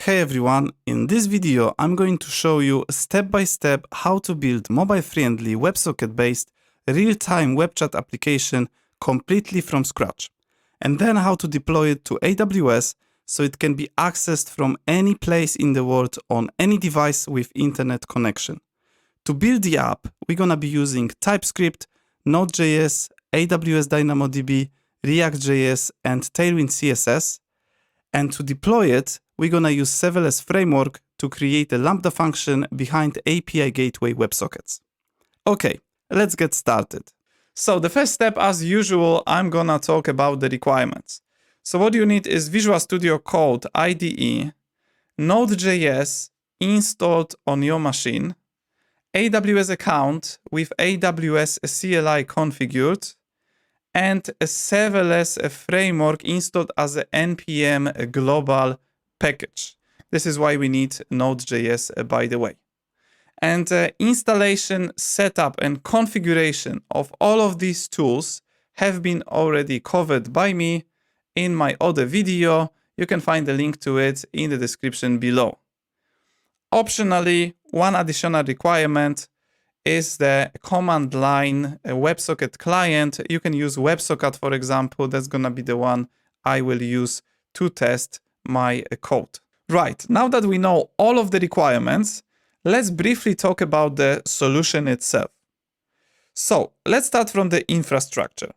Hey everyone, in this video I'm going to show you step by step how to build mobile-friendly WebSocket-based real-time web chat application completely from scratch, and then how to deploy it to AWS so it can be accessed from any place in the world on any device with internet connection. To build the app, we're gonna be using TypeScript, Node.js, AWS DynamoDB, React.js and TailwindCSS, and to deploy it, we're gonna use Serverless Framework to create a Lambda function behind API Gateway WebSockets. Okay, let's get started. So the first step, as usual, I'm gonna talk about the requirements. So what you need is Visual Studio Code IDE, Node.js installed on your machine, AWS account with AWS CLI configured, and a serverless framework installed as a npm global package. This is why we need Node.js, by the way. And installation, setup, and configuration of all of these tools have been already covered by me in my other video. You can find the link to it in the description below. Optionally, one additional requirement is the command line WebSocket client. You can use WebSocket, for example. That's gonna be the one I will use to test my code. Right, now that we know all of the requirements, let's briefly talk about the solution itself. So let's start from the infrastructure.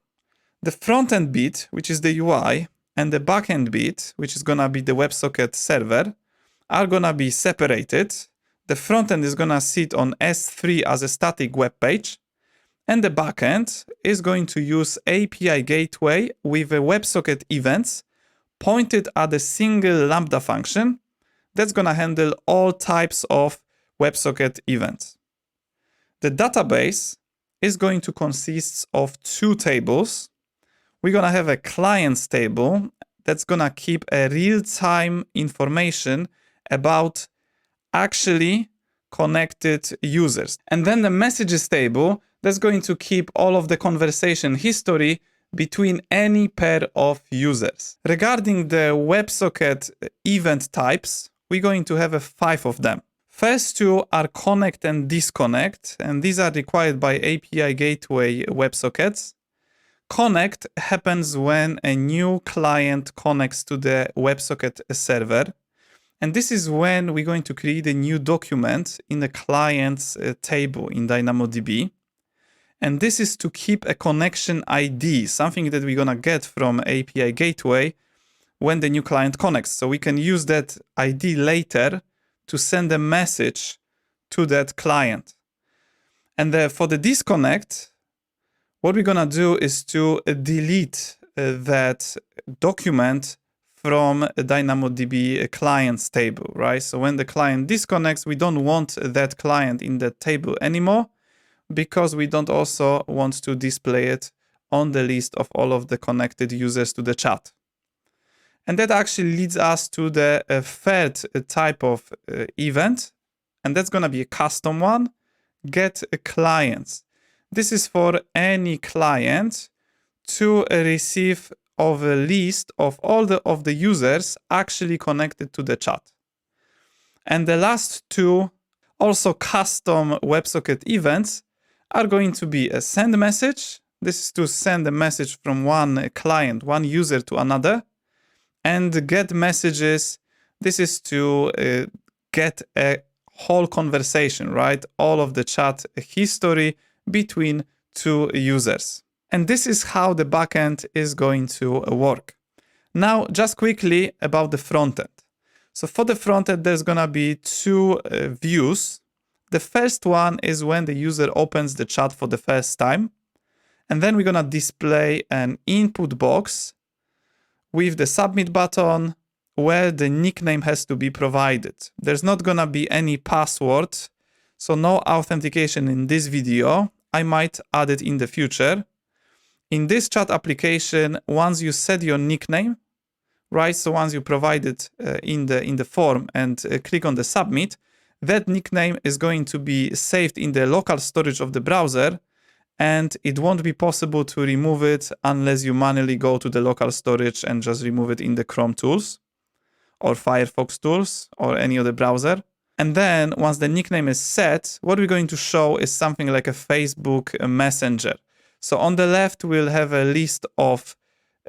The front-end bit, which is the UI, and the back-end bit, which is gonna be the WebSocket server, are gonna be separated. The front-end is gonna sit on S3 as a static web page, and the backend is going to use API Gateway with a WebSocket events pointed at a single Lambda function that's gonna handle all types of WebSocket events. The database is going to consist of two tables. We're gonna have a clients table that's gonna keep a real-time information about actually connected users. And then the messages table that's going to keep all of the conversation history between any pair of users. Regarding the WebSocket event types, we're going to have 5 of them. First two are connect and disconnect, and these are required by API Gateway WebSockets. Connect happens when a new client connects to the WebSocket server. And this is when we're going to create a new document in the client's table in DynamoDB. And this is to keep a connection ID, something that we're going to get from API Gateway when the new client connects. So we can use that ID later to send a message to that client. And for the disconnect, what we're going to do is to delete that document from a DynamoDB clients table, right? So when the client disconnects, we don't want that client in that table anymore, because we don't also want to display it on the list of all of the connected users to the chat. And that actually leads us to the third type of event, and that's gonna be a custom one, getClients. This is for any client to receive of a list of all of the users actually connected to the chat. And the last two, also custom WebSocket events, are going to be a send message. This is to send a message from one client, one user to another. And get messages. This is to get a whole conversation, right? All of the chat history between two users. And this is how the backend is going to work. Now, just quickly about the frontend. So for the frontend, there's gonna be two views. The first one is when the user opens the chat for the first time. And then we're gonna display an input box with the submit button where the nickname has to be provided. There's not gonna be any password, so no authentication in this video. I might add it in the future. In this chat application, once you set your nickname, right? So once you provide it in the form and click on the submit, that nickname is going to be saved in the local storage of the browser, and it won't be possible to remove it unless you manually go to the local storage and just remove it in the Chrome tools. or Firefox tools or any other browser. And then once the nickname is set, what we're going to show is something like a Facebook Messenger. So on the left, we'll have a list of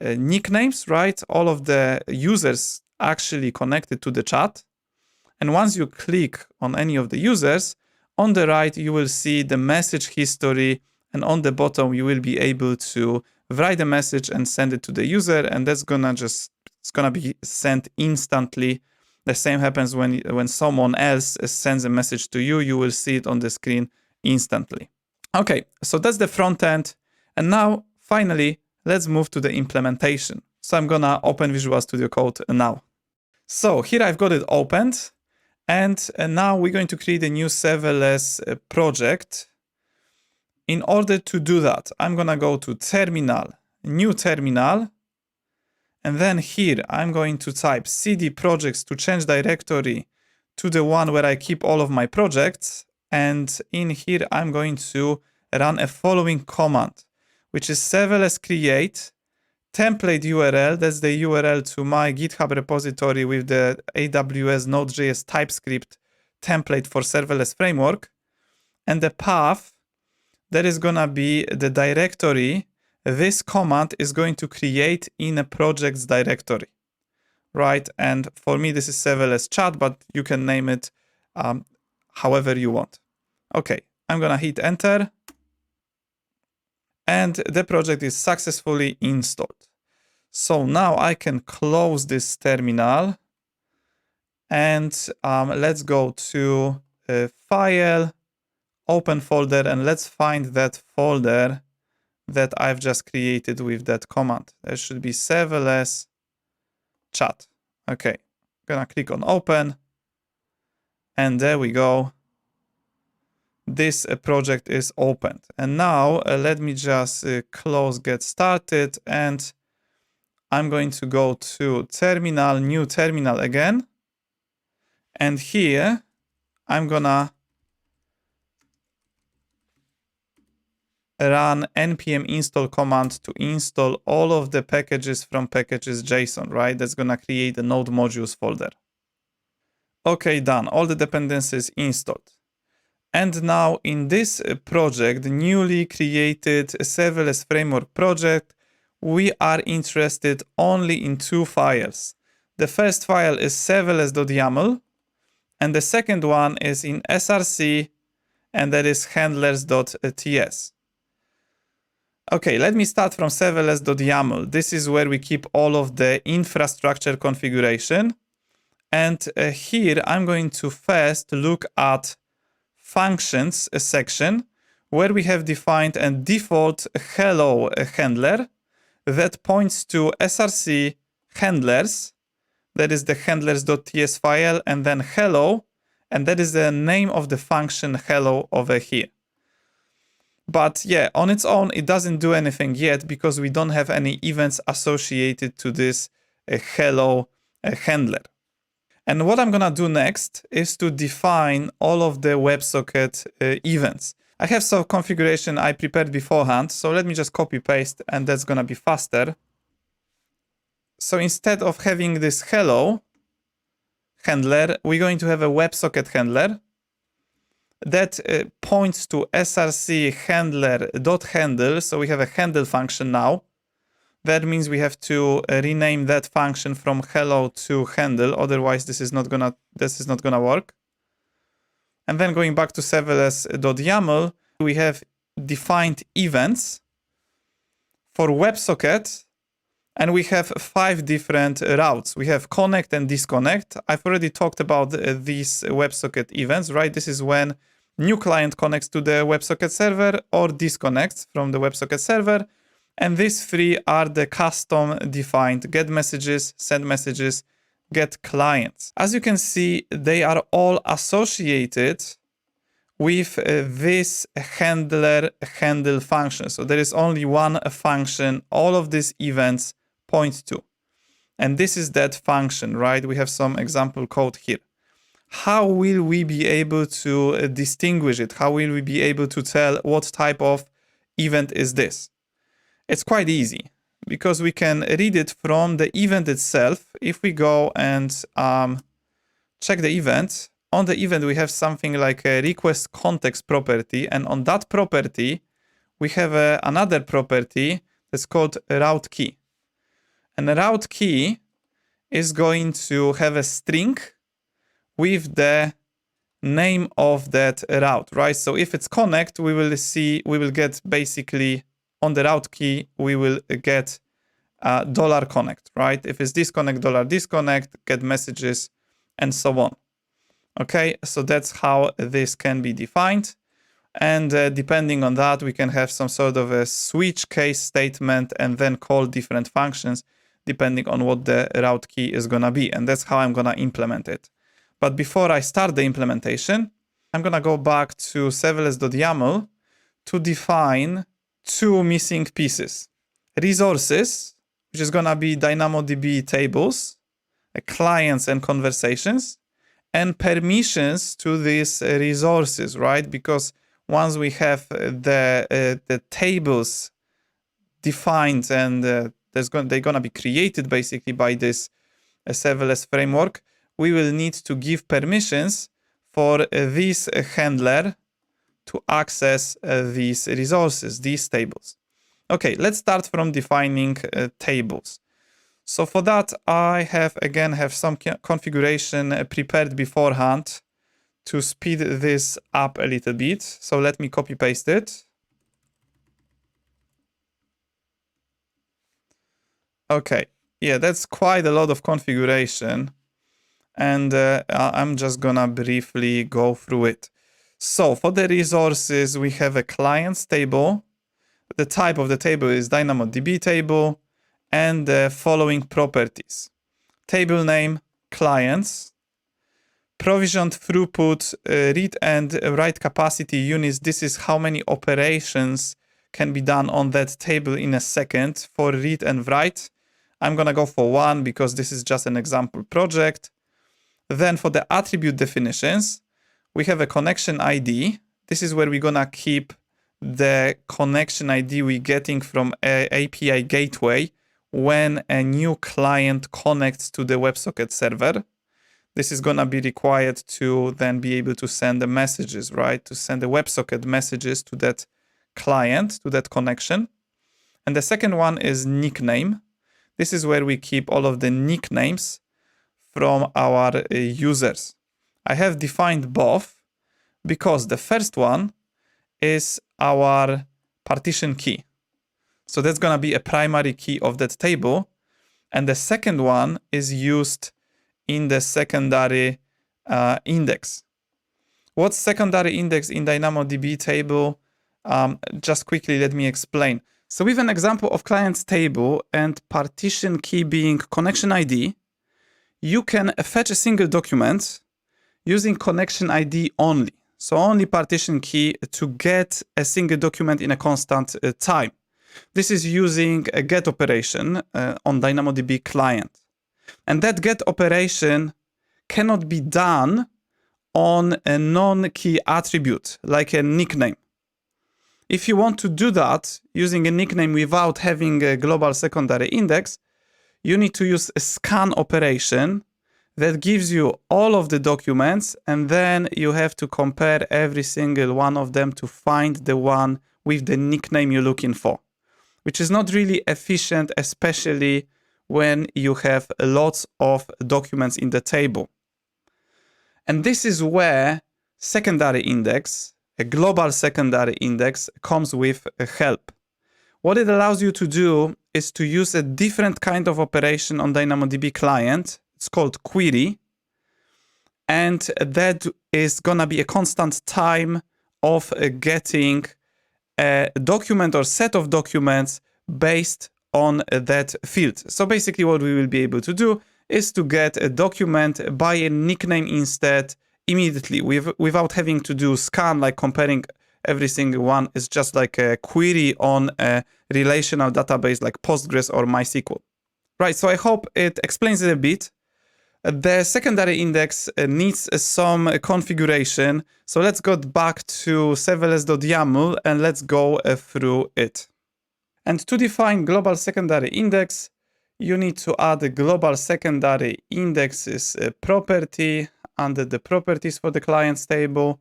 nicknames, right? All of the users actually connected to the chat. And once you click on any of the users, on the right, you will see the message history. And on the bottom, you will be able to write a message and send it to the user. And that's it's gonna be sent instantly. The same happens when someone else sends a message to you, you will see it on the screen instantly. Okay, so that's the front end. And now, finally, let's move to the implementation. So I'm gonna open Visual Studio Code now. So here I've got it opened. And now we're going to create a new serverless project. In order to do that, I'm gonna go to Terminal, New Terminal. And then here, I'm going to type cd projects to change directory to the one where I keep all of my projects. And in here, I'm going to run a following command, which is serverless create template URL. That's the URL to my GitHub repository with the AWS Node.js TypeScript template for serverless framework. And the path, that is going to be the directory this command is going to create in a projects directory, right? And for me, this is serverless chat, but you can name it however you want. Okay, I'm going to hit enter. And the project is successfully installed. So now I can close this terminal. And let's go to File, Open Folder, and let's find that folder that I've just created with that command. There should be serverless chat. Okay, gonna click on open. And there we go. This project is opened. And now let me just close get started. And I'm going to go to terminal, new terminal again. And here I'm gonna run npm install command to install all of the packages from packages.json, right? That's gonna create a node modules folder. Okay, done. All the dependencies installed. And now in this project, the newly created serverless framework project, we are interested only in two files. The first file is serverless.yml, and the second one is in src, and that is handlers.ts. Okay, let me start from serverless.yml. This is where we keep all of the infrastructure configuration. And here I'm going to first look at functions section where we have defined a default hello handler that points to src handlers. That is the handlers.ts file, and then hello, and that is the name of the function hello over here. But yeah, on its own, it doesn't do anything yet because we don't have any events associated to this hello handler. And what I'm gonna do next is to define all of the WebSocket events. I have some configuration I prepared beforehand, so let me just copy paste and that's gonna be faster. So instead of having this hello handler, we're going to have a WebSocket handler that points to src handler.handle. So we have a handle function now. That means we have to rename that function from hello to handle. Otherwise, this is not gonna work. And then going back to serverless.yml, we have defined events for WebSocket, and we have 5 different routes. We have connect and disconnect. I've already talked about these WebSocket events, right? This is when new client connects to the WebSocket server or disconnects from the WebSocket server. And these 3 are the custom defined getMessages, SendMessages, getClients. As you can see, they are all associated with this handle function. So there is only one function all of these events point to. And this is that function, right? We have some example code here. How will we be able to distinguish it? How will we be able to tell what type of event is this? It's quite easy because we can read it from the event itself. If we go and check the event, on the event we have something like a request context property, and on that property we have another property that's called route key. And the route key is going to have a string with the name of that route, right? So if it's connect, we will get basically on the route key, we will get $connect, right? If it's disconnect, $disconnect, get messages, and so on. Okay, so that's how this can be defined. And depending on that, we can have some sort of a switch case statement and then call different functions depending on what the route key is gonna be. And that's how I'm gonna implement it. But before I start the implementation, I'm gonna go back to serverless.yml to define two missing pieces. Resources, which is gonna be DynamoDB tables, clients and conversations, and permissions to these resources, right? Because once we have the tables defined and they're gonna be created basically by this serverless framework, we will need to give permissions for this handler to access these resources, these tables. Okay, let's start from defining tables. So for that, I have some configuration prepared beforehand to speed this up a little bit. So let me copy paste it. Okay, yeah, that's quite a lot of configuration. And I'm just gonna briefly go through it. So for the resources, we have a clients table. The type of the table is DynamoDB table, and the following properties: table name, clients, provisioned throughput, read and write capacity units. This is how many operations can be done on that table in a second for read and write. I'm gonna go for 1 because this is just an example project. Then for the attribute definitions, we have a connection ID. This is where we're gonna keep the connection ID we're getting from a API gateway when a new client connects to the WebSocket server. This is gonna be required to then be able to send the messages, right? To send the WebSocket messages to that client, to that connection. And the second one is nickname. This is where we keep all of the nicknames from our users. I have defined both because the first one is our partition key. So that's gonna be a primary key of that table. And the second one is used in the secondary index. What's secondary index in DynamoDB table? Just quickly, let me explain. So with an example of clients table and partition key being connection ID, you can fetch a single document using connection ID only. So only partition key to get a single document in a constant time. This is using a get operation on DynamoDB client. And that get operation cannot be done on a non-key attribute, like a nickname. If you want to do that using a nickname without having a global secondary index, you need to use a scan operation that gives you all of the documents, and then you have to compare every single one of them to find the one with the nickname you're looking for, which is not really efficient, especially when you have lots of documents in the table. And this is where secondary index, a global secondary index, comes with help. What it allows you to do is to use a different kind of operation on DynamoDB client. It's called query. And that is gonna be a constant time of getting a document or set of documents based on that field. So basically what we will be able to do is to get a document by a nickname instead immediately without having to do scan, like comparing every single one. It's just like a query on a relational database like Postgres or MySQL. Right, so I hope it explains it a bit. The secondary index needs some configuration. So let's go back to serverless.yml and let's go through it. And to define global secondary index, you need to add a global secondary indexes property under the properties for the clients table.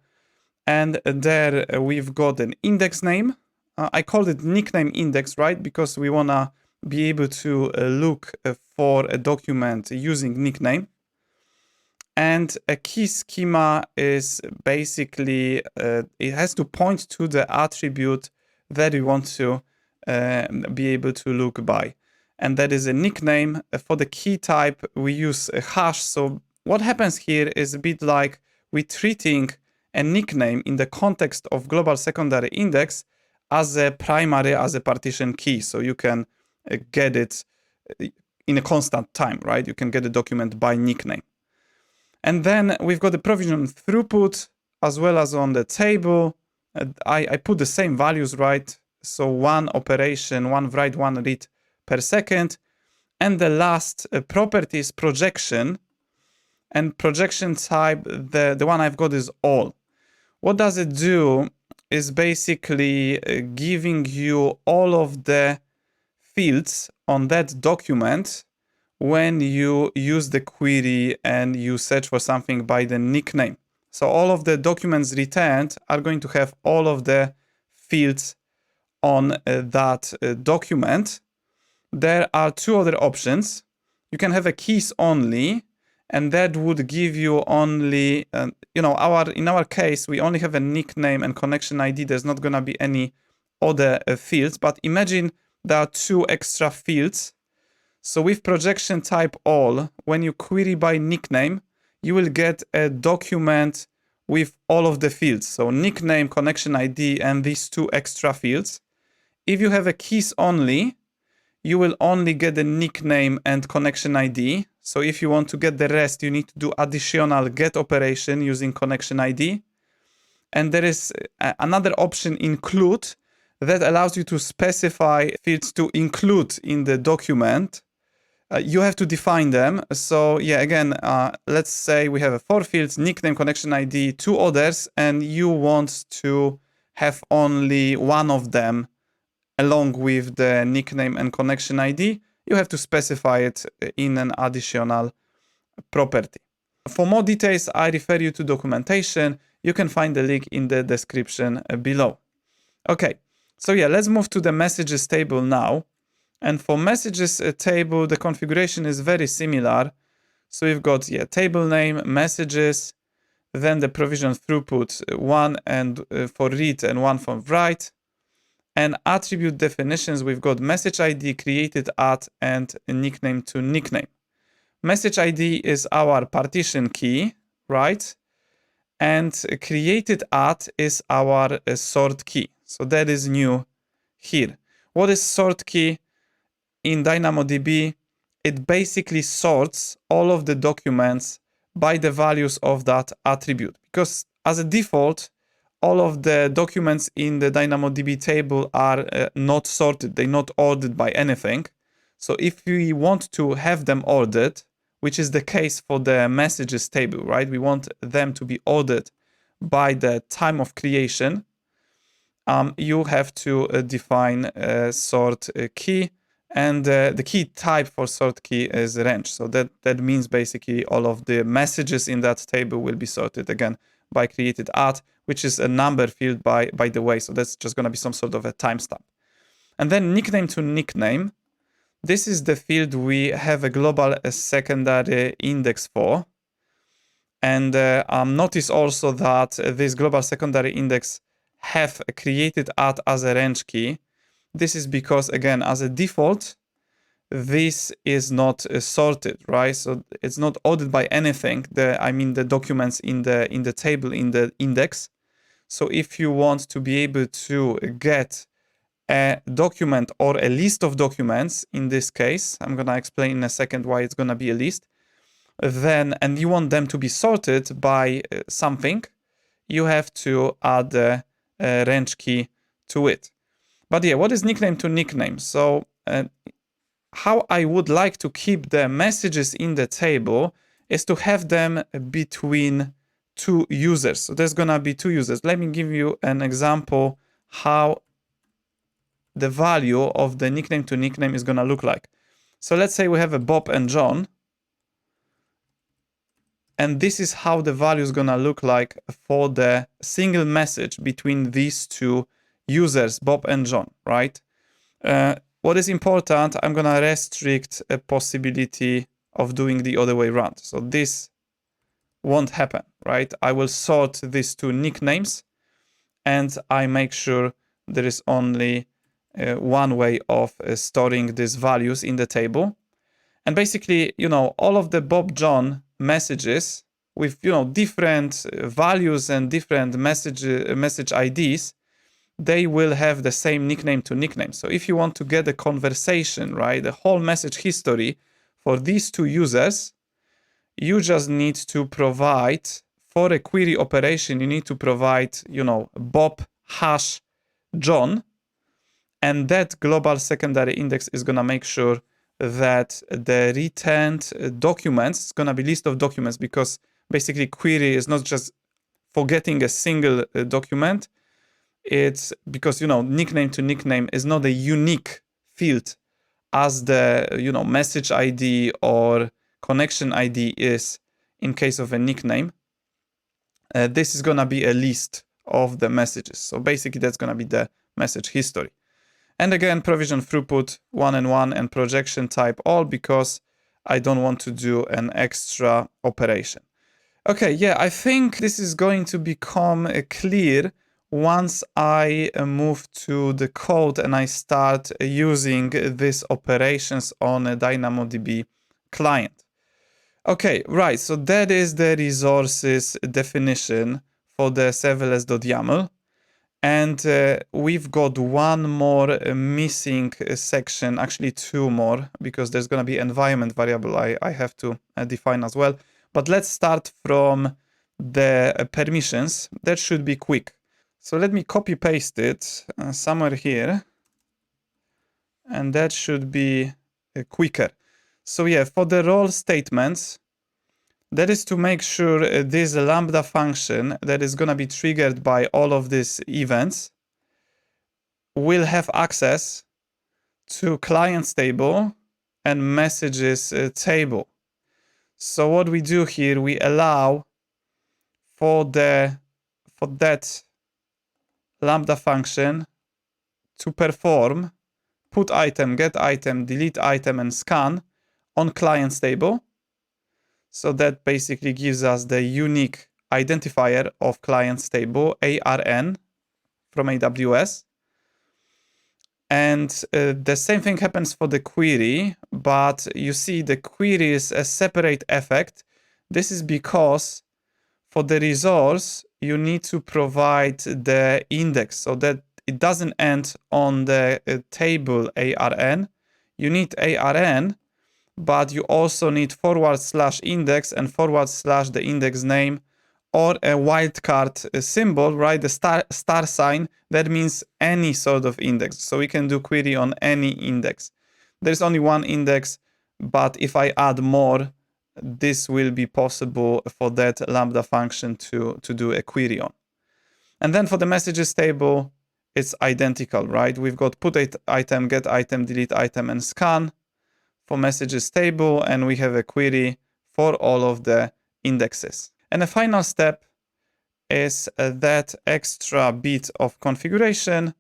And there we've got an index name. I called it nickname index, right? Because we want to be able to look for a document using nickname. And a key schema is basically, it has to point to the attribute that we want to be able to look by. And that is a nickname. For the key type, we use a hash. So what happens here is a bit like we're treating a nickname in the context of global secondary index as a primary, as a partition key. So you can get it in a constant time, right? You can get a document by nickname. And then we've got the provision throughput as well as on the table. I put the same values, right? So one operation, one write, one read per second. And the last property is projection. And projection type, the one I've got is all. What does it do is basically giving you all of the fields on that document when you use the query and you search for something by the nickname. So all of the documents returned are going to have all of the fields on that document. There are two other options. You can have a keys only, and that would give you only, in our case, we only have a nickname and connection ID. There's not going to be any other fields, but imagine there are two extra fields. So with projection type all, when you query by nickname, you will get a document with all of the fields. So nickname, connection ID, and these two extra fields. If you have a keys only, you will only get the nickname and connection ID. So if you want to get the rest, you need to do additional get operation using connection ID. And there is another option, include, that allows you to specify fields to include in the document. You have to define them. So yeah, again, let's say we have 4 fields, nickname, connection ID, 2 others, and you want to have only one of them along with the nickname and connection ID. You have to specify it in an additional property. For more details, I refer you to documentation. You can find the link in the description below. Okay, so yeah, let's move to the messages table now. And for messages table, the configuration is very similar. So we've got table name, messages, then the provision throughput, one and for read and one for write. And attribute definitions, we've got message ID, createdAt, and nickname to nickname. Message ID is our partition key, right? And createdAt is our sort key. So that is new here. What is sort key? In DynamoDB, it basically sorts all of the documents by the values of that attribute. Because as a default, all of the documents in the DynamoDB table are not sorted. They're not ordered by anything. So if we want to have them ordered, which is the case for the messages table, right? We want them to be ordered by the time of creation. You have to define a sort key. And the key type for sort key is range. So that means basically all of the messages in that table will be sorted again by createdAt, which is a number field by the way. So that's just going to be some sort of a timestamp. And then nickname to nickname. This is the field we have a global secondary index for. And notice also that this global secondary index have createdAt as a range key. This is because, again, as a default, this is not sorted, right? So it's not ordered by anything. The documents in the table in the index. So if you want to be able to get a document or a list of documents, in this case, I'm gonna explain in a second why it's gonna be a list. And you want them to be sorted by something, you have to add a range key to it. But yeah, what is nickname to nickname? So how I would like to keep the messages in the table is to have them between 2 users. So there's gonna be 2 users. Let me give you an example how the value of the nickname to nickname is gonna look like. So let's say we have a Bob and John, and this is how the value is gonna look like for the single message between these two users, Bob and John, right? What is important, I'm gonna restrict a possibility of doing the other way around. So this won't happen, right? I will sort these two nicknames and I make sure there is only one way of storing these values in the table. And basically, all of the Bob John messages with, different values and different message IDs, they will have the same nickname to nickname. So if you want to get a conversation, right, the whole message history for these two users, you just need to provide, for a query operation, you need to provide, Bob hash John, and that global secondary index is gonna make sure that the returned documents is gonna be list of documents, because basically query is not just forgetting a single document. It's because, nickname to nickname is not a unique field as the, message ID or connection ID is in case of a nickname. This is gonna be a list of the messages. So basically that's gonna be the message history. And again, provision throughput 1 and 1 and projection type all, because I don't want to do an extra operation. Okay, yeah, I think this is going to become clear once I move to the code and I start using these operations on a DynamoDB client. Okay, right, so that is the resources definition for the serverless.yml. And we've got one more missing section, actually two more, because there's going to be environment variable I have to define as well. But let's start from the permissions. That should be quick. So let me copy paste it somewhere here. And that should be quicker. So yeah, for the role statements, that is to make sure this Lambda function that is going to be triggered by all of these events will have access to clients table and messages table. So what we do here, we allow for that Lambda function to perform put item, get item, delete item, and scan on clients table. So that basically gives us the unique identifier of clients table, ARN, from AWS. And the same thing happens for the query, but you see the query is a separate effect. This is because for the resource, you need to provide the index so that it doesn't end on the table ARN. You need ARN, but you also need /index and / the index name, or a wildcard symbol, right? The star sign, that means any sort of index. So we can do query on any index. There's only one index, but if I add more, this will be possible for that Lambda function to do a query on. And then for the messages table, it's identical, right? We've got put item, get item, delete item, and scan for messages table, and we have a query for all of the indexes. And the final step is that extra bit of configuration.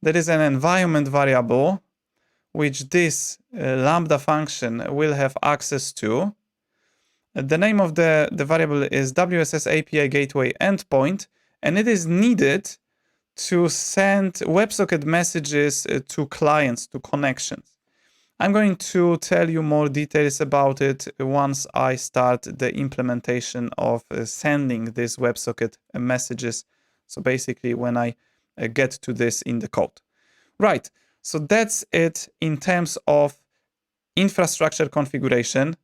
There is an environment variable which this Lambda function will have access to. The name of the variable is WSS API Gateway Endpoint, and it is needed to send WebSocket messages to clients, to connections. I'm going to tell you more details about it once I start the implementation of sending these WebSocket messages. So basically when I get to this in the code. Right, so that's it in terms of infrastructure configuration.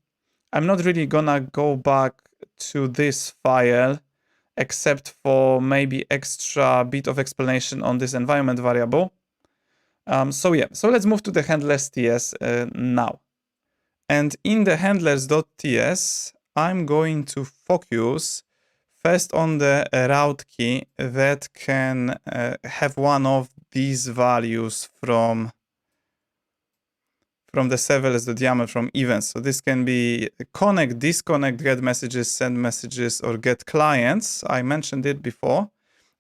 I'm not really gonna go back to this file except for maybe extra bit of explanation on this environment variable. So let's move to the handlers.ts now. And in the handlers.ts, I'm going to focus first on the route key that can have one of these values from the serverless.yml from events. So this can be connect, disconnect, get messages, send messages, or get clients. I mentioned it before.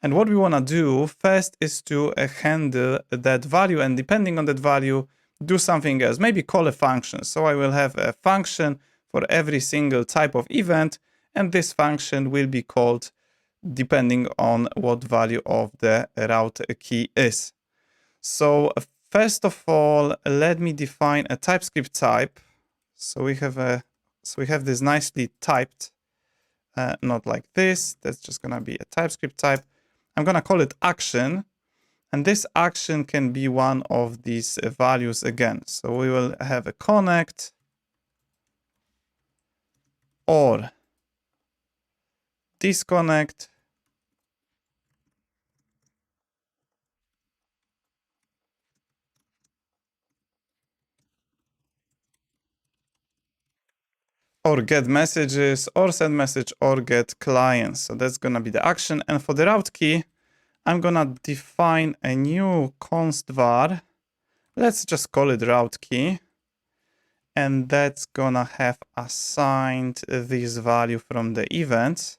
And what we want to do first is to handle that value, and depending on that value, do something else, maybe call a function. So I will have a function for every single type of event, and this function will be called depending on what value of the route key is. So first of all, let me define a TypeScript type. So we have this nicely typed, not like this. That's just gonna be a TypeScript type. I'm gonna call it action, and this action can be one of these values again. So we will have a connect or disconnect or get messages or send message or get clients. So that's gonna be the action. And for the route key, I'm gonna define a new const var. Let's just call it route key. And that's gonna have assigned this value from the event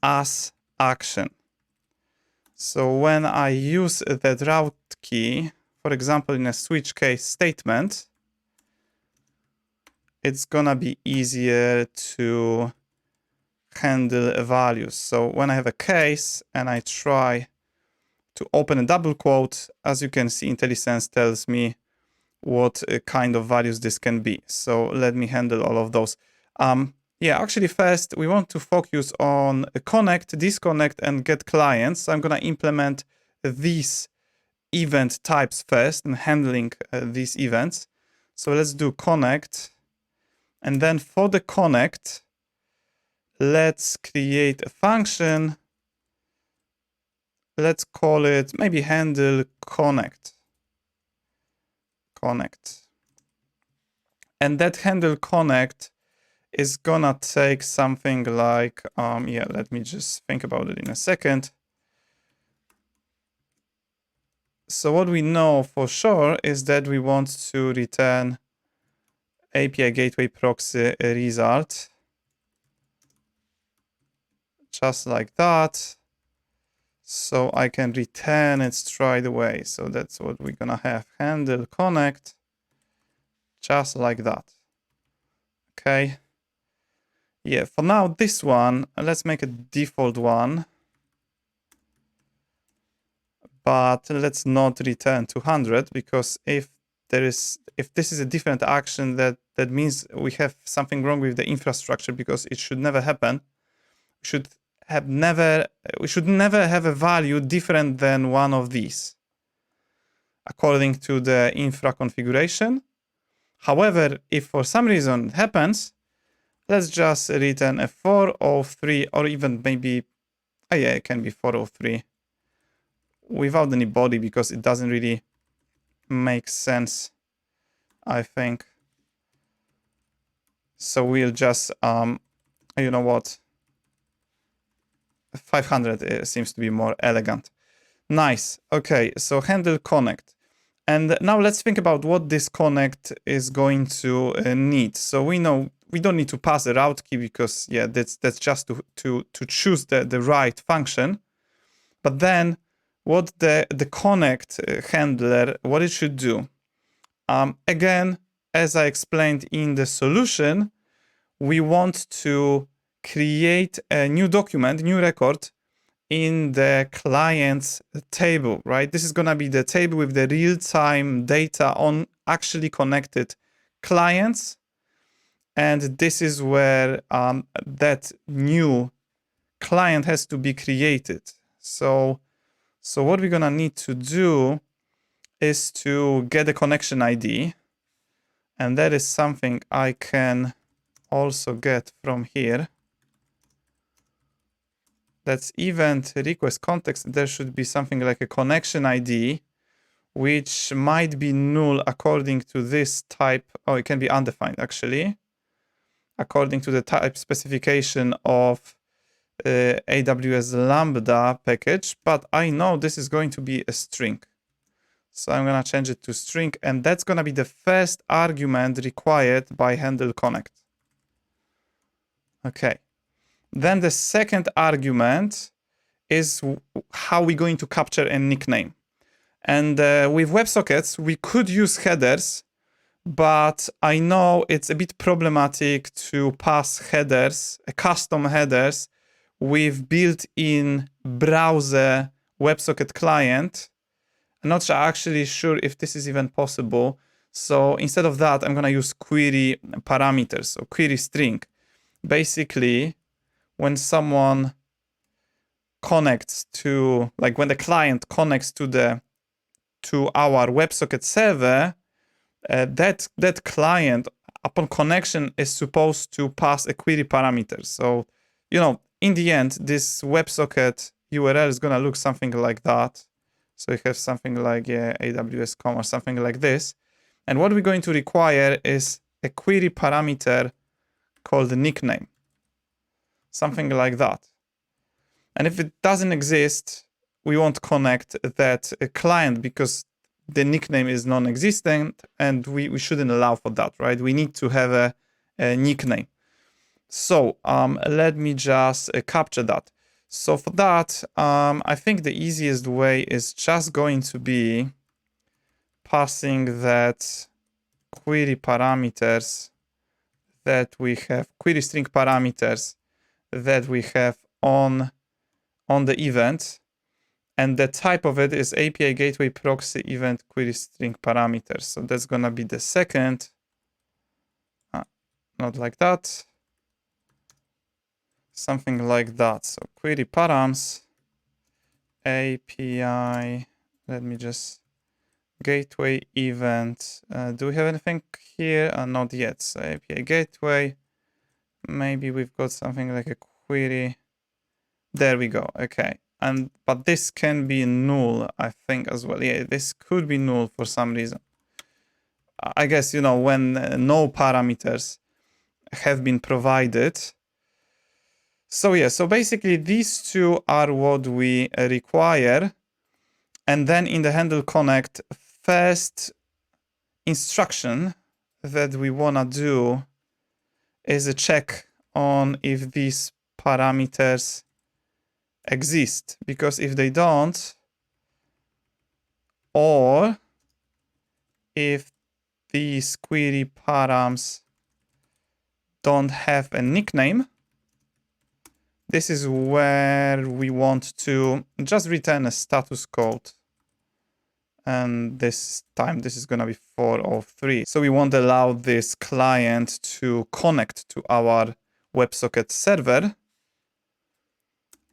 as action. So when I use that route key, for example, in a switch case statement, it's gonna be easier to handle values. So when I have a case and I try to open a double quote, as you can see, IntelliSense tells me what kind of values this can be. So let me handle all of those. Yeah, actually first we want to focus on connect, disconnect, and get clients. So I'm gonna implement these event types first and handling these events. So let's do connect. And then for the connect, let's create a function. Let's call it maybe handleConnect. And that handleConnect is gonna take something like, yeah, let me just think about it in a second. So what we know for sure is that we want to return API Gateway Proxy result. Just like that. So I can return it straight away. So that's what we're gonna have, handleConnect, just like that. Okay. Yeah, for now, this one, let's make a default one. But let's not return 200, because if this is a different action, that means we have something wrong with the infrastructure, because it should never happen. We should never have a value different than one of these, according to the infra configuration. However, if for some reason it happens, let's just return a 403, or even maybe, oh yeah, it can be 403 without any body, because it doesn't really make sense, I think. So we'll just, you know what? 500 seems to be more elegant. Nice. Okay, so handleConnect. And now let's think about what this connect is going to need. So we know we don't need to pass a route key, because yeah, that's just to choose the right function. But then what the connect handler, what it should do. Again, as I explained in the solution, we want to create a new document, new record in the clients table, right? This is gonna be the table with the real-time data on actually connected clients. And this is where that new client has to be created. So what we're gonna need to do is to get a connection ID. And that is something I can also get from here. That's event request context. There should be something like a connection ID, which might be null according to this type. Oh, it can be undefined actually, according to the type specification of AWS Lambda package, but I know this is going to be a string. So I'm going to change it to string, and that's going to be the first argument required by handleConnect. Okay. Then the second argument is how we're going to capture a nickname. And with WebSockets, we could use headers, but I know it's a bit problematic to pass headers, custom headers, with built-in browser WebSocket client. I'm not actually sure if this is even possible. So instead of that, I'm going to use query parameters, so query string. Basically, when someone connects to, like when the client connects to our WebSocket server, that client upon connection is supposed to pass a query parameter. So, you know, in the end, this WebSocket URL is going to look something like that. So you have something like AWS.com or something like this. And what we're going to require is a query parameter called nickname. Something like that. And if it doesn't exist, we won't connect that client because the nickname is non-existent and we shouldn't allow for that, right? We need to have a nickname. So let me just capture that. So for that, I think the easiest way is just going to be passing that query parameters that we have, query string parameters that we have on the event. And the type of it is API Gateway Proxy Event Query String Parameters. So that's going to be the second. Not like that. Something like that. So query params, API, let me just, gateway event. Do we have anything here? Not yet. So API Gateway. Maybe we've got something like a query. There we go. Okay. But this can be null, I think, as well. Yeah, this could be null for some reason. I guess, you know, when no parameters have been provided. So yeah, so basically these two are what we require. And then in the handleConnect, first instruction that we want to do is a check on if these parameters exist, because if they don't, or if these query params don't have a nickname, this is where we want to just return a status code. And this time, this is going to be 403. So we won't allow this client to connect to our WebSocket server.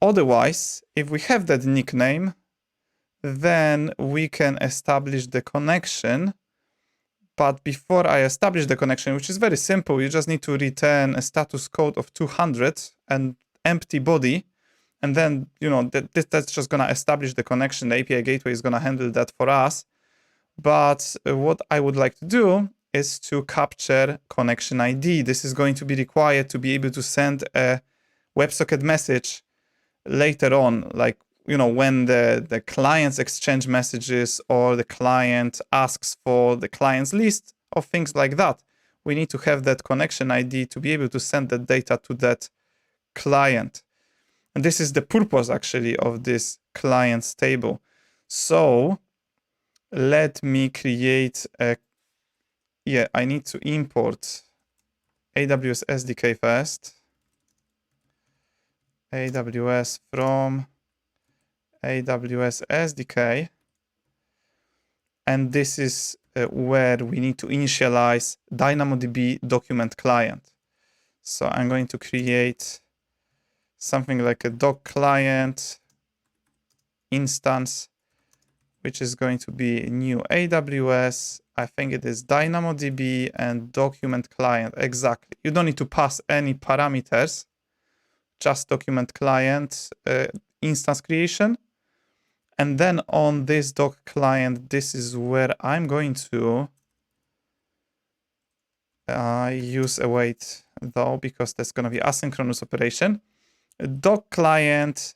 Otherwise, if we have that nickname, then we can establish the connection. But before I establish the connection, which is very simple, you just need to return a status code of 200 and empty body. And then, you know, that's just going to establish the connection. The API gateway is going to handle that for us. But what I would like to do is to capture connection ID. This is going to be required to be able to send a WebSocket message later on, like, you know, when the clients exchange messages or the client asks for the client's list or things like that. We need to have that connection ID to be able to send that data to that client. And this is the purpose actually of this clients table. So let me create a, I need to import AWS SDK first. AWS from AWS SDK. And this is where we need to initialize DynamoDB document client. So I'm going to create something like a doc client instance, which is going to be a new AWS. I think it is DynamoDB and document client. Exactly. You don't need to pass any parameters, just document client instance creation. And then on this doc client, this is where I'm going to use await though, because that's going to be asynchronous operation. docClient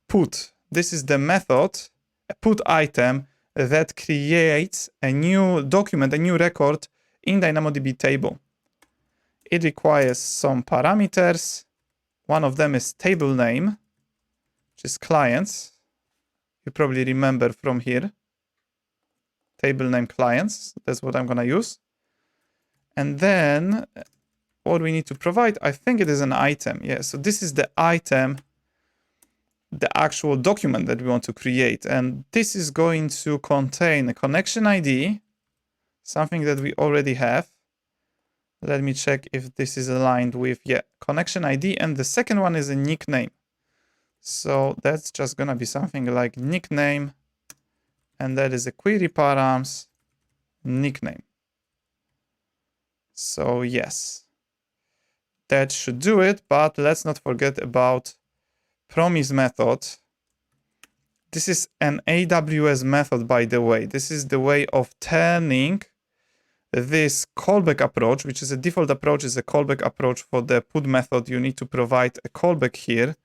put. This is the method, a put item that creates a new document, a new record in DynamoDB table. It requires some parameters. One of them is table name, which is clients. You probably remember from here. Table name clients, that's what I'm gonna use. And then what we need to provide, I think it is an item. Yeah, so this is the item, the actual document that we want to create. And this is going to contain a connection ID, something that we already have. Let me check if this is aligned with, yeah, connection ID. And the second one is a nickname. So that's just gonna be something like nickname. And that is a query params nickname. So yes, that should do it. But let's not forget about promise method. This is an AWS method, by the way. This is the way of turning this callback approach, which is a default approach, is a callback approach for the put method. You need to provide a callback here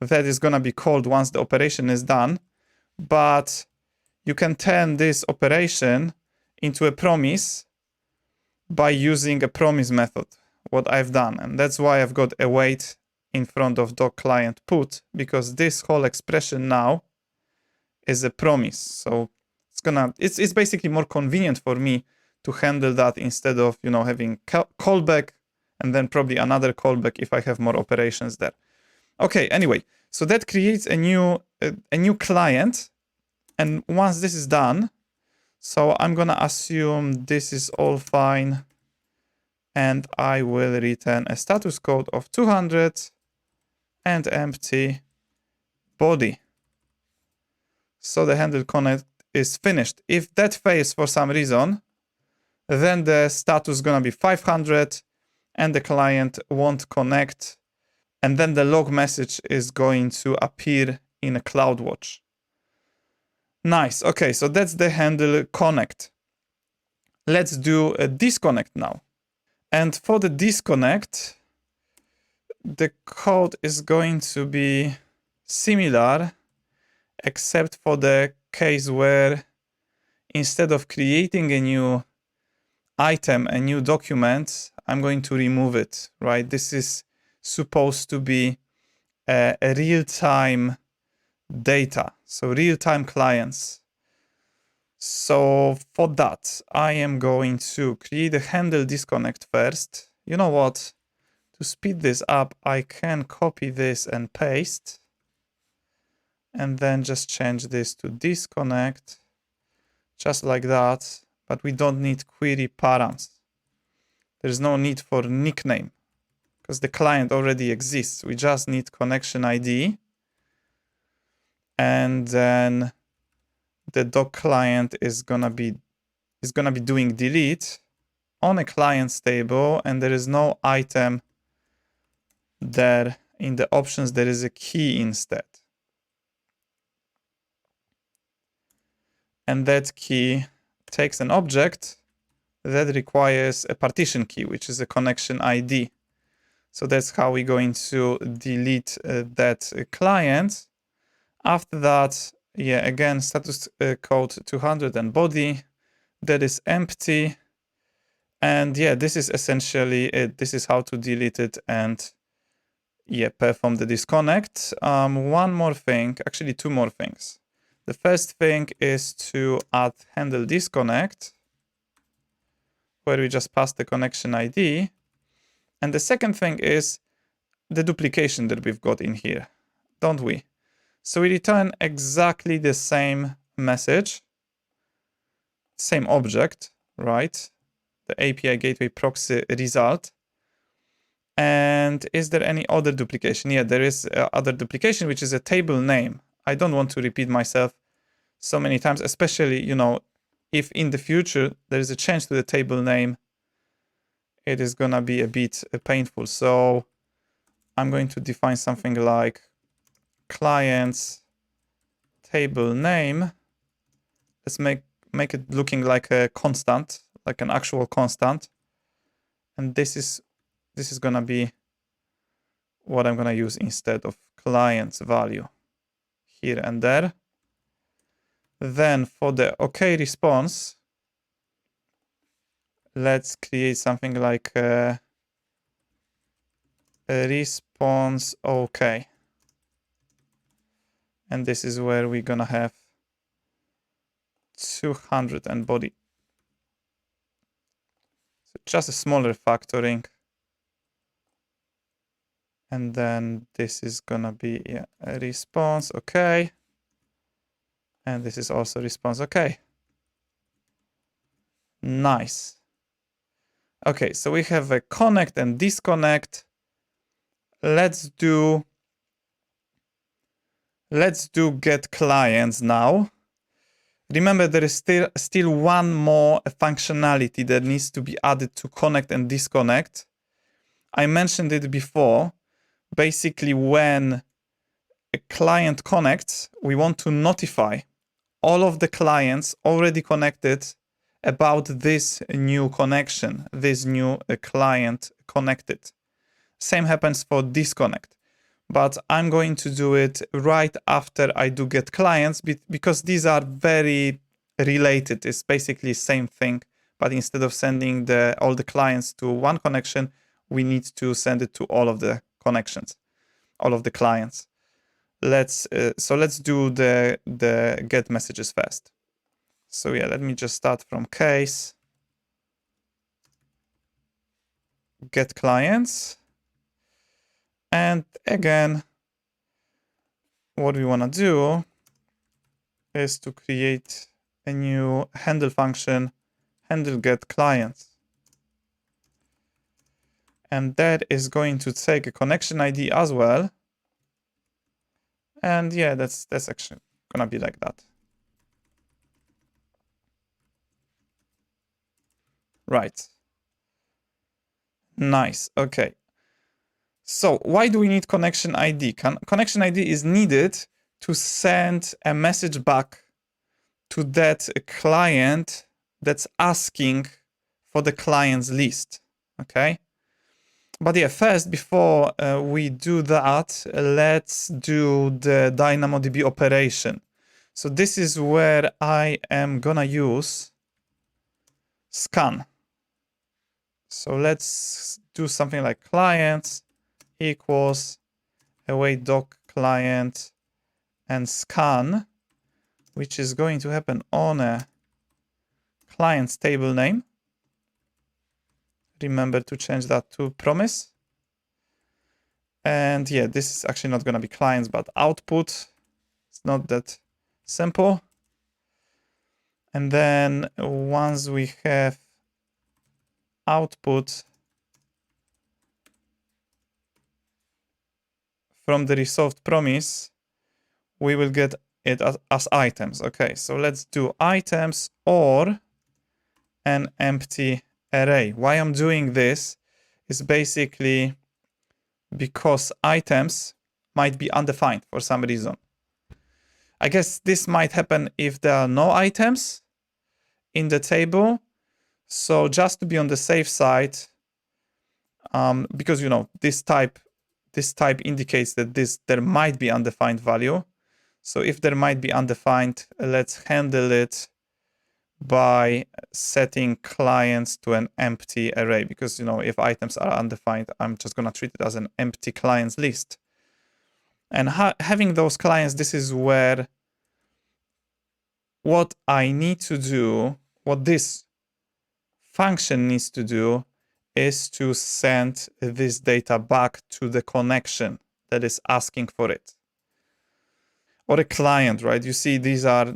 that is going to be called once the operation is done. But you can turn this operation into a promise by using a promise method, what I've done. And that's why I've got await in front of docClient put, because this whole expression now is a promise. So it's basically more convenient for me to handle that instead of, you know, having callback and then probably another callback if I have more operations there. Okay, anyway, so that creates a new client. And once this is done, so I'm gonna assume this is all fine, and I will return a status code of 200 and empty body. So the handleConnect is finished. If that fails for some reason, then the status is gonna be 500 and the client won't connect. And then the log message is going to appear in a CloudWatch. Nice. Okay, so that's the handleConnect. Let's do a disconnect now. And for the disconnect, the code is going to be similar, except for the case where instead of creating a new item, a new document, I'm going to remove it, right? This is supposed to be a real-time data, so real-time clients. So for that, I am going to create a handleDisconnect first. You know what? To speed this up, I can copy this and paste, and then just change this to disconnect, just like that. But we don't need query params. There's no need for nickname because the client already exists. We just need connection ID. And then the docClient is gonna be doing delete on a client's table, and there is no item there. In the options, there is a key instead. And that key takes an object that requires a partition key, which is a connection ID. So that's how we're going to delete that client. After that, yeah, again, status code 200 and body, that is empty. And yeah, this is essentially it. This is how to delete it and yeah, perform the disconnect. One more thing, actually two more things. The first thing is to add handleDisconnect, where we just pass the connection ID. And the second thing is the duplication that we've got in here, don't we? So we return exactly the same message, same object, right? The API Gateway Proxy result. And is there any other duplication? Yeah, there is other duplication, which is a table name. I don't want to repeat myself so many times, especially, you know, if in the future there is a change to the table name, it is gonna be a bit painful. So I'm going to define something like clients table name. Let's make it looking like a constant, like an actual constant. And this is gonna be what I'm gonna use instead of clients value here and there. Then for the OK response, let's create something like a response OK. And this is where we're gonna have 200 and body. So just a smaller factoring. And then this is gonna be a response OK. And this is also response OK. Nice. Okay, so we have a connect and disconnect. Let's do getClients now. Remember, there is still one more functionality that needs to be added to connect and disconnect. I mentioned it before. Basically, when a client connects, we want to notify all of the clients already connected about this new connection, this new client connected. Same happens for disconnect, but I'm going to do it right after I do getClients because these are very related. It's basically the same thing, but instead of sending all the clients to one connection, we need to send it to all of the connections, all of the clients. Let's do the get messages first. So yeah, let me just start from case get clients. And again, what we want to do is to create a new handle function, handle get clients. And that is going to take a connection ID as well. And yeah, that's actually gonna be like that. Right. Nice. Okay. So why do we need connection ID? Connection ID is needed to send a message back to that client that's asking for the client's list. Okay. But yeah, first, before we do that, let's do the DynamoDB operation. So this is where I am gonna use scan. So let's do something like clients equals await doc client and scan, which is going to happen on a client's table name. Remember to change that to promise. And yeah, this is actually not going to be clients, but output. It's not that simple. And then once we have output from the resolved promise, we will get it as items. Okay, so let's do items or an empty array. Why I'm doing this is basically because items might be undefined for some reason. I guess this might happen if there are no items in the table. So just to be on the safe side, because you know this type indicates that there might be undefined value. So if there might be undefined, let's handle it by setting clients to an empty array, because you know if items are undefined, I'm just gonna treat it as an empty clients list. And having those clients, this is where what I need to do, what this function needs to do, is to send this data back to the connection that is asking for it. Or a client, right? You see, these are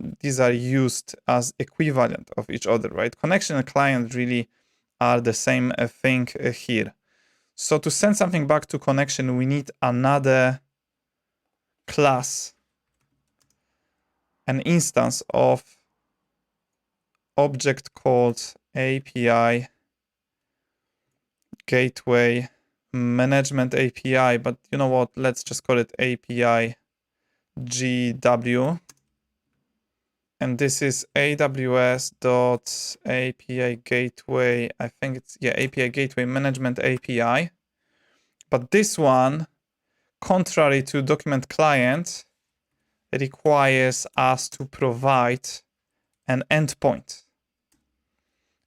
used as equivalent of each other, right? Connection and client really are the same thing here. So to send something back to connection, we need another class, an instance of object called API Gateway Management API. But you know what? Let's just call it API GW. And this is AWS.API Gateway. I think it's, yeah, API Gateway Management API. But this one contrary to document client, requires us to provide an endpoint.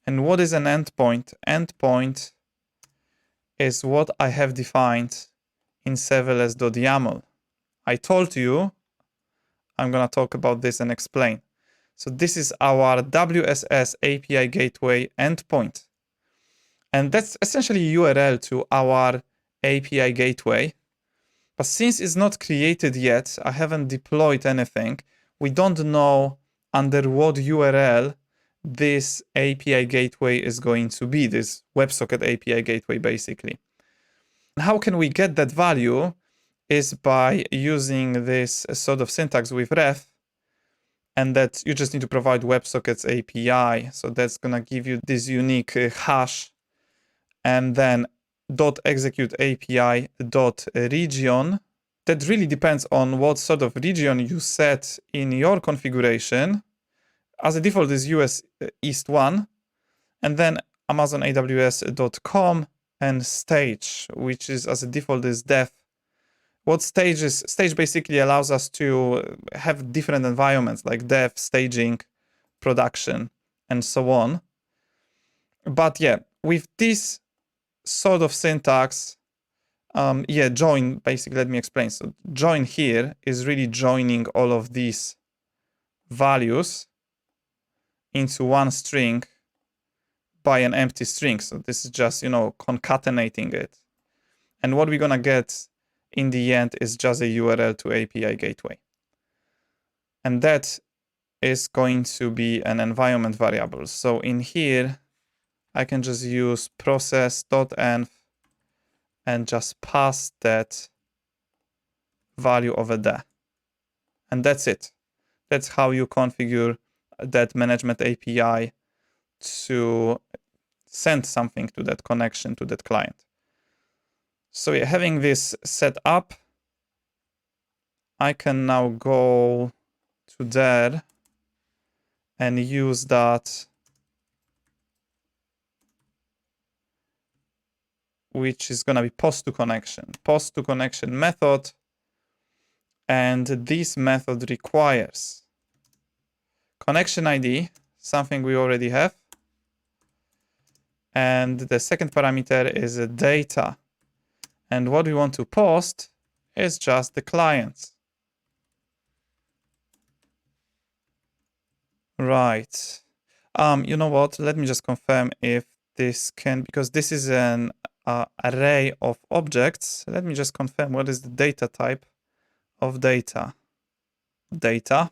And what is an endpoint? Endpoint is what I have defined in serverless.yml. I told you I'm going to talk about this and explain. So this is our WSS API gateway endpoint. And that's essentially URL to our API gateway. But since it's not created yet, I haven't deployed anything, we don't know under what URL this API gateway is going to be, this WebSocket API gateway basically. And how can we get that value is by using this sort of syntax with ref, and that you just need to provide WebSockets API. So that's gonna give you this unique hash, and then .execute API .region. That really depends on what sort of region you set in your configuration. As a default is US East 1, and then Amazon AWS.com and stage, which is as a default is dev. What stage is? Stage basically allows us to have different environments like dev, staging, production, and so on. But yeah, with this sort of syntax, join, basically, let me explain. So join here is really joining all of these values into one string by an empty string. So this is just, concatenating it. And what we're gonna get in the end is just a URL to API gateway. And that is going to be an environment variable. So in here, I can just use process.env and just pass that value over there. And that's it. That's how you configure that management API to send something to that connection to that client. So yeah, having this set up, I can now go to there and use that, which is going to be post to connection method. And this method requires connection ID, something we already have. And the second parameter is a data. And what we want to post is just the clients. Right. You know what? Let me just confirm if this can, because this is an array of objects. Let me just confirm what is the data type of data. Data.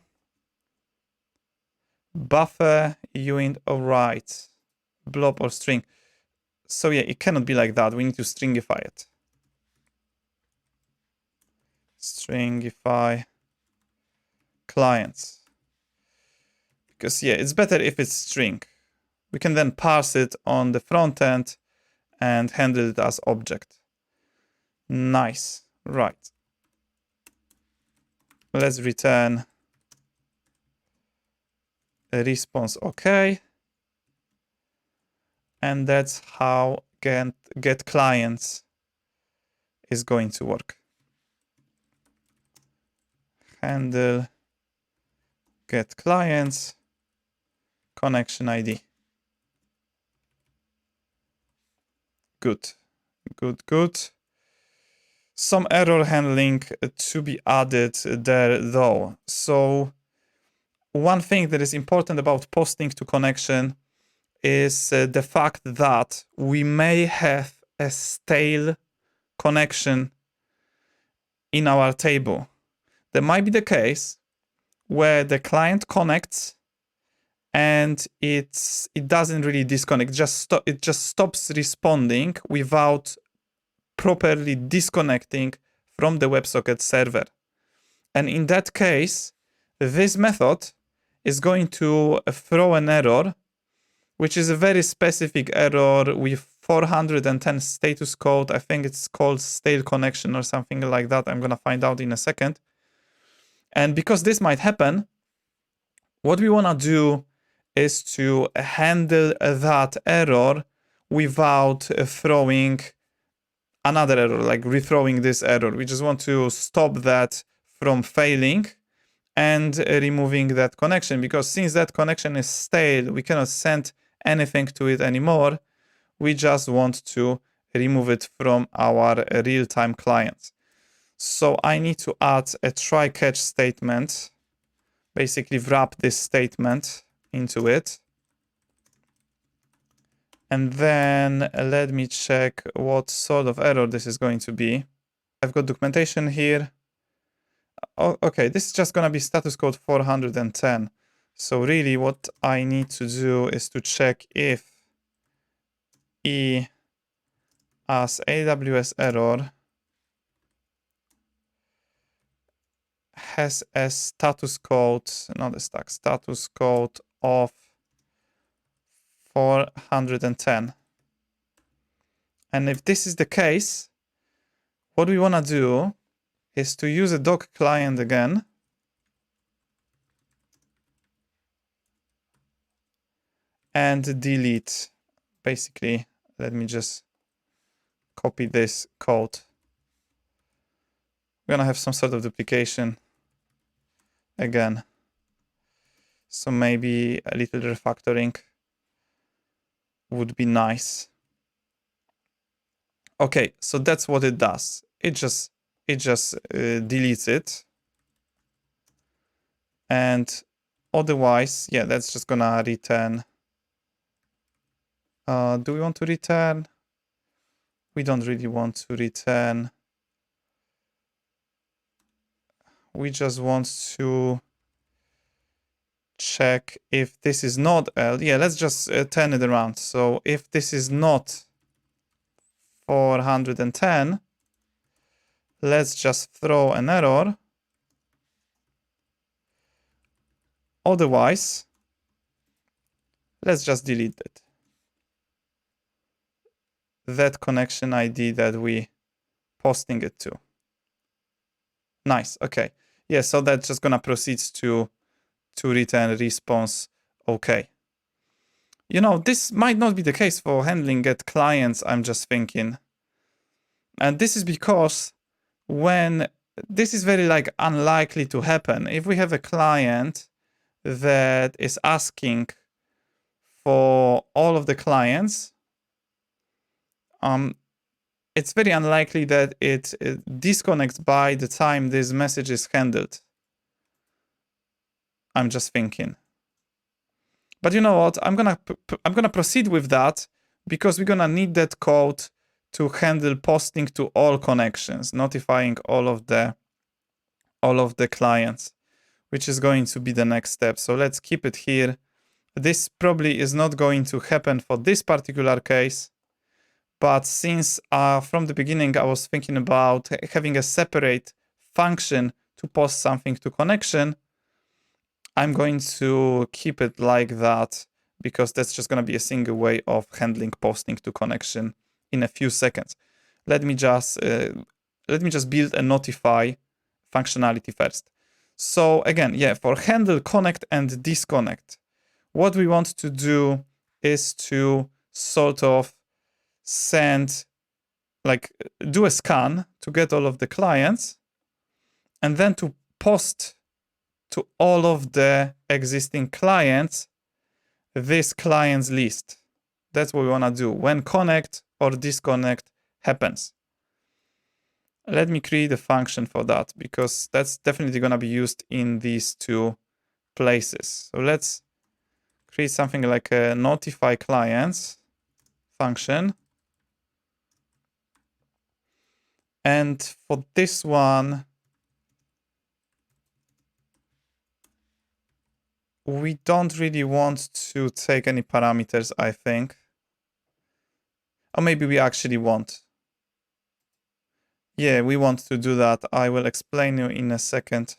Buffer, uint, or write. Blob or string. So yeah, it cannot be like that. We need to stringify it. Stringify clients. Because yeah, it's better if it's string. We can then parse it on the front end and handle it as object. Nice. Right. Let's return a response OK. And that's how getClients is going to work. Handle getClients connection ID. Good. Some error handling to be added there though. So one thing that is important about posting to connection is the fact that we may have a stale connection in our table. There might be the case where the client connects and it doesn't really disconnect. It just stops responding without properly disconnecting from the WebSocket server. And in that case, this method is going to throw an error, which is a very specific error with 410 status code. I think it's called stale connection or something like that. I'm going to find out in a second. And because this might happen, what we want to do is to handle that error without throwing another error, like rethrowing this error. We just want to stop that from failing and removing that connection, because since that connection is stale, we cannot send anything to it anymore. We just want to remove it from our real-time client. So I need to add a try catch statement, basically wrap this statement into it. And then let me check what sort of error this is going to be. I've got documentation here. Oh, okay, this is just going to be status code 410. So really what I need to do is to check if E as AWS error has a status code, not a stack, status code of 410. And if this is the case, what we want to do is to use a doc client again. And delete. Basically, let me just copy this code. We're going to have some sort of duplication again. So maybe a little refactoring would be nice. Okay, so that's what it does. It just deletes it. And otherwise, yeah, that's just gonna return. Do we want to return? We don't really want to return. We just want to check if this is not L. Yeah, let's just turn it around. So if this is not 410, let's just throw an error. Otherwise, let's just delete it. That connection ID that we posting it to. Nice, okay. Yeah, so that's just gonna proceed to return response okay. You know, this might not be the case for handling getClients, I'm just thinking. And this is because when this is very like unlikely to happen. If we have a client that is asking for all of the clients, it's very unlikely that it disconnects by the time this message is handled. I'm just thinking. But you know what? I'm gonna proceed with that because we're gonna need that code to handle posting to all connections, notifying all of the clients, which is going to be the next step. So let's keep it here. This probably is not going to happen for this particular case. But since from the beginning I was thinking about having a separate function to post something to connection, I'm going to keep it like that because that's just going to be a single way of handling posting to connection in a few seconds. Let me just build a notify functionality first. So again, yeah, for handle connect and disconnect, what we want to do is to sort of send, like, do a scan to get all of the clients and then to post to all of the existing clients this clients list. That's what we want to do when connect or disconnect happens. Let me create a function for that because that's definitely going to be used in these two places. So let's create something like a notifyClients function. And for this one, we don't really want to take any parameters, I think. Or maybe we actually want. Yeah, we want to do that. I will explain you in a second.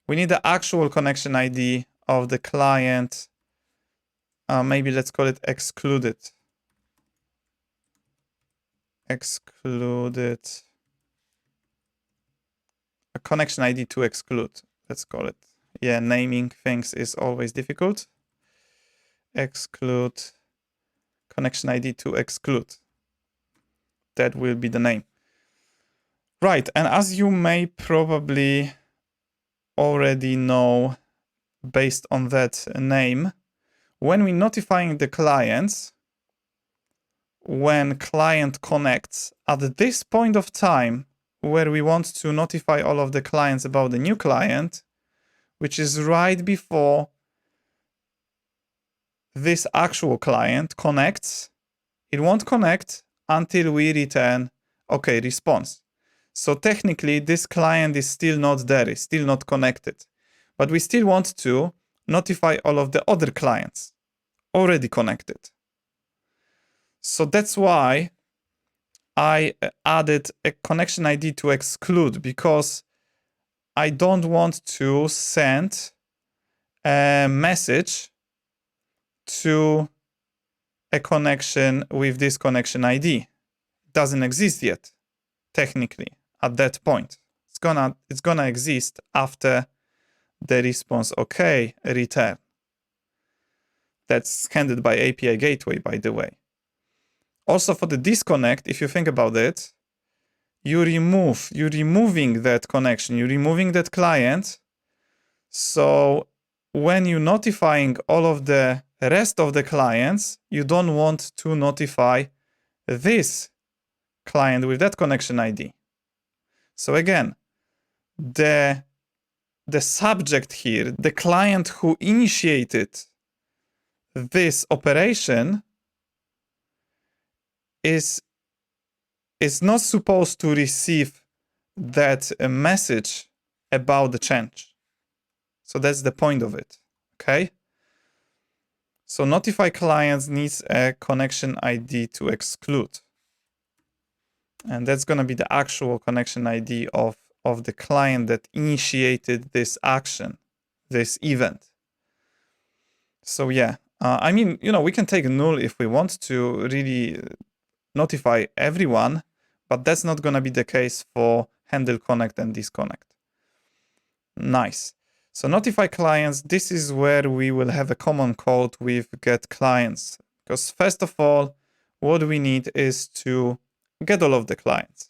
We need the actual connection ID of the client. Maybe let's call it excluded. Excluded. A connection ID to exclude, let's call it. Yeah, naming things is always difficult. Exclude connection ID to exclude. That will be the name. Right, and as you may probably already know based on that name, when we're notifying the clients, when client connects, at this point of time where we want to notify all of the clients about the new client, which is right before this actual client connects, it won't connect until we return OK response. So technically, this client is still not there, it's still not connected. But we still want to notify all of the other clients already connected. So that's why I added a connection ID to exclude, because I don't want to send a message to a connection with this connection ID. It doesn't exist yet, technically, at that point. It's gonna exist after the response OK return. That's handled by API gateway, by the way. Also for the disconnect, if you think about it, you're removing that connection, you're removing that client. So when you're notifying all of the rest of the clients, you don't want to notify this client with that connection ID. So again, the subject here, the client who initiated this operation is not supposed to receive that message about the change. So that's the point of it, okay? So notify clients needs a connection ID to exclude. And that's going to be the actual connection ID of the client that initiated this action, this event. So yeah, I mean, you know, we can take null if we want to really notify everyone, but that's not going to be the case for handleConnect and disconnect. Nice. So notify clients, this is where we will have a common code with getClients. Because first of all, what we need is to get all of the clients.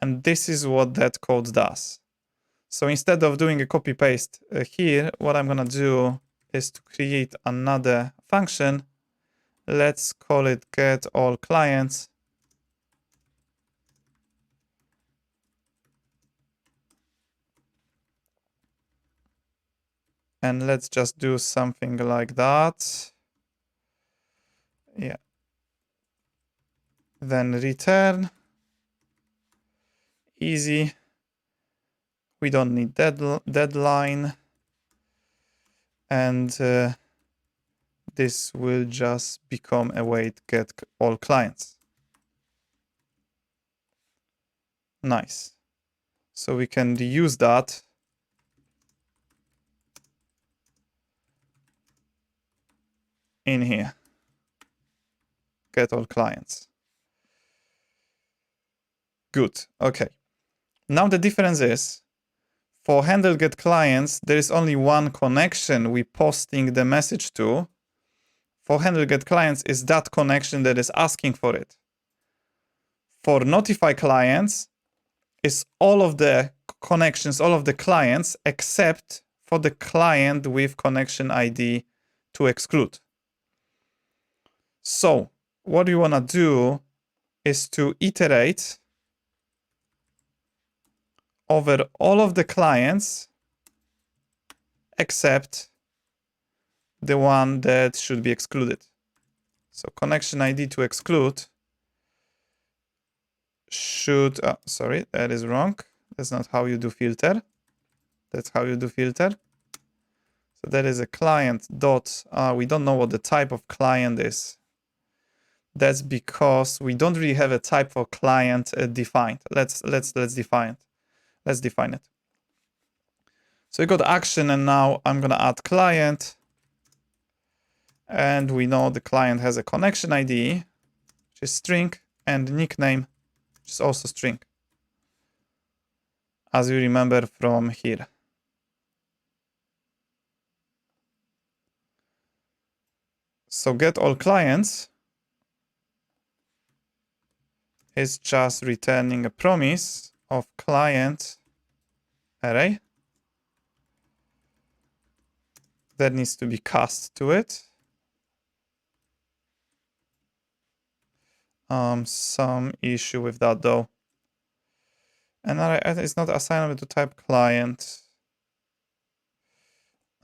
And this is what that code does. So instead of doing a copy paste here, what I'm going to do is to create another function. Let's call it get all clients. And let's just do something like that. Yeah. Then return. Easy. We don't need deadline. And this will just become await get all clients. Nice. So we can reuse that. In here. Get all clients. Good. Okay. Now the difference is, for handle get clients, there is only one connection we're posting the message to. For handle get clients is that connection that is asking for it. For notify clients is all of the connections, all of the clients, except for the client with connection ID to exclude. So what we want to do is to iterate over all of the clients except the one that should be excluded. So connection ID to exclude should, sorry, that is wrong. That's not how you do filter. That's how you do filter. So that is a client dot, we don't know what the type of client is. That's because we don't really have a type for client defined. Let's define it. Let's define it. So we got action, and now I'm gonna add client. And we know the client has a connection ID, which is string, and nickname, which is also string, as you remember from here. So get all clients is just returning a promise of client array that needs to be cast to it. Some issue with that though. And it's not assignable to type client.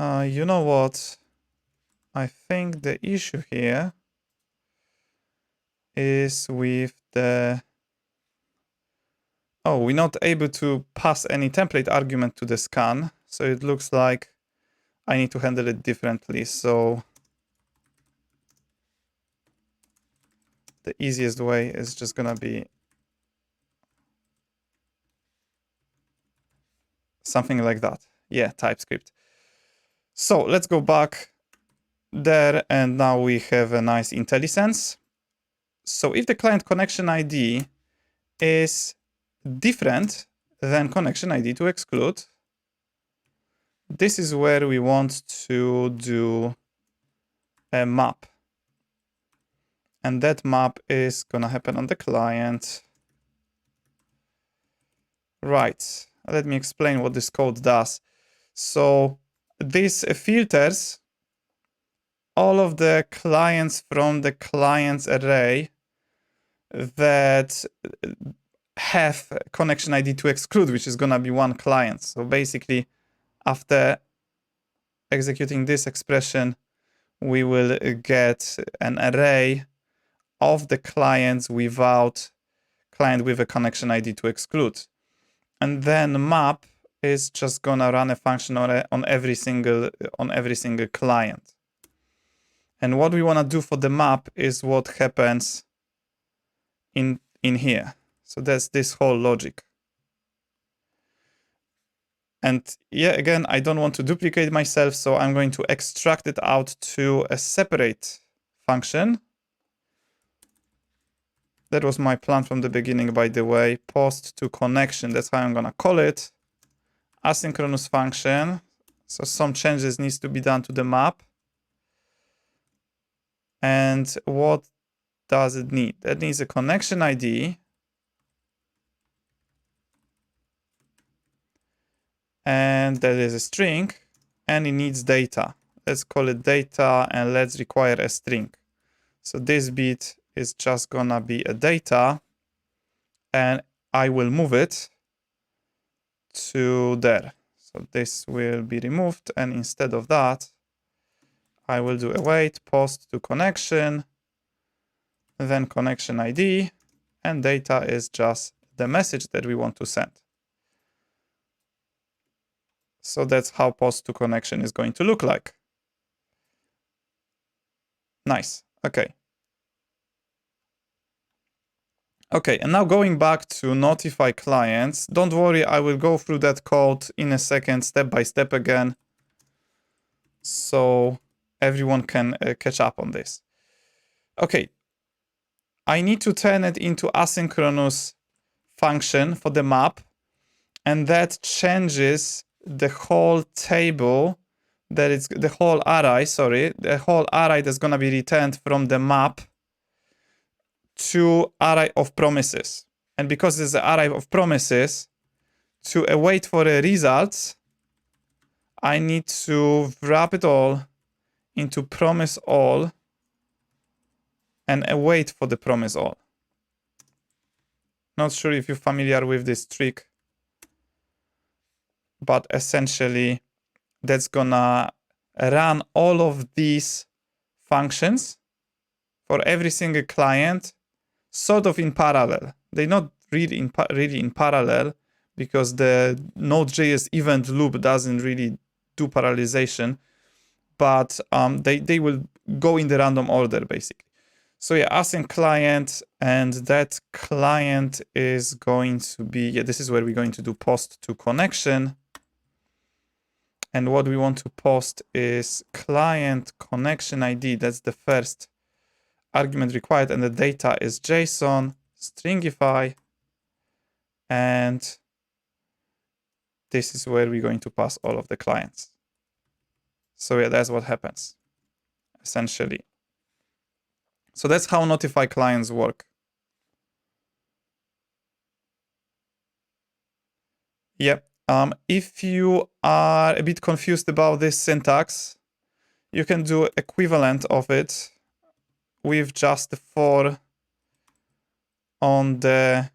You know what? I think the issue here is with the... Oh, we're not able to pass any template argument to the scan. So it looks like I need to handle it differently. So the easiest way is just gonna be something like that. Yeah, TypeScript. So let's go back there, and now we have a nice IntelliSense. So if the client connection ID is different than connection ID to exclude, this is where we want to do a map. And that map is gonna happen on the client. Right, let me explain what this code does. So this filters all of the clients from the clients array that have connection ID to exclude, which is gonna be one client. So basically, after executing this expression, we will get an array of the clients without client with a connection ID to exclude. And then map is just gonna run a function on every single client. And what we wanna do for the map is what happens in here. So that's this whole logic. And yeah, again, I don't want to duplicate myself, so I'm going to extract it out to a separate function. That was my plan from the beginning, by the way. Post to connection, that's how I'm gonna call it. Asynchronous function. So some changes needs to be done to the map. And what does it need? That needs a connection ID. And that is a string, and it needs data. Let's call it data, and let's require a string. So this bit is just gonna be a data, and I will move it to there. So this will be removed, and instead of that, I will do await post to connection, then connection ID, and data is just the message that we want to send. So that's how post to connection is going to look like. Nice. Okay. Okay, and now going back to notify clients. Don't worry, I will go through that code in a second, step by step again, so everyone can catch up on this. Okay, I need to turn it into asynchronous function for the map, and that changes the whole table, that is the whole array, sorry, the whole array that's gonna be returned from the map to array of promises. And because it's an array of promises, to await for the results, I need to wrap it all into promise all and await for the promise all. Not sure if you're familiar with this trick, but essentially that's gonna run all of these functions for every single client sort of in parallel. They're not really in parallel, because the Node.js event loop doesn't really do parallelization, but they will go in the random order basically. So yeah, async client, and that client is going to be, yeah, this is where we're going to do post to connection. And what we want to post is client connection ID. That's the first argument required, and the data is JSON, stringify, and this is where we're going to pass all of the clients. So yeah, that's what happens, essentially. So that's how notify clients work. Yep. If you are a bit confused about this syntax, you can do equivalent of it with just the for on the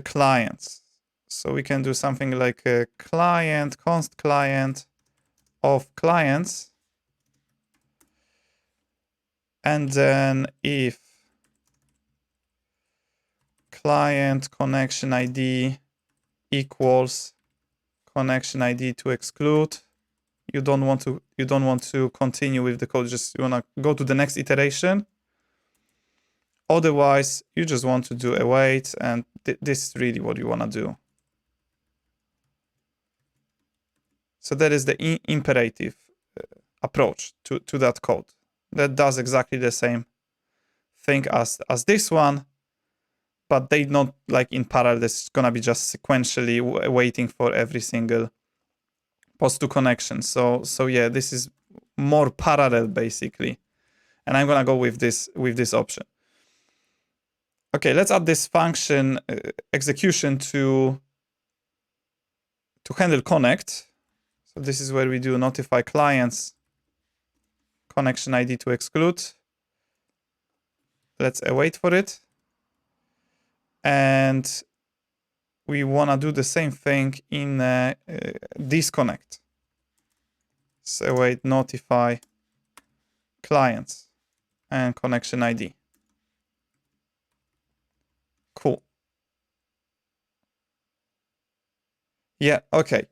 clients. So we can do something like a client, const client of clients. And then if client connection ID equals connection ID to exclude, you don't want to continue with the code, just you want to go to the next iteration. Otherwise, you just want to do await, and this is really what you want to do. So that is the imperative approach to that code. That does exactly the same thing as this one, but they not like in parallel. This is gonna be just sequentially waiting for every single post to connection. So yeah, this is more parallel basically, and I'm gonna go with this option. Okay, let's add this function execution to handleConnect. So this is where we do notify clients connection ID to exclude. Let's await for it. And we want to do the same thing in disconnect. So await notify clients and connection ID. Cool. Yeah, okay.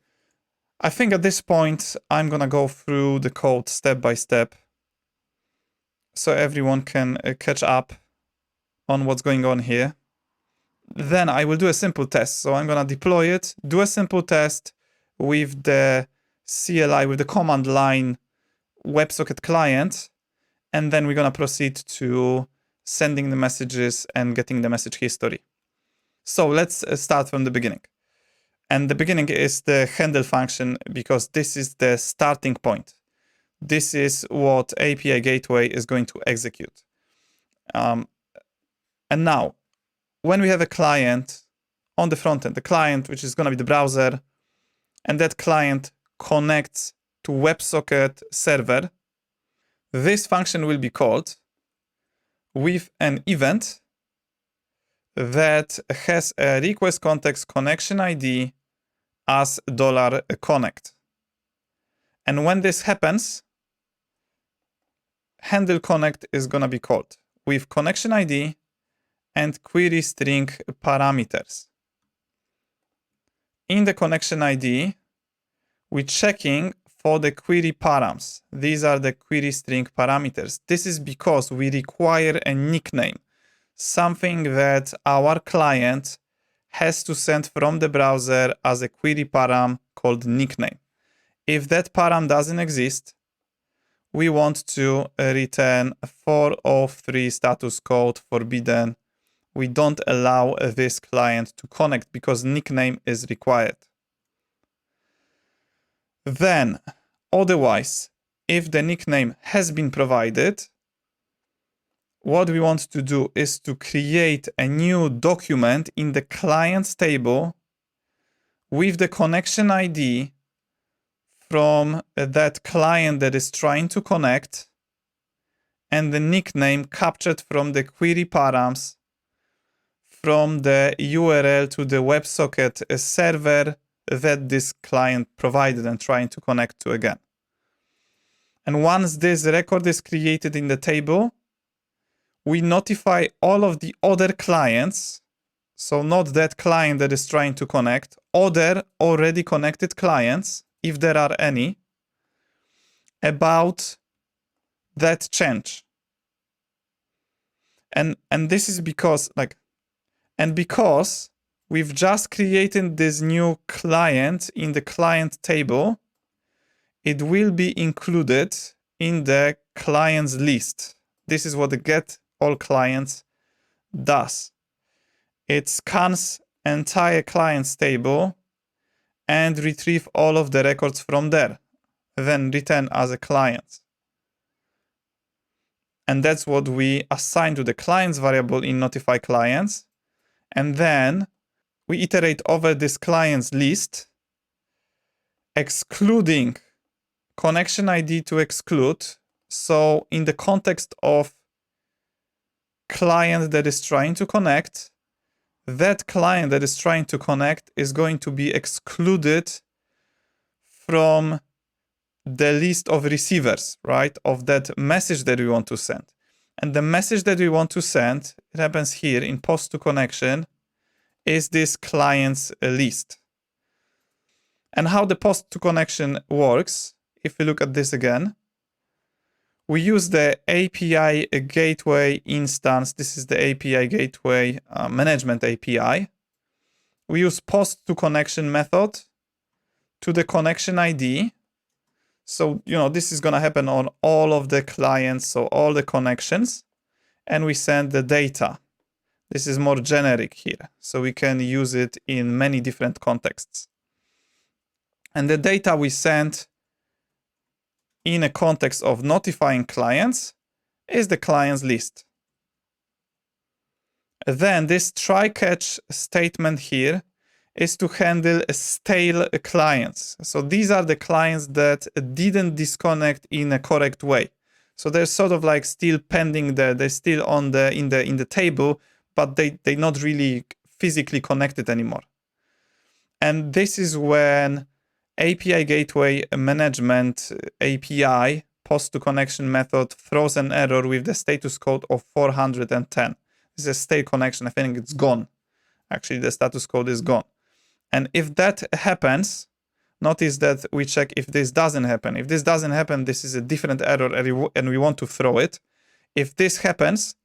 I think at this point, I'm going to go through the code step by step so everyone can catch up on what's going on here. Then I will do a simple test. So I'm going to deploy it, do a simple test with the CLI, with the command line WebSocket client, and then we're going to proceed to sending the messages and getting the message history. So let's start from the beginning. And the beginning is the handle function, because this is the starting point. This is what API gateway is going to execute. And now, when we have a client on the front end, the client, which is going to be the browser, and that client connects to WebSocket server, this function will be called with an event that has a request context connection ID as $connect. And when this happens, handleConnect is going to be called with connection ID and query string parameters. In the connection ID, we're checking for the query params. These are the query string parameters. This is because we require a nickname, something that our client has to send from the browser as a query param called nickname. If that param doesn't exist, we want to return 403 status code forbidden. We don't allow this client to connect because nickname is required. Then, otherwise, if the nickname has been provided, what we want to do is to create a new document in the clients table with the connection ID from that client that is trying to connect and the nickname captured from the query params from the URL to the WebSocket server that this client provided and trying to connect to again. And once this record is created in the table, we notify all of the other clients, so not that client that is trying to connect, other already connected clients, if there are any, about that change. And this is because because we've just created this new client in the client table, it will be included in the clients list. This is what the get all clients does. It scans entire clients table and retrieve all of the records from there, then return as a client. And that's what we assign to the clients variable in notify clients. And then we iterate over this clients list, excluding connection ID to exclude. So in the context of client that is trying to connect, that client that is trying to connect is going to be excluded from the list of receivers, right, of that message that we want to send. And the message that we want to send, it happens here in post to connection, is this client's list. And how the post to connection works, if we look at this again, we use the API gateway instance. This is the API gateway management API. We use post to connection method to the connection ID. So, this is going to happen on all of the clients, so all the connections, and we send the data. This is more generic here, so we can use it in many different contexts. And the data we send in a context of notifying clients is the clients list. Then this try catch statement here is to handle stale clients. So these are the clients that didn't disconnect in a correct way. So they're sort of like still pending there. They're still in the table, but they're not really physically connected anymore. And this is when API gateway management API post to connection method throws an error with the status code of 410. This is a stale connection. I think it's gone. Actually, the status code is gone. And if that happens, notice that we check if this doesn't happen. If this doesn't happen, this is a different error and we want to throw it. If this happens,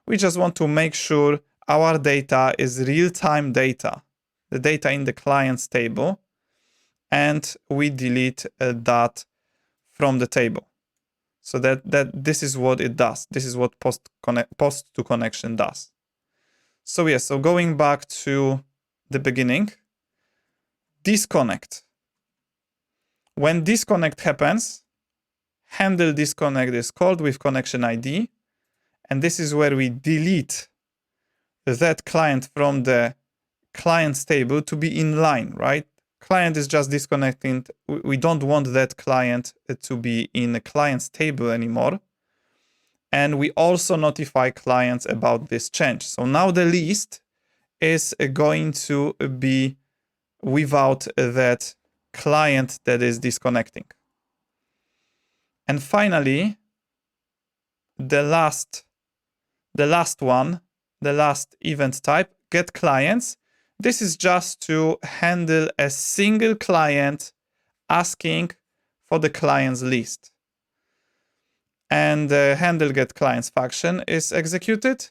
we just want to make sure our data is real-time data, the data in the clients table, and we delete that from the table. So that this is what it does. This is what post to connection does. So yes, so going back to the beginning, disconnect. When disconnect happens, handleDisconnect is called with connection ID. And this is where we delete that client from the clients table to be in line, right? Client is just disconnecting. We don't want that client to be in the clients table anymore. And we also notify clients about this change. So now the list is going to be without that client that is disconnecting. And finally, the last event type, getClients. This is just to handle a single client asking for the client's list. And the handleGetClients function is executed,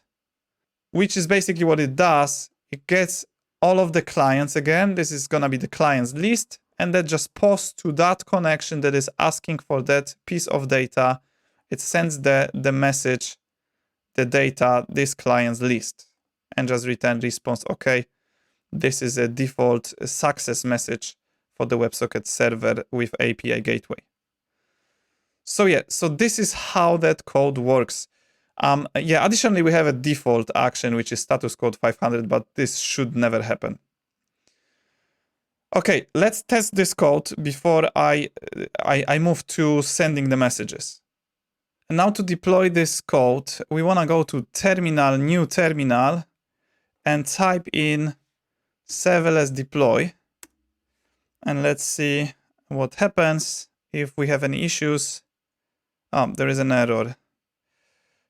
which is basically what it does. It gets all of the clients again. This is going to be the client's list, and that just posts to that connection that is asking for that piece of data. It sends the message, the data, this client's list, and just return response. Okay, this is a default success message for the WebSocket server with API gateway. So yeah, so this is how that code works. Additionally, we have a default action, which is status code 500, but this should never happen. Okay, let's test this code before I move to sending the messages. And now to deploy this code, we want to go to terminal, new terminal, and type in serverless deploy. And let's see what happens if we have any issues. There is an error.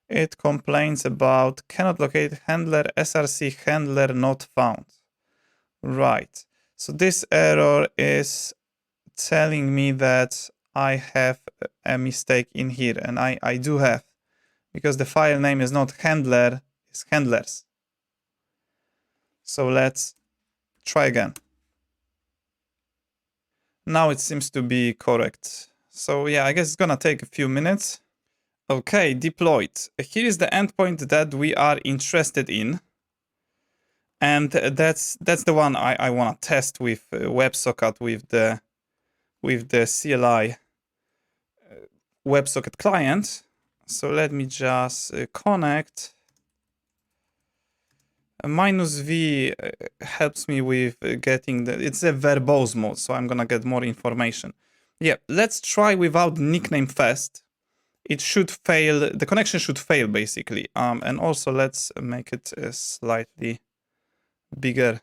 It complains about cannot locate handler src handler not found. Right. So this error is telling me that I have a mistake in here, and I do have, because the file name is not handler, it's handlers. So let's try again. Now it seems to be correct. So yeah, I guess it's gonna take a few minutes. Okay, deployed. Here is the endpoint that we are interested in. And that's the one I want to test with WebSocket, with the CLI WebSocket client. So let me just connect. -v helps me with getting it's a verbose mode, so I'm gonna get more information. Yeah, let's try without nickname first. It should fail, the connection should fail basically. And also let's make it slightly bigger.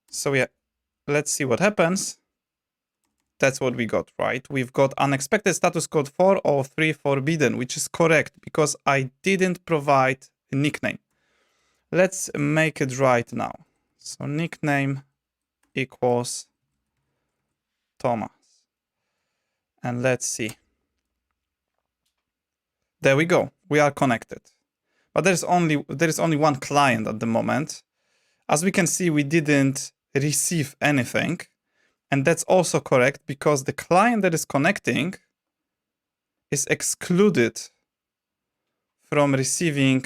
So yeah, let's see what happens. That's what we got, right? We've got unexpected status code 403 forbidden, which is correct because I didn't provide a nickname. Let's make it right now. So nickname equals Thomas. And let's see. There we go. We are connected. But there is only one client at the moment. As we can see, we didn't receive anything. And that's also correct because the client that is connecting is excluded from receiving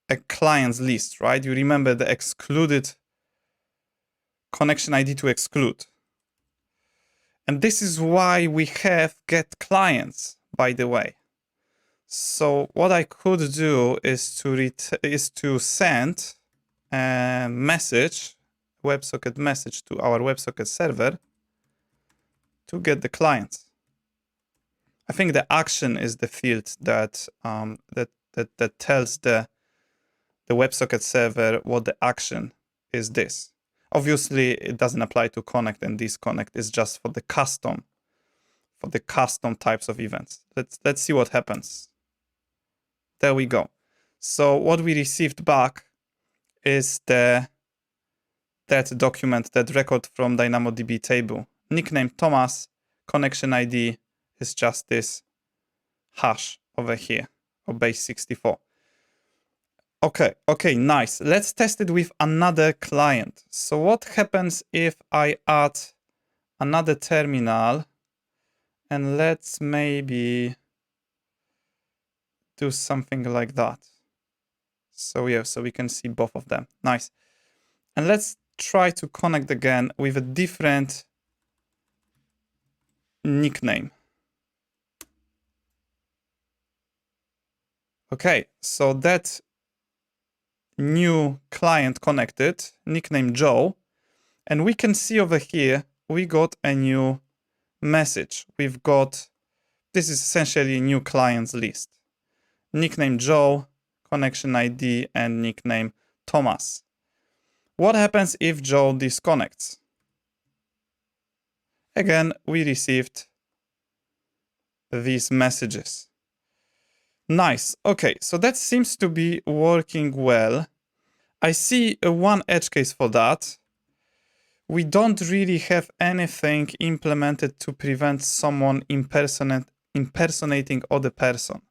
a client's list, right? You remember the excluded connection ID to exclude. And this is why we have getClients, by the way. So what I could do is to send a message, WebSocket message to our WebSocket server to get the clients. I think the action is the field that that tells the WebSocket server what the action is this. Obviously, it doesn't apply to connect and disconnect. It's just for the custom types of events. Let's see what happens. There we go. So what we received back is that document, that record from DynamoDB table. Nickname Thomas, connection ID is just this hash over here, or base 64. Okay, nice. Let's test it with another client. So what happens if I add another terminal and let's maybe do something like that. So yeah, so we can see both of them. Nice. And let's try to connect again with a different nickname. Okay, so that new client connected, nickname Joe, and we can see over here, we got a new message. We've got, this is essentially a new clients list. Nickname Joe, connection ID, and nickname Thomas. What happens if Joe disconnects? Again, we received these messages. Nice. Okay, so that seems to be working well. I see one edge case for that. We don't really have anything implemented to prevent someone impersonating other person.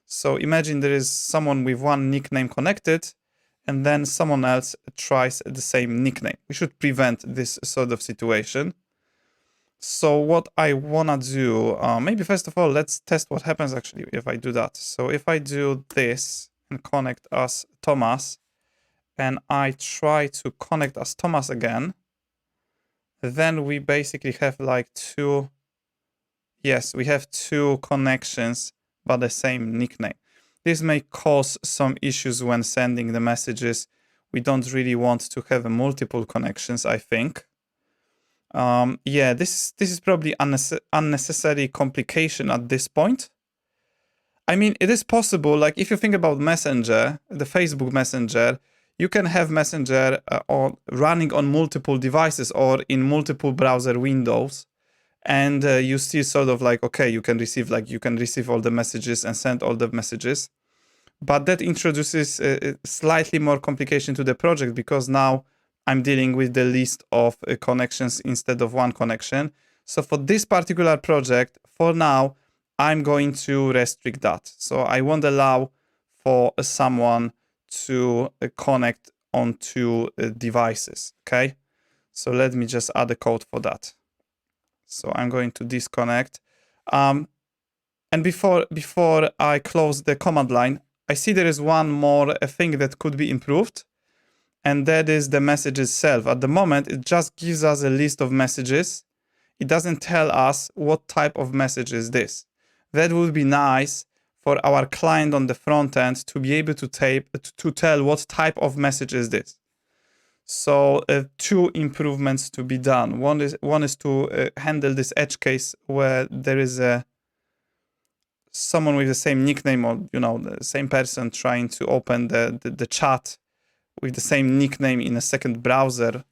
So imagine there is someone with one nickname connected, and then someone else tries the same nickname. We should prevent this sort of situation. So what I wanna do, maybe first of all, let's test what happens actually if I do that. So if I do this and connect as Thomas, and I try to connect as Thomas again, then we basically have like two, yes, we have two connections, but the same nickname. This may cause some issues when sending the messages. We don't really want to have multiple connections, I think. Yeah, this is probably unnecessary complication at this point. I mean, it is possible, like if you think about Messenger, the Facebook Messenger, you can have Messenger running on multiple devices or in multiple browser windows. And you still sort of like, okay, you can receive all the messages and send all the messages. But that introduces slightly more complication to the project because now I'm dealing with the list of connections instead of one connection. So for this particular project, for now, I'm going to restrict that. So I won't allow for someone to connect on two devices, okay? So let me just add a code for that. So I'm going to disconnect. And before I close the command line, I see there is one more thing that could be improved. And that is the message itself. At the moment, it just gives us a list of messages. It doesn't tell us what type of message is this. That would be nice for our client on the front end to be able to tell what type of message is this. So two improvements to be done. One is to handle this edge case where there is someone with the same nickname, or the same person trying to open the chat with the same nickname in a second browser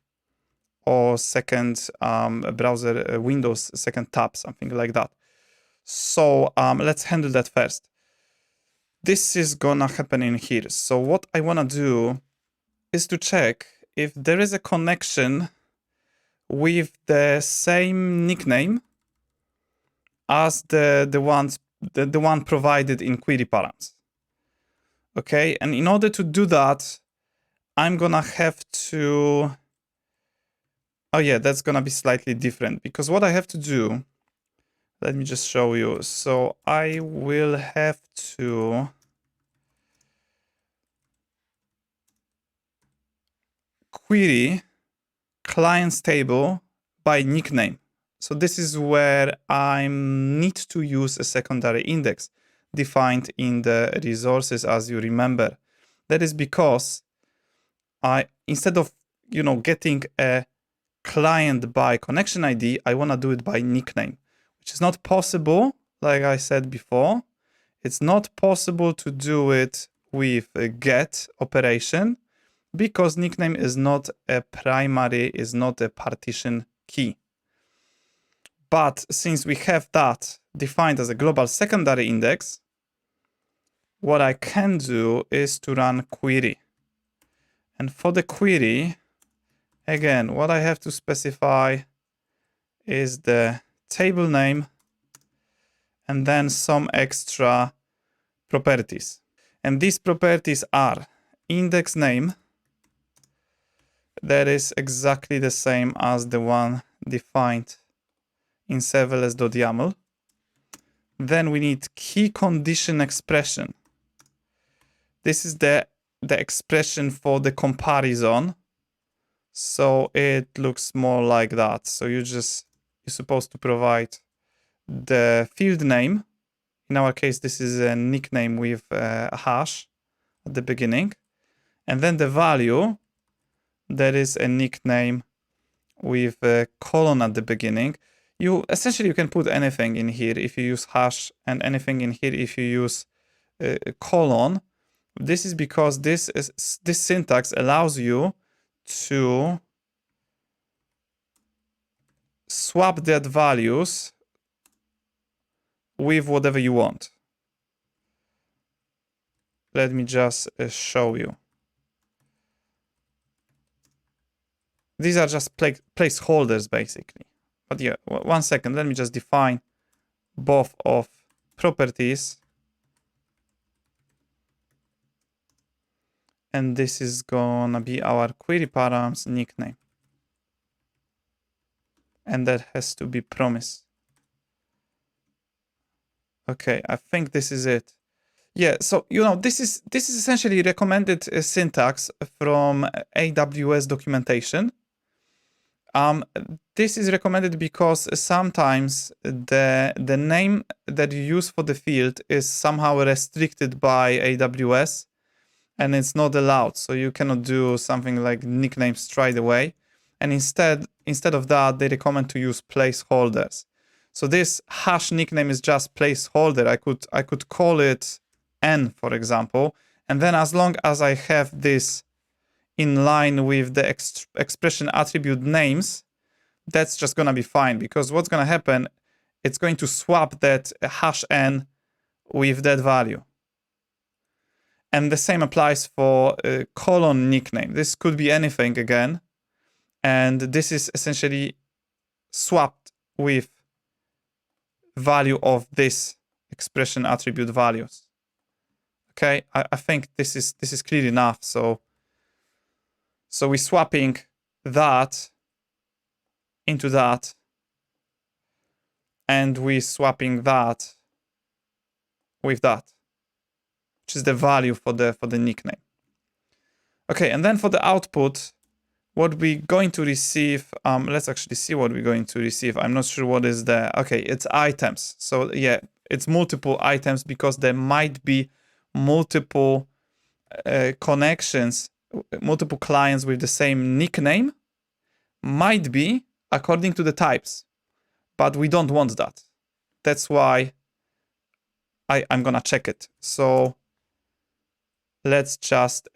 or second browser Windows second tab, something like that. So let's handle that first. This is gonna happen in here. So what I wanna do is to check if there is a connection with the same nickname as the one provided in query params. Okay, and in order to do that, I'm gonna have to, oh yeah, that's gonna be slightly different, because what I have to do, let me just show you. So I will have to query clients table by nickname. So this is where I need to use a secondary index defined in the resources, as you remember. That is because instead of getting a client by connection ID, I want to do it by nickname, which is not possible. Like I said before, it's not possible to do it with a get operation, because nickname is not a primary, is not a partition key. But since we have that defined as a global secondary index, what I can do is to run query. And for the query, again, what I have to specify is the table name and then some extra properties. And these properties are index name, that is exactly the same as the one defined in serverless.yml. Then we need key condition expression. This is the expression for the comparison. So it looks more like that. So you're supposed to provide the field name. In our case, this is a nickname with a hash at the beginning. And then the value, that is a nickname with a colon at the beginning. You can put anything in here if you use hash, and anything in here if you use a colon. This is because this syntax allows you to swap that values with whatever you want. Let me just show you. These are just placeholders, basically. But yeah, 1 second. Let me just define both of properties. And this is gonna be our query params nickname. And that has to be promise. Okay, I think this is it. Yeah, so this is essentially recommended syntax from AWS documentation. This is recommended because sometimes the name that you use for the field is somehow restricted by AWS, and it's not allowed. So you cannot do something like nickname straight away. And instead of that, they recommend to use placeholders. So this hash nickname is just placeholder. I could call it N, for example, and then as long as I have this in line with the expression attribute names, that's just gonna be fine, because what's gonna happen, it's going to swap that hash N with that value. And the same applies for colon nickname. This could be anything again, and this is essentially swapped with value of this expression attribute values. Okay, I think this is clear enough. So we're swapping that into that, and we're swapping that with that, which is the value for the nickname. Okay, and then for the output, what we're going to receive, let's actually see what we're going to receive. I'm not sure what is there. Okay, it's items. So yeah, It's multiple items because there might be multiple connections, multiple clients with the same nickname, might be according to the types, but we don't want that. That's why I'm gonna check it. So let's just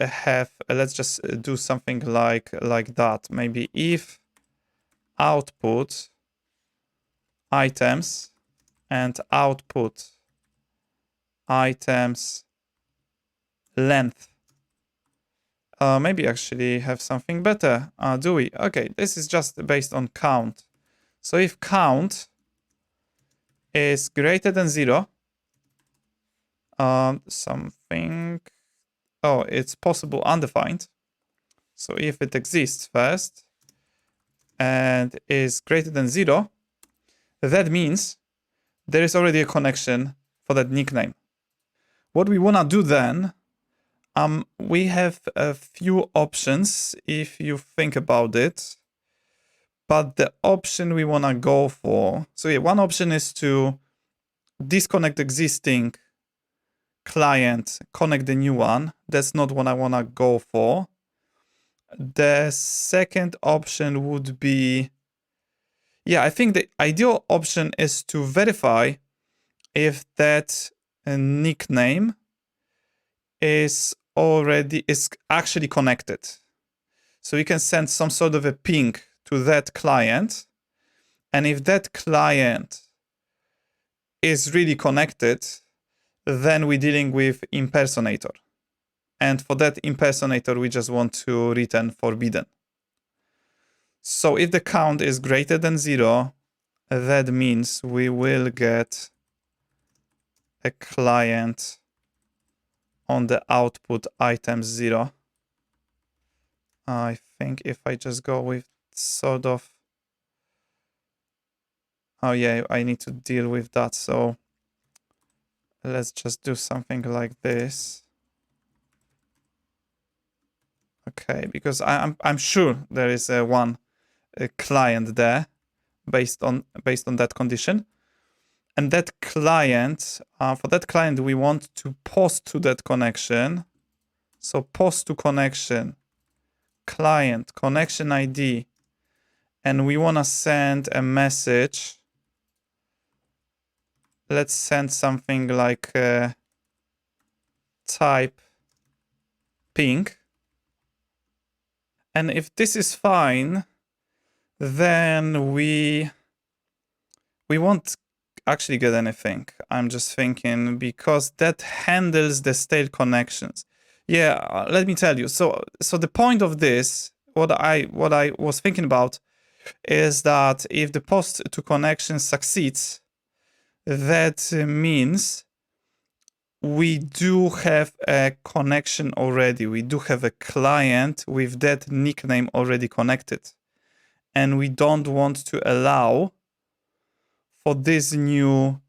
do something like that. Maybe if output items and output items length. Maybe actually have something better. Do we? Okay, this is just based on count. So if count is greater than 0, something, oh, it's possible undefined. So if it exists first and is greater than 0, that means there is already a connection for that nickname. What we want to do then, we have a few options if you think about it, but the option we want to go for, so yeah, one option is to disconnect existing client, connect the new one. That's not what I want to go for. The second option would be, yeah, I think the ideal option is to verify if that nickname is actually connected. So you can send some sort of a ping to that client. And if that client is really connected, then we're dealing with impersonator. And for that impersonator, we just want to return forbidden. So if the count is greater than 0, that means we will get a client on the output items 0. I think if I just go with sort of, oh yeah, I need to deal with that. So let's just do something like this. Okay, because I'm sure there is a client there based on that condition. And that client, for that client, we want to post to that connection. So post to connection, client, connection ID, and we want to send a message. Let's send something like type ping. And if this is fine, then we won't actually get anything. I'm just thinking because that handles the stale connections. Yeah, let me tell you. So the point of this, what I was thinking about, is that if the post to connection succeeds, that means we do have a connection already. We do have a client with that nickname already connected. And we don't want to allow for this new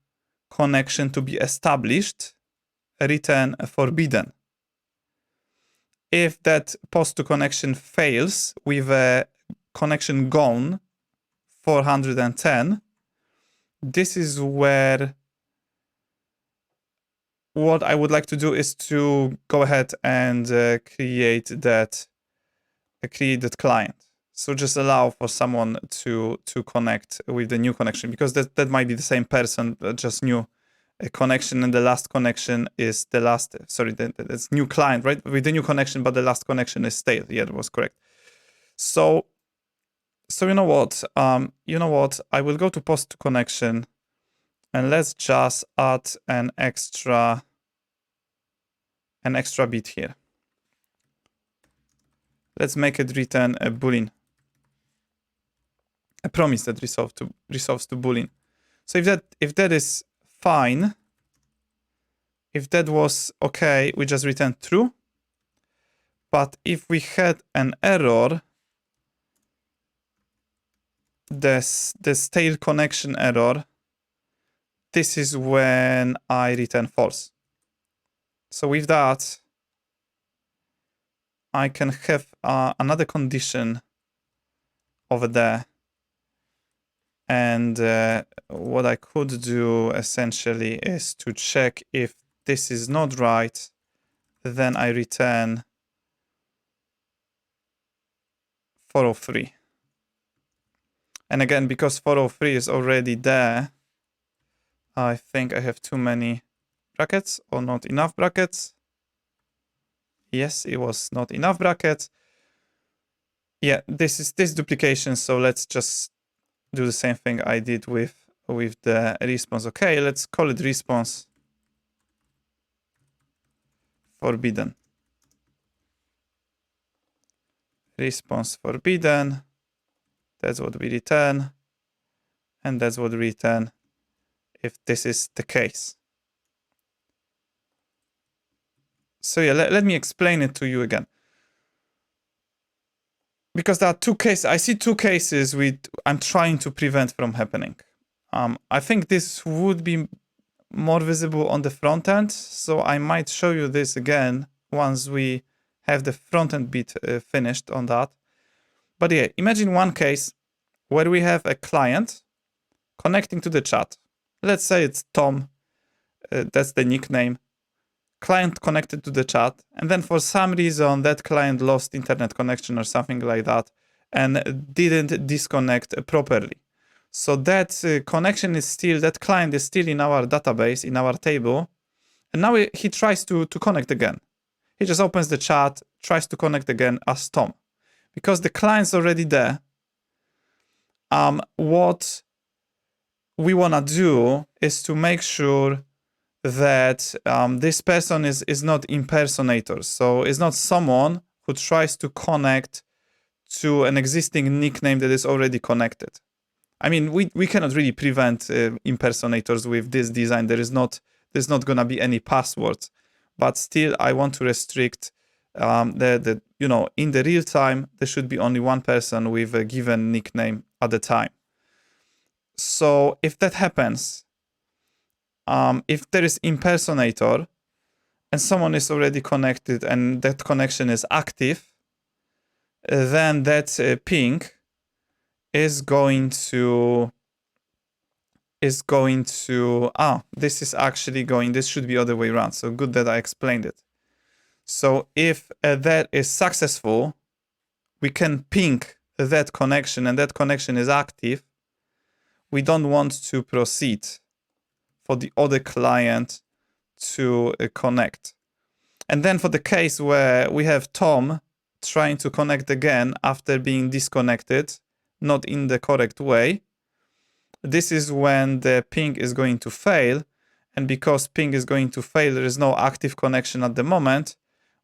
connection to be established, return forbidden. If that post to connection fails with a connection gone 410, this is where what I would like to do is to go ahead and create that client. So just allow for someone to connect with the new connection, because that might be the same person, just new a connection, and the last connection is the last, sorry, that's new client, right? With the new connection, but the last connection is stale. Yeah, that was correct. So you know what? I will go to post to connection, and let's just add an extra bit here. Let's make it return a boolean. A promise that resolves to boolean. So if that is fine, if that was okay, we just return true. But if we had an error, the stale connection error, this is when I return false. So with that, I can have another condition over there. And what I could do essentially is to check if this is not right, then I return 403. And again, because 403 is already there, I think I have too many brackets or not enough brackets. Yes, it was not enough brackets. Yeah, this is this duplication. So let's just do the same thing I did with the response. Okay, let's call it response forbidden. Response forbidden. That's what we return. And that's what we return if this is the case. So yeah, let me explain it to you again. Because there are two cases, I see two cases I'm trying to prevent from happening. I think this would be more visible on the front end. So I might show you this again once we have the front end bit finished on that. But yeah, imagine one case where we have a client connecting to the chat. Let's say it's Tom. That's the nickname. Client connected to the chat. And then for some reason, that client lost internet connection or something like that and didn't disconnect properly. So that connection is still, that client is still in our database, in our table. And now he tries to connect again. He just opens the chat, tries to connect again as Tom. Because the client's already there, what we want to do is to make sure that this person is not impersonator. So it's not someone who tries to connect to an existing nickname that is already connected. I mean, we cannot really prevent impersonators with this design. There's not going to be any passwords, but still I want to restrict the in the real time, there should be only one person with a given nickname at a time. So if that happens, if there is impersonator and someone is already connected and that connection is active, then that ping is going to this should be other way around. So good that I explained it. So if that is successful, we can ping that connection and that connection is active. We don't want to proceed for the other client to connect. And then for the case where we have Tom trying to connect again after being disconnected, not in the correct way, this is when the ping is going to fail. And because ping is going to fail, there is no active connection at the moment,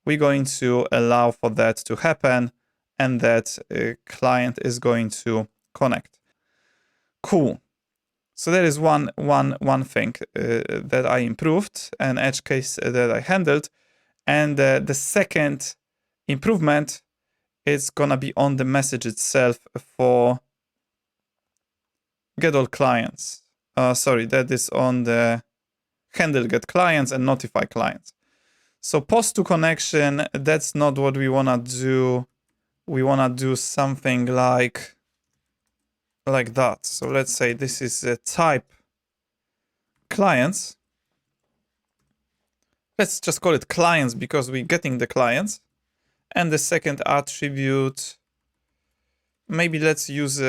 we're going to allow for that to happen and that client is going to connect. Cool. So that is one thing that I improved, an edge case that I handled. And the second improvement is gonna be on the message itself for getAllClients. That is on the handle getClients and notifyClients. So post to connection, that's not what we wanna do. We wanna do something like that. So let's say this is a type clients. Let's just call it clients because we're getting the clients. And the second attribute, maybe let's use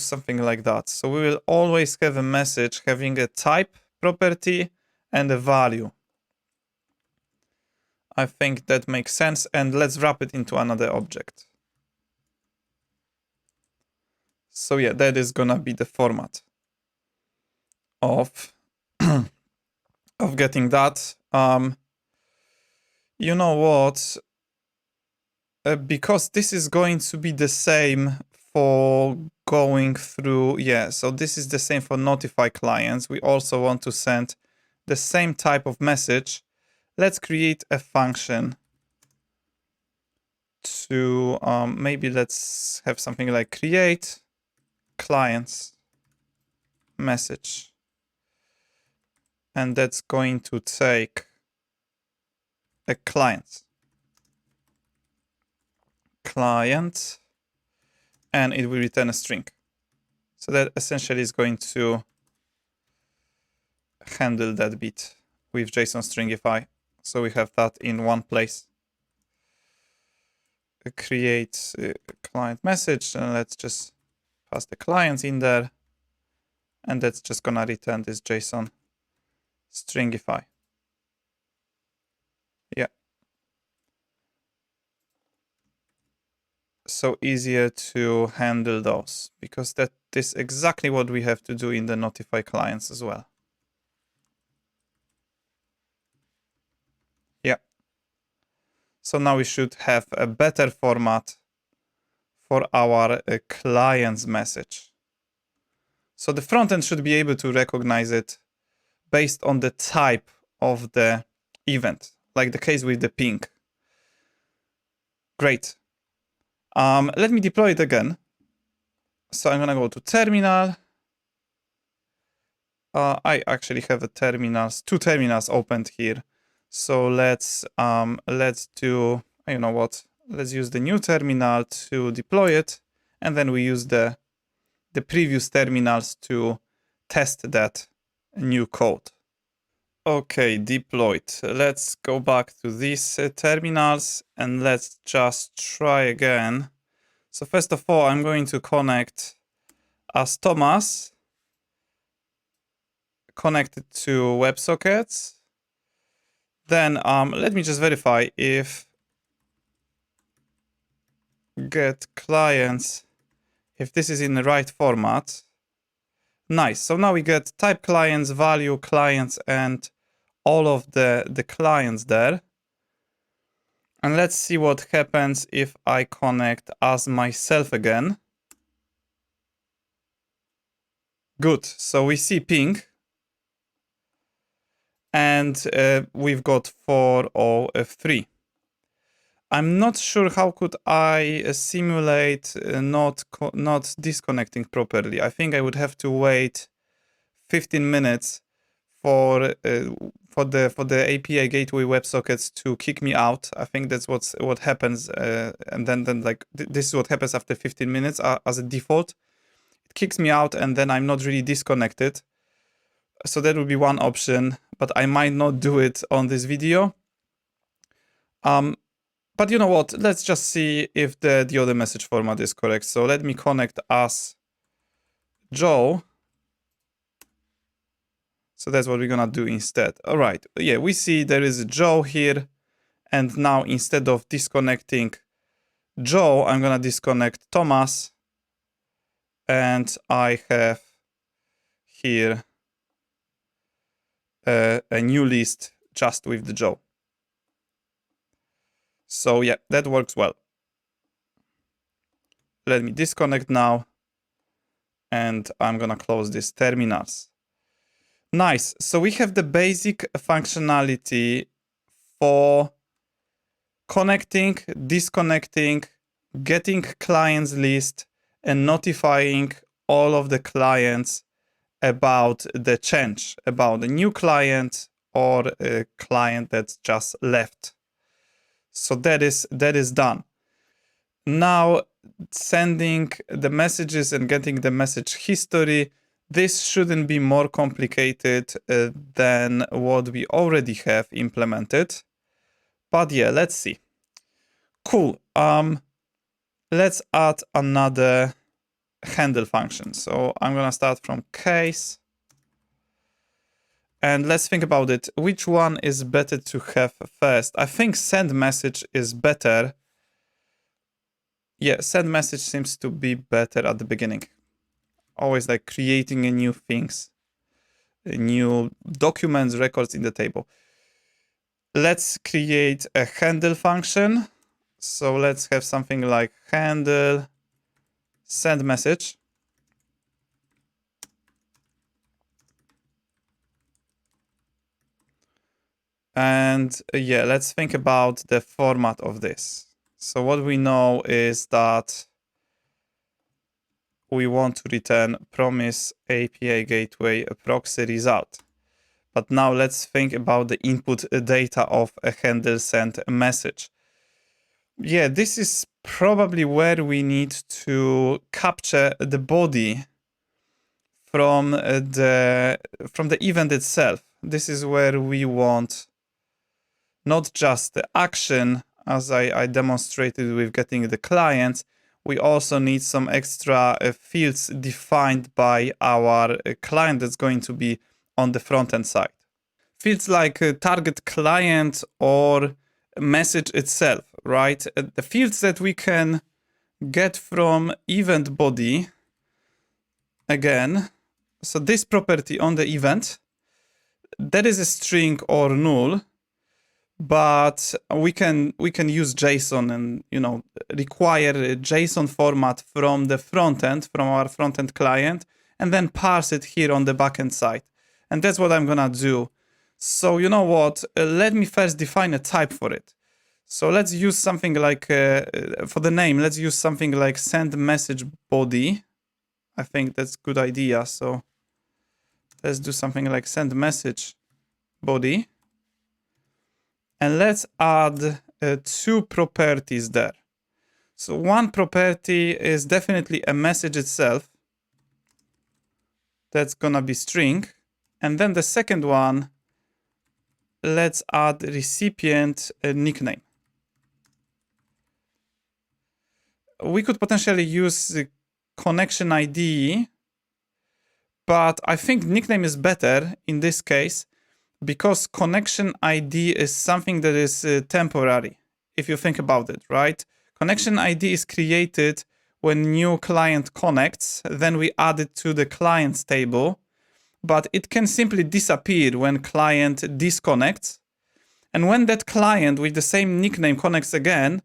something like that. So we will always have a message having a type property and a value. I think that makes sense. And let's wrap it into another object. So yeah, that is gonna be the format of of getting that. You know what? Because this is going to be the same for going through, so this is the same for notifyClients. We also want to send the same type of message. Let's create a function to, maybe let's have something like createdClients.message. And that's going to take a client, and it will return a string. So that essentially is going to handle that bit with JSON stringify. So we have that in one place. Create a client message, and let's just pass the clients in there. And that's just gonna return this JSON stringify. Yeah. So easier to handle those, because that is exactly what we have to do in the notify clients as well. Yeah. So now we should have a better format for our client's message. So the front end should be able to recognize it based on the type of the event, like the case with the ping. Great. Let me deploy it again. So I'm gonna go to terminal. I actually have two terminals opened here. So let's do, you know what? Let's use the new terminal to deploy it, and then we use the previous terminals to test that new code. Okay, deployed. Let's go back to these terminals and let's just try again. So first of all, I'm going to connect as Thomas, connected to WebSockets. Then let me just verify if getClients, if this is in the right format. Nice. So now we get type clients, value clients, and all of the clients there. And let's see what happens if I connect as myself again. Good. So we see ping. And we've got 403. I'm not sure how could I simulate not disconnecting properly. I think I would have to wait 15 minutes for the API gateway WebSockets to kick me out. I think that's what happens, and then like this is what happens after 15 minutes as a default. It kicks me out, and then I'm not really disconnected. So that would be one option, but I might not do it on this video. But you know what? Let's just see if the other message format is correct. So let me connect as Joe. So that's what we're gonna do instead. All right. Yeah, we see there is a Joe here. And now instead of disconnecting Joe, I'm gonna disconnect Thomas. And I have here a new list just with the Joe. So yeah, that works well. Let me disconnect now. And I'm gonna close these terminals. Nice. So we have the basic functionality for connecting, disconnecting, getting clients list, and notifying all of the clients about the change, about a new client or a client that's just left. So that is done. Now sending the messages and getting the message history, this shouldn't be more complicated than what we already have implemented. But yeah, let's see. Cool. Let's add another handle function. So I'm gonna start from case. And let's think about it. Which one is better to have first? I think send message is better. Yeah, send message seems to be better at the beginning. Always like creating a new things, new documents, records in the table. Let's create a handle function. So let's have something like handle send message. And yeah, let's think about the format of this. So what we know is that we want to return promise API gateway proxy result. But now let's think about the input data of a handle send message. Yeah, this is probably where we need to capture the body the event itself. This is where we want not just the action, as I demonstrated with getting the clients. We also need some extra fields defined by our client that's going to be on the front-end side. Fields like target client or message itself, right? The fields that we can get from event body, again, so this property on the event, that is a string or null, but we can use JSON and require a JSON format from the front end, from our front end client, and then parse it here on the backend side. And that's what I'm gonna do. So you know what? Let me first define a type for it. So let's use something like for the name. Let's use something like sendMessageBody. I think that's a good idea. So let's do something like sendMessageBody. And let's add 2 properties there. So one property is definitely a message itself. That's gonna be string. And then the second one, let's add recipient nickname. We could potentially use the connection ID, but I think nickname is better in this case, because connection ID is something that is temporary, if you think about it, right? Connection ID is created when new client connects, then we add it to the clients table, but it can simply disappear when client disconnects. And when that client with the same nickname connects again,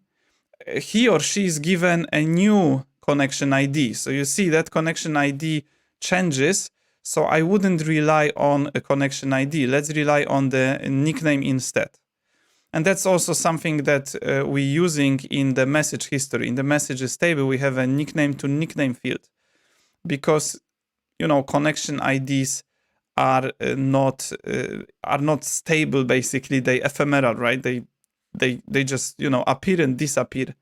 he or she is given a new connection ID. So you see that connection ID changes. So I wouldn't rely on a connection ID. Let's rely on the nickname instead. And that's also something that we're using in the message history. In the messages table, we have a nickname to nickname field, because connection IDs are not stable. Basically, they ephemeral, right? They just appear and disappear,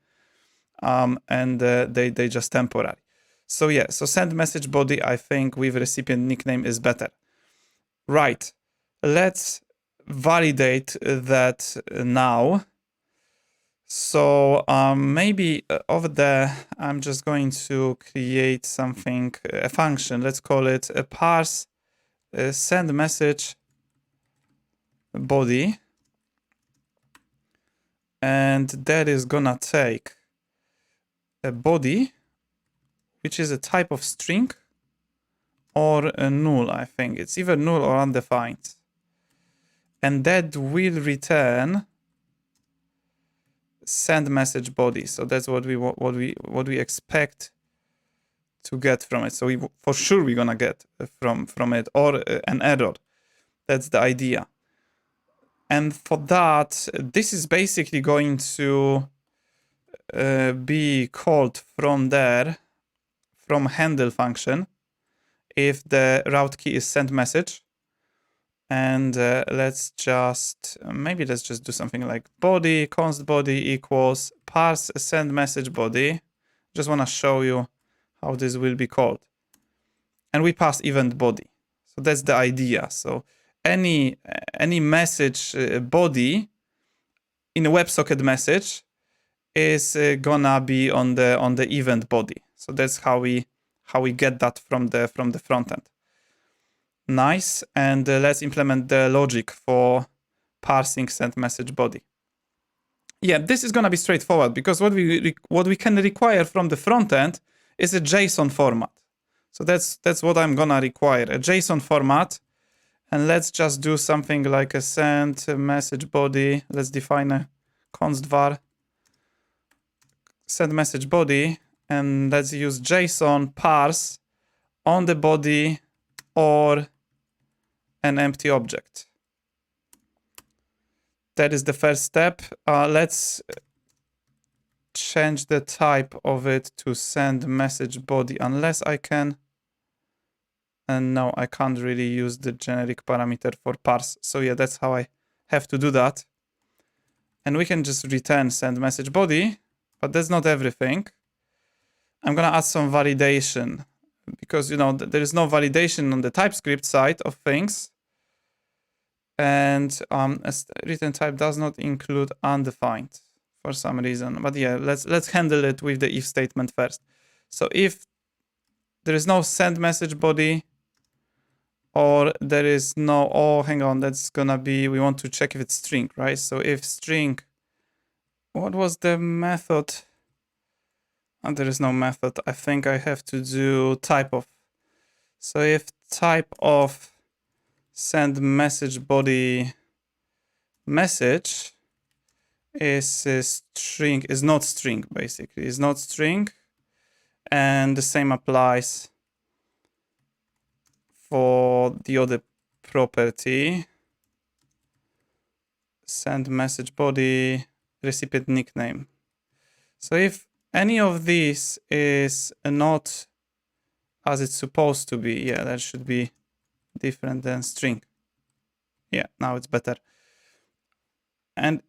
and they just temporary. So yeah, so sendMessageBody, I think with recipient nickname is better. Right, let's validate that now. So maybe over there, I'm just going to create something, a function. Let's call it a parse sendMessageBody. And that is gonna take a body, which is a type of string, or a null, I think. It's either null or undefined. And that will return sendMessageBody. So that's what we expect to get from it. So for sure we're gonna get from it, or an error. That's the idea. And for that, this is basically going to be called from there, from handle function, if the route key is sendMessage. And let's just do something like body, const body equals parse sendMessageBody. Just want to show you how this will be called. And we pass event body. So that's the idea. So any message body in a WebSocket message is gonna be on the event body. So that's how we get that from the front end. Nice. And let's implement the logic for parsing sendMessageBody. Yeah, this is gonna be straightforward, because what we can require from the front end is a JSON format. So that's what I'm gonna require, a JSON format. And let's just do something like a sendMessageBody. Let's define a const var sendMessageBody, and let's use JSON parse on the body or an empty object. That is the first step. Let's change the type of it to sendMessageBody, unless I can. And no, I can't really use the generic parameter for parse. So yeah, that's how I have to do that. And we can just return sendMessageBody, but that's not everything. I'm gonna add some validation because there is no validation on the TypeScript side of things. And as return type does not include undefined for some reason. But yeah, let's handle it with the if statement first. So if there is no send message body, or there is no, oh, hang on, that's gonna be, we want to check if it's string, right? So if string, what was the method? And there is no method. I think I have to do type of. So if type of send message body message is string, is not string, basically, is not string. And the same applies for the other property, send message body recipient nickname. So if any of these is not as it's supposed to be, yeah, that should be different than string. Yeah, now it's better. And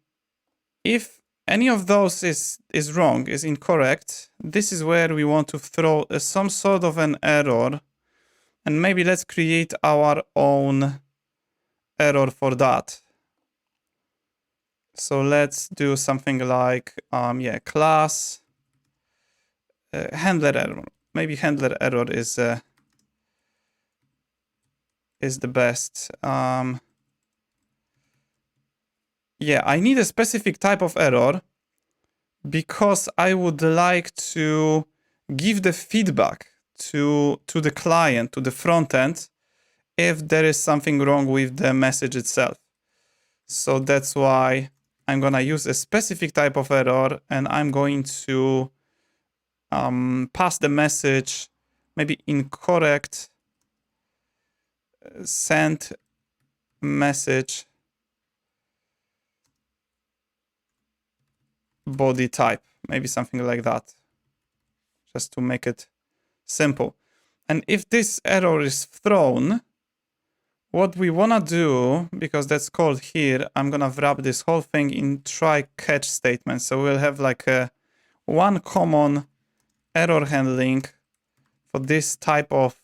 if any of those is wrong, is incorrect, this is where we want to throw some sort of an error. And maybe let's create our own error for that. So let's do something like, yeah, class handler error. Maybe handler error is the best. Yeah, I need a specific type of error because I would like to give the feedback to the client, to the front end, if there is something wrong with the message itself. So that's why I'm gonna use a specific type of error, and I'm going to pass the message, maybe incorrect send message body type, maybe something like that, just to make it simple. And if this error is thrown, what we want to do, because that's called here, I'm going to wrap this whole thing in try catch statement. So we'll have like a one common error handling for this type of,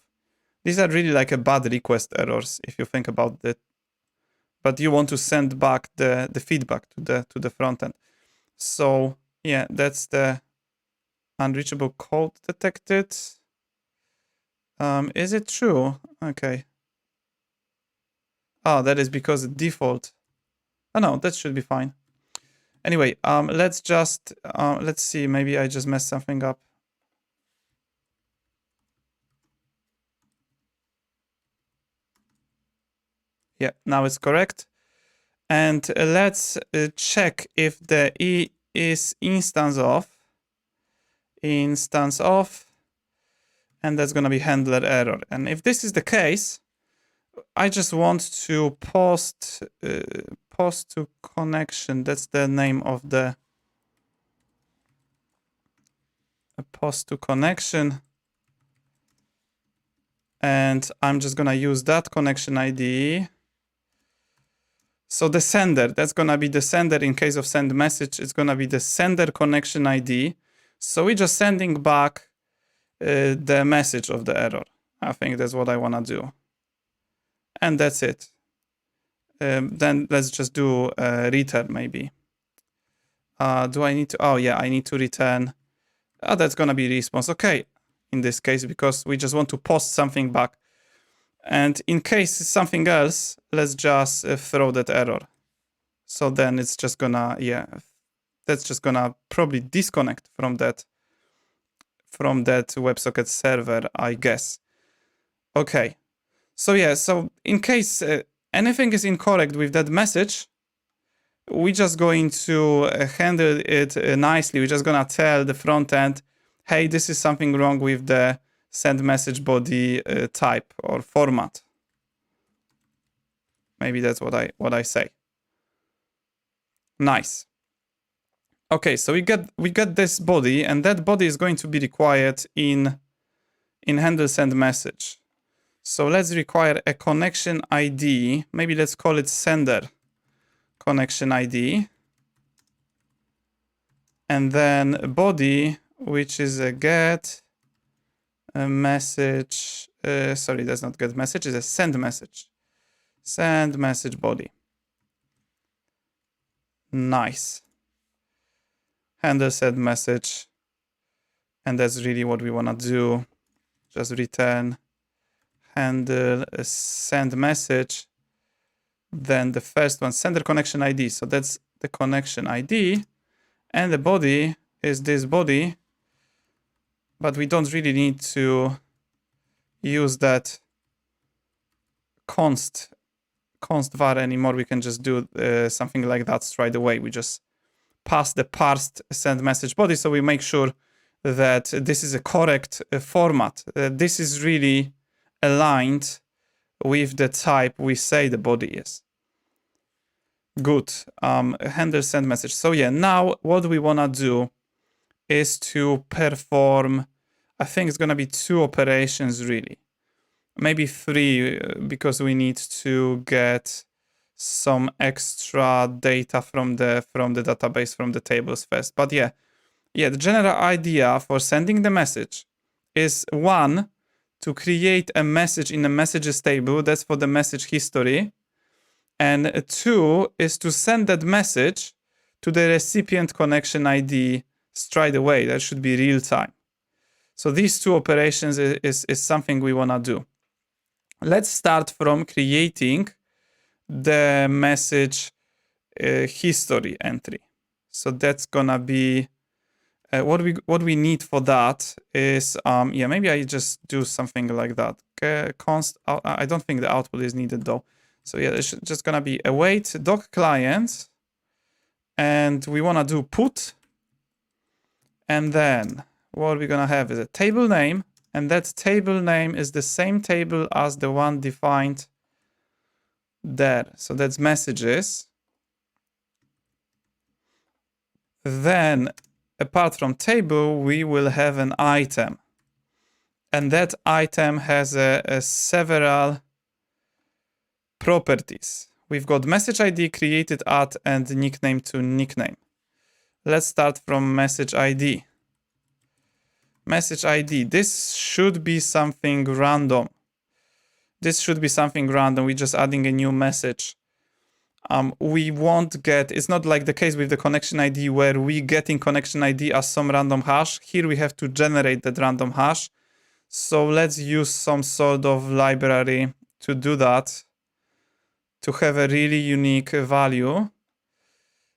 these are really like a bad request errors if you think about it, but you want to send back the feedback to the front end. So yeah, that's the unreachable code detected. Is it true? Okay. Oh, that is because the default. Oh no, that should be fine. Anyway, let's just, let's see, maybe I just messed something up. Yeah, now it's correct. And let's check if the E is instance of, and that's gonna be handler error. And if this is the case, I just want to post to connection. That's the name of the post to connection. And I'm just gonna use that connection ID. So the sender, that's gonna be the sender in case of send message. It's gonna be the sender connection ID. So we're just sending back the message of the error. I think that's what I wanna do. And that's it. Then let's just do return maybe. Do I need to, oh yeah, I need to return. Oh, that's gonna be response. Okay, in this case, because we just want to post something back. And in case it's something else, let's just throw that error. So then it's just gonna, yeah, that's just gonna probably disconnect from that WebSocket server, I guess. Okay. So yeah, so in case anything is incorrect with that message, we're just going to handle it nicely. We're just gonna tell the front end, hey, this is something wrong with the send message body type or format. Maybe that's what I say. Nice. Okay, so we get this body, and that body is going to be required in handleSendMessage. So let's require a connection ID. Maybe let's call it sender connection ID. And then a body, which is a get a message. Sorry, that's not get message. It's a send message. Send message body. Nice. Handle send message. And that's really what we want to do. Just return handle send message. Then the first one, sender connection ID. So that's the connection ID. And the body is this body. But we don't really need to use that const var anymore. We can just do something like that straight away. We just pass the parsed send message body, so we make sure that this is a correct format. This is really aligned with the type we say the body is. Good. Handle send message. So yeah, now what we want to do is to perform, I think it's going to be 2 operations really. Maybe 3 because we need to get some extra data from the database, from the tables first. But yeah, the general idea for sending the message is 1, to create a message in the messages table. That's for the message history. And 2 is to send that message to the recipient connection ID straight away. That should be real time. So these 2 operations is something we want to do. Let's start from creating the message history entry. So that's gonna be what we need for that is yeah, maybe I just do something like that. Const. I don't think the output is needed though. So yeah, it's just gonna be await docClients, and we wanna do put, and then what we're gonna have is a table name, and that table name is the same table as the one defined there. So that's messages. Then apart from table, we will have an item. And that item has several properties. We've got message ID, createdAt, and nickname to nickname. Let's start from message ID. Message ID, this should be something random. We're just adding a new message. We won't get, it's not like the case with the connection ID where we getting connection ID as some random hash. Here we have to generate that random hash. So let's use some sort of library to do that, to have a really unique value.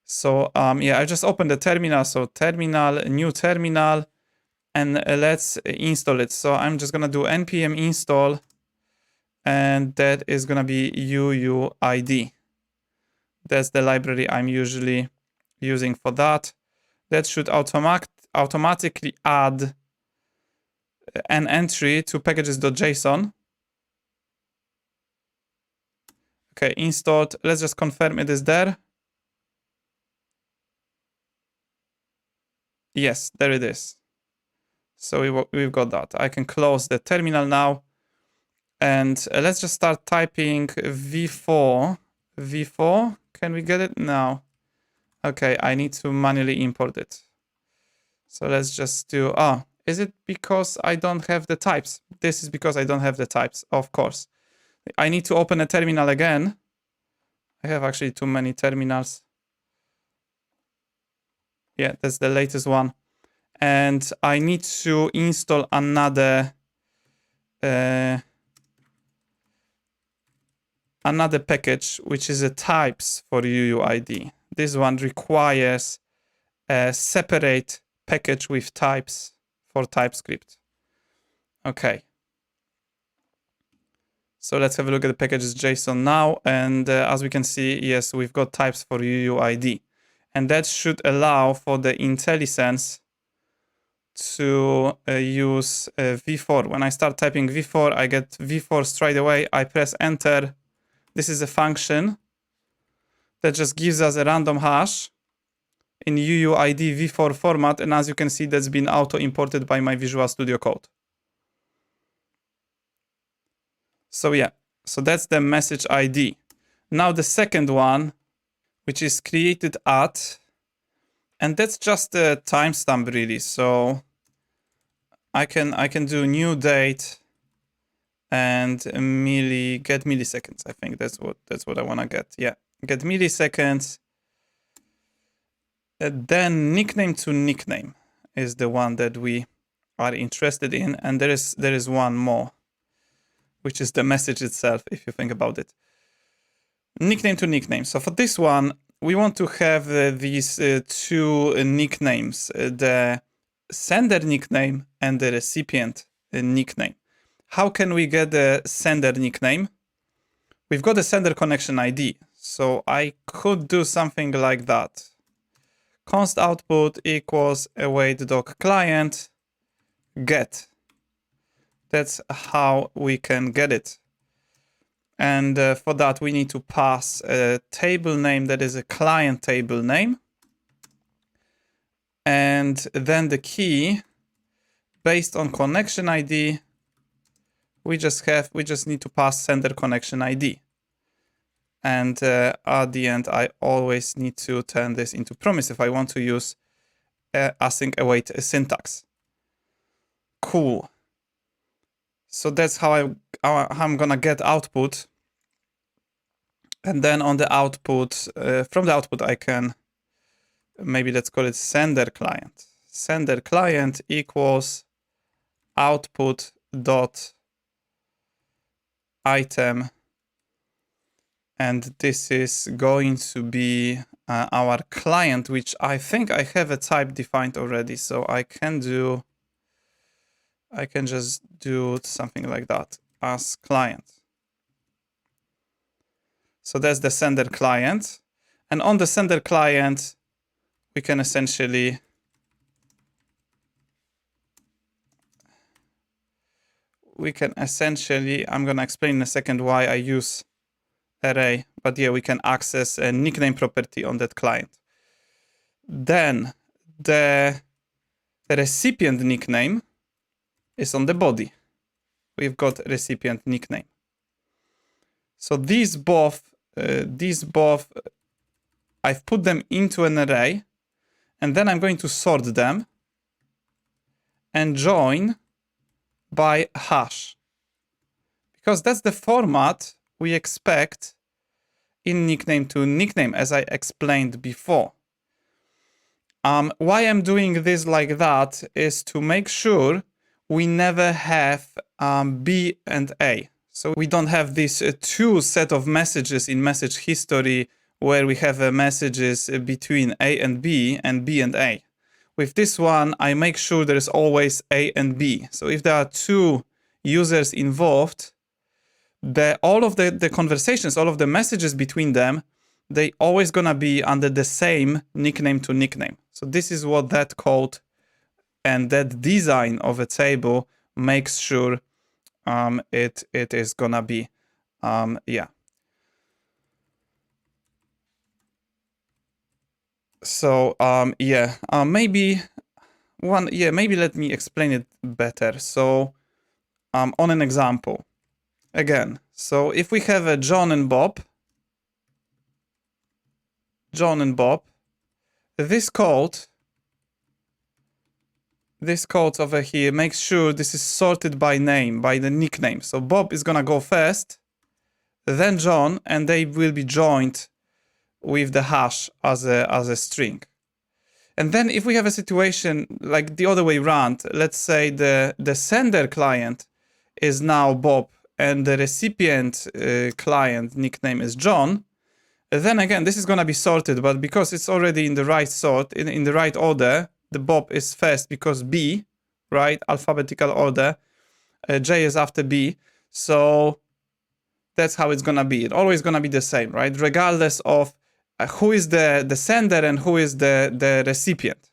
So yeah, I just opened the terminal. So terminal, new terminal, and let's install it. So I'm just gonna do npm install, and that is gonna be UUID. That's the library I'm usually using for that. That should automatically add an entry to packages.json. Okay, installed. Let's just confirm it is there. Yes, there it is. So we've got that. I can close the terminal now. And let's just start typing v4. v4, can we get it? No. Okay, I need to manually import it. So let's just do, is it because I don't have the types? This is because I don't have the types, of course. I need to open a terminal again. I have actually too many terminals. Yeah, that's the latest one. And I need to install another package, which is a types for UUID. This one requires a separate package with types for TypeScript. Okay. So let's have a look at the packages JSON now. And as we can see, yes, we've got types for UUID. And that should allow for the IntelliSense to use v4. When I start typing v4, I get v4 straight away. I press enter. This is a function that just gives us a random hash in UUID v4 format. And as you can see, that's been auto-imported by my Visual Studio Code. So yeah, so that's the message ID. Now the second one, which is createdAt, and that's just a timestamp really. So I can do new date and get milliseconds. I think that's what I want to get. Yeah, get milliseconds. Then nickname to nickname is the one that we are interested in, and there is one more, which is the message itself, if you think about it. Nickname to nickname. So for this one, we want to have these two nicknames, the sender nickname and the recipient nickname. How can we get the sender nickname? We've got the sender connection ID. So I could do something like that. Const output equals await.client get. That's how we can get it. And for that, we need to pass a table name that is a client table name. And then the key based on connection ID, we just need to pass sender connection ID. And at the end, I always need to turn this into promise if I want to use async await syntax. Cool. So that's how I'm gonna get output. And then on the output, from the output, I can, maybe let's call it sender client. Sender client equals output dot item. And this is going to be our client, which I think I have a type defined already. So I can just do something like that as client. So that's the sender client. And on the sender client, we can essentially I'm going to explain in a second why I use array, but yeah, we can access a nickname property on that client. Then the recipient nickname is on the body. We've got recipient nickname. So these both, I've put them into an array, and then I'm going to sort them and join by hash, because that's the format we expect in nickname to nickname, as I explained before. Why I'm doing this like that is to make sure we never have B and A. So we don't have these two set of messages in message history where we have messages between A and B and B and A. With this one, I make sure there is always A and B. So if there are two users involved, all of the conversations, all of the messages between them, they always gonna be under the same nickname to nickname. So this is what that code and that design of a table makes sure it is gonna be, yeah. So yeah, maybe let me explain it better. So on an example. Again, so if we have a John and Bob, this code over here makes sure this is sorted by name, by the nickname. So Bob is gonna go first, then John, and they will be joined with the hash as a string. And then if we have a situation like the other way around, let's say the sender client is now Bob and the recipient client nickname is John, then again, this is going to be sorted, but because it's already in the right sort, in the right order, the Bob is first because B, right? Alphabetical order. J is after B. So that's how it's going to be. It's always going to be the same, right? Regardless of who is the sender and who is the recipient.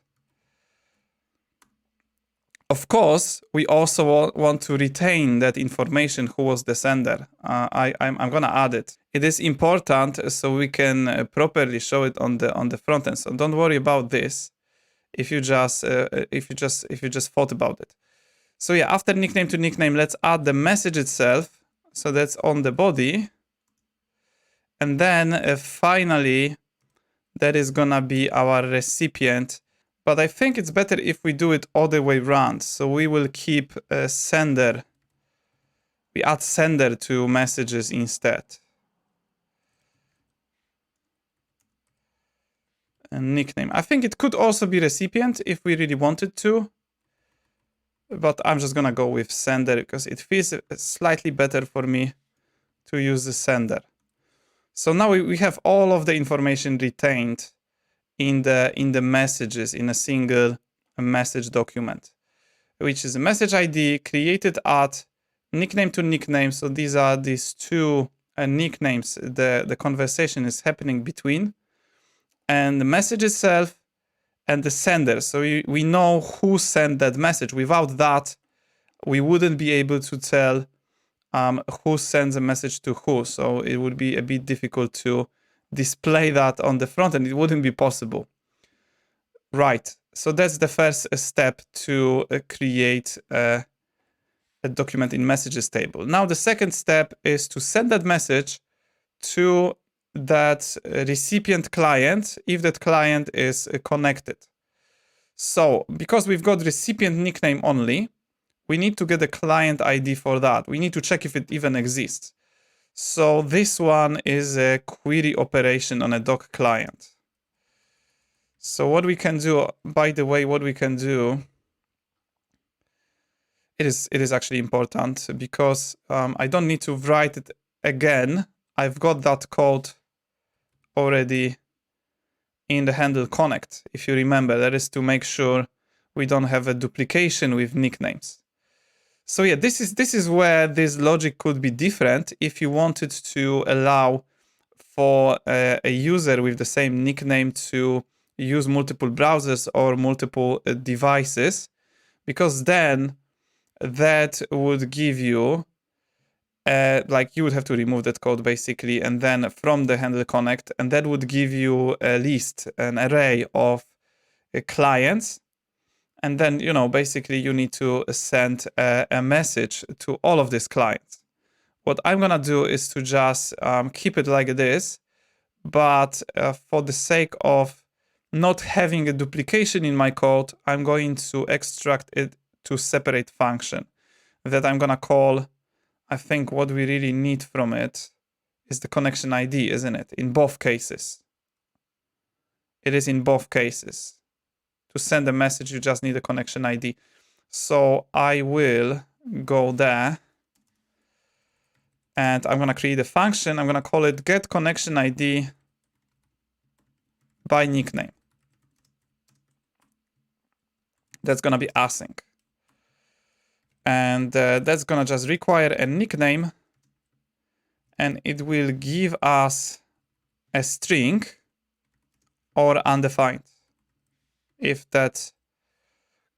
Of course, we also want to retain that information, who was the sender. I'm gonna add it. It is important so we can properly show it on the front end. So don't worry about this if you just thought about it. So yeah, after nickname to nickname, let's add the message itself. So that's on the body, and then finally that is gonna be our recipient But I think it's better if we do it all the way around. So we will keep a sender. We add sender to messages instead. And nickname. I think it could also be recipient if we really wanted to. But I'm just gonna go with sender because it feels slightly better for me to use the sender. So now we have all of the information retained in the messages in a single message document, which is a message ID, createdAt, nickname to nickname. So these are these two nicknames the conversation is happening between, and the message itself and the sender. So we know who sent that message. Without that, we wouldn't be able to tell who sends a message to who. So it would be a bit difficult to display that on the front end. It wouldn't be possible. Right. So that's the first step to create a document in messages table. Now the second step is to send that message to that recipient client if that client is connected. So because we've got recipient nickname only, we need to get a client ID for that. We need to check if it even exists. So this one is a query operation on a doc client. So what we can do, by the way, what we can do, it is actually important because I don't need to write it again. I've got that code already in the handleConnect. If you remember, that is to make sure we don't have a duplication with nicknames. So yeah, this is where this logic could be different if you wanted to allow for a user with the same nickname to use multiple browsers or multiple devices, because then that would give you like you would have to remove that code basically, and then from the handleConnect, and that would give you a list, an array of clients. And then, you know, basically you need to send a message to all of these clients. What I'm gonna do is to just keep it like this, but for the sake of not having a duplication in my code, I'm going to extract it to separate function that I'm gonna call. I think what we really need from it is the connection ID, isn't it? In both cases. It is in both cases. To send a message, you just need a connection ID. So I will go there and I'm gonna create a function. I'm gonna call it getConnectionID by nickname. That's gonna be async. And that's gonna just require a nickname, and it will give us a string or undefined if that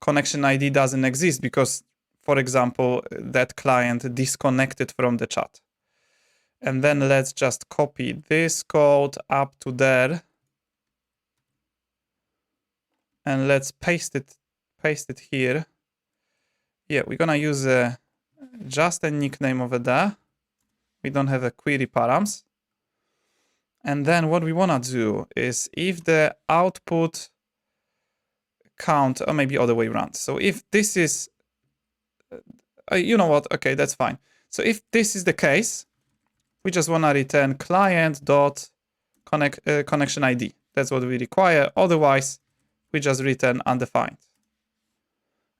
connection ID doesn't exist, because, for example, that client disconnected from the chat. And then let's just copy this code up to there, and let's paste it here. Yeah, we're gonna use just a nickname over there. We don't have a query params. And then what we wanna do is if the output count, or maybe other way around. So if this is, you know what? Okay, that's fine. So if this is the case, we just wanna return client.connection ID. That's what we require. Otherwise, we just return undefined.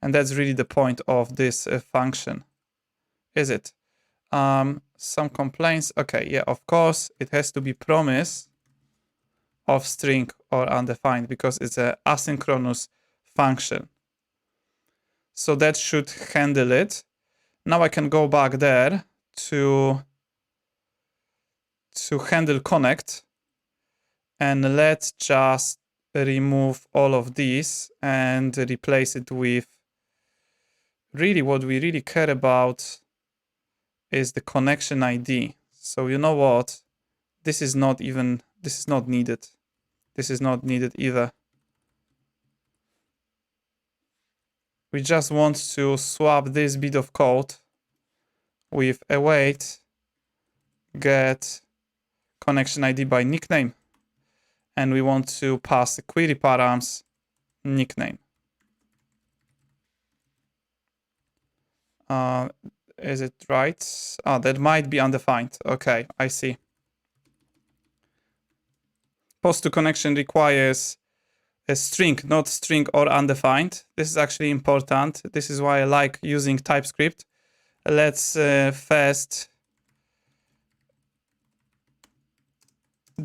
And that's really the point of this function, is it? Some complaints. Okay, yeah, of course, it has to be promise of string or undefined because it's an asynchronous function. So that should handle it. Now I can go back there to handleConnect, and let's just remove all of these and replace it with really what we really care about is the connection ID. So you know what? This is not needed. This is not needed either. We just want to swap this bit of code with await get connection ID by nickname. And we want to pass the query params nickname. Is it right? Oh, that might be undefined. Okay, I see. Post to connection requires a string, not string or undefined. This is actually important. This is why I like using TypeScript. Let's first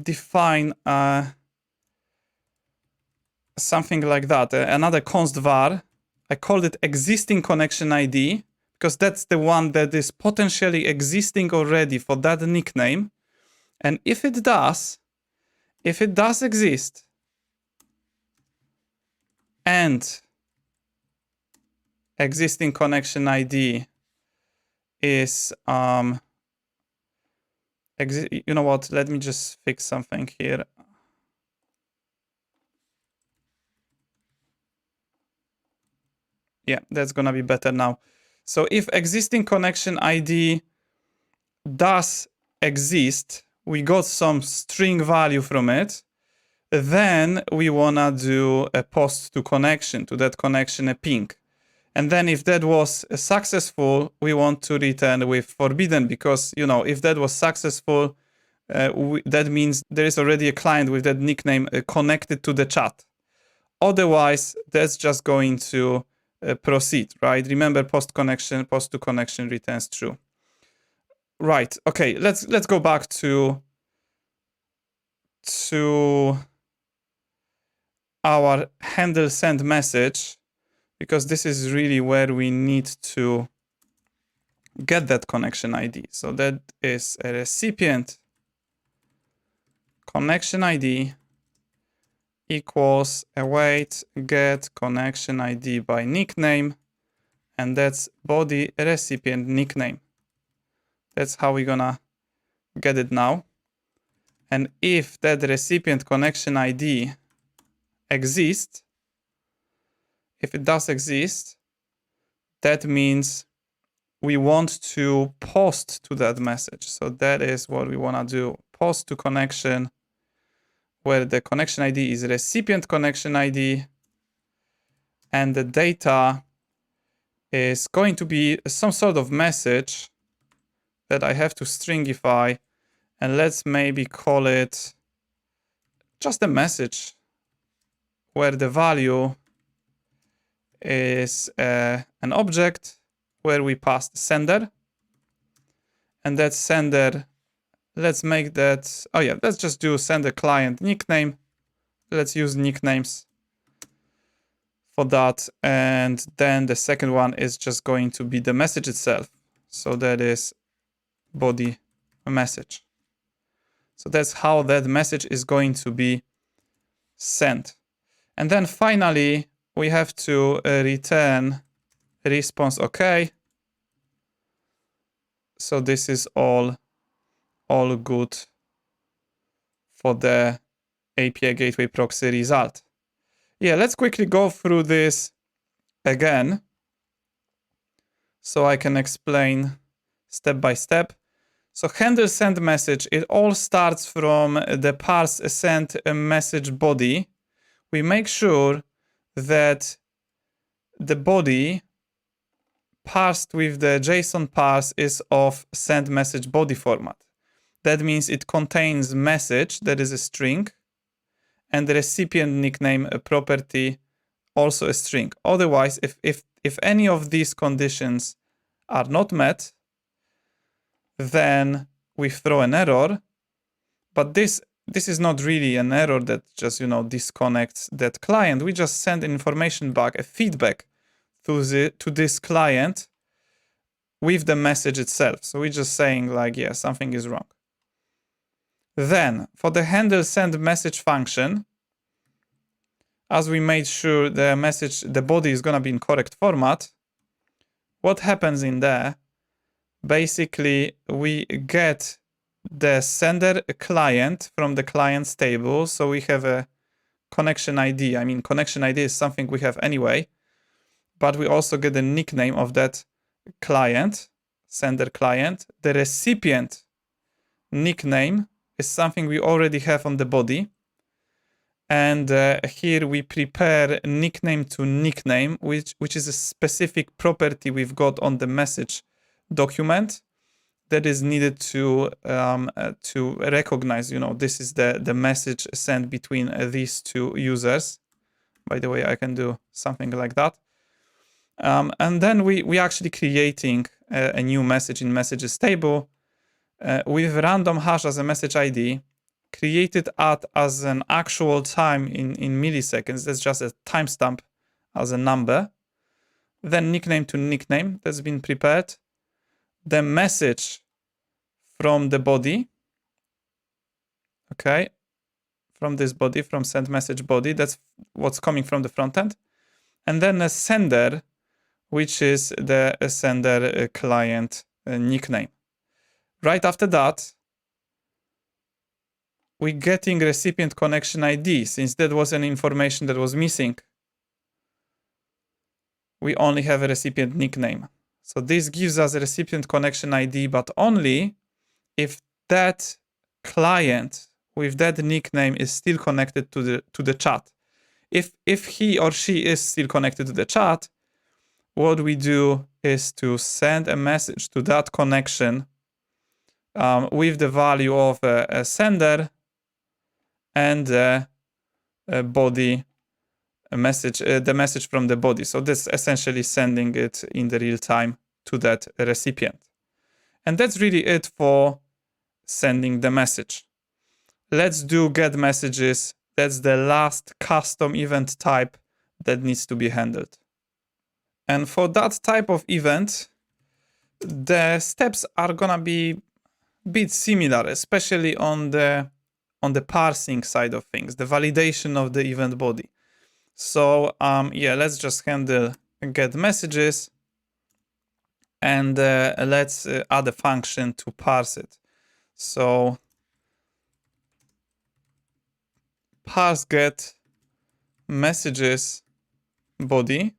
define something like that. Another const var. I called it existing connection ID because that's the one that is potentially existing already for that nickname. And if it does exist, and existing connection ID is you know what, let me just fix something here. Yeah, that's gonna be better now. So if existing connection ID does exist, we got some string value from it, then we wanna do a post to connection, to that connection a ping. And then if that was successful, we want to return with forbidden, because, you know, if that was successful, that means there is already a client with that nickname connected to the chat. Otherwise, that's just going to proceed, right? Remember, post to connection returns true. Right. Okay. Let's go back to our handleSendMessage, because this is really where we need to get that connection ID. So that is a recipient connection ID equals await get connection ID by nickname, and that's body recipient nickname. That's how we're gonna get it now. And if that recipient connection ID exists, if it does exist, that means we want to post to that message. So that is what we want to do. Post to connection, where the connection ID is recipient connection ID, and the data is going to be some sort of message that I have to stringify. And let's maybe call it just a message where the value is an object where we pass the sender. And that sender, let's make that, oh yeah, let's just do sender client nickname. Let's use nicknames for that. And then the second one is just going to be the message itself. So that is body message. So that's how that message is going to be sent. And then finally, we have to return response OK. So this is all good for the API Gateway Proxy result. Yeah, let's quickly go through this again so I can explain step by step. So handleSendMessage, it all starts from the parse send message body. We make sure that the body parsed with the JSON parse is of send message body format. That means it contains message that is a string, and the recipient nickname property also a string. Otherwise, if any of these conditions are not met, then we throw an error. But this is not really an error that just, you know, disconnects that client. We just send information back, a feedback to this client with the message itself. So we're just saying like, yeah, something is wrong. Then for the handleSendMessage function, as we made sure the body is gonna be in correct format, what happens in there? Basically, we get the sender client from the client's table. So we have a connection ID. I mean, connection ID is something we have anyway, but we also get the nickname of that client, sender client. The recipient nickname is something we already have on the body. And here we prepare nickname to nickname, which is a specific property we've got on the message document that is needed to recognize, this is the message sent between these two users. By the way, I can do something like that. And then we actually creating a new message in messages table with random hash as a message ID, createdAt as an actual time in milliseconds. That's just a timestamp as a number. Then nickname to nickname that's been prepared. The message from the body, okay, from this body, from sendMessage body, that's what's coming from the front end. And then a sender, which is the sender client nickname. Right after that, we're getting recipient connection ID. Since that was an information that was missing, we only have a recipient nickname. So this gives us a recipient connection ID, but only if that client with that nickname is still connected to the chat. If he or she is still connected to the chat, what we do is to send a message to that connection with the value of a sender and a body message, the message from the body. So this essentially sending it in the real time to that recipient. And that's really it for sending the message. Let's do getMessages. That's the last custom event type that needs to be handled. And for that type of event, the steps are gonna be a bit similar, especially on the parsing side of things, the validation of the event body. So yeah, let's just handle getMessages and let's add a function to parse it. So parse get messages body,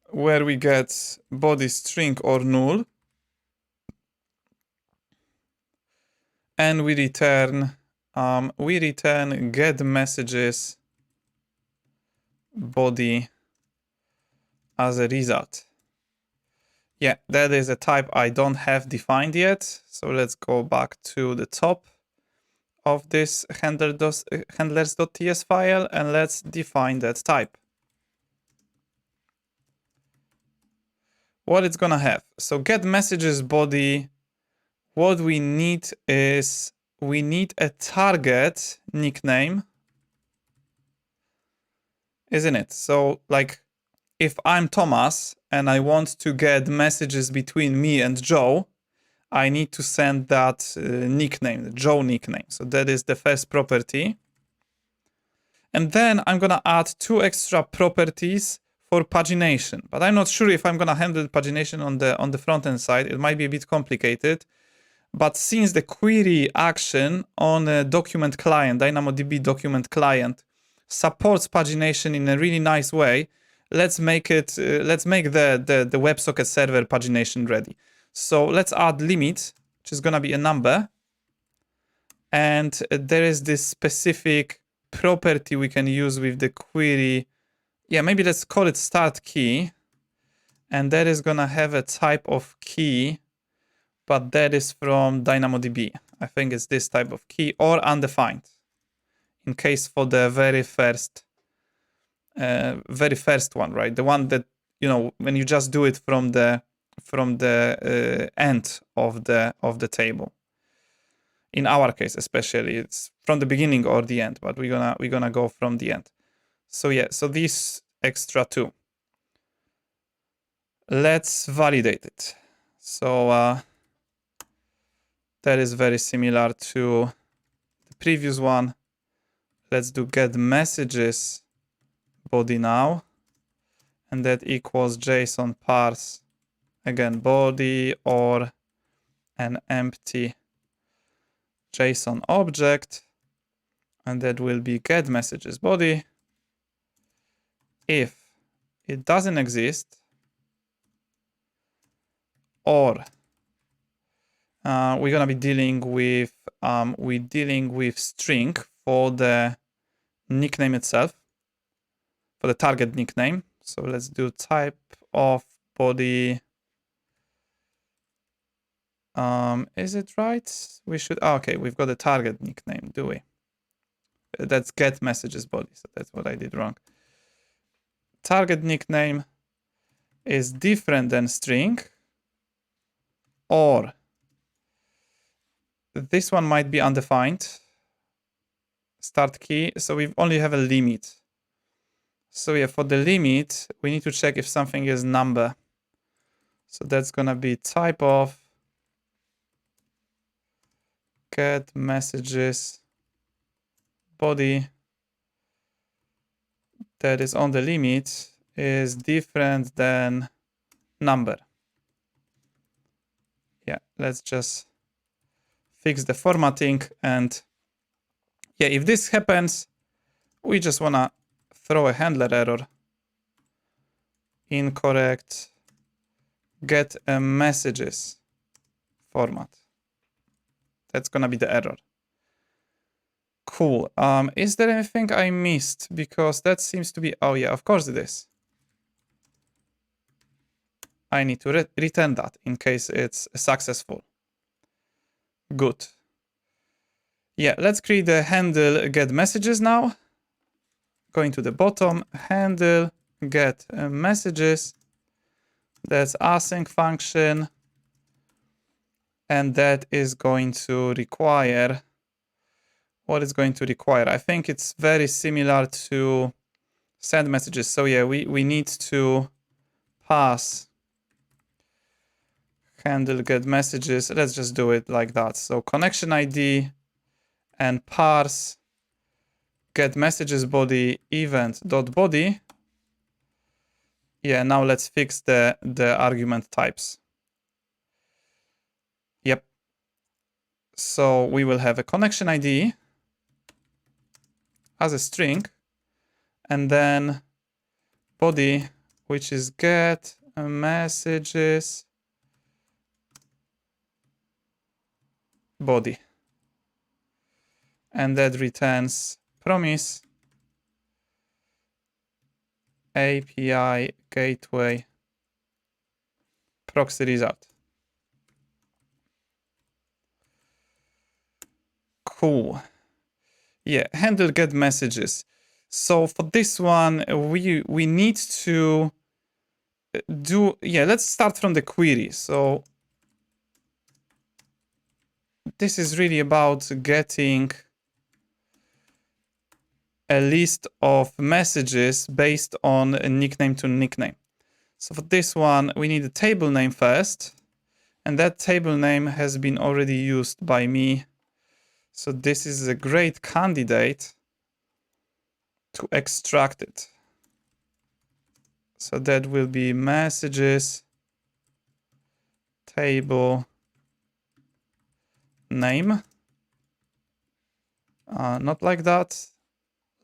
where we get body string or null, and we return get messages body as a result. Yeah, that is a type I don't have defined yet. So let's go back to the top of this handlers.ts file and let's define that type. What it's gonna have. So get messages body, what we need is we need a target nickname, isn't it? So like if I'm Thomas and I want to get messages between me and Joe, I need to send that nickname, the Joe nickname. So that is the first property. And then I'm gonna add 2 extra properties for pagination, but I'm not sure if I'm gonna handle pagination on the front end side. It might be a bit complicated. But since the query action on a document client, DynamoDB document client, supports pagination in a really nice way, let's make it. Let's make the WebSocket server pagination ready. So let's add limit, which is gonna be a number, and there is this specific property we can use with the query. Yeah, maybe let's call it start key, and that is gonna have a type of key. But that is from DynamoDB. I think it's this type of key or undefined. In case for the very first one, right? The one that, when you just do it from the end of the table. In our case, especially, it's from the beginning or the end, but we're gonna go from the end. So yeah, so these extra 2. Let's validate it. So that is very similar to the previous one. Let's do get messages body now. And that equals JSON parse, again, body or an empty JSON object. And that will be get messages body. If it doesn't exist, or we're gonna be dealing with string for the nickname itself, for the target nickname. So let's do type of body. Is it right? We should, okay, we've got a target nickname, do we? That's getMessages body, so that's what I did wrong. Target nickname is different than string, or this one might be undefined. Start key, so we only have a limit. So yeah, for the limit, we need to check if something is number. So that's gonna be type of getMessages body that is on the limit is different than number. Yeah, let's just fix the formatting. And yeah, if this happens, we just wanna throw a handler error. Incorrect getMessages format. That's gonna be the error. Cool. Is there anything I missed? Because that seems to be, oh yeah, of course it is. I need to return that in case it's successful. Good. Yeah, let's create the handleGetMessages now. Going to the bottom, handleGetMessages. That's async function. And that is going to require, what is going to require? I think it's very similar to send messages. So yeah, we need to pass handleGetMessages. Let's just do it like that. So connection ID and parse getMessages body event.body. Yeah, now let's fix the argument types. Yep. So we will have a connection ID as a string, and then body, which is getMessages body. And that returns promise API gateway proxy result. Cool. Yeah, handleGetMessages. So for this one, we need to do, yeah, let's start from the query. So this is really about getting a list of messages based on a nickname to nickname. So for this one, we need a table name first, and that table name has been already used by me. So this is a great candidate to extract it. So that will be messages table name. Not like that,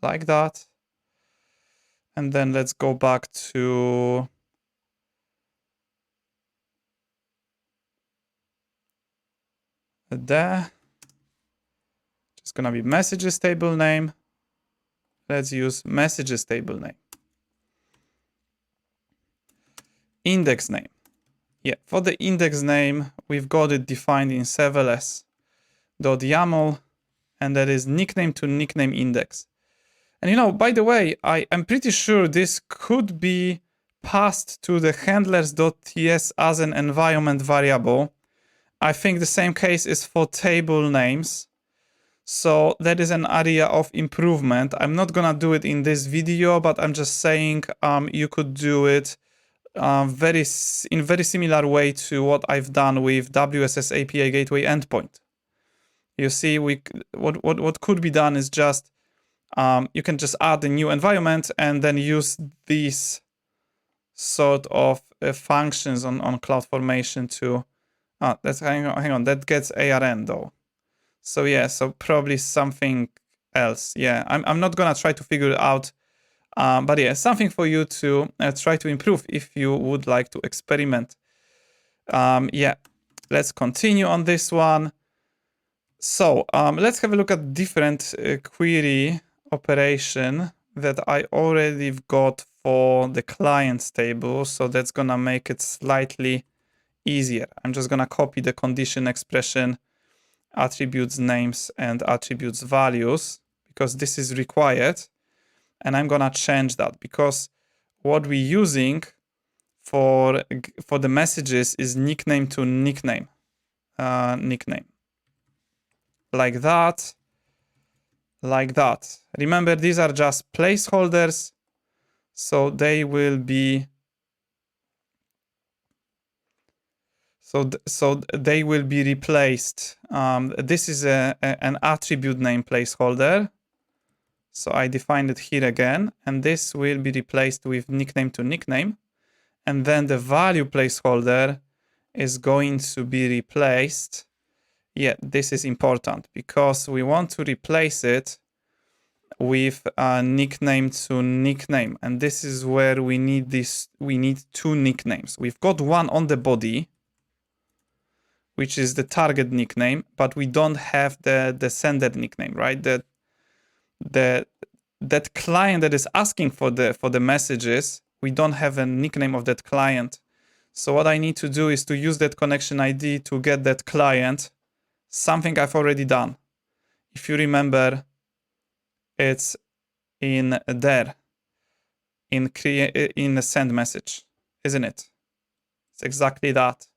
like that. And then let's go back to there. It's gonna be messages table name. Let's use messages table name. Index name. Yeah, for the index name, we've got it defined in serverless.yml, and that is nickname to nickname index. And you know, by the way, I'm pretty sure this could be passed to the handlers.ts as an environment variable. I think the same case is for table names. So that is an area of improvement. I'm not gonna do it in this video, but I'm just saying you could do it in very similar way to what I've done with WSS API Gateway Endpoint. You see, what could be done is just you can just add a new environment and then use these sort of functions on CloudFormation to. That's hang on. That gets ARN though. So yeah, so probably something else. Yeah, I'm not gonna try to figure it out. But yeah, something for you to try to improve if you would like to experiment. Yeah, let's continue on this one. So let's have a look at different query operation that I already got for the clients table. So that's gonna make it slightly easier. I'm just gonna copy the condition expression, attributes names and attributes values, because this is required. And I'm gonna change that because what we're using for the messages is nickname to nickname. Nickname. Like that. Like that. Remember, these are just placeholders, so they will be they will be replaced. This is an attribute name placeholder, so I defined it here again, and this will be replaced with nickname to nickname, and then the value placeholder is going to be replaced. Yeah, this is important because we want to replace it with a nickname to nickname, and this is where we need this. We need two nicknames. We've got one on the body, which is the target nickname, but we don't have the sender nickname, right? That client that is asking for the messages, we don't have a nickname of that client. So what I need to do is to use that connection ID to get that client, something I've already done. If you remember, it's in there, in the send message, isn't it? It's exactly that.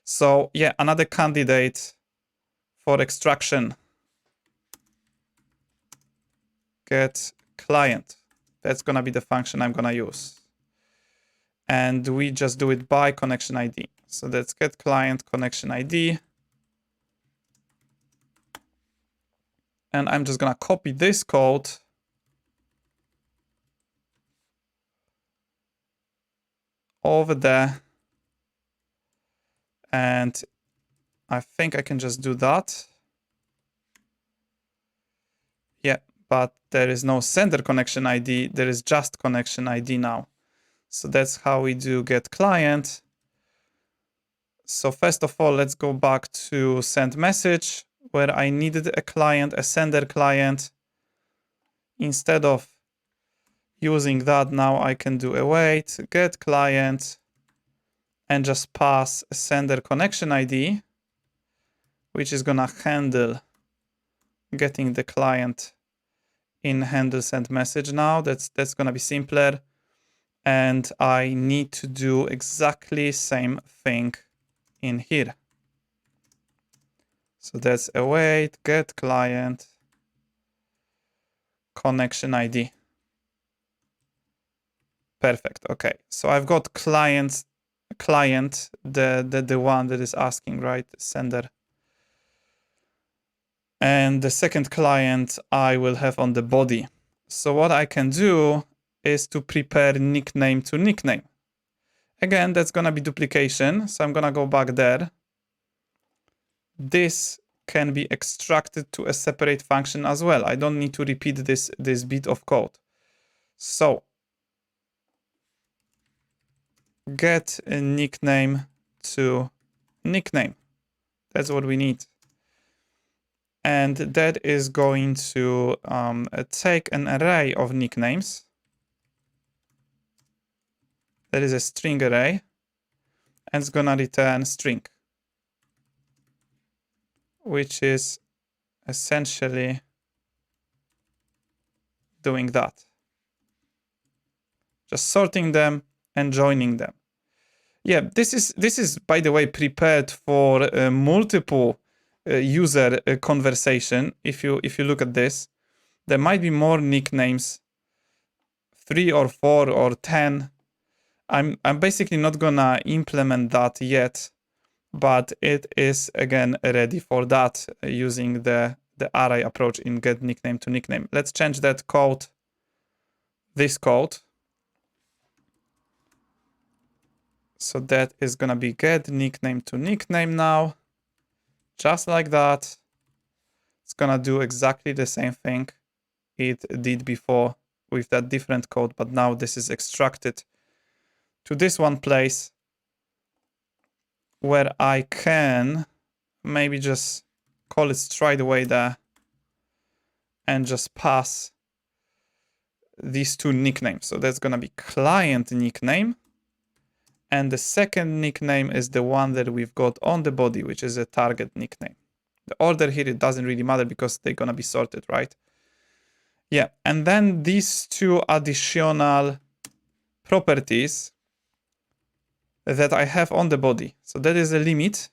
So yeah, another candidate for extraction. Get client. That's gonna be the function I'm gonna use. And we just do it by connection ID. So that's get client connection ID. And I'm just gonna copy this code over there. And I think I can just do that. Yeah, but there is no sender connection ID. There is just connection ID now. So that's how we do get client. So first of all, let's go back to send message, where I needed a client, a sender client. Instead of using that, now I can do await, get client, and just pass a sender connection ID, which is gonna handle getting the client in handleSendMessage now. That's gonna be simpler. And I need to do exactly same thing in here. So that's await, get client, connection ID. Perfect. Okay. So I've got client, the one that is asking, right? Sender. And the second client I will have on the body. So what I can do is to prepare nickname to nickname. Again, that's gonna be duplication. So I'm gonna go back there. This can be extracted to a separate function as well. I don't need to repeat this bit of code. So get a nickname to nickname. That's what we need. And that is going to take an array of nicknames. That is a string array, and it's gonna return string, which is essentially doing that. Just sorting them and joining them. Yeah, this is by the way prepared for multiple user conversation. If you look at this, there might be more nicknames, 3 or 4 or 10. I'm basically not gonna implement that yet, but it is again ready for that using the array approach in get nickname to nickname. Let's change that code, this code. So that is gonna be get nickname to nickname now, just like that. It's gonna do exactly the same thing it did before with that different code, but now this is extracted to this one place where I can maybe just call it straight away there and just pass these two nicknames. So that's going to be client nickname. And the second nickname is the one that we've got on the body, which is a target nickname. The order here, it doesn't really matter because they're going to be sorted, right? Yeah, and then these two additional properties that I have on the body. So that is a limit.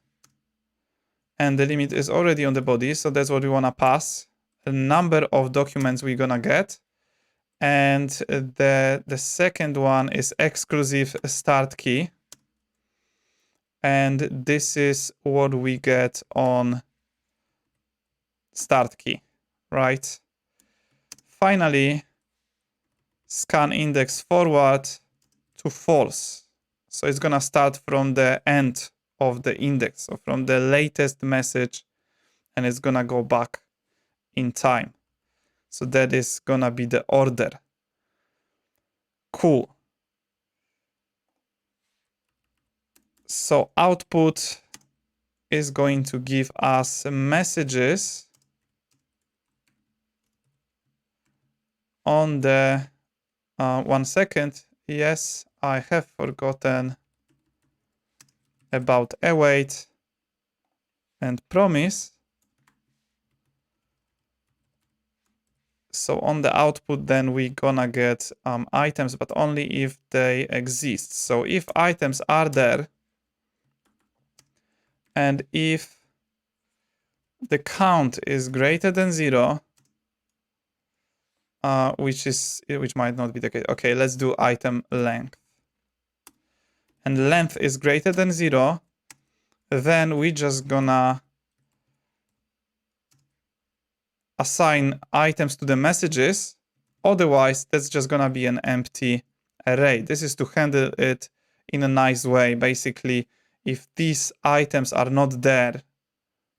And the limit is already on the body. So that's what we want to pass. The number of documents we're going to get. And the second one is exclusive start key. And this is what we get on start key, right? Finally, scan index forward to false. So it's going to start from the end of the index, so from the latest message, and it's going to go back in time. So that is going to be the order. Cool. So output is going to give us messages on the 1 second. Yes, I have forgotten about await and promise. So on the output, then we're gonna get items, but only if they exist. So if items are there, and if the count is greater than 0, which might not be the case. Okay, let's do item length. And length is greater than 0, then we just gonna assign items to the messages. Otherwise, that's just gonna be an empty array. This is to handle it in a nice way. Basically, if these items are not there,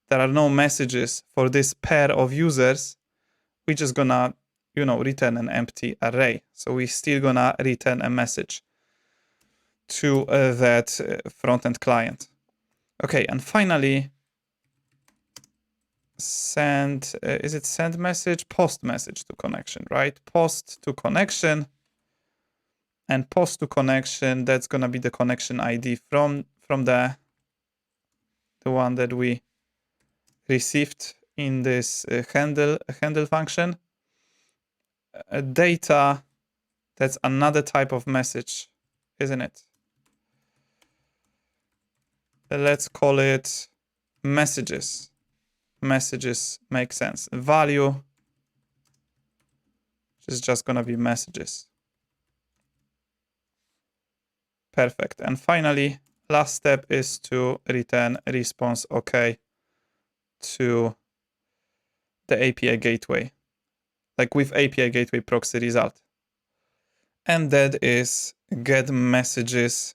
there are no messages for this pair of users, we're just gonna, return an empty array. So we're still gonna return a message to that front-end client. Okay, and finally, send, is it send message? Post message to connection, right? Post to connection. And post to connection, that's gonna be the connection ID from the one that we received in this handle function. Data, that's another type of message, isn't it? Let's call it messages. Messages make sense. Value, which is just gonna be messages. Perfect. And finally, last step is to return response OK to the API gateway, like with API gateway proxy result. And that is getMessages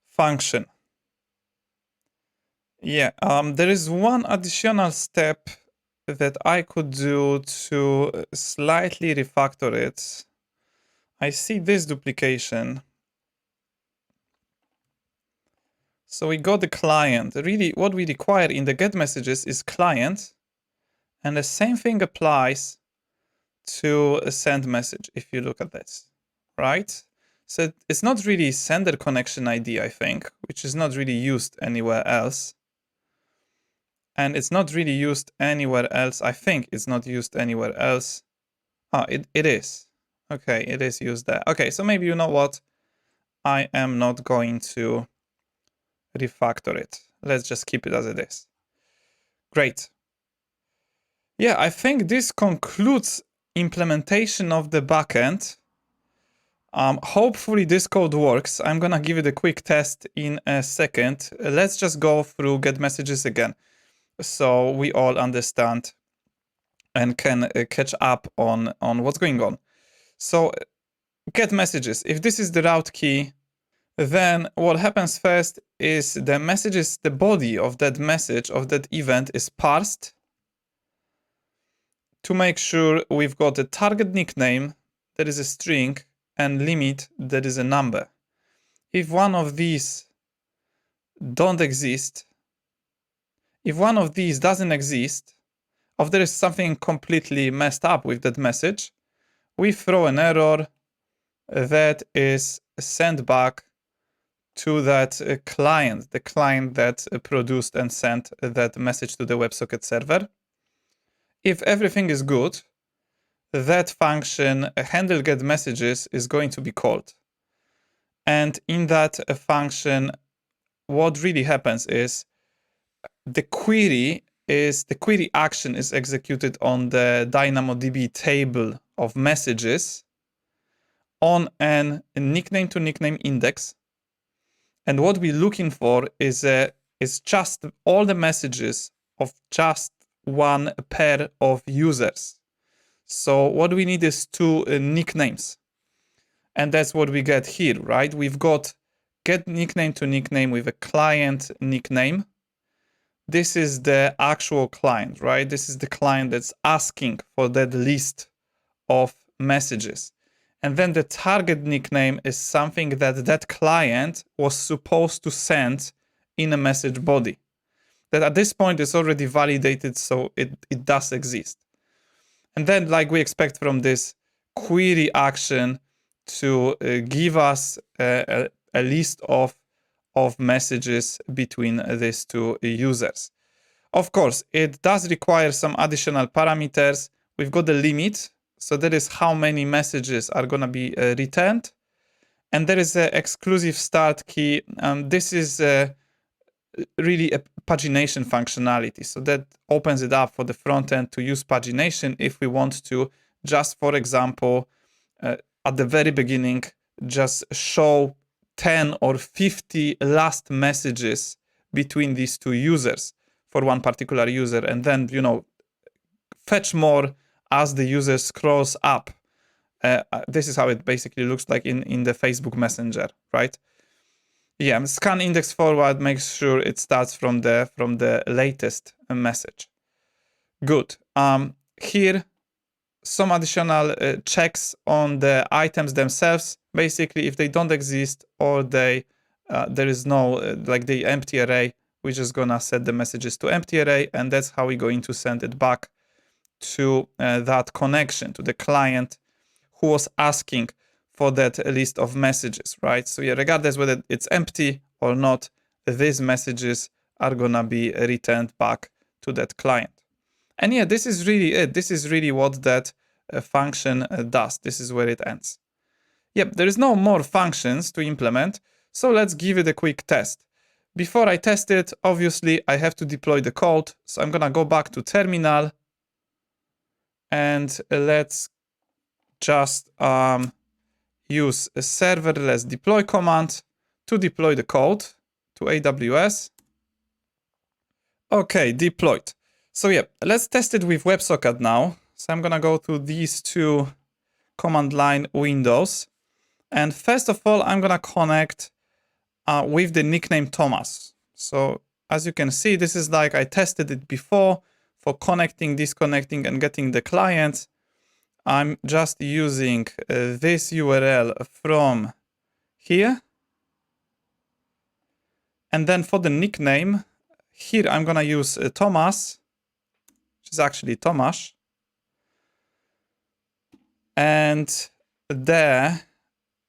function. Yeah, there is one additional step that I could do to slightly refactor it. I see this duplication. So we got the client. Really, what we require in the getMessages is client. And the same thing applies to a send message, if you look at this, right? So it's not really sender connection ID, I think, which is not really used anywhere else. And it's not really used anywhere else. I think it's not used anywhere else. Oh, it is. Okay, it is used there. Okay, so maybe you know what? I am not going to refactor it. Let's just keep it as it is. Great. Yeah, I think this concludes implementation of the backend. Hopefully this code works. I'm gonna give it a quick test in a second. Let's just go through getMessages again, so we all understand and can catch up on what's going on. So getMessages, if this is the route key, then what happens first is the messages, the body of that message, of that event is parsed to make sure we've got a target nickname that is a string and limit that is a number. If one of these don't exist, If one of these doesn't exist, or there is something completely messed up with that message, we throw an error that is sent back to that client, the client that produced and sent that message to the WebSocket server. If everything is good, that function handleGetMessages is going to be called. And in that function, what really happens is the query action is executed on the DynamoDB table of messages on a nickname to nickname index. And what we're looking for is just all the messages of just one pair of users. So what we need is two nicknames. And that's what we get here, right? We've got get nickname to nickname with a client nickname. This is the actual client, right? This is the client that's asking for that list of messages. And then the target nickname is something that that client was supposed to send in a message body. That at this point is already validated, so it does exist. And then, like we expect from this query action to give us a list of messages between these two users. Of course, it does require some additional parameters. We've got the limit, so that is how many messages are going to be returned. And there is an exclusive start key. This is really a pagination functionality. So that opens it up for the front end to use pagination if we want to just, for example, at the very beginning, just show 10 or 50 last messages between these two users for one particular user, and then, fetch more as the user scrolls up. This is how it basically looks like in the Facebook Messenger, right? Yeah, scan index forward, make sure it starts from the latest message. Good. Here, some additional checks on the items themselves. Basically, if they don't exist or there is no like the empty array, we're just gonna set the messages to empty array, and that's how we're going to send it back to that connection, to the client who was asking for that list of messages, right? So yeah, regardless whether it's empty or not, these messages are gonna be returned back to that client. And yeah, this is really it. This is really what that function does. This is where it ends. Yep, there is no more functions to implement, so let's give it a quick test. Before I test it, obviously, I have to deploy the code. So I'm gonna go back to terminal, and let's just use a serverless deploy command to deploy the code to AWS. Okay, deployed. So yeah, let's test it with WebSocket now. So I'm gonna go to these two command line windows. And first of all, I'm gonna connect with the nickname Thomas. So as you can see, this is like I tested it before for connecting, disconnecting, and getting the clients. I'm just using this URL from here. And then for the nickname, here I'm gonna use Thomas, which is actually Tomasz. And there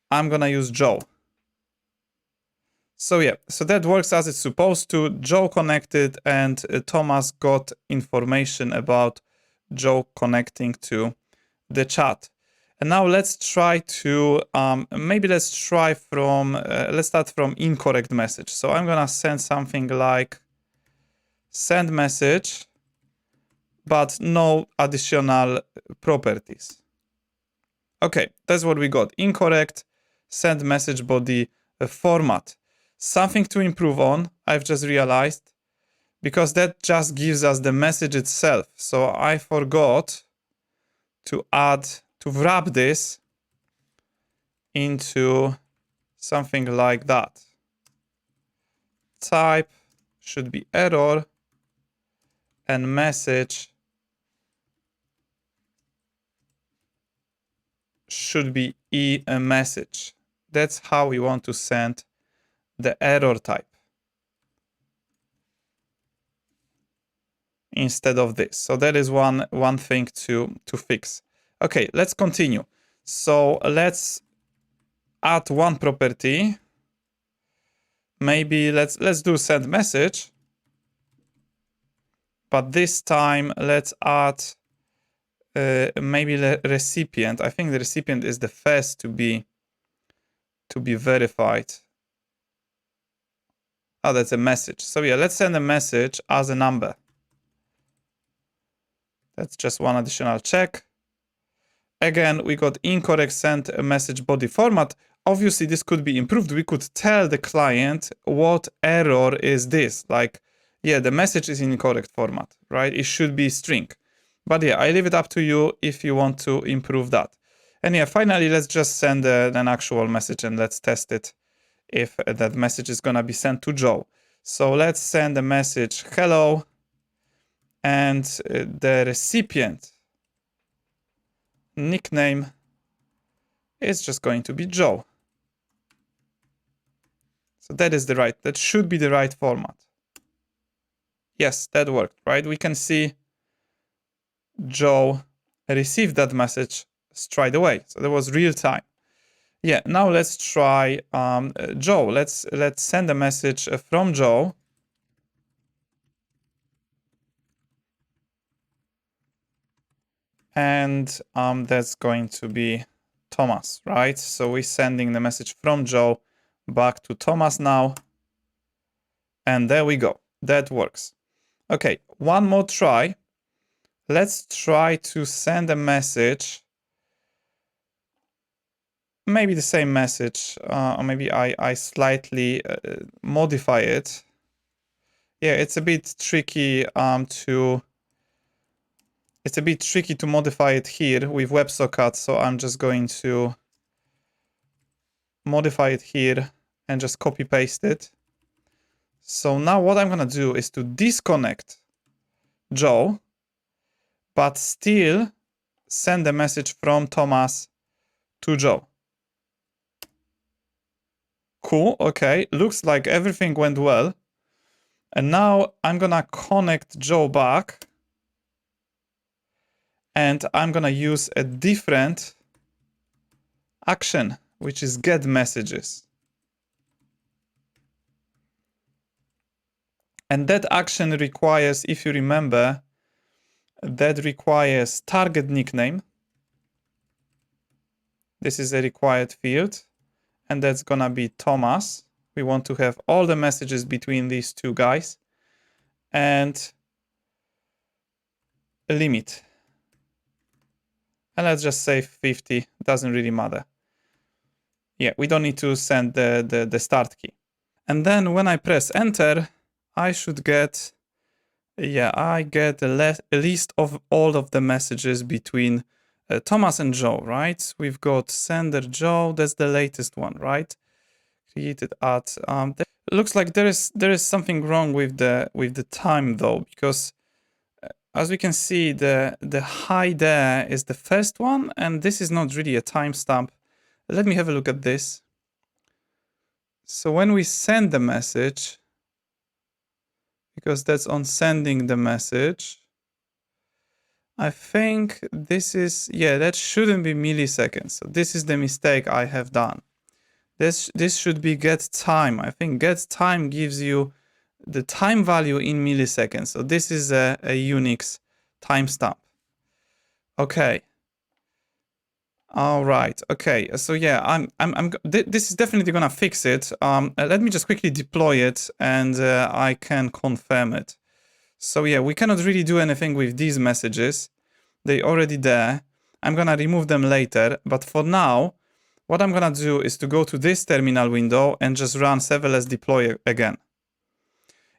I'm gonna use Joe. So yeah, so that works as it's supposed to. Joe connected, and Thomas got information about Joe connecting to the chat. And now let's try to, let's start from incorrect message. So I'm gonna send something like send message, but no additional properties. Okay, that's what we got. Incorrect, send message body format. Something to improve on, I've just realized, because that just gives us the message itself. So I forgot to wrap this into something like that. Type should be error, and message should be message. That's how we want to send the error type. instead of this. So that is one thing to fix. Okay, let's continue. So let's add one property. Maybe let's do send message, but this time let's add maybe the recipient. I think the recipient is the first to be verified. Oh, that's a message. So yeah, let's send a message as a number. That's just one additional check. Again, we got incorrect send a message body format. Obviously, this could be improved. We could tell the client what error is this. Like, yeah, the message is in incorrect format, right? It should be string. But yeah, I leave it up to you if you want to improve that. And yeah, finally, let's just send an actual message and let's test it if that message is gonna be sent to Joe. So let's send a message, hello, and the recipient nickname is just going to be Joe. So that should be the right format. Yes, that worked, right? We can see Joe received that message straight away. So that was real time. Yeah, now let's try Joe. Let's send a message from Joe. And that's going to be Thomas, right? So we're sending the message from Joe back to Thomas now. And there we go. That works. Okay, one more try. Let's try to send a message. Maybe the same message, or maybe I slightly modify it. Yeah, it's a bit tricky to modify it here with WebSocket, so I'm just going to modify it here and just copy paste it. So now what I'm gonna do is to disconnect Joe, but still send a message from Thomas to Joe. Cool, okay, looks like everything went well. And now I'm gonna connect Joe back. And I'm gonna use a different action, which is getMessages. And that action requires, if you remember, that requires target nickname. This is a required field, and that's gonna be Thomas. We want to have all the messages between these two guys, and a limit. And let's just say 50, doesn't really matter. Yeah, we don't need to send the start key. And then when I press enter, I should get, yeah, I get a list of all of the messages between Thomas and Joe, right? We've got sender Joe, that's the latest one, right? createdAt. Looks like there is something wrong with the time though, because as we can see, the high there is the first one, and this is not really a timestamp. Let me have a look at this. So when we send the message, because that's on sending the message, I think this is, yeah, that shouldn't be milliseconds. So this is the mistake I have done. This should be get time. I think get time gives you the time value in milliseconds. So this is a Unix timestamp. Okay. All right. Okay. So yeah, this is definitely gonna fix it. Let me just quickly deploy it, and I can confirm it. So yeah, we cannot really do anything with these messages. They're already there. I'm gonna remove them later, but for now, what I'm gonna do is to go to this terminal window and just run serverless deploy again.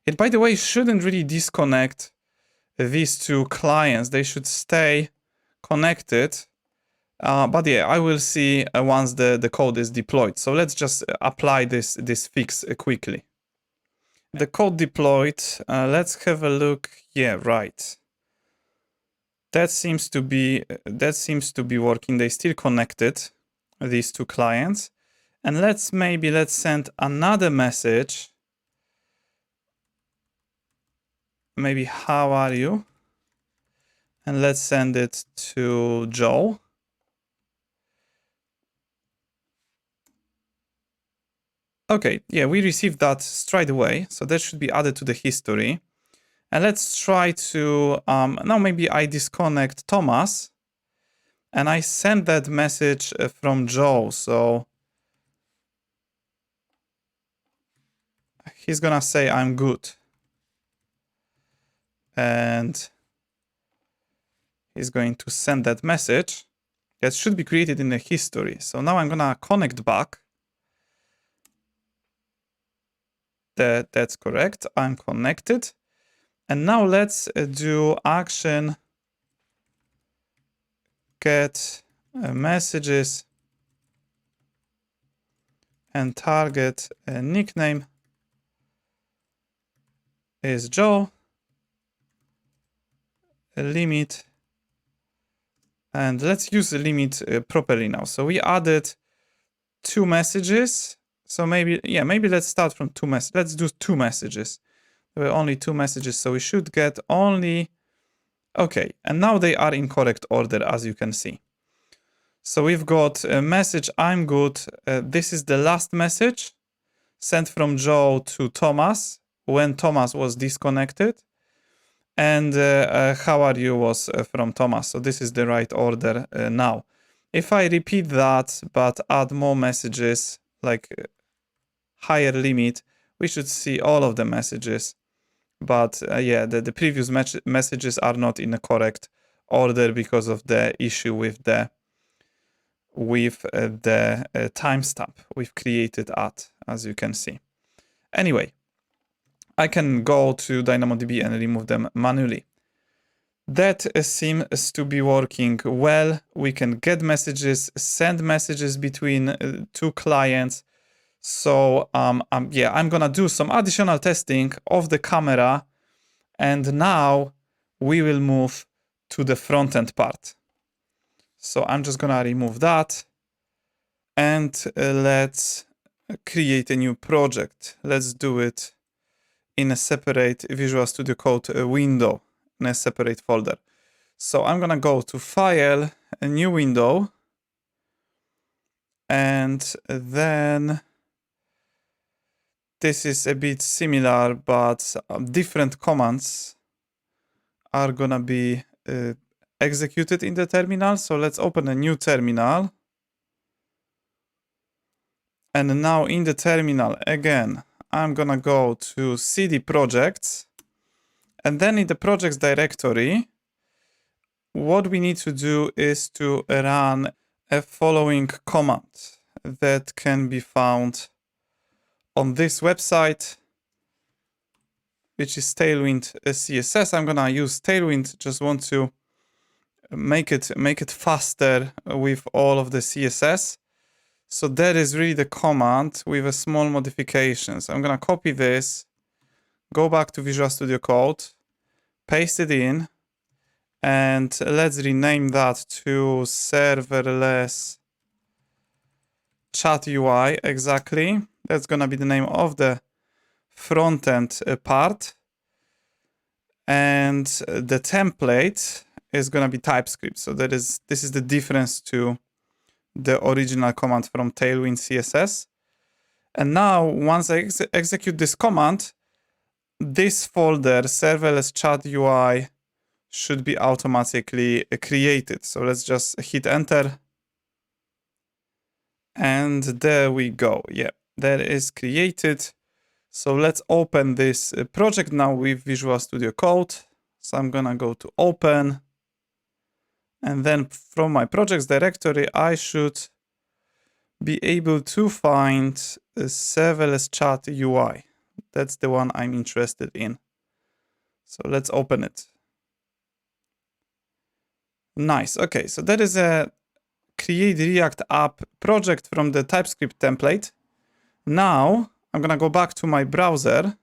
It, by the way, shouldn't really disconnect these two clients. They should stay connected. But yeah, I will see once the code is deployed. So let's just apply this fix quickly. The code deployed. Let's have a look. Yeah, right. That seems to be working. They still connected, these two clients. And let's send another message maybe how are you? And let's send it to Joe. Okay, yeah, we received that straight away. So that should be added to the history. And let's try to, now maybe I disconnect Thomas and I send that message from Joe. So he's gonna say I'm good. And he's going to send that message. That should be created in the history. So now I'm gonna connect back. That's correct. I'm connected. And now let's do action get messages and target nickname is Joe. Limit. And let's use the limit properly now. So we added 2 messages. So maybe let's start from 2 messages. Let's do 2 messages. There were only 2 messages, so we should get only... Okay, and now they are in correct order, as you can see. So we've got a message, I'm good. This is the last message sent from Joe to Thomas when Thomas was disconnected. And how are you was from Thomas. So this is the right order now. If I repeat that, but add more messages, like higher limit, we should see all of the messages. But yeah, the previous messages are not in the correct order because of the issue with the timestamp we've createdAt, as you can see. Anyway, I can go to DynamoDB and remove them manually. That seems to be working well. We can get messages, send messages between 2 clients. So yeah, I'm gonna do some additional testing of the camera, and now we will move to the front-end part. So I'm just gonna remove that, and let's create a new project. Let's do it in a separate Visual Studio Code window, in a separate folder. So I'm gonna go to File, a new window, and then this is a bit similar, but different commands are gonna be executed in the terminal. So let's open a new terminal. And now in the terminal, again, I'm gonna go to CD projects. And then in the projects directory, what we need to do is to run a following command that can be found on this website, which is TailwindCSS. I'm gonna use Tailwind, just want to make it faster with all of the CSS. So that is really the command with a small modification. So I'm gonna copy this, go back to Visual Studio Code, paste it in, and let's rename that to serverless chat UI. Exactly. That's gonna be the name of the front-end part. And the template is gonna be TypeScript. So this is the difference to the original command from TailwindCSS. And now once I execute this command, this folder, serverless chat UI, should be automatically created. So let's just hit enter. And there we go. Yeah, that is created. So let's open this project now with Visual Studio Code. So I'm gonna go to open. And then from my projects directory, I should be able to find a serverless chat UI. That's the one I'm interested in. So let's open it. Nice. Okay, so that is a create React app project from the TypeScript template. Now I'm gonna go back to my browser,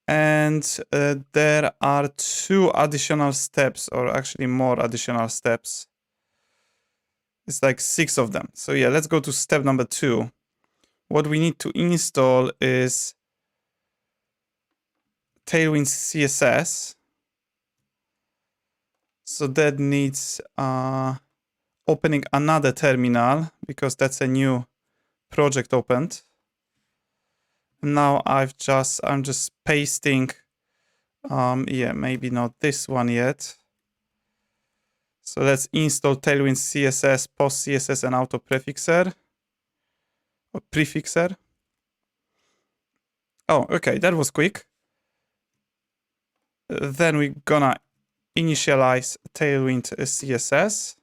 and there are 2 additional steps, or actually more additional steps. It's like 6 of them. So yeah, let's go to step number 2. What we need to install is Tailwind CSS. So that needs opening another terminal because that's a new project opened. Now I'm just pasting, yeah, maybe not this one yet. So let's install Tailwind CSS, post CSS, and auto prefixer or prefixer. Oh, okay, that was quick. Then we're gonna initialize Tailwind CSS.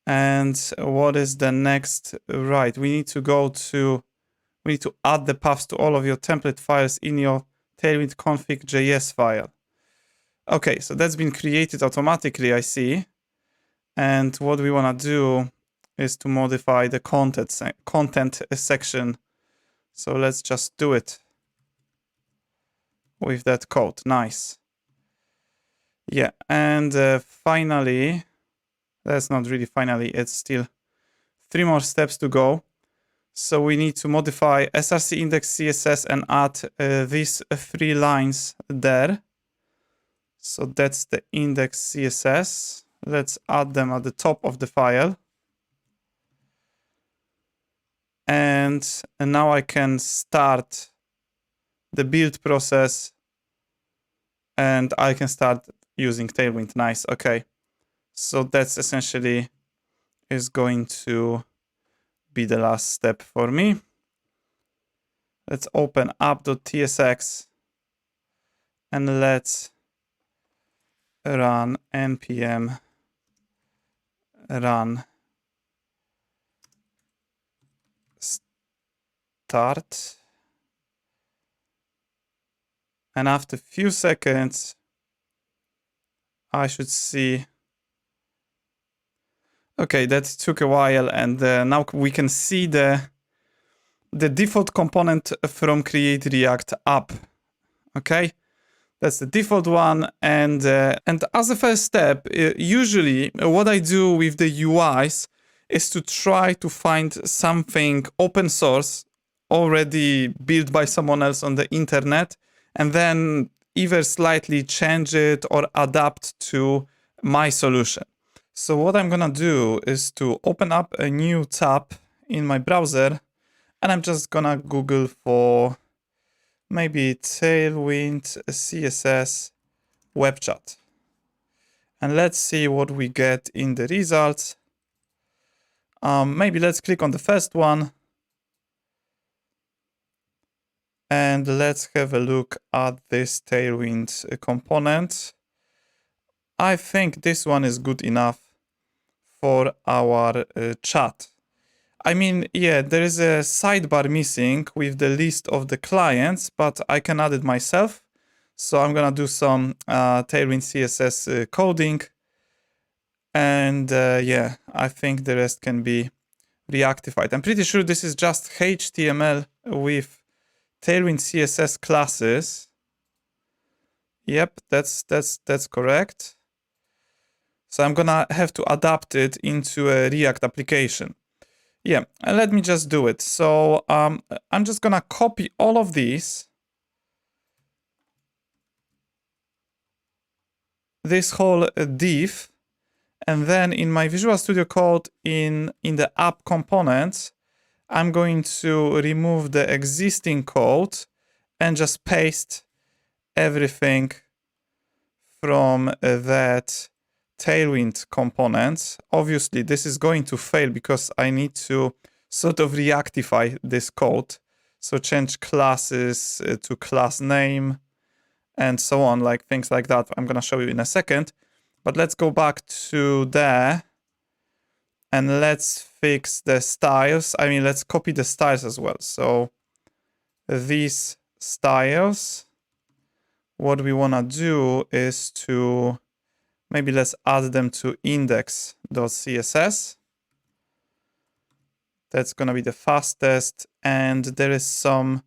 And what is the next? Right, we need to add the paths to all of your template files in your Tailwind config.js file. Okay, so that's been created automatically, I see. And what we want to do is to modify the content section. So let's just do it with that code. Nice. Yeah, and finally, that's not really finally, it's still 3 more steps to go. So we need to modify src index CSS and add these 3 lines there. So that's the index CSS. Let's add them at the top of the file. And now I can start the build process and I can start using Tailwind. Nice. Okay. So that's essentially is going to be the last step for me. Let's open app.tsx and let's run npm run start. And after a few seconds, I should see. Okay, that took a while, and now we can see the default component from Create React app. Okay, that's the default one, and as a first step, usually what I do with the UIs is to try to find something open source already built by someone else on the internet, and then either slightly change it or adapt to my solution. So what I'm gonna do is to open up a new tab in my browser, and I'm just gonna Google for maybe Tailwind CSS web chat. And let's see what we get in the results. Maybe let's click on the first one. And let's have a look at this Tailwind component. I think this one is good enough for our chat. I mean, yeah, there is a sidebar missing with the list of the clients, but I can add it myself. So I'm gonna do some Tailwind CSS coding. And yeah, I think the rest can be reactified. I'm pretty sure this is just HTML with Tailwind CSS classes. Yep, that's correct. So I'm gonna have to adapt it into a React application. Yeah, and let me just do it. So I'm just gonna copy all of these. This whole div. And then in my Visual Studio Code in the app components, I'm going to remove the existing code and just paste everything from that Tailwind components. Obviously, this is going to fail because I need to sort of reactify this code. So change classes to class name and so on, like things like that. I'm going to show you in a second. But let's go back to there and let's fix the styles. I mean, let's copy the styles as well. So these styles, what we want to do is to maybe let's add them to index.css. That's going to be the fastest. And there is some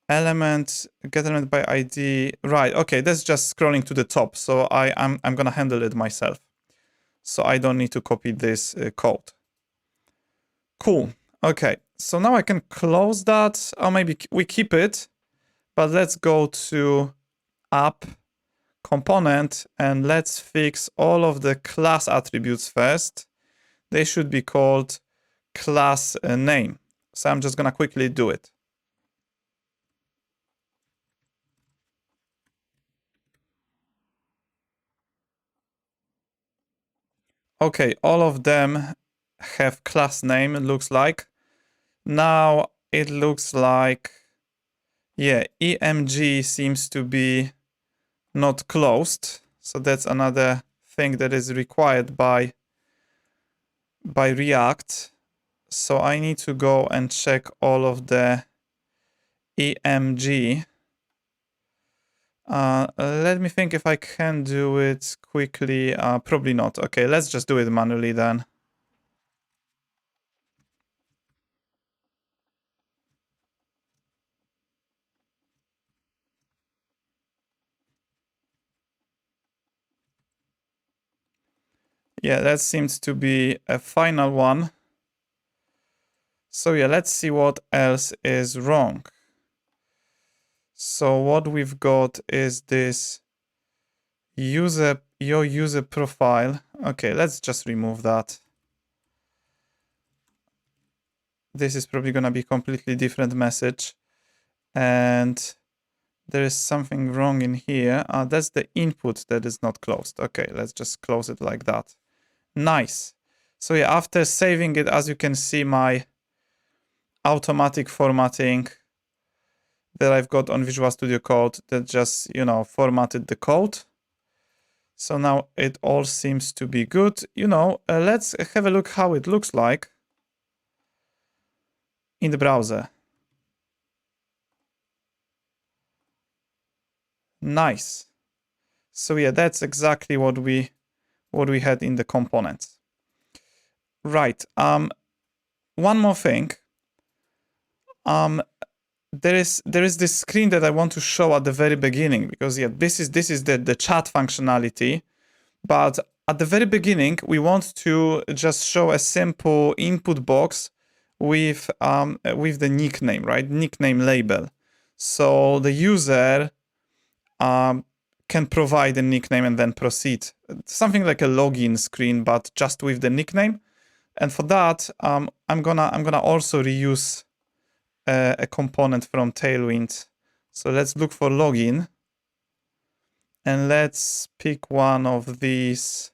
element, get element by ID. Right, okay, that's just scrolling to the top. So I'm going to handle it myself. So I don't need to copy this code. Cool. Okay, so now I can close that. Or maybe we keep it. but let's go to app component and let's fix all of the class attributes first. They should be called class name. So I'm just gonna quickly do it. Okay, all of them have class name, it looks like. Now it looks like, yeah, EMG seems to be not closed. So that's another thing that is required by React. So I need to go and check all of the EMG. Let me think if I can do it quickly. Probably not. Okay, let's just do it manually then. Yeah, that seems to be a final one. So yeah, let's see what else is wrong. So what we've got is this your user profile. Okay, let's just remove that. This is probably gonna be completely different message. And there is something wrong in here. That's the input that is not closed. Okay, let's just close it like that. Nice. So yeah, after saving it, as you can see, my automatic formatting that I've got on Visual Studio Code that just, formatted the code. So now it all seems to be good. Let's have a look how it looks like in the browser. Nice. So yeah, that's exactly what we had in the components. Right. One more thing. There is this screen that I want to show at the very beginning, because yeah, this is the chat functionality, but at the very beginning we want to just show a simple input box with the nickname, right? Nickname label. So the user can provide a nickname and then proceed. Something like a login screen, but just with the nickname. And for that, I'm gonna also reuse a component from Tailwind. So let's look for login. And let's pick one of these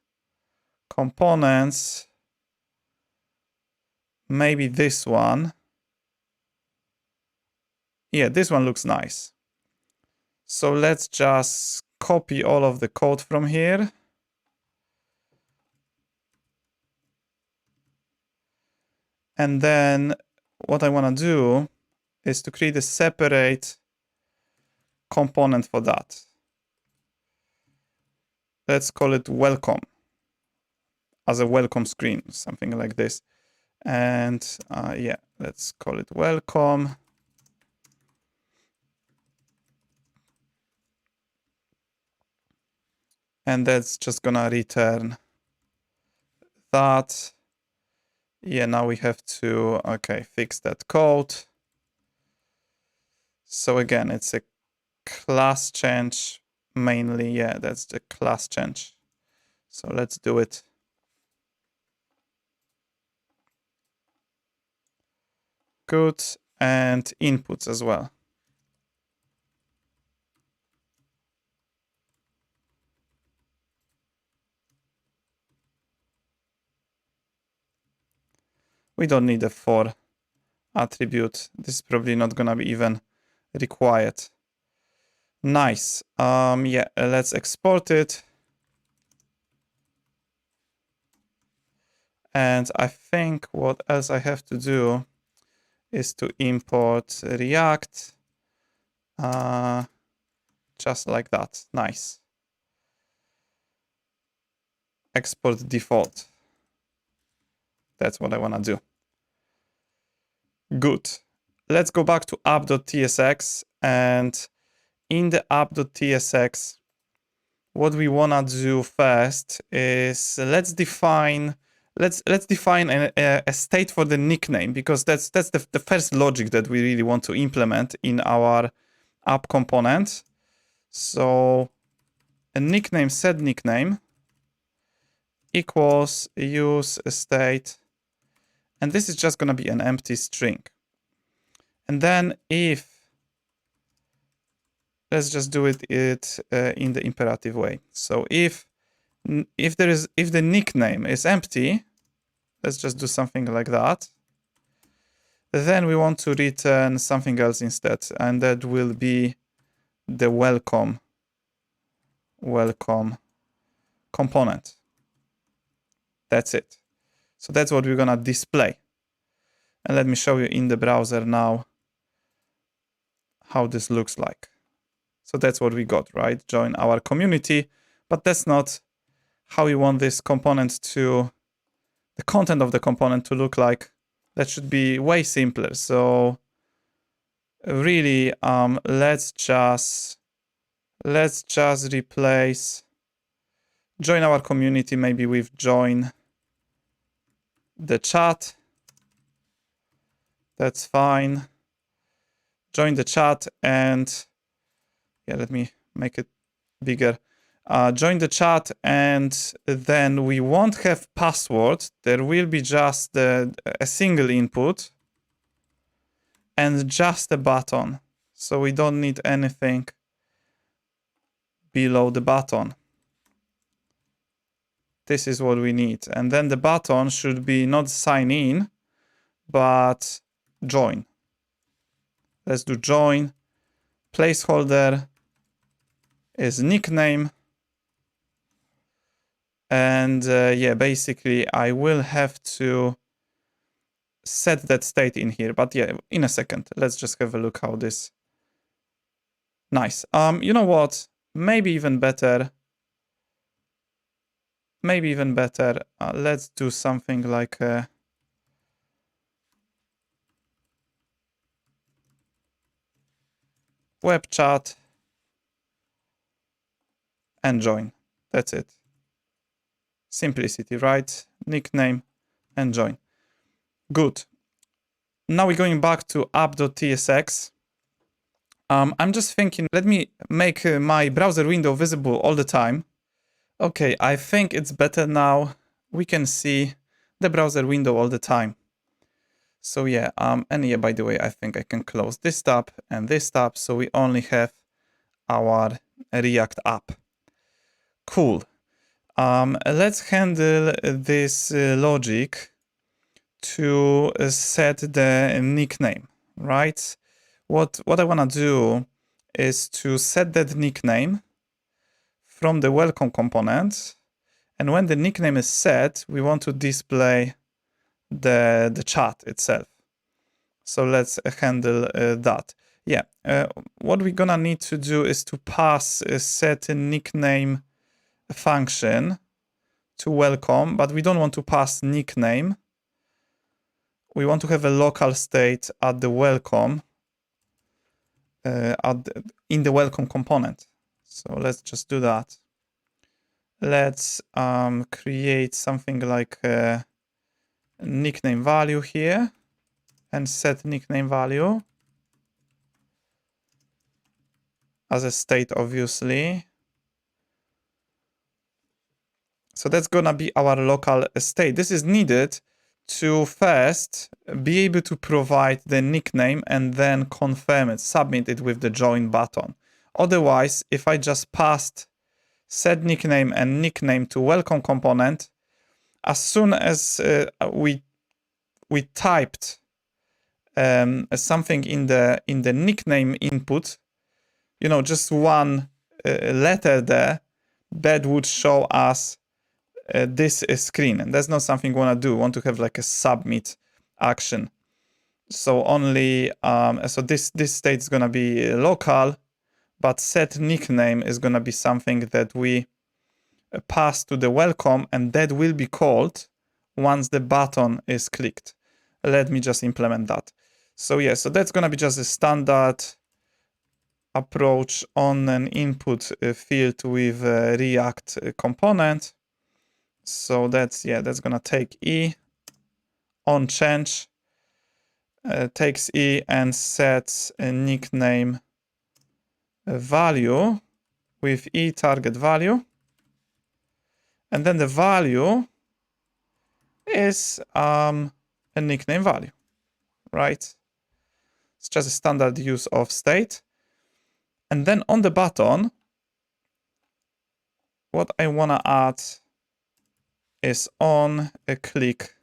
components. Maybe this one. Yeah, this one looks nice. So let's just copy all of the code from here. And then what I want to do is to create a separate component for that. Let's call it welcome, as a welcome screen, something like this. And yeah, let's call it welcome. And that's just gonna return that. Yeah, now we have to, fix that code. So again, it's a class change mainly. Yeah, that's the class change. So let's do it. Good. And inputs as well. We don't need a for attribute. This is probably not gonna be even required. Nice. Yeah, let's export it. And I think what else I have to do is to import React. Just like that. Nice. Export default. That's what I want to do. Good. Let's go back to app.tsx, and in the app.tsx, what we want to do first is let's define a state for the nickname, because that's the first logic that we really want to implement in our app component. So a nickname set nickname equals use state, and this is just going to be an empty string. And then if, let's just do it in the imperative way. So if the nickname is empty, let's just do something like that. Then we want to return something else instead, and that will be the welcome component. That's it. So that's what we're gonna display. And let me show you in the browser now how this looks like. So that's what we got, right? Join our community, but that's not how we want this component to, the content of the component to look like. That should be way simpler. So really, let's just replace join our community maybe with join the chat. That's fine. Join the chat, and yeah, let me make it bigger. Join the chat, and then we won't have password. There will be just a single input and just a button. So we don't need anything below the button. This is what we need. And then the button should be not sign in, but join. Let's do join. Placeholder is nickname. And yeah, basically I will have to set that state in here, but yeah, in a second. Let's just have a look how this. Nice. You know what? Maybe even better. Let's do something like web chat and join. That's it. Simplicity, right? Nickname and join. Good. Now we're going back to app.tsx. I'm just thinking, let me make my browser window visible all the time. Okay, I think it's better now. We can see the browser window all the time. So yeah, and yeah, by the way, I think I can close this tab and this tab, so we only have our React app. Cool. Let's handle this logic to set the nickname, right? What I want to do is to set that nickname from the welcome component, and when the nickname is set, we want to display the chat itself. So let's handle that. Yeah, what we're gonna need to do is to pass a set nickname function to welcome, but we don't want to pass nickname. We want to have a local state at the welcome, in the welcome component. So let's just do that. Let's create something like a nickname value here and set nickname value as a state, obviously. So that's gonna be our local state. This is needed to first be able to provide the nickname and then confirm it, submit it with the join button. Otherwise, if I just passed set nickname and nickname to welcome component, as soon as we typed something in the nickname input, you know, just one letter there, that would show us this screen, and that's not something we want to do. We want to have like a submit action. So only so this state is gonna be local, but set nickname is gonna be something that we pass to the welcome, and that will be called once the button is clicked. Let me just implement that. So yeah, so that's gonna be just a standard approach on an input field with a React component. So that's gonna take E on change, takes E and sets a nickname a value with target value, and then the value is a nickname value, right? It's just a standard use of state. And then on the button, what I want to add is on a click.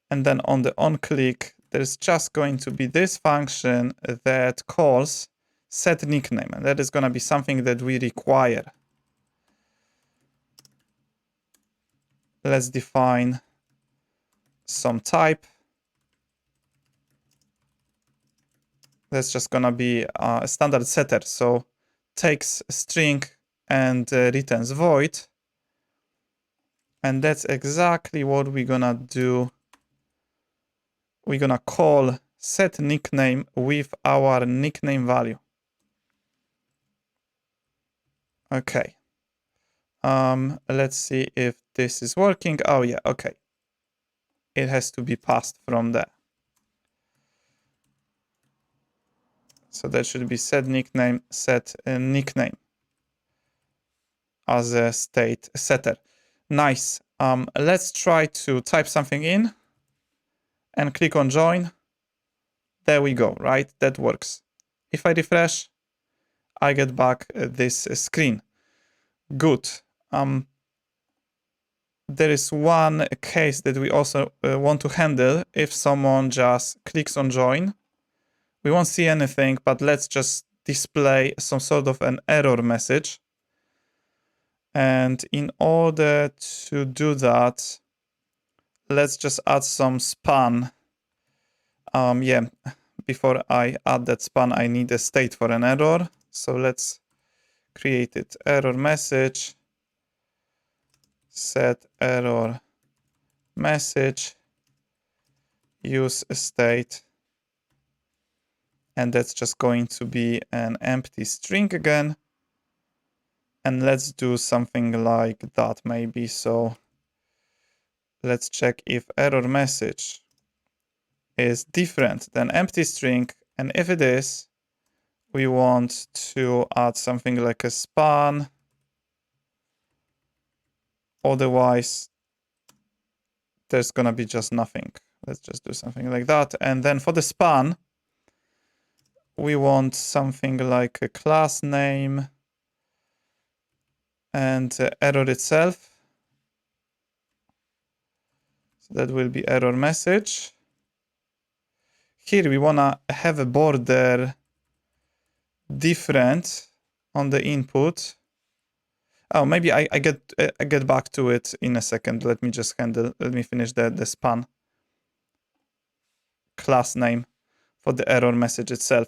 And then on the on click, there's just going to be this function that calls set nickname. And that is going to be something that we require. Let's define some type. That's just going to be a standard setter. So takes a string and returns void. And that's exactly what we're going to do. We're going to call set nickname with our nickname value. Okay. Let's see if this is working. Oh yeah, okay. It has to be passed from there. So that should be set nickname as a state setter. Nice. Let's try to type something in and click on join. There we go, right? That works. If I refresh, I get back this screen. Good. There is one case that we also want to handle. If someone just clicks on join, we won't see anything, but let's just display some sort of an error message. And in order to do that, let's just add some span. Yeah, before I add that span, I need a state for an error. So let's create it. Error message, set error message, use a state. And that's just going to be an empty string again. And let's do something like that maybe. So let's check if error message is different than empty string. And if it is, we want to add something like a span. Otherwise, there's going to be just nothing. Let's just do something like that. And then for the span, we want something like a class name and error itself. So that will be error message. Here we want to have a border different on the input. Oh, maybe I get back to it in a second. Let me finish the span class name for the error message itself.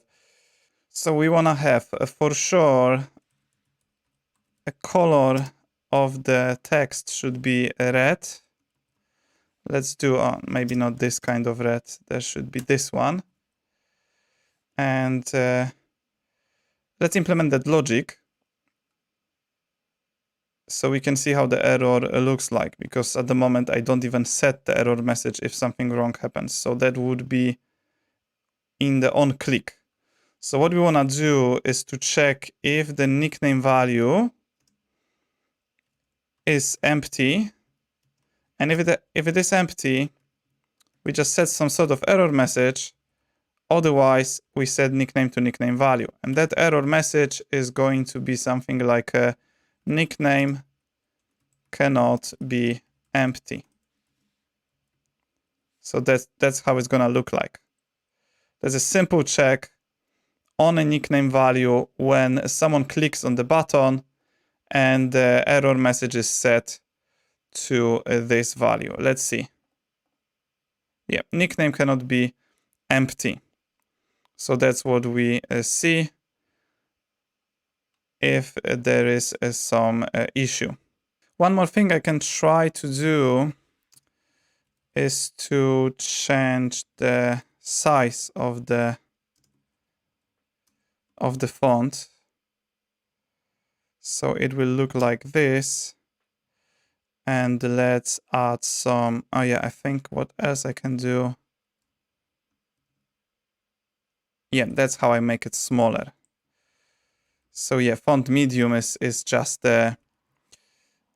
So we want to have for sure a color of the text should be red. Let's do maybe not this kind of red. There should be this one. And let's implement that logic so we can see how the error looks like, because at the moment I don't even set the error message if something wrong happens. So that would be in the on click. So what we want to do is to check if the nickname value is empty. And if it is empty, we just set some sort of error message. Otherwise, we set nickname to nickname value. And that error message is going to be something like a nickname cannot be empty. So that's how it's going to look like. There's a simple check on a nickname value when someone clicks on the button and the error message is set to this value. Let's see. Yeah, nickname cannot be empty. So that's what we see if there is some issue. One more thing I can try to do is to change the size of the font. So it will look like this. And let's add some, oh yeah, I think what else I can do. Yeah, that's how I make it smaller. So yeah, font medium is just the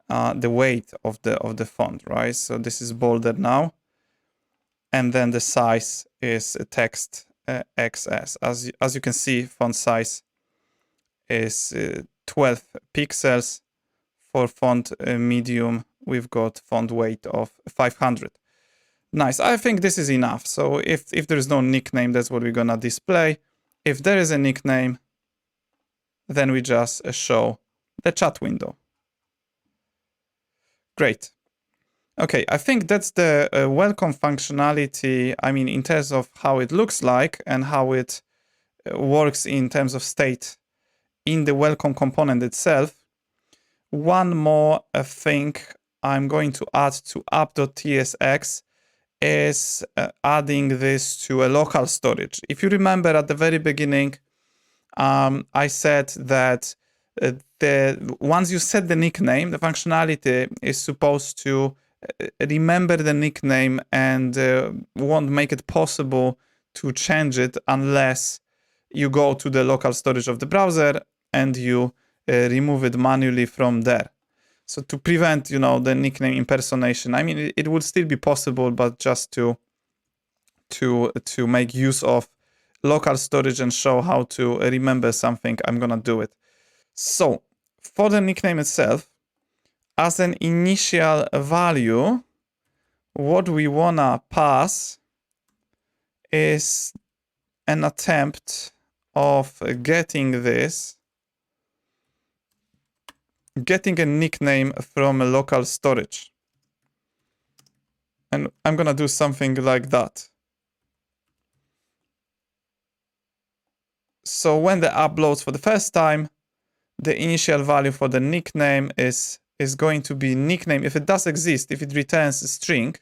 weight of the font, right? So this is bolder now, and then the size is text XS. As you can see, font size is 12 pixels. For font medium, we've got font weight of 500. Nice. I think this is enough. So if there is no nickname, that's what we're gonna display. If there is a nickname, then we just show the chat window. Great. Okay, I think that's the welcome functionality. I mean, in terms of how it looks like and how it works in terms of state in the welcome component itself. One more thing I'm going to add to app.tsx is adding this to a local storage. If you remember at the very beginning, I said that once you set the nickname, the functionality is supposed to remember the nickname and won't make it possible to change it unless you go to the local storage of the browser and you remove it manually from there. So to prevent, the nickname impersonation, I mean, it would still be possible, but just to make use of local storage and show how to remember something, I'm gonna do it. So for the nickname itself, as an initial value, what we wanna pass is an attempt of getting a nickname from a local storage. And I'm gonna do something like that. So when the app loads for the first time, the initial value for the nickname is going to be nickname. If it does exist, if it returns a string.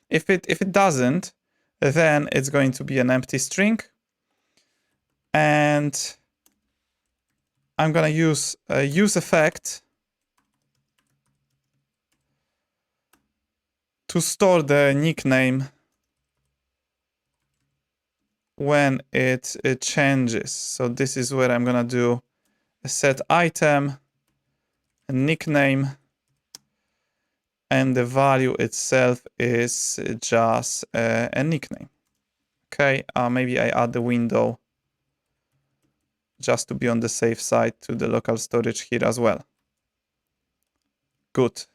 If it doesn't, then it's going to be an empty string. And I'm gonna use a use effect to store the nickname when it changes. So this is where I'm gonna do a set item, a nickname, and the value itself is just a nickname. Okay, maybe I add the window just to be on the safe side to the local storage here as well. Good.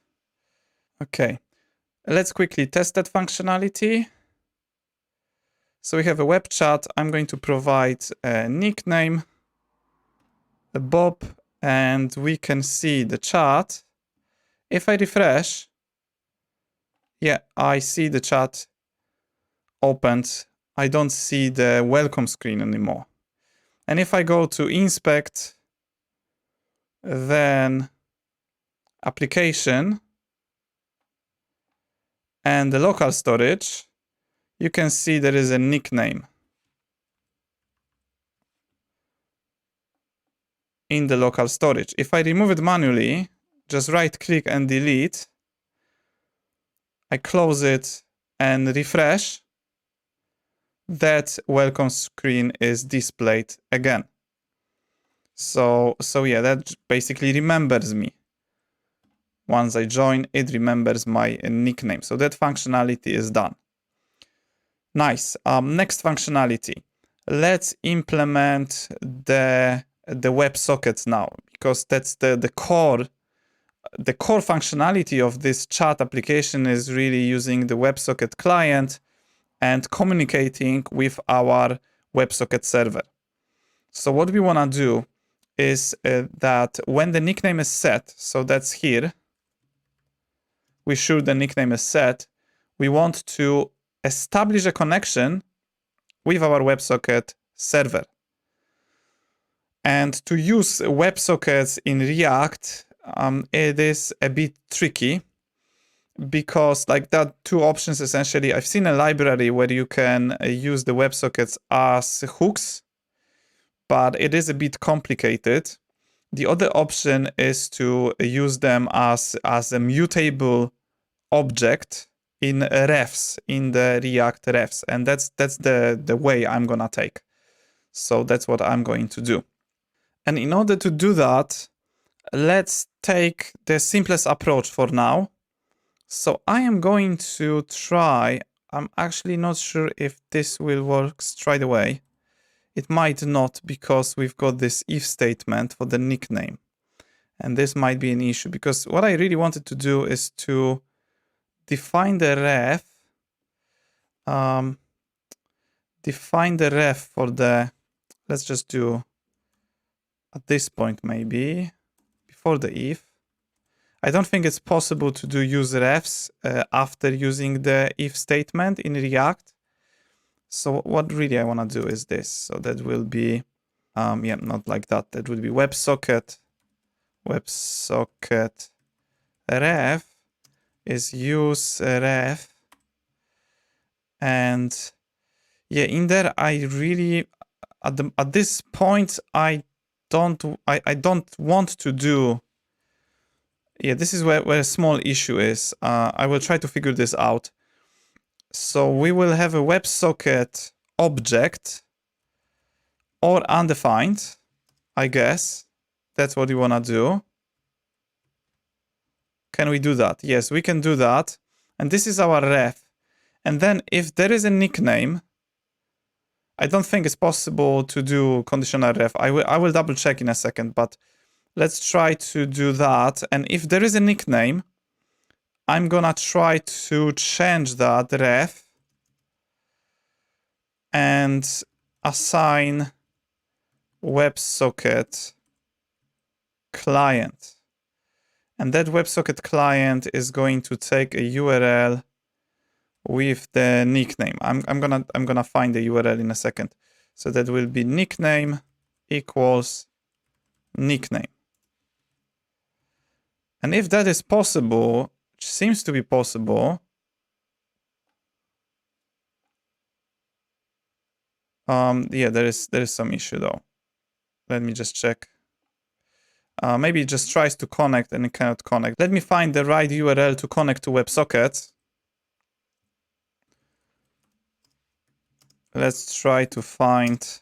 Okay, let's quickly test that functionality. So we have a web chat. I'm going to provide a nickname, a Bob, and we can see the chat. If I refresh, yeah, I see the chat opened. I don't see the welcome screen anymore. And if I go to inspect, then application and the local storage, you can see there is a nickname in the local storage. If I remove it manually, just right click and delete, I close it and refresh, that welcome screen is displayed again. So yeah, that basically remembers me. Once I join, it remembers my nickname. So that functionality is done. Nice. Next functionality. Let's implement the WebSockets now, because that's the core. The core functionality of this chat application is really using the WebSocket client and communicating with our WebSocket server. So what we want to do is that when the nickname is set, so that's here, we sure the nickname is set, we want to establish a connection with our WebSocket server. And to use WebSockets in React, it is a bit tricky, because like that two options essentially. I've seen a library where you can use the WebSockets as hooks, but it is a bit complicated. The other option is to use them as a mutable object in refs, in the React refs, and that's the way I'm gonna take. So that's what I'm going to do. And in order to do that, let's take the simplest approach for now. So I am going to try, I'm actually not sure if this will work straight away. It might not, because we've got this if statement for the nickname. And this might be an issue, because what I really wanted to do is to define the ref, for the, let's just do at this point maybe, before the if. I don't think it's possible to do use refs after using the if statement in React. So what really I want to do is this. So that will be, yeah, not like that. That would be WebSocket ref is use ref. And yeah, in there I really, at this point, I don't want to do. Yeah, this is where a small issue is. I will try to figure this out. So we will have a WebSocket object or undefined, I guess. That's what you want to do. Can we do that? Yes, we can do that. And this is our ref. And then if there is a nickname, I don't think it's possible to do conditional ref. I will double check in a second, but let's try to do that. And if there is a nickname, I'm gonna try to change that ref and assign WebSocket client. And that WebSocket client is going to take a URL with the nickname. I'm gonna find the URL in a second. So that will be nickname equals nickname. And if that is possible, which seems to be possible, yeah, there is some issue though. Let me just check. Maybe it just tries to connect and it cannot connect. Let me find the right URL to connect to WebSocket. Let's try to find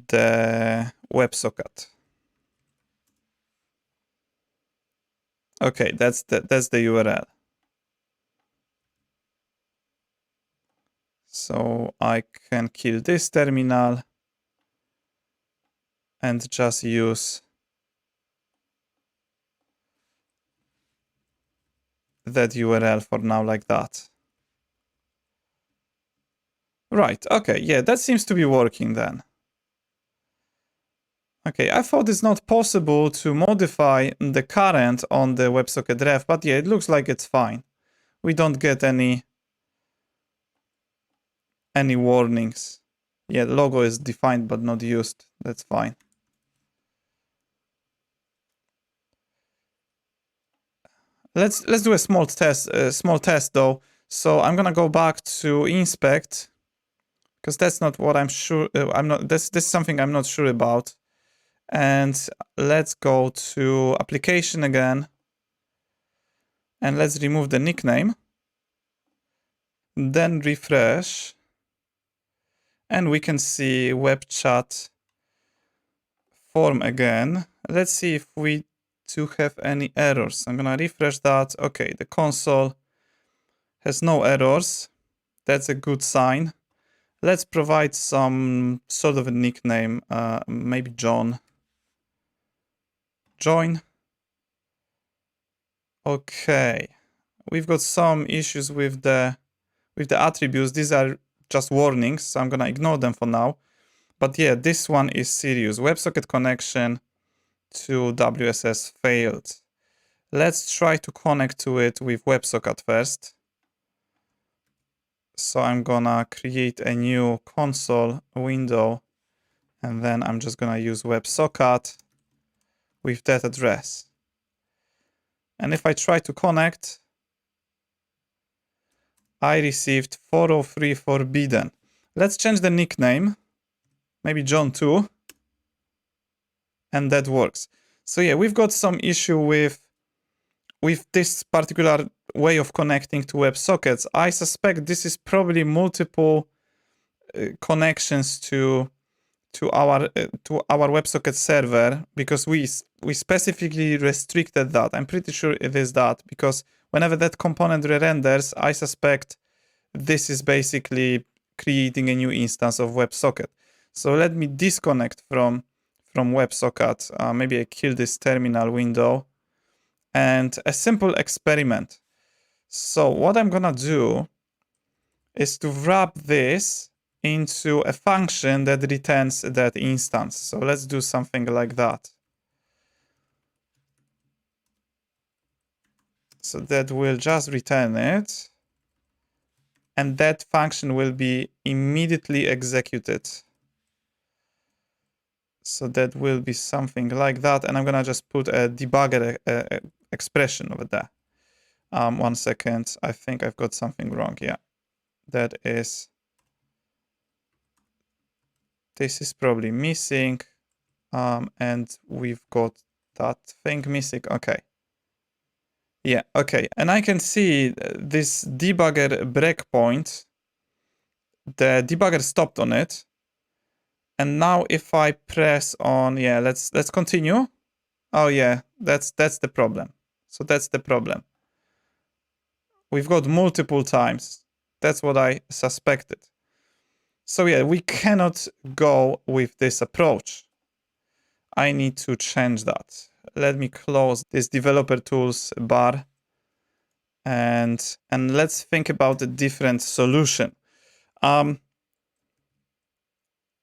the WebSocket. Okay, that's the URL. So I can kill this terminal and just use that URL for now like that. Right, okay, yeah, that seems to be working then. Okay, I thought it's not possible to modify the current on the WebSocket ref, but yeah, it looks like it's fine. We don't get any warnings. Yeah, the logo is defined but not used. That's fine. Let's do a small test though. So I'm gonna go back to inspect, because that's not what I'm sure. This is something I'm not sure about. And let's go to application again. And let's remove the nickname. Then refresh. And we can see web chat form again. Let's see if we do have any errors. I'm gonna refresh that. Okay, the console has no errors. That's a good sign. Let's provide some sort of a nickname, maybe John. Join. Okay, we've got some issues with the attributes. These are just warnings, so I'm gonna ignore them for now. But yeah, this one is serious. WebSocket connection to WSS failed. Let's try to connect to it with WebSocket first. So I'm gonna create a new console window, and then I'm just gonna use WebSocket with that address. And if I try to connect, I received 403 forbidden. Let's change the nickname, maybe John 2, and that works. So yeah, we've got some issue with this particular way of connecting to WebSockets. I suspect this is probably multiple connections to to our WebSocket server, because we specifically restricted that. I'm pretty sure it is that, because whenever that component re-renders, I suspect this is basically creating a new instance of WebSocket. So let me disconnect from WebSocket. Maybe I kill this terminal window, and a simple experiment. So what I'm gonna do is to wrap this into a function that returns that instance. So let's do something like that. So that will just return it, and that function will be immediately executed. So that will be something like that, and I'm gonna just put a debugger expression over there. 1 second, I think I've got something wrong. Yeah, that is, this is probably missing, and we've got that thing missing. Okay. Yeah, okay. And I can see this debugger breakpoint, the debugger stopped on it. And now if I press on, yeah, let's continue. Oh yeah, that's the problem. So that's the problem. We've got multiple times. That's what I suspected. So yeah, we cannot go with this approach. I need to change that. Let me close this developer tools bar, and let's think about a different solution.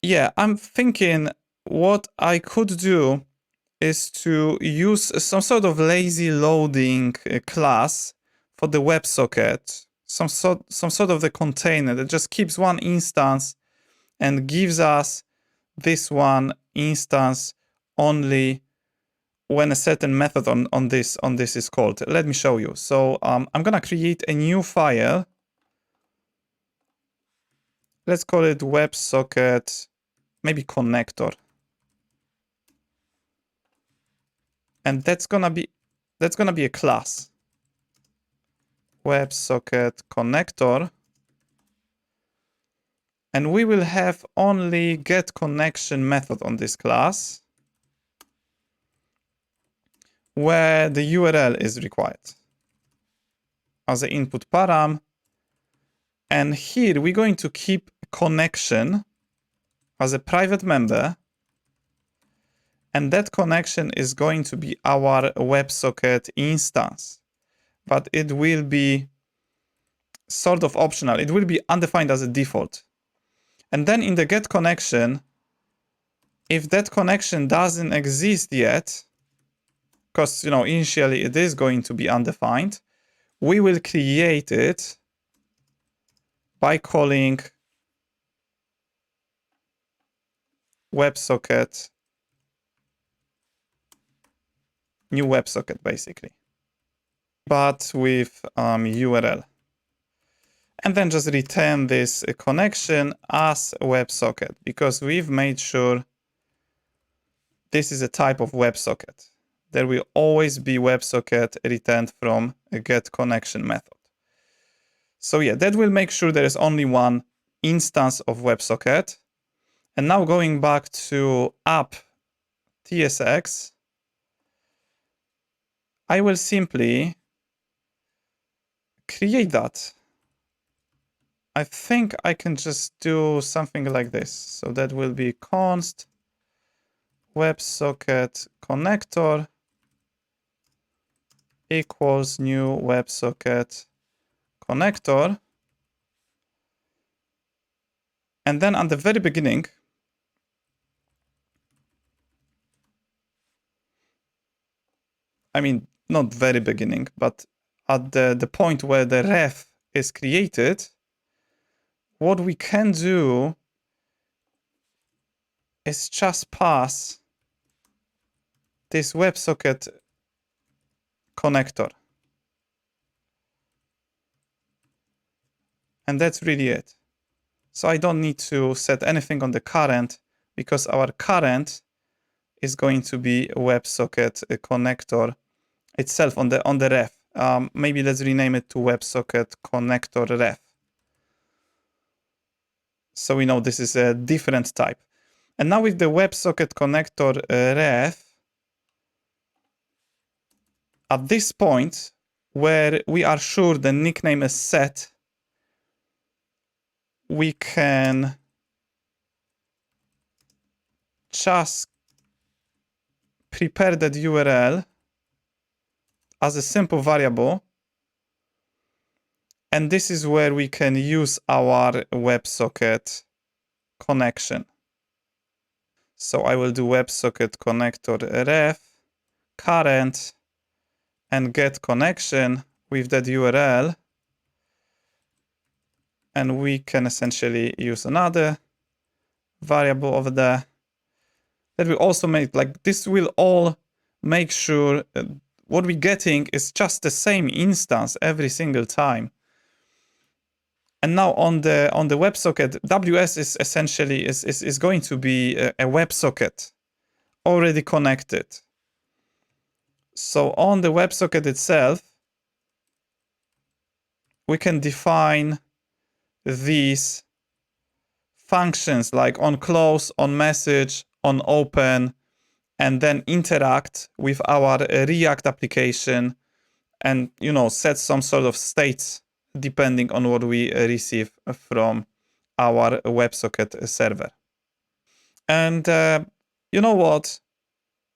Yeah, I'm thinking what I could do is to use some sort of lazy loading class for the WebSocket, some sort of the container that just keeps one instance and gives us this one instance only when a certain method on this is called. Let me show you. So I'm gonna create a new file. Let's call it WebSocket, maybe connector. And that's gonna be a class. WebSocket connector. And we will have only getConnection method on this class, where the URL is required as an input param. And here we're going to keep connection as a private member. And that connection is going to be our WebSocket instance. But it will be sort of optional. It will be undefined as a default. And then in the getConnection, if that connection doesn't exist yet, because initially it is going to be undefined, we will create it by calling WebSocket, new WebSocket basically, but with URL. And then just return this connection as WebSocket, because we've made sure this is a type of WebSocket. There will always be WebSocket returned from a getConnection method. So yeah, that will make sure there is only one instance of WebSocket. And now going back to app TSX, I will simply create that. I think I can just do something like this. So that will be const WebSocket connector equals new WebSocket connector. And then at the very beginning, I mean, not very beginning, but at the point where the ref is created, what we can do is just pass this WebSocket connector. And that's really it. So I don't need to set anything on the current, because our current is going to be a WebSocket connector itself on the ref. Maybe let's rename it to WebSocket connector ref. So we know this is a different type. And now with the WebSocket connector ref, at this point where we are sure the nickname is set, we can just prepare that URL as a simple variable. And this is where we can use our WebSocket connection. So I will do WebSocket connector ref current and get connection with that URL. And we can essentially use another variable over there that will also make, like, this will all make sure what we're getting is just the same instance every single time. And now on the WebSocket, WS is essentially is going to be a WebSocket already connected. So on the WebSocket itself, we can define these functions like on close, on message, on open, and then interact with our React application and, you know, set some sort of states depending on what we receive from our WebSocket server. And you know what?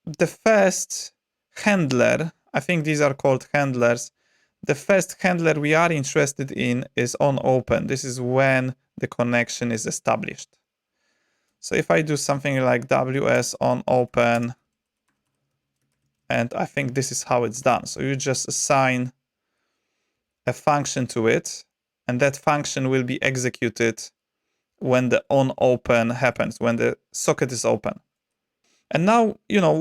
The first handler, I think these are called handlers. The first handler we are interested in is on open. This is when the connection is established. So if I do something like WS on open, and I think this is how it's done. So you just assign a function to it, and that function will be executed when the on open happens, when the socket is open. And now, you know,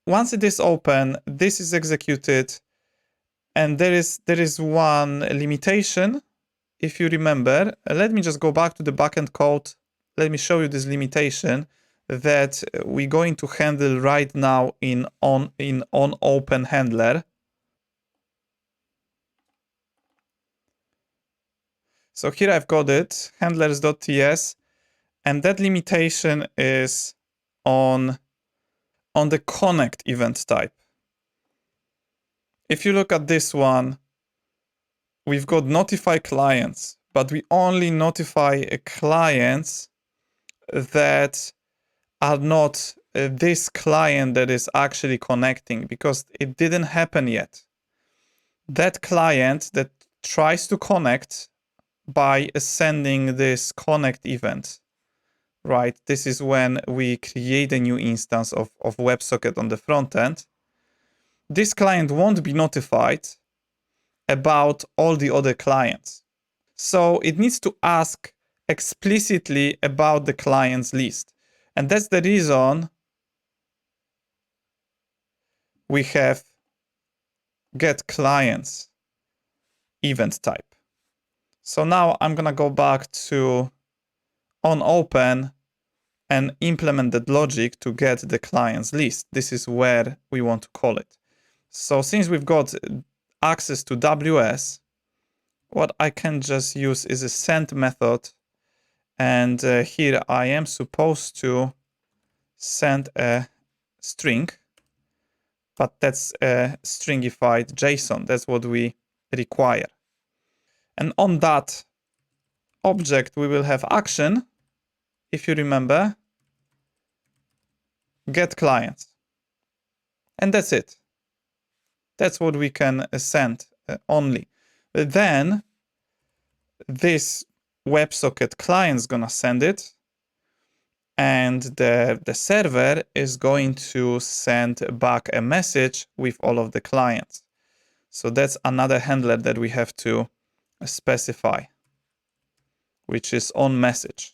once it is open, this is executed, and there is one limitation. If you remember, let me just go back to the backend code. Let me show you this limitation that we're going to handle right now in on open handler. So here I've got it, handlers.ts, and that limitation is on the connect event type. If you look at this one, we've got notify clients, but we only notify clients that are not this client that is actually connecting, because it didn't happen yet. That client that tries to connect by sending this connect event, right? This is when we create a new instance of WebSocket on the front end. This client won't be notified about all the other clients. So it needs to ask explicitly about the clients list. And that's the reason we have getClients event type. So now I'm gonna go back to on open and implement that logic to get the clients list. This is where we want to call it. So since we've got access to WS, what I can just use is a send method. And here I am supposed to send a string, but that's a stringified JSON. That's what we require. And on that object, we will have action. If you remember, get clients. And that's it. That's what we can send only. But then this WebSocket client is gonna send it, and the server is going to send back a message with all of the clients. So that's another handler that we have to specify, which is on message.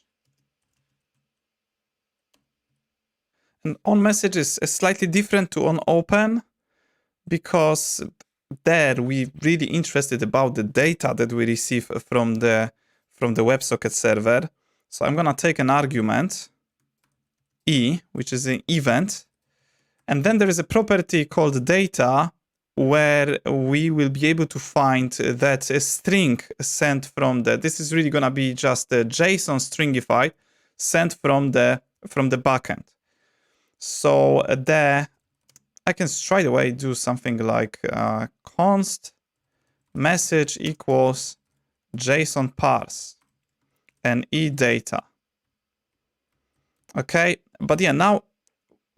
And on message is slightly different to on open, because there we're really interested about the data that we receive from the WebSocket server. So I'm gonna take an argument E, which is an event, and then there is a property called data, where we will be able to find that a string sent from this is really gonna be just a JSON stringified sent from the backend. So there I can straight away do something like const message equals JSON parse and e-data. Okay, but yeah, now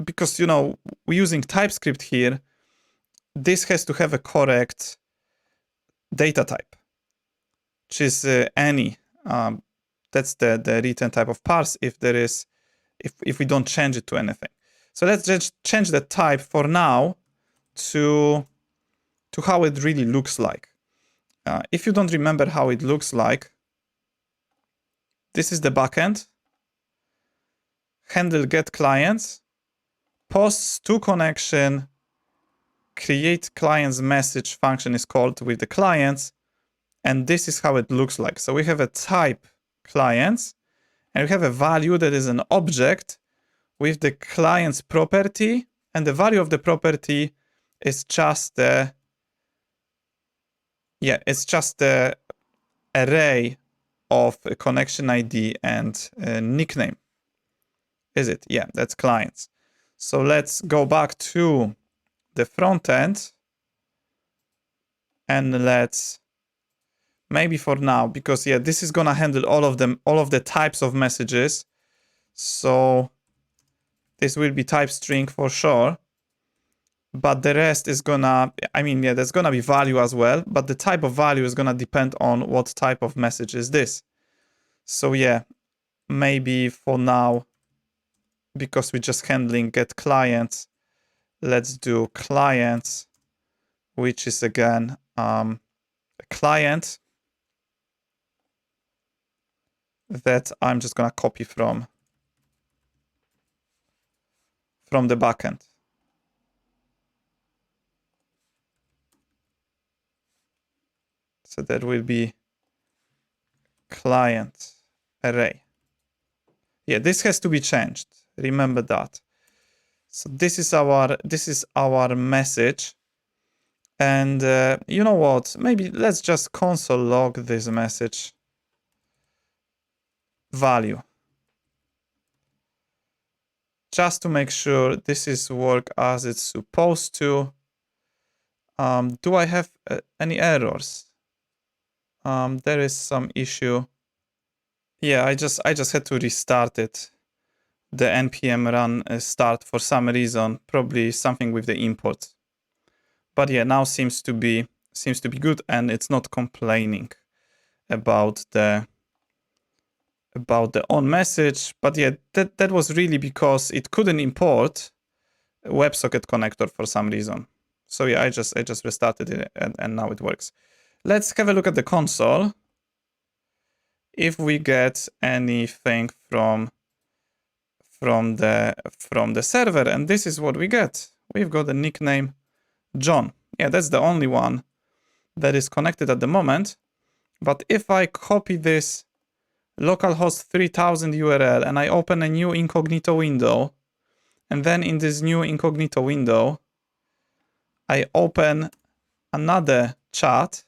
because we're using TypeScript here, this has to have a correct data type, which is any. That's the return type of parse if there is, if we don't change it to anything. So let's just change the type for now to how it really looks like. If you don't remember how it looks like, this is the backend. Handle getClients, posts to connection, createdClients message function is called with the clients, and this is how it looks like. So we have a type clients, and we have a value that is an object with the client's property, and the value of the property is just the it's just the array of a connection ID and a nickname. Is it? Yeah, that's clients. So let's go back to the front end, and let's maybe for now, because yeah, this is gonna handle all of them, all of the types of messages. So this will be type string for sure, but the rest is gonna, there's gonna be value as well, but the type of value is gonna depend on what type of message is this. So yeah, maybe for now, because we're just handling get clients, let's do clients, which is again a client that I'm just gonna copy from the backend. So that will be client array. Yeah, this has to be changed. Remember that. So this is our message. And you know what? Maybe let's just console log this message value, just to make sure this is work as it's supposed to. Do I have any errors? There is some issue. Yeah, I just had to restart it. The npm run start for some reason, probably something with the import. But yeah, now seems to be good, and it's not complaining about the on message. But yeah, that was really because it couldn't import a WebSocket connector for some reason. So yeah, I just restarted it, and now it works. Let's have a look at the console. If we get anything from the server, and this is what we get. We've got the nickname John. Yeah, that's the only one that is connected at the moment. But if I copy this localhost 3000 URL and I open a new incognito window, and then in this new incognito window, I open another chat,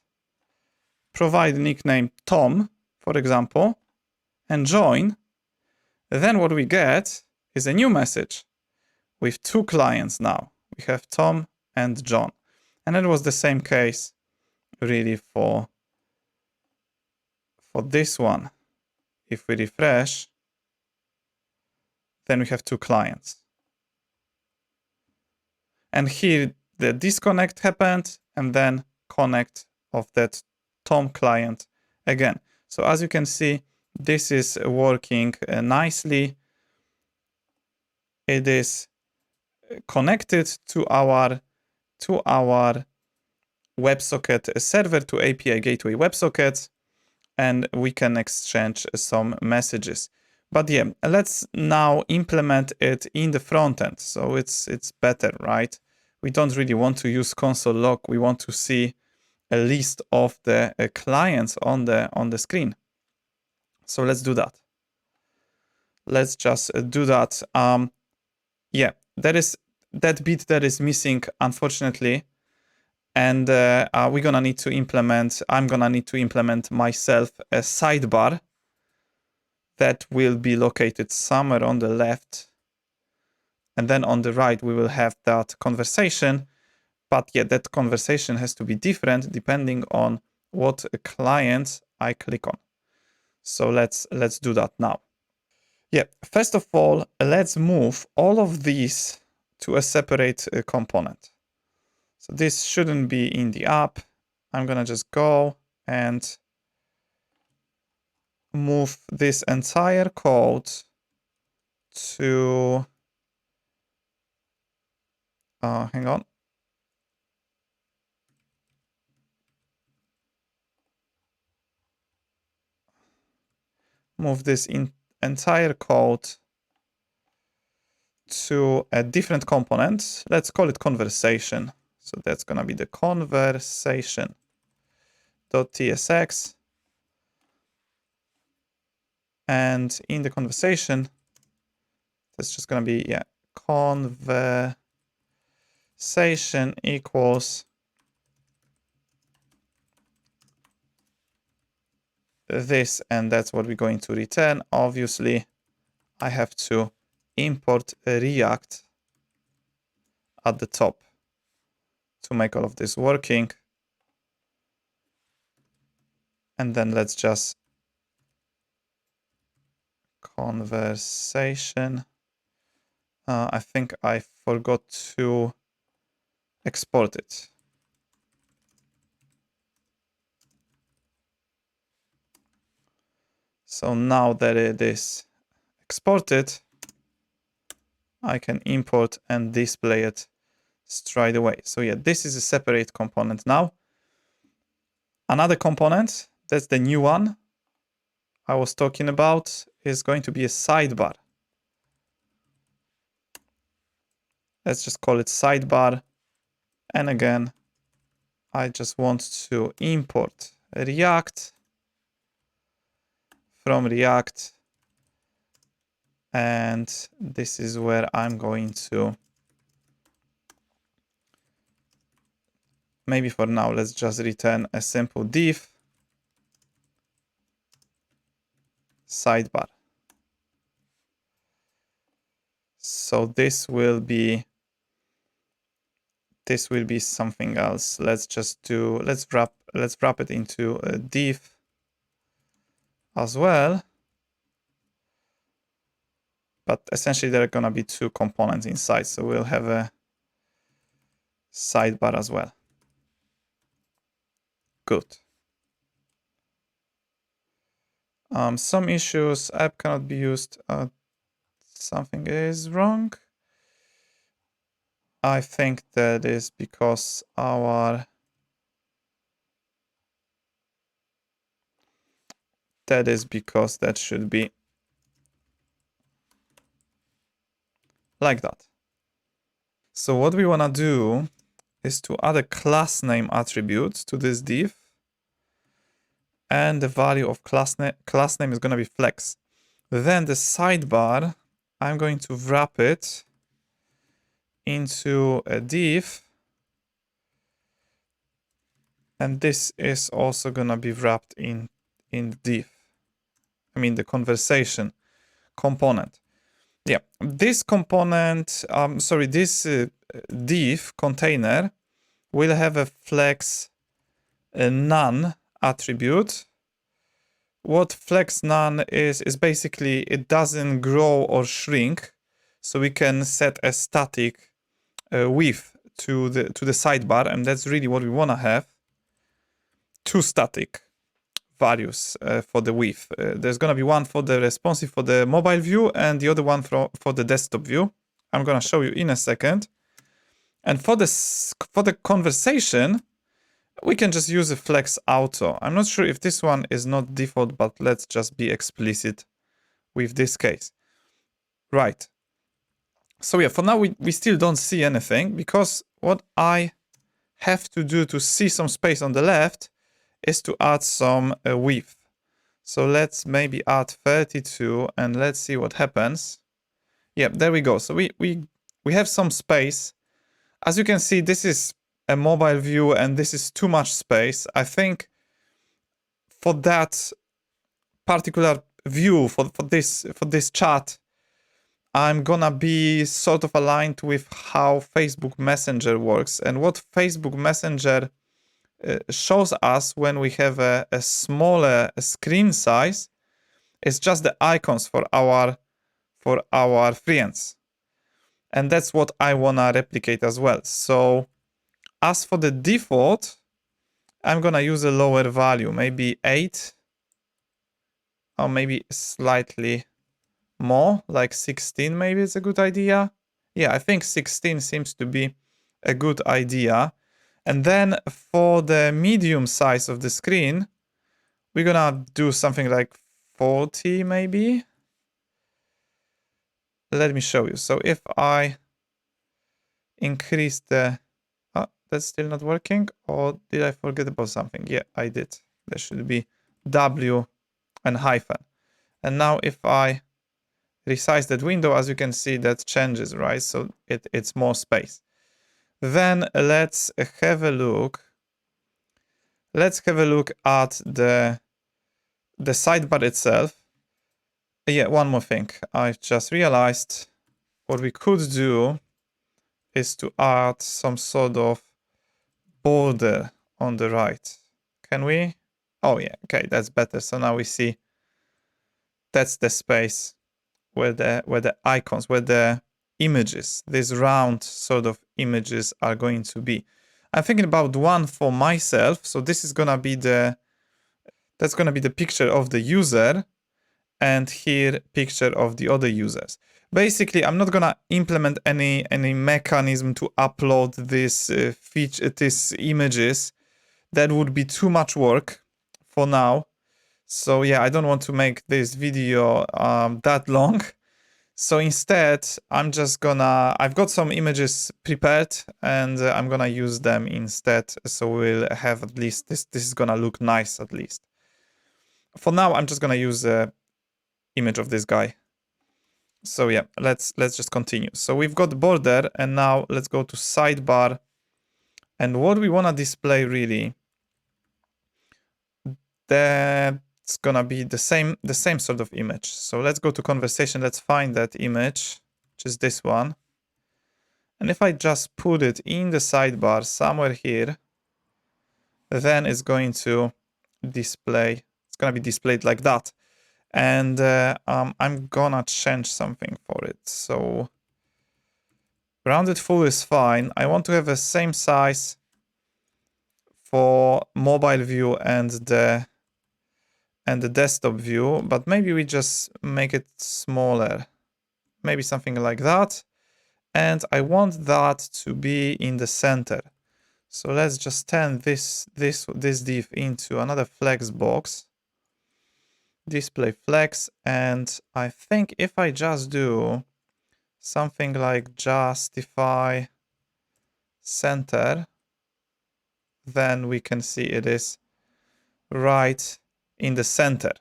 provide nickname Tom, for example, and join, then what we get is a new message with two clients now. We have Tom and John. And it was the same case really for this one. If we refresh, then we have two clients. And here the disconnect happened, and then connect of that Tom client again. So as you can see, this is working nicely. It is connected to our WebSocket server, to API gateway WebSockets, and we can exchange some messages. But yeah, let's now implement it in the front end. So it's better, right? We don't really want to use console log. We want to see a list of the clients on the screen. So let's do that. Let's just do that. Yeah, that is that bit that is missing, unfortunately. And we're gonna need to implement, I'm gonna need to implement myself a sidebar that will be located somewhere on the left. And then on the right, we will have that conversation. But yeah, that conversation has to be different depending on what client I click on. So let's do that now. Yeah, first of all, let's move all of these to a separate component. So this shouldn't be in the app. I'm gonna just go and move this entire code to, hang on. Move this entire code to a different component. Let's call it conversation. So that's gonna be the conversation.tsx. And in the conversation, that's just gonna be, yeah, conversation equals this, and that's what we're going to return. Obviously, I have to import React at the top to make all of this working. And then let's just conversation. I think I forgot to export it. So now that it is exported, I can import and display it straight away. So yeah, this is a separate component now. Another component, that's the new one I was talking about, is going to be a sidebar. Let's just call it sidebar. And again, I just want to import React from React. And this is where I'm going to, maybe for now, let's just return a simple div sidebar. So this will be something else. Let's wrap it into a div as well. But essentially there are gonna be two components inside, so we'll have a sidebar as well. Good. Some issues, app cannot be used. Something is wrong. I think that is because that should be like that. So what we want to do is to add a class name attribute to this div. And the value of class name is going to be flex. Then the sidebar, I'm going to wrap it into a div. And this is also going to be wrapped in div. I mean the conversation component. Yeah, this component, this div container will have a flex none attribute. What flex none is basically it doesn't grow or shrink, so we can set a static width to the sidebar, and that's really what we want to have. Two static values for the width. There's going to be one for the responsive for the mobile view and the other one for the desktop view. I'm going to show you in a second. And for the conversation, we can just use a flex auto. I'm not sure if this one is not default, but let's just be explicit with this case. Right. So yeah, for now, we still don't see anything, because what I have to do to see some space on the left is to add some width. So let's maybe add 32 and let's see what happens. Yeah, there we go. So we have some space. As you can see, this is a mobile view and this is too much space. I think for that particular view for this chat, I'm gonna be sort of aligned with how Facebook Messenger works, and what Facebook Messenger shows us when we have a smaller screen size is just the icons for our friends, and that's what I wanna replicate as well. So as for the default, I'm gonna use a lower value, maybe 8, or maybe slightly more, like 16 maybe is a good idea. Yeah, I think 16 seems to be a good idea. And then for the medium size of the screen, we're gonna do something like 40 maybe. Let me show you. So if I increase the... Oh, that's still not working. Or did I forget about something? Yeah, I did. There should be W and hyphen. And now if I resize that window, as you can see, that changes, right? So it's more space. Then let's have a look. Let's have a look at the sidebar itself. Yeah, one more thing. I just realized what we could do is to add some sort of border on the right. Can we? Oh yeah, okay, that's better. So now we see that's the space where the icons, where the images, these round sort of images are going to be. I'm thinking about one for myself. So this is gonna be that's gonna be the picture of the user, and here picture of the other users. Basically, I'm not gonna implement any mechanism to upload this these images. That would be too much work for now. So yeah, I don't want to make this video that long. So instead, I'm just gonna, I've got some images prepared, and I'm gonna use them instead. So we'll have at least this is gonna look nice at least. For now, I'm just gonna use a image of this guy. So yeah, let's just continue. So we've got border, and now let's go to sidebar. And what we wanna display really, that's gonna be the same sort of image. So let's go to conversation. Let's find that image, which is this one. And if I just put it in the sidebar somewhere here, then it's going to display. It's gonna be displayed like that. And I'm gonna change something for it. So rounded full is fine. I want to have the same size for mobile view and the desktop view, but maybe we just make it smaller. Maybe something like that. And I want that to be in the center. So let's just turn this div into another flex box. Display flex, and I think if I just do something like justify center, then we can see it is right in the center.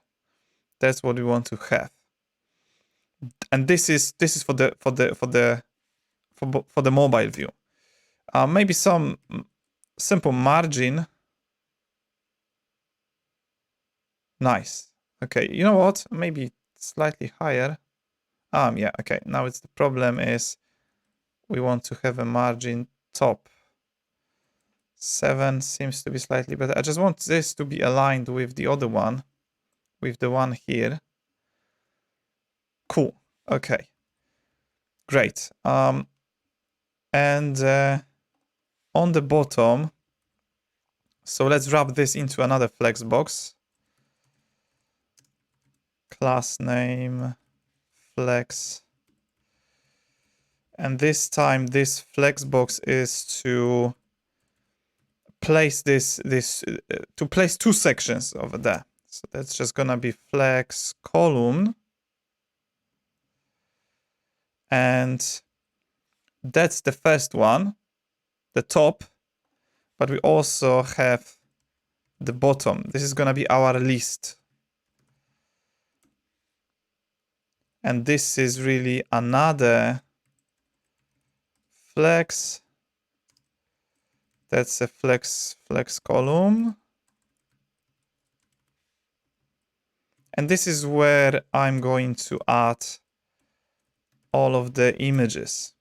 That's what we want to have. And this is for the mobile view. Maybe some simple margin. Nice. Okay, you know what? Maybe slightly higher. Yeah, okay. Now it's the problem is we want to have a margin top. 7 seems to be slightly better. I just want this to be aligned with the other one, with the one here. Cool. Okay. Great. And on the bottom, so let's wrap this into another flex box. Class name flex. And this time this flex box is to place to place 2 sections over there. So that's just gonna be flex column. And that's the first one, the top, but we also have the bottom. This is gonna be our list. And this is really another flex. That's a flex column. And this is where I'm going to add all of the images.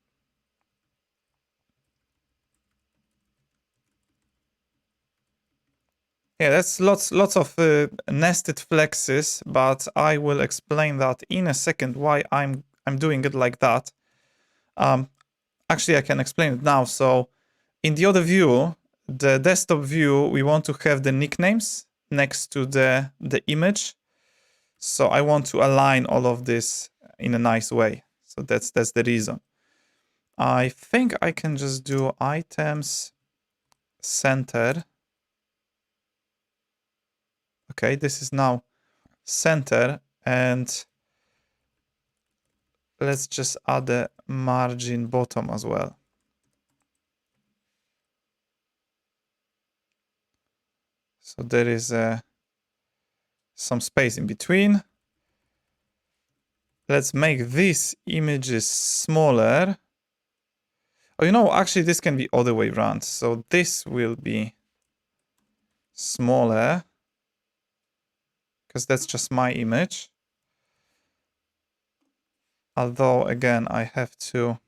Yeah, that's lots of nested flexes, but I will explain that in a second why I'm doing it like that. Actually, I can explain it now. So in the other view, the desktop view, we want to have the nicknames next to the image. So I want to align all of this in a nice way. So that's the reason. I think I can just do items center. Okay, this is now center, and let's just add a margin bottom as well. So there is some space in between. Let's make these images smaller. Oh, you know, actually this can be other way around. So this will be smaller because that's just my image. Although, again, I have to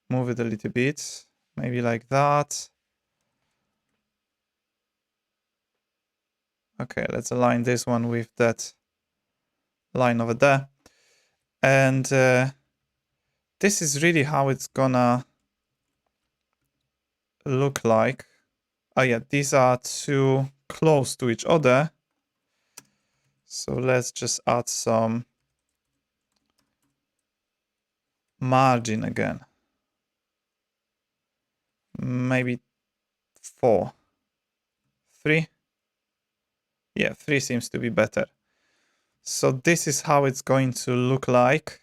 move it a little bit, maybe like that. Okay, let's align this one with that line over there. And this is really how it's gonna look like. Oh yeah, these are too close to each other. So let's just add some margin again. Maybe 4. 3. Yeah, 3 seems to be better. So this is how it's going to look like.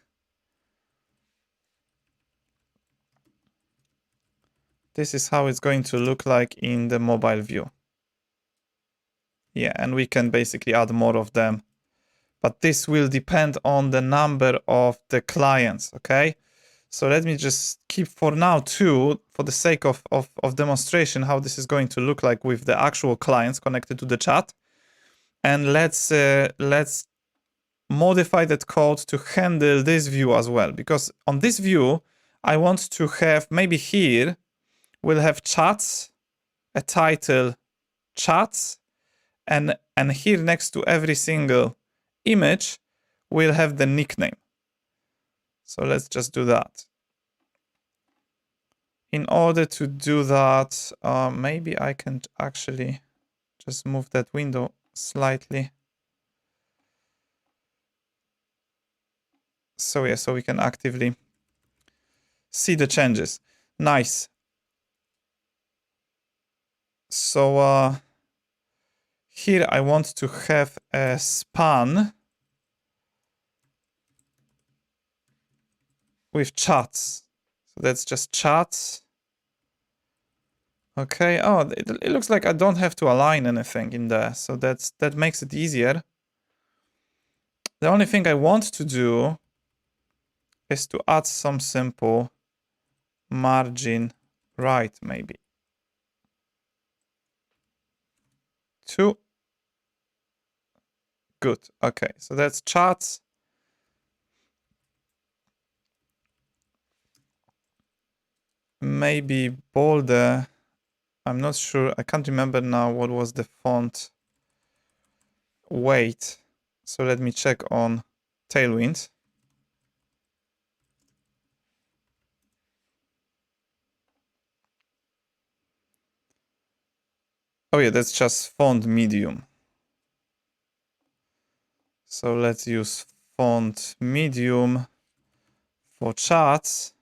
This is how it's going to look like in the mobile view. Yeah, and we can basically add more of them. But this will depend on the number of the clients, okay? So let me just keep for now 2 for the sake of demonstration how this is going to look like with the actual clients connected to the chat. And let's modify that code to handle this view as well. Because on this view, I want to have, maybe here, we'll have chats, a title chats, and here next to every single image, we'll have the nickname. So let's just do that. In order to do that, maybe I can actually just move that window slightly. So yeah, so we can actively see the changes. Nice. So here I want to have a span with chats. So that's just chats. Okay. Oh, it looks like I don't have to align anything in there. So that makes it easier. The only thing I want to do is to add some simple margin right, maybe. 2. Good. Okay. So that's chats. Maybe bolder. I'm not sure. I can't remember now what was the font weight. So let me check on Tailwind. Oh yeah, that's just font medium. So let's use font medium for chats.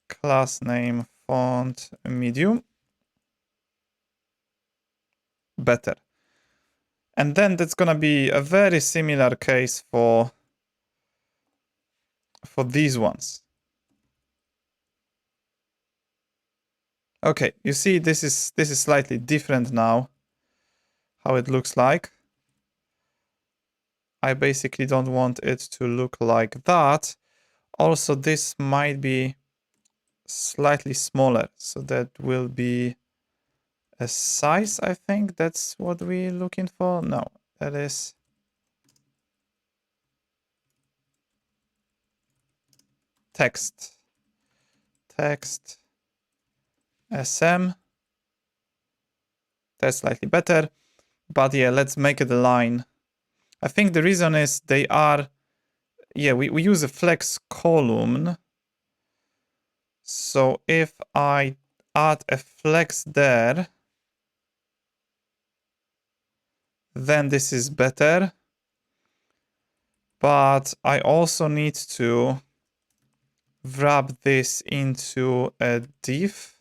Class name font medium. Better. And then that's gonna be a very similar case for these ones. Okay, you see this is slightly different now, how it looks like. I basically don't want it to look like that. Also, this might be slightly smaller, so that will be a size, I think that's what we're looking for. No, that is text sm. That's slightly better, but yeah, let's make it a line. I think the reason is they are, yeah, we use a flex column. So if I add a flex there, then this is better. But I also need to wrap this into a div.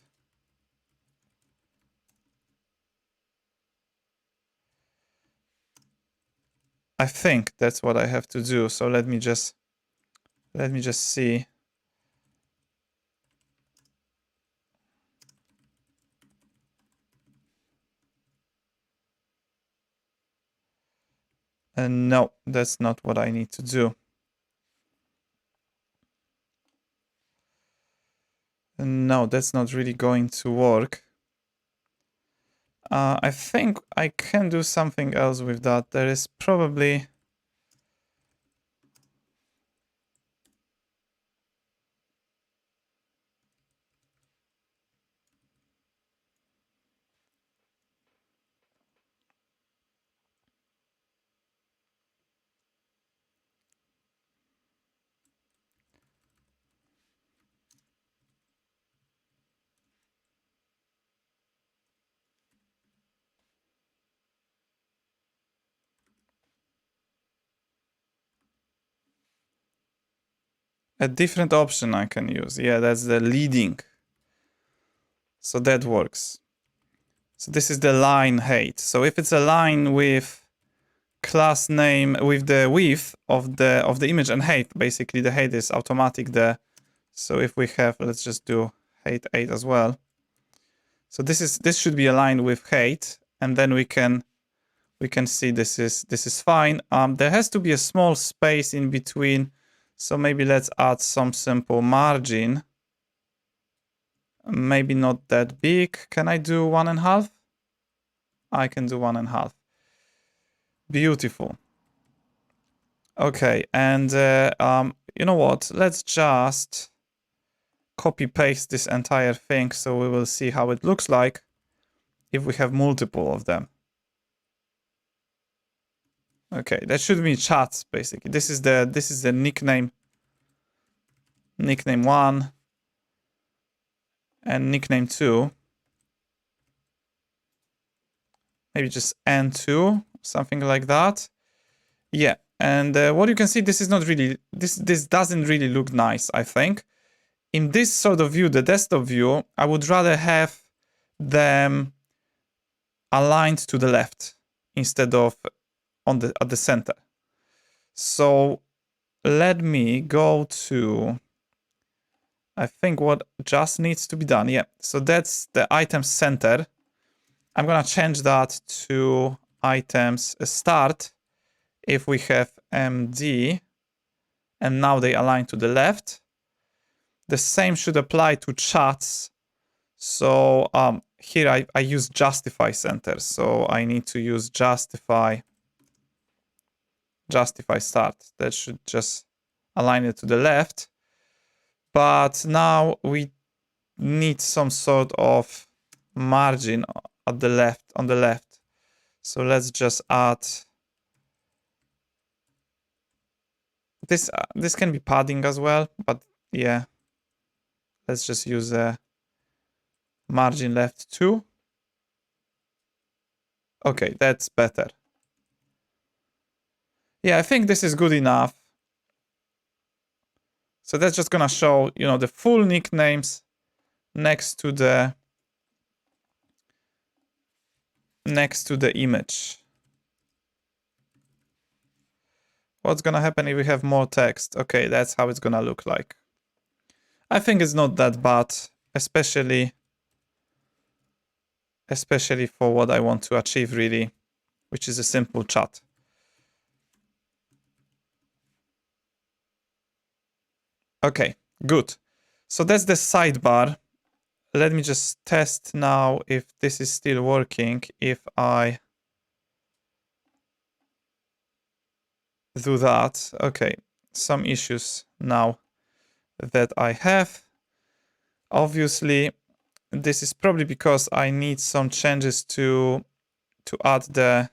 I think that's what I have to do. So let me just see. And no, that's not what I need to do. No, that's not really going to work. I think I can do something else with that. There is probably a different option I can use. Yeah, that's the leading. So that works. So this is the line height. So if it's a line with class name with the width of the image and height, basically the height is automatic there. So if we have, let's just do height 8 as well. So this should be aligned with height, and then we can see this is fine. There has to be a small space in between. So maybe let's add some simple margin. Maybe not that big. Can I do 1.5? I can do 1.5. Beautiful. Okay, and you know what? Let's just copy paste this entire thing so we will see how it looks like if we have multiple of them. Okay, that should be chats basically. This is the nickname 1 and nickname 2. Maybe just n2, something like that. Yeah, and what you can see, this is not really, this doesn't really look nice, I think. In this sort of view, the desktop view, I would rather have them aligned to the left instead of at the center. So let me go to, I think what just needs to be done. Yeah, so that's the items center. I'm gonna change that to items start if we have MD, and now they align to the left. The same should apply to chats. So here I use justify center. So I need to use justify start. That should just align it to the left. But now we need some sort of margin at the left, on the left. So let's just add this. This can be padding as well, but yeah, let's just use a margin left 2. Okay, that's better. Yeah, I think this is good enough. So that's just gonna show, you know, the full nicknames next to the image. What's gonna happen if we have more text? Okay, that's how it's gonna look like. I think it's not that bad, especially for what I want to achieve really, which is a simple chat. Okay, good. So that's the sidebar. Let me just test now if this is still working. If I do that, okay, some issues now. that I have. Obviously, this is probably because I need some changes to add the,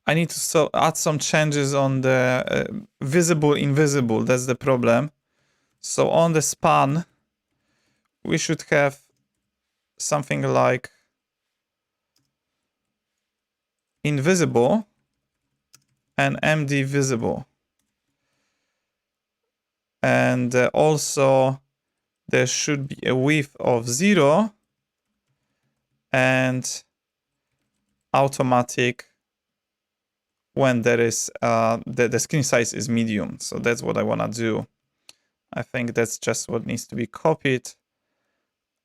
I need to add some changes on the visible, invisible. That's the problem. So on the span, we should have something like invisible and MD visible. And also there should be a width of 0 and automatic when there is the screen size is medium. So that's what I want to do. I think that's just what needs to be copied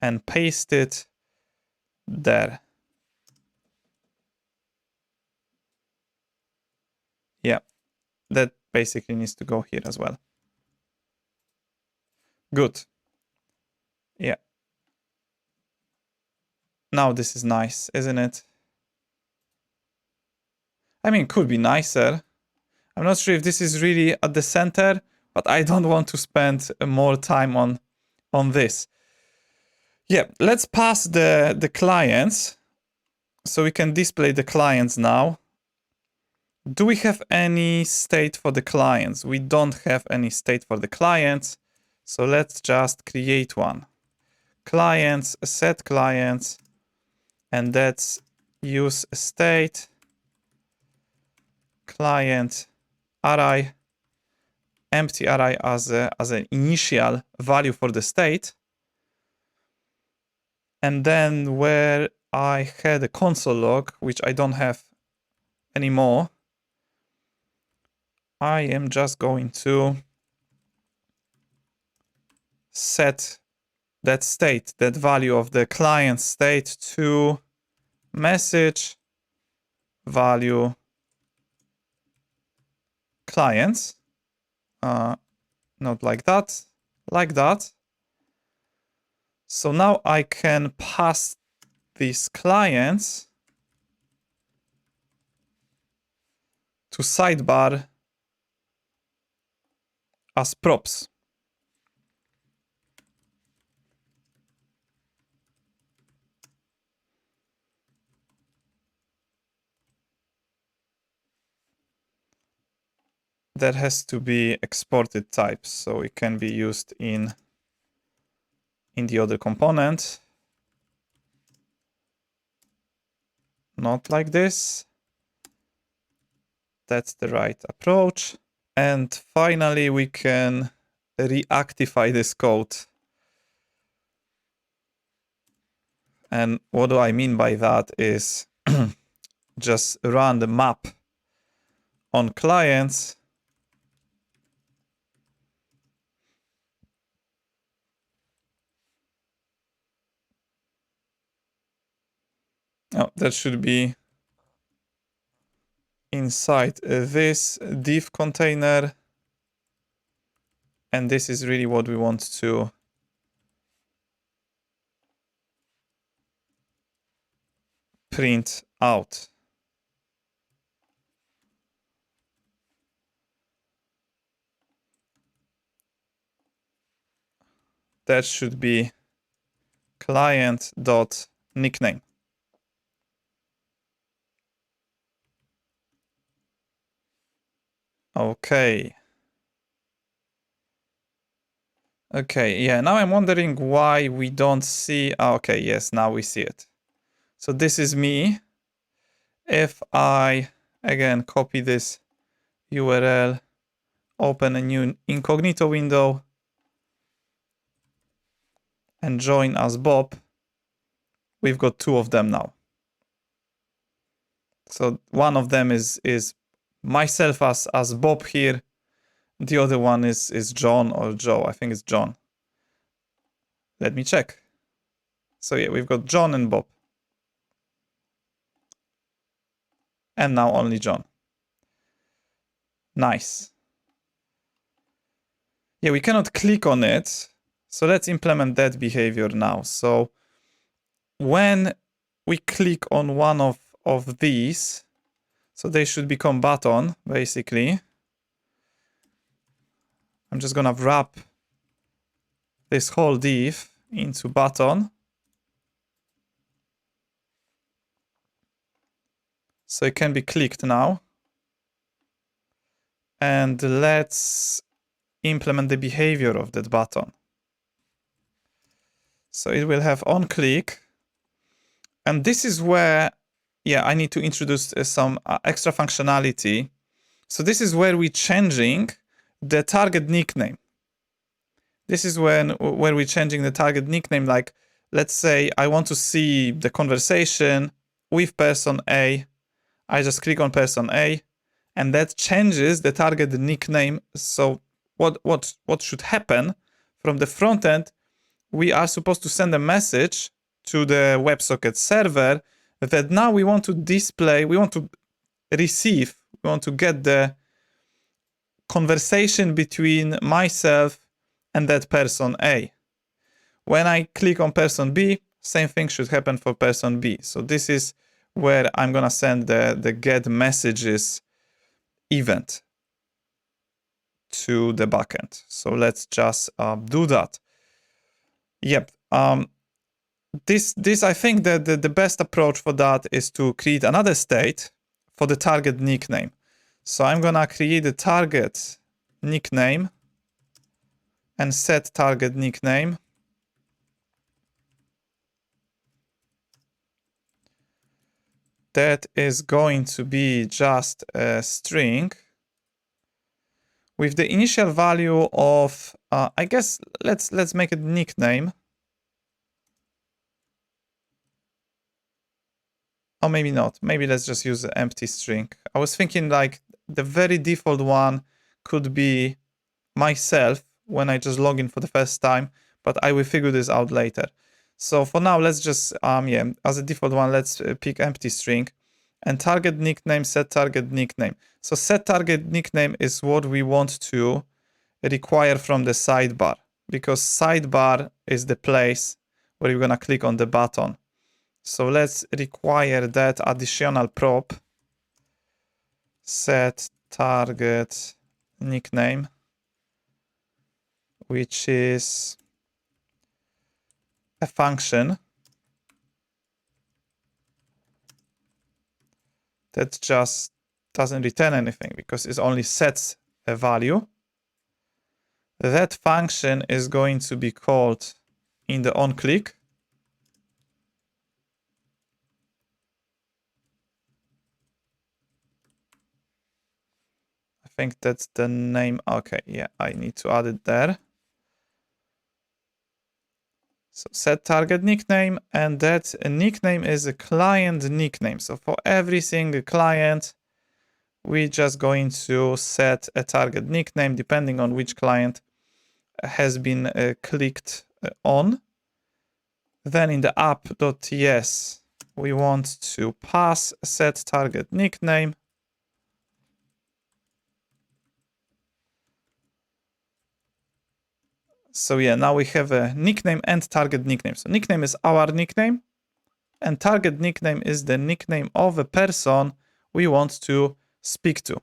and pasted there. Yeah, that basically needs to go here as well. Good. Yeah. Now this is nice, isn't it? I mean, could be nicer. I'm not sure if this is really at the center, but I don't want to spend more time on this. Yeah, let's pass the clients. So we can display the clients now. Do we have any state for the clients? We don't have any state for the clients. So let's just create one. Clients, set clients, and that's use state client array, empty array as an initial value for the state. And then where I had a console log, which I don't have anymore, I am just going to set that state, that value of the client state to message value clients. Not like that, like that. So now I can pass these clients to sidebar as props. That has to be exported types, so it can be used in the other component. Not like this. That's the right approach. And finally, we can reactify this code. And what do I mean by that is just run the map on clients. Oh, that should be inside this div container. And this is really what we want to print out. That should be client.nickname. Okay. Okay, yeah, now I'm wondering why we don't see... okay, yes, now we see it. So this is me. If I, again, copy this URL, open a new incognito window, and join as Bob, we've got two of them now. So one of them is myself as Bob here. The other one is John or Joe. I think it's John. Let me check. So yeah, we've got John and Bob. And now only John. Nice. Yeah, we cannot click on it. So let's implement that behavior now. So when we click on one of these, so they should become button, basically. I'm just gonna wrap this whole div into button. So it can be clicked now. And let's implement the behavior of that button. So it will have on click. And this is where, yeah, I need to introduce some extra functionality. So this is where we're changing the target nickname. This is where we're changing the target nickname. Like, let's say I want to see the conversation with person A. I just click on person A, and that changes the target nickname. So what should happen from the front end? We are supposed to send a message to the WebSocket server that now we want to display, we want to receive, we want to get the conversation between myself and that person A. When I click on person B, same thing should happen for person B. So this is where I'm gonna send the getMessages event to the backend. So let's just do that. Yep. This I think that the best approach for that is to create another state for the target nickname. So I'm gonna create a target nickname and set target nickname. That is going to be just a string with the initial value of, I guess let's make it nickname. Or maybe not. Maybe let's just use an empty string. I was thinking like the very default one could be myself when I just log in for the first time, but I will figure this out later. So for now, let's just, yeah, as a default one, let's pick empty string and target nickname, set target nickname. So set target nickname is what we want to require from the sidebar, because sidebar is the place where you're gonna click on the button. So let's require that additional prop, set target nickname, which is a function that just doesn't return anything because it only sets a value. That function is going to be called in the onClick. I think that's the name. Okay, yeah, I need to add it there. So set target nickname, and that nickname is a client nickname. So for every single client, we're just going to set a target nickname depending on which client has been clicked on. Then in the app.ts, we want to pass set target nickname. So yeah, now we have a nickname and target nickname. So nickname is our nickname, and target nickname is the nickname of a person we want to speak to.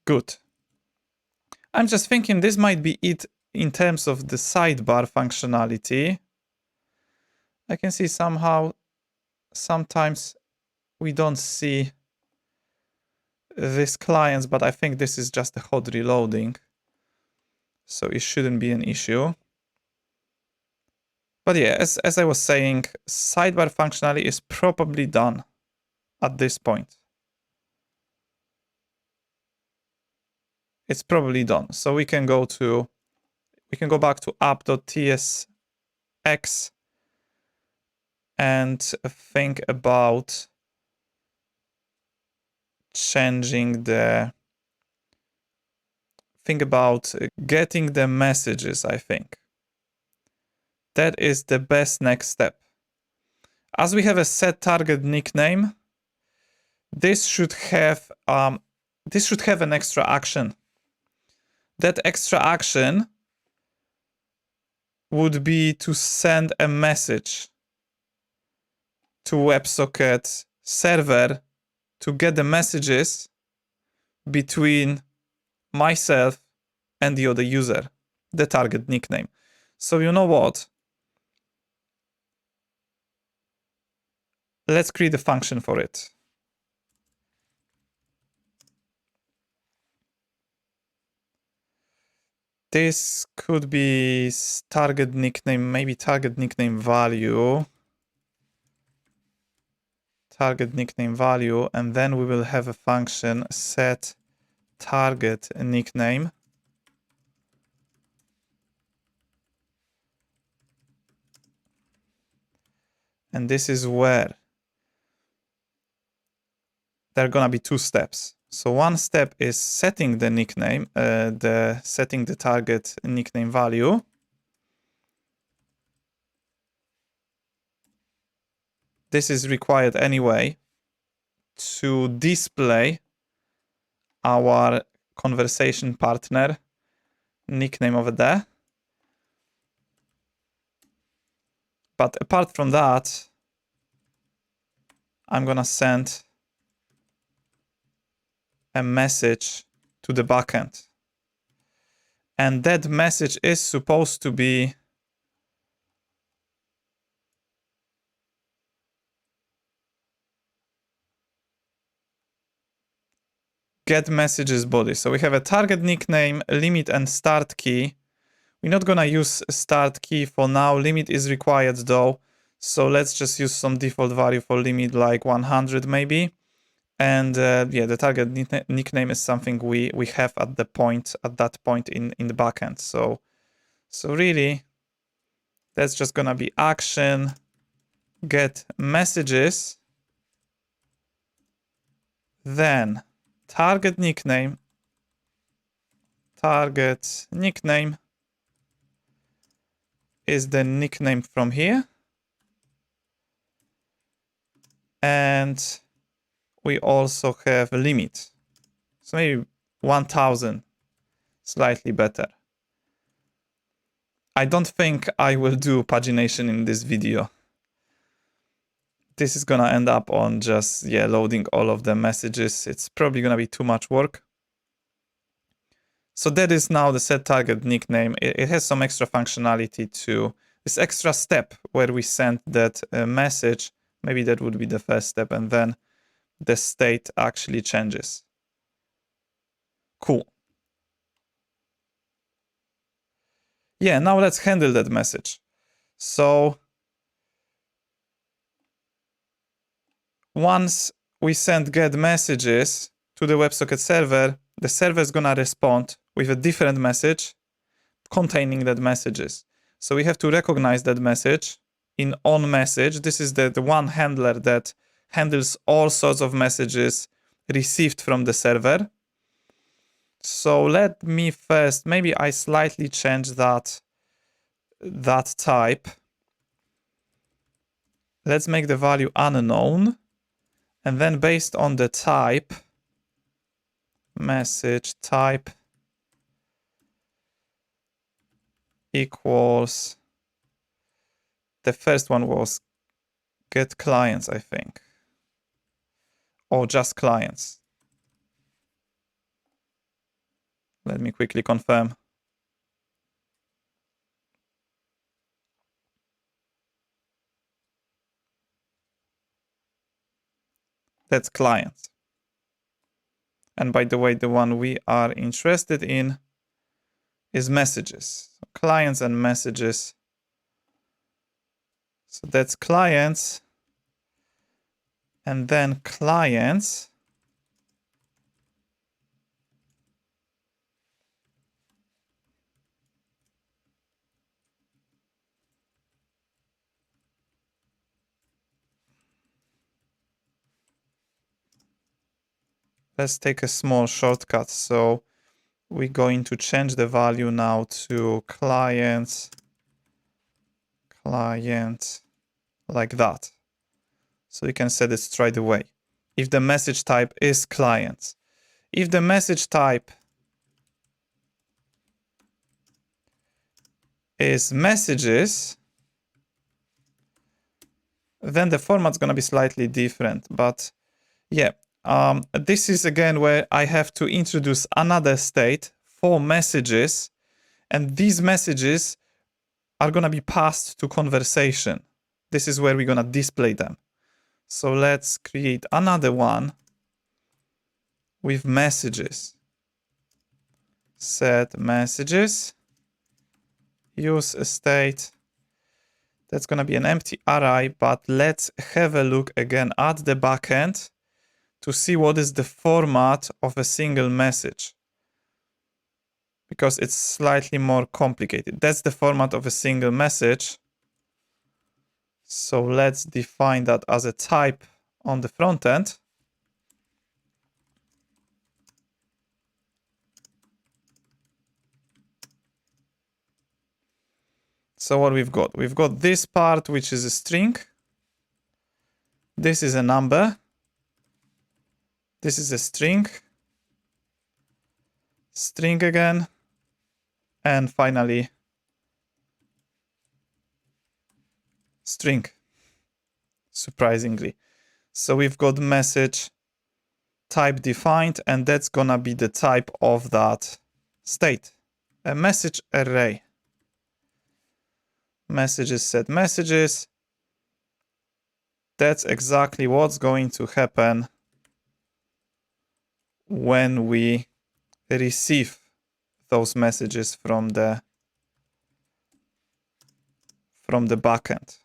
Good. I'm just thinking this might be it in terms of the sidebar functionality. I can see somehow, sometimes we don't see these clients, but I think this is just a hot reloading. So it shouldn't be an issue. But yeah, as I was saying, sidebar functionality is probably done at this point. It's probably done. So we can go back to app.tsx and think about changing getting the messages, I think. That is the best next step. As we have a set target nickname, this should have an extra action. That extra action would be to send a message to WebSocket server to get the messages between myself and the other user, the target nickname. So you know what? Let's create a function for it. This could be target nickname, maybe target nickname value. Target nickname value, and then we will have a function set target nickname. And this is where there are gonna be two steps. So one step is setting the nickname, setting the target nickname value. This is required anyway to display our conversation partner nickname over there. But apart from that, I'm gonna send a message to the backend. And that message is supposed to be getMessages body. So we have a target nickname, limit, and start key. We're not gonna use start key for now. Limit is required though. So let's just use some default value for limit, like 100 maybe. And yeah, the target nickname is something we have at that point in the backend. So really, that's just gonna be action get messages, then target nickname is the nickname from here, and we also have a limit, so maybe 1000, slightly better. I don't think I will do pagination in this video. This is gonna end up on just, yeah, loading all of the messages. It's probably gonna be too much work. So that is now the set target nickname. It has some extra functionality to this extra step where we send that message. Maybe that would be the first step, and then the state actually changes. Cool. Yeah, now let's handle that message. So once we send get messages to the WebSocket server, the server is gonna respond with a different message containing that messages. So we have to recognize that message in onMessage. This is the one handler that handles all sorts of messages received from the server. So let me first, maybe I slightly change that type. Let's make the value unknown. And then based on the type, message type equals, the first one was getClients, I think. Or just clients. Let me quickly confirm. That's clients. And by the way, the one we are interested in is messages. So clients and messages. So that's clients. And then clients. Let's take a small shortcut. So we're going to change the value now to clients, like that. So you can set it straight away. If the message type is clients. If the message type is messages, then the format's gonna be slightly different. But yeah, this is again where I have to introduce another state 4 messages, and these messages are going to be passed to conversation. This is where we're going to display them. So let's create another one with messages. Set messages, use a state. That's going to be an empty array, but let's have a look again at the backend to see what is the format of a single message, because it's slightly more complicated. That's the format of a single message. So let's define that as a type on the front end. So what we've got this part, which is a string. This is a number. This is a string. String again. And finally, string, surprisingly. So we've got message type defined, and that's gonna be the type of that state, a message array. Messages set messages. That's exactly what's going to happen when we receive those messages from the backend.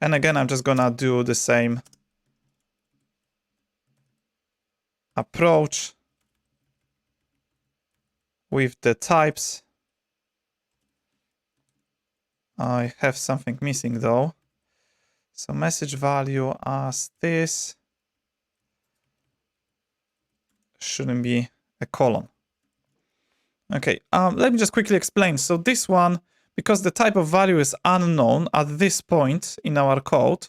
And again, I'm just gonna do the same approach with the types. I have something missing though. So message value as this shouldn't be a colon. Okay, let me just quickly explain. So this one, because the type of value is unknown at this point in our code,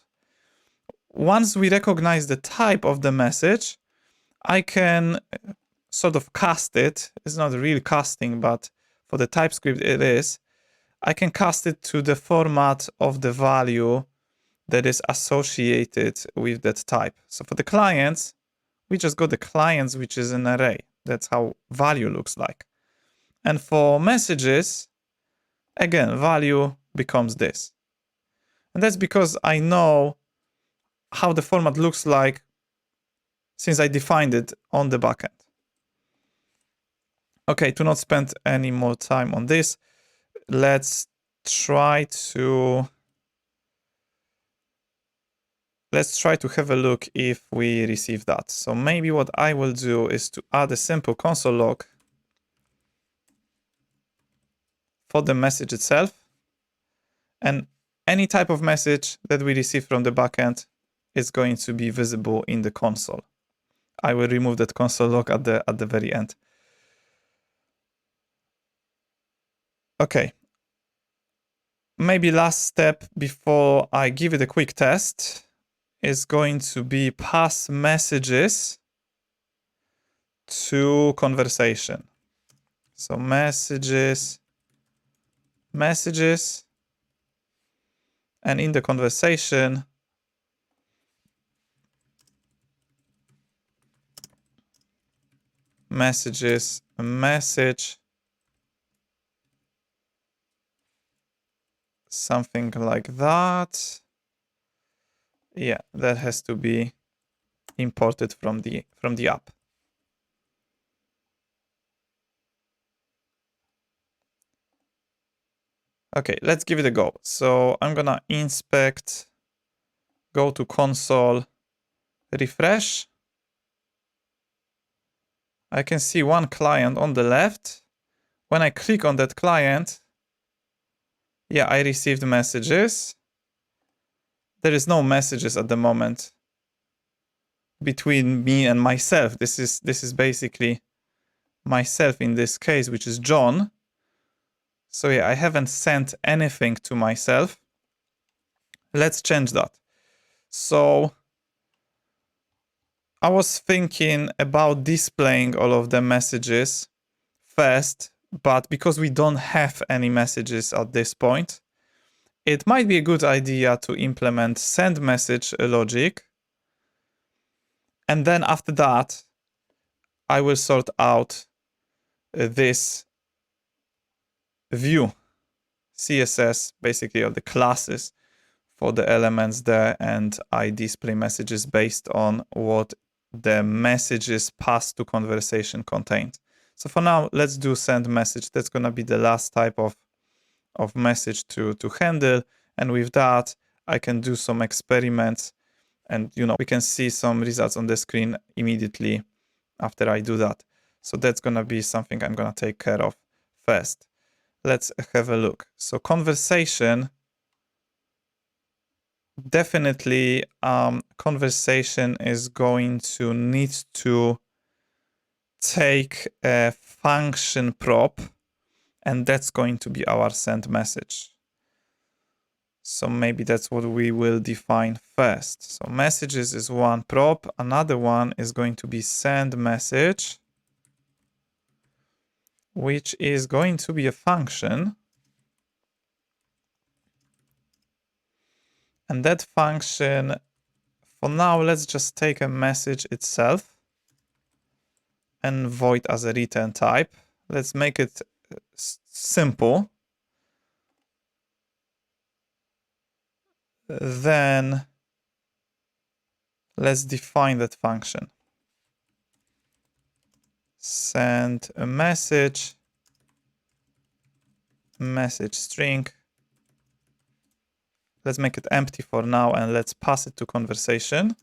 once we recognize the type of the message, I can sort of cast it. It's not real casting, but for the TypeScript it is. I can cast it to the format of the value that is associated with that type. So for the clients, we just got the clients, which is an array. That's how value looks like. And for messages, again, value becomes this. And that's because I know how the format looks like since I defined it on the backend. Okay, to not spend any more time on this, let's try to have a look if we receive that. So maybe what I will do is to add a simple console log for the message itself. And any type of message that we receive from the backend is going to be visible in the console. I will remove that console log at the very end. Okay. Maybe last step before I give it a quick test is going to be pass messages to conversation. So messages, and in the conversation, messages, a message, something like that. Yeah, that has to be imported from the app. Okay, let's give it a go. So I'm gonna inspect, go to console, refresh. I can see one client on the left. When I click on that client, yeah, I received messages. There is no messages at the moment between me and myself. This is basically myself in this case, which is John. So yeah, I haven't sent anything to myself. Let's change that. So I was thinking about displaying all of the messages first, but because we don't have any messages at this point, it might be a good idea to implement send message logic. And then after that, I will sort out this view CSS, basically, of the classes for the elements there, and I display messages based on what the messages passed to conversation contained. So for now, let's do send message. That's going to be the last type of message to handle. And with that, I can do some experiments, and we can see some results on the screen immediately after I do that. So that's going to be something I'm going to take care of first. Let's have a look. So conversation, definitely conversation is going to need to take a function prop, and that's going to be our send message. So maybe that's what we will define first. So messages is one prop. Another one is going to be send message, which is going to be a function. And that function, for now, let's just take a message itself and void as a return type. Let's make it simple. Then let's define that function. Send a message string. Let's make it empty for now, and let's pass it to conversation.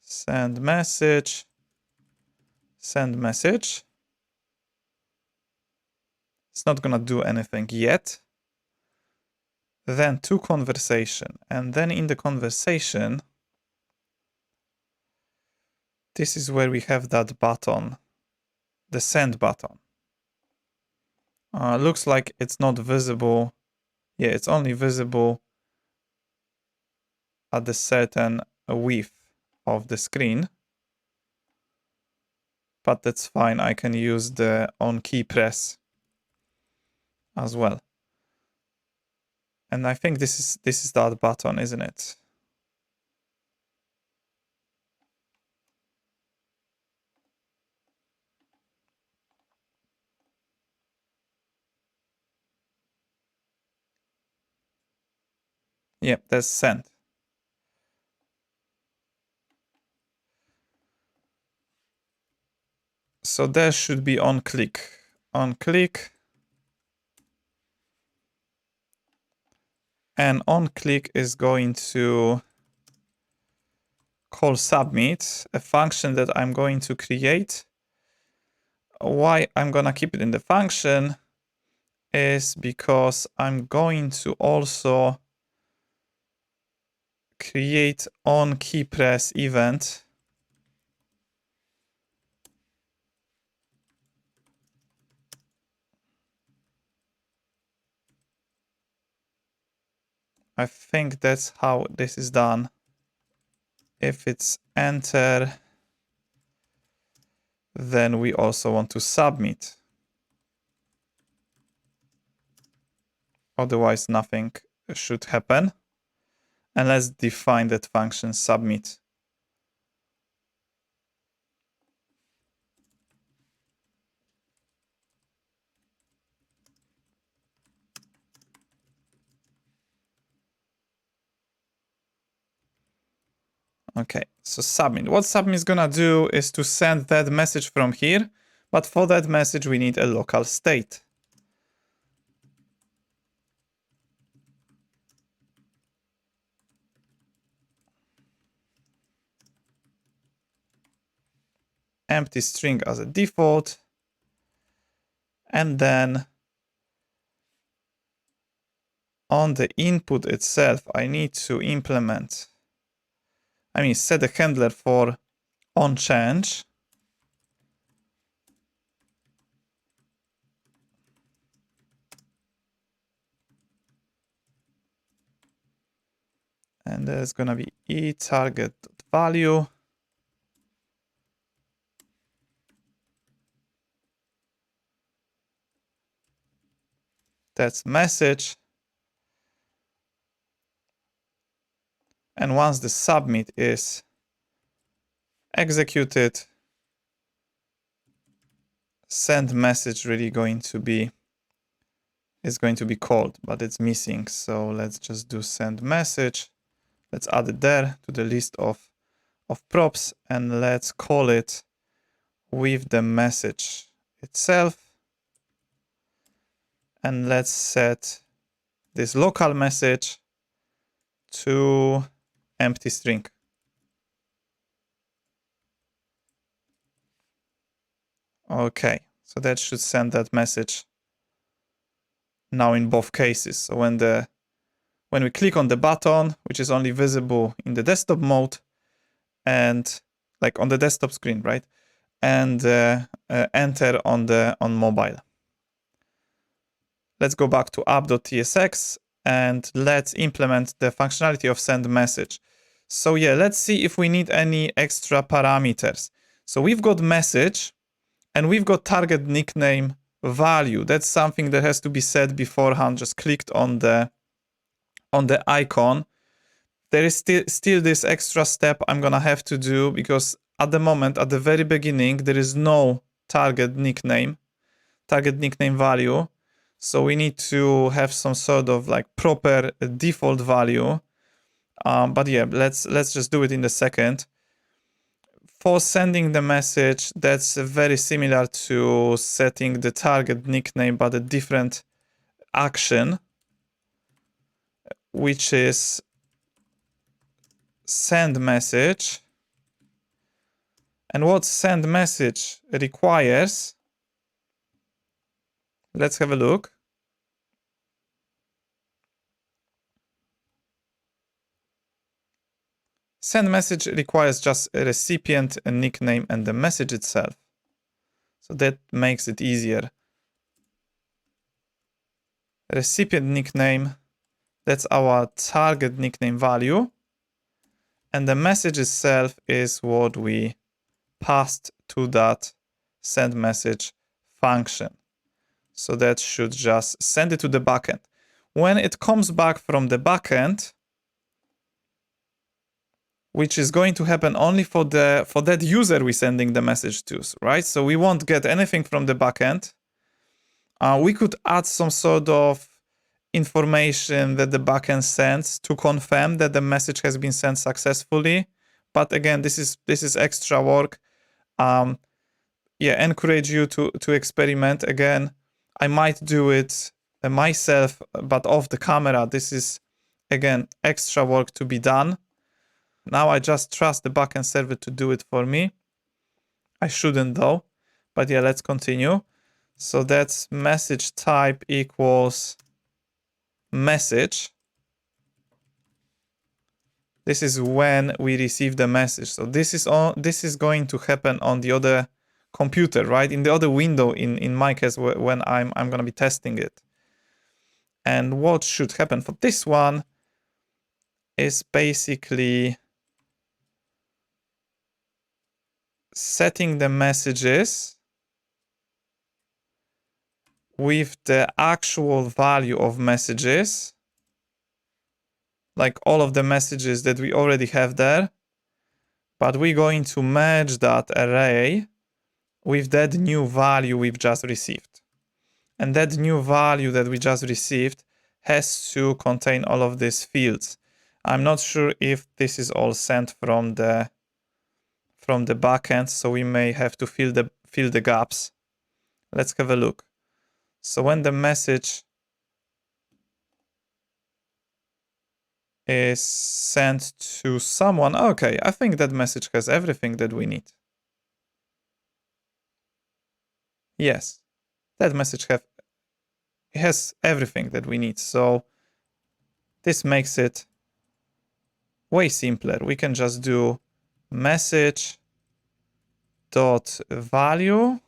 Send message. It's not gonna do anything yet. Then to conversation, and then in the conversation, this is where we have that button, the send button. Looks like it's not visible. Yeah, it's only visible at the certain width of the screen. But that's fine. I can use the on key press as well. And I think this is that button, isn't it? Yeah, that's send. So there should be on click. On click. And on click is going to call submit, a function that I'm going to create. Why I'm gonna keep it in the function is because I'm going to also create on key press event. I think that's how this is done. If it's enter, then we also want to submit. Otherwise, nothing should happen. And let's define that function submit. Okay, so submit. What submit is gonna do is to send that message from here, but for that message we need a local state. Empty string as a default, and then on the input itself I need to set a handler for on change. And there's gonna be eTarget.value. That's message. And once the submit is executed, send message really going to be called, but it's missing. So let's just do send message. Let's add it there to the list of props, and let's call it with the message itself. And let's set this local message to empty string. Okay, so that should send that message now in both cases. So when we click on the button, which is only visible in the desktop mode, and like on the desktop screen, right? And enter on mobile. Let's go back to app.tsx and let's implement the functionality of send message. So yeah, let's see if we need any extra parameters. So we've got message and we've got target nickname value. That's something that has to be set beforehand. Just clicked on the icon. There is still this extra step I'm gonna have to do, because at the moment, at the very beginning, there is no target nickname value. So we need to have some sort of like proper default value. But yeah, let's just do it in a second. For sending the message, that's very similar to setting the target nickname, but a different action, which is send message. And what send message requires, let's have a look. Send message requires just a recipient, a nickname, and the message itself. So that makes it easier. Recipient nickname, that's our target nickname value. And the message itself is what we passed to that send message function. So that should just send it to the backend. When it comes back from the backend, which is going to happen only for that user we're sending the message to, right? So we won't get anything from the backend. We could add some sort of information that the backend sends to confirm that the message has been sent successfully. But again, this is extra work. Yeah, encourage you to experiment. Again, I might do it myself, but off the camera. This is, again, extra work to be done. Now I just trust the backend server to do it for me. I shouldn't though, but yeah, let's continue. So that's message type equals message. This is when we receive the message. So this is going to happen on the other computer, right? In the other window in my case when I'm going to be testing it. And what should happen for this one is basically setting the messages with the actual value of messages, like all of the messages that we already have there, but we're going to merge that array with that new value we've just received. And that new value that we just received has to contain all of these fields. I'm not sure if this is all sent from the backend, so we may have to fill the gaps. Let's have a look. So when the message is sent to someone, okay, I think that message has everything that we need. Yes, that message has everything that we need. So this makes it way simpler. We can just do message dot value,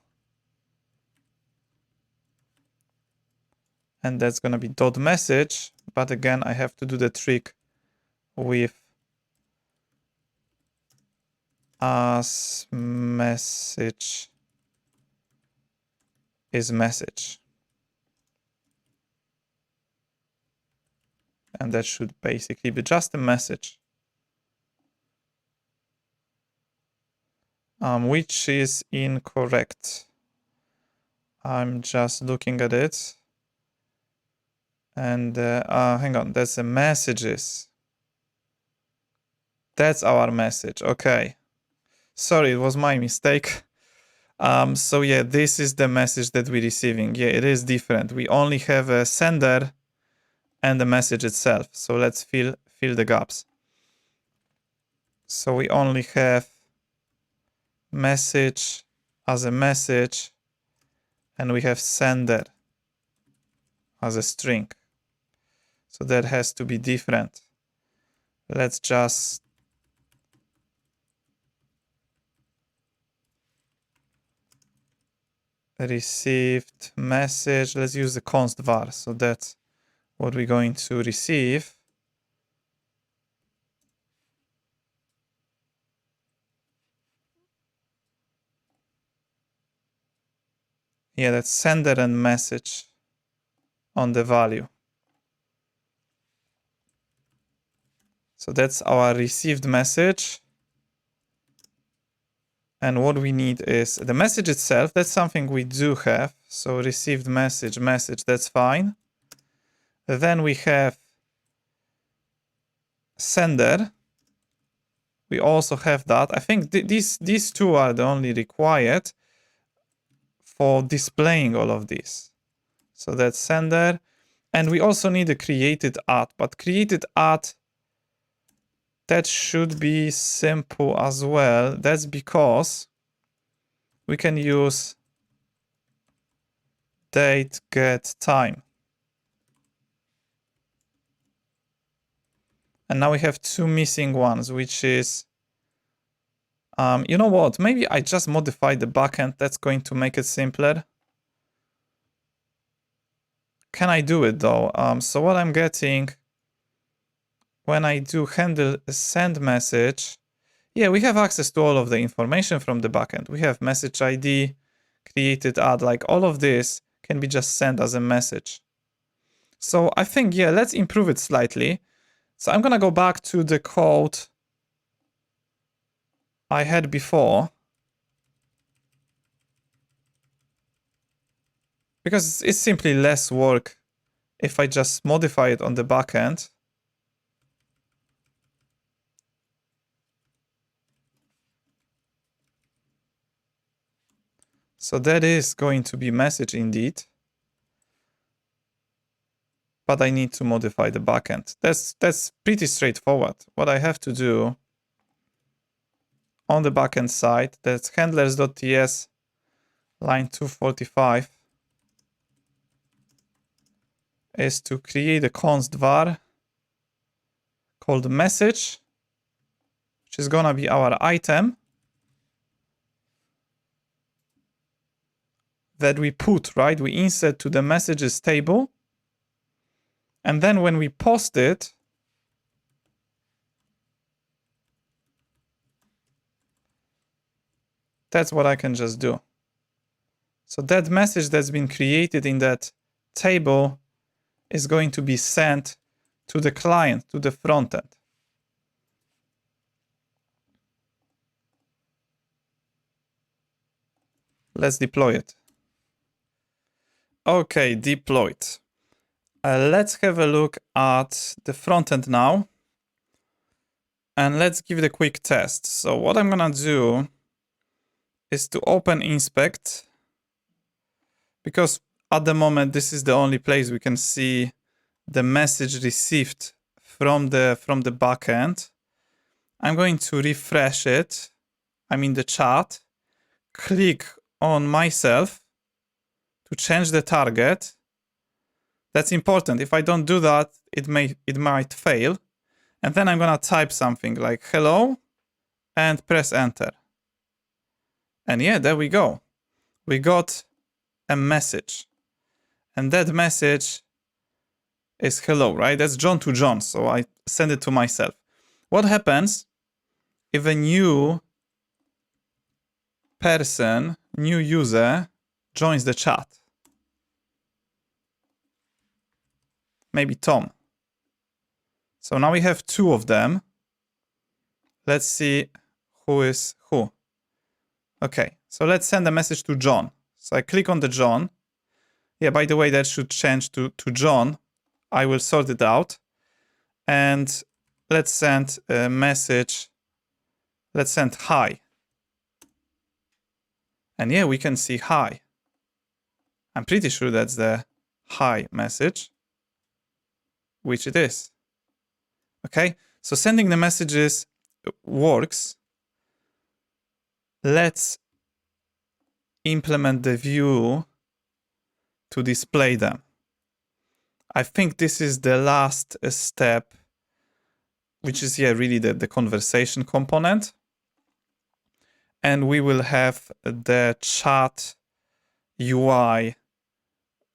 and that's going to be dot message. But again, I have to do the trick with as message is message. And that should basically be just a message. Which is incorrect. I'm just looking at it. And hang on, that's the messages. That's our message. Okay. Sorry, it was my mistake. So yeah, this is the message that we're receiving. Yeah, it is different. We only have a sender and the message itself. So let's fill the gaps. So we only have message as a message, and we have sender as a string. So that has to be different. Let's just received message. Let's use the const var. So that's what we're going to receive. Yeah, that's sender and message on the value. So that's our received message. And what we need is the message itself. That's something we do have. So received message, that's fine. Then we have sender. We also have that. I think these two are the only required for displaying all of this. So that's sender. And we also need a createdAt, but createdAt, that should be simple as well. That's because we can use date get time. And now we have two missing ones, which is, you know what? Maybe I just modify the backend. That's going to make it simpler. Can I do it though? So what I'm getting when I do handleSendMessage, yeah, we have access to all of the information from the backend. We have message ID, createdAt, like all of this can be just sent as a message. So I think, yeah, let's improve it slightly. So I'm gonna go back to the code I had before, because it's simply less work if I just modify it on the backend. So that is going to be message indeed, but I need to modify the backend. That's pretty straightforward. What I have to do on the backend side, that's handlers.ts line 245, is to create a const var called message, which is gonna be our item that we put, right? We insert to the messages table. And then when we post it, that's what I can just do. So that message that's been created in that table is going to be sent to the client, to the front end. Let's deploy it. Okay, deployed. Let's have a look at the front end now. And let's give it a quick test. So what I'm gonna do is to open inspect, because at the moment this is the only place we can see the message received from the backend. I'm going to refresh it. I'm in the chat. Click on myself to change the target. That's important. If I don't do that, it might fail. And then I'm gonna type something like hello and press enter. And yeah, there we go. We got a message. And that message is hello, right? That's John to John. So I send it to myself. What happens if a new person, new user, joins the chat? Maybe Tom. So now we have two of them. Let's see who is who. Okay, so let's send a message to John. So I click on the John. Yeah, by the way, that should change to John. I will sort it out. And let's send a message. Let's send hi. And yeah, we can see hi. I'm pretty sure that's the hi message, which it is. Okay, so sending the messages works. Let's implement the view to display them. I think this is the last step, which is really the conversation component. And we will have the chat UI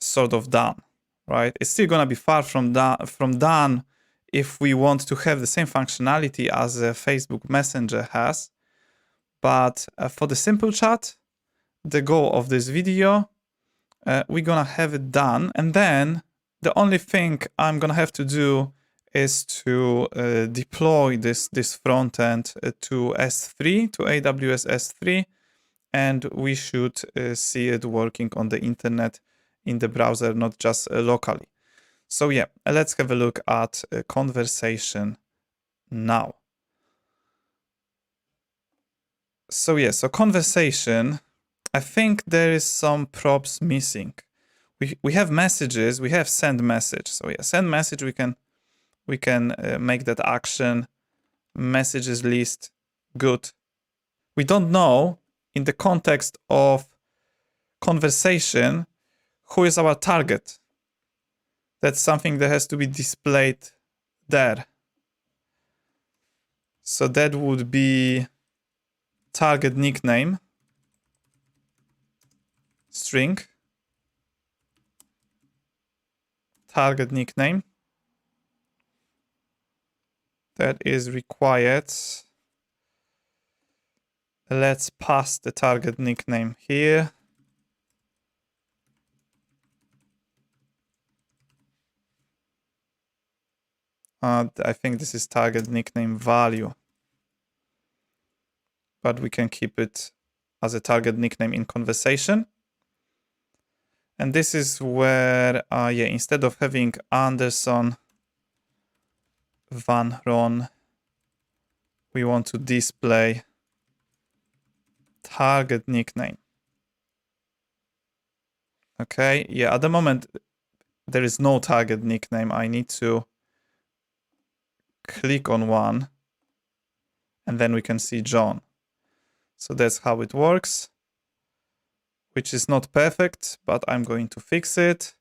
sort of done, right? It's still gonna be far from done if we want to have the same functionality as a Facebook Messenger has. But for the simple chat, the goal of this video, we're gonna have it done. And then the only thing I'm gonna have to do is to deploy this front end to S3, to AWS S3, and we should see it working on the internet in the browser, not just locally. So yeah, let's have a look at conversation now. So yeah, so conversation, I think there is some props missing. We have messages, we have send message. So yeah, send message, we can make that action. Messages list, good. We don't know in the context of conversation who is our target. That's something that has to be displayed there. So that would be target nickname, string, target nickname. That is required. Let's pass the target nickname here. I think this is target nickname value, but we can keep it as a target nickname in conversation. And this is where, instead of having Anderson Van Ron, we want to display target nickname. Okay, yeah, at the moment, there is no target nickname. I need to click on one, and then we can see John. So that's how it works, which is not perfect, but I'm going to fix it.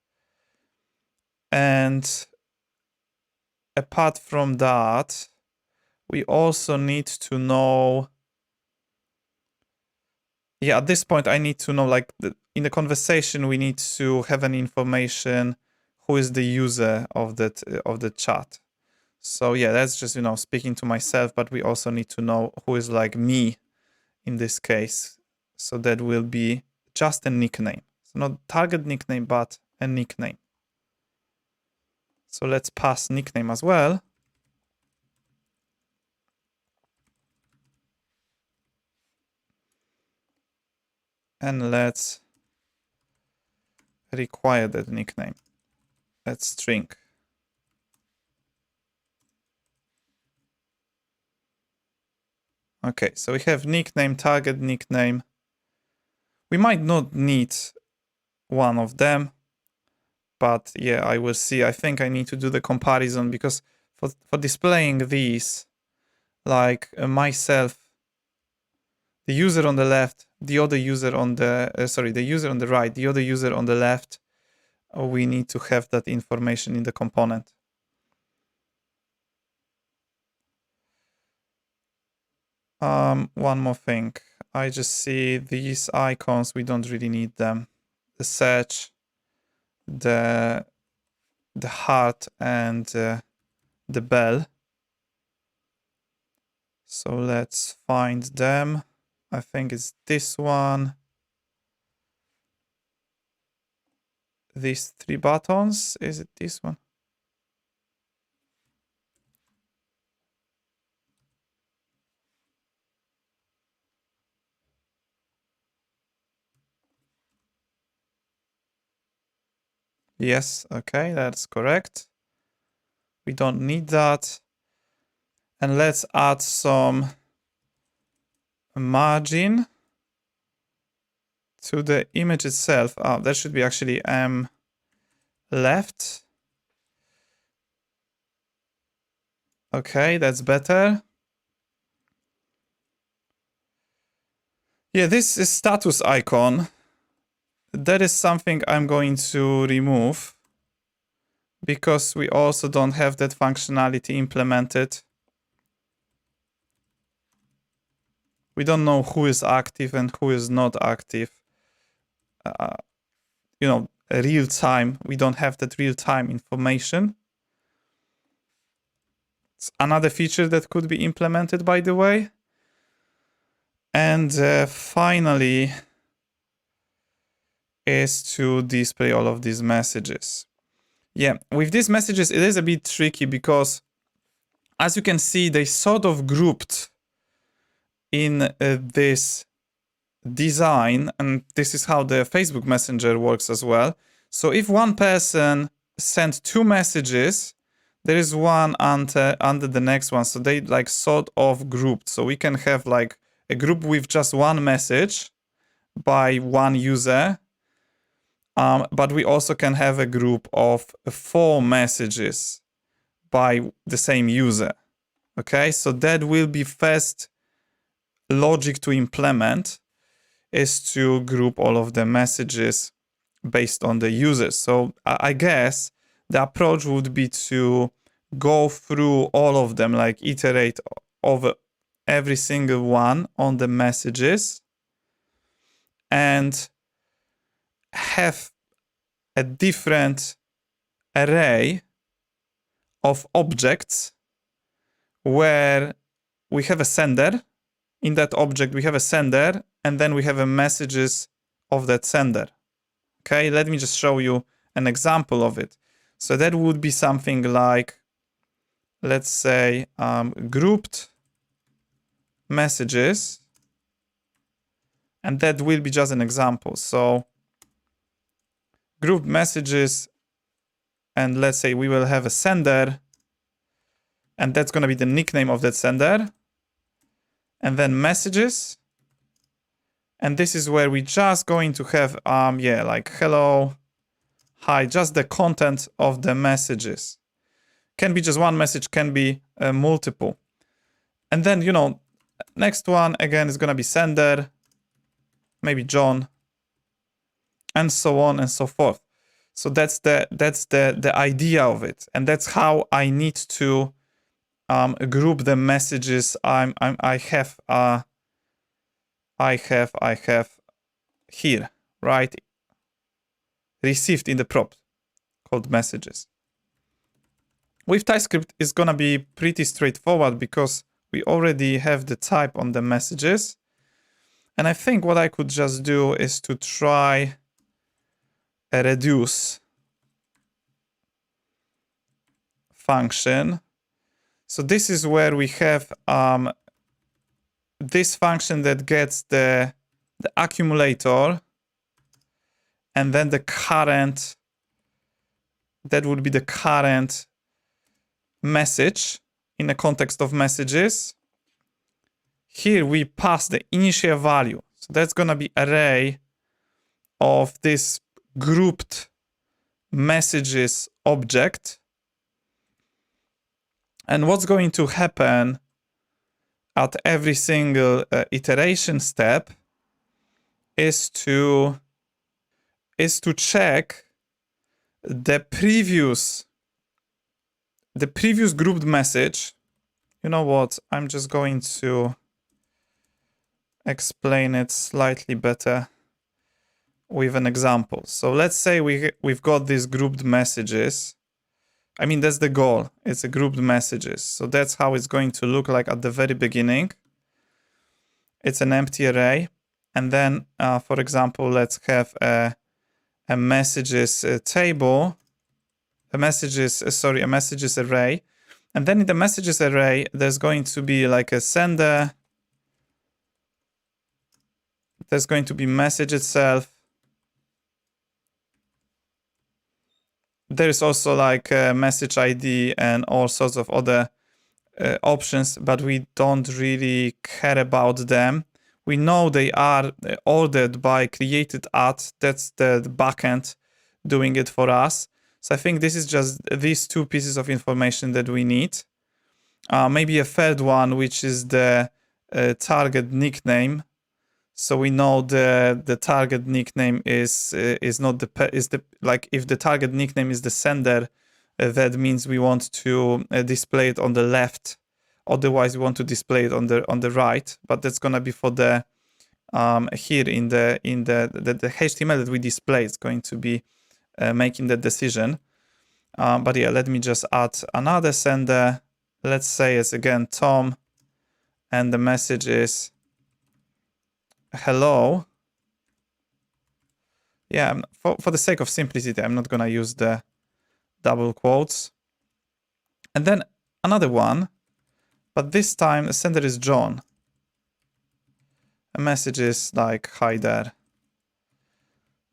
And apart from that, we also need to know, at this point, I need to know, like, in the conversation, we need to have an information who is the user of the chat. So yeah, that's just, speaking to myself, but we also need to know who is like me in this case. So that will be just a nickname. So not target nickname, but a nickname. So let's pass nickname as well. And let's require that nickname. Let's string. Okay, so we have nickname, target nickname. We might not need one of them, but yeah, I will see. I think I need to do the comparison because for displaying these, like myself, the user on the left, the other user on the, the user on the right, the other user on the left, we need to have that information in the component. One more thing. I just see these icons, we don't really need them. The search, the heart, and the bell. So let's find them. I think it's this one. These three buttons. Is it this one? Yes, okay, that's correct. We don't need that. And let's add some margin to the image itself. That should be actually left. Okay, that's better. Yeah, this is status icon. That is something I'm going to remove because we also don't have that functionality implemented. We don't know who is active and who is not active. Real time. We don't have that real time information. It's another feature that could be implemented, by the way. And finally is to display all of these messages. Yeah, with these messages, it is a bit tricky because as you can see, they sort of grouped in this design, and this is how the Facebook Messenger works as well. So if one person sent two messages, there is one under the next one. So they like sort of grouped. So we can have like a group with just one message by one user. But we also can have a group of 4 messages by the same user. Okay, so that will be first logic to implement, is to group all of the messages based on the users. So I guess the approach would be to go through all of them, like iterate over every single one on the messages and have a different array of objects where we have a sender. In that object, we have a sender, and then we have a messages of that sender. Okay, let me just show you an example of it. So that would be something like, let's say, grouped messages, and that will be just an example. So grouped messages, and let's say we will have a sender, and that's going to be the nickname of that sender, and then messages. And this is where we just going to have, like hello, hi, just the content of the messages. Can be just one message, can be multiple. And then, next one again is going to be sender, maybe John, and so on and so forth. So that's the idea of it. And that's how I need to group the messages I have here, right? Received in the prop called messages. With TypeScript, it's gonna be pretty straightforward because we already have the type on the messages. And I think what I could just do is to try a reduce function. So this is where we have this function that gets the accumulator and then the current, that would be the current message in the context of messages. Here we pass the initial value. So that's going to be array of this grouped messages object. And what's going to happen at every single iteration step is to check the previous grouped message. You know what? I'm just going to explain it slightly better with an example. So let's say we've got these grouped messages. I mean, that's the goal. It's a grouped messages. So that's how it's going to look like at the very beginning. It's an empty array. And then, for example, let's have a messages table, a messages array. And then in the messages array, there's going to be like a sender. There's going to be message itself. there is also like a message ID and all sorts of other options, but we don't really care about them. We know they are ordered by createdAt. That's the backend doing it for us. So I think this is just these two pieces of information that we need. Maybe a third one, which is the target nickname. So we know the target nickname is not the like if the target nickname is the sender, that means we want to display it on the left. Otherwise, we want to display it on the right. But that's gonna be for the here in the HTML that we display. It's going to be making the decision. But yeah, let me just add another sender. Let's say it's again Tom, and the message is hello. Yeah, for the sake of simplicity, I'm not gonna use the double quotes. And then another one, but this time the sender is John. A message is like hi there.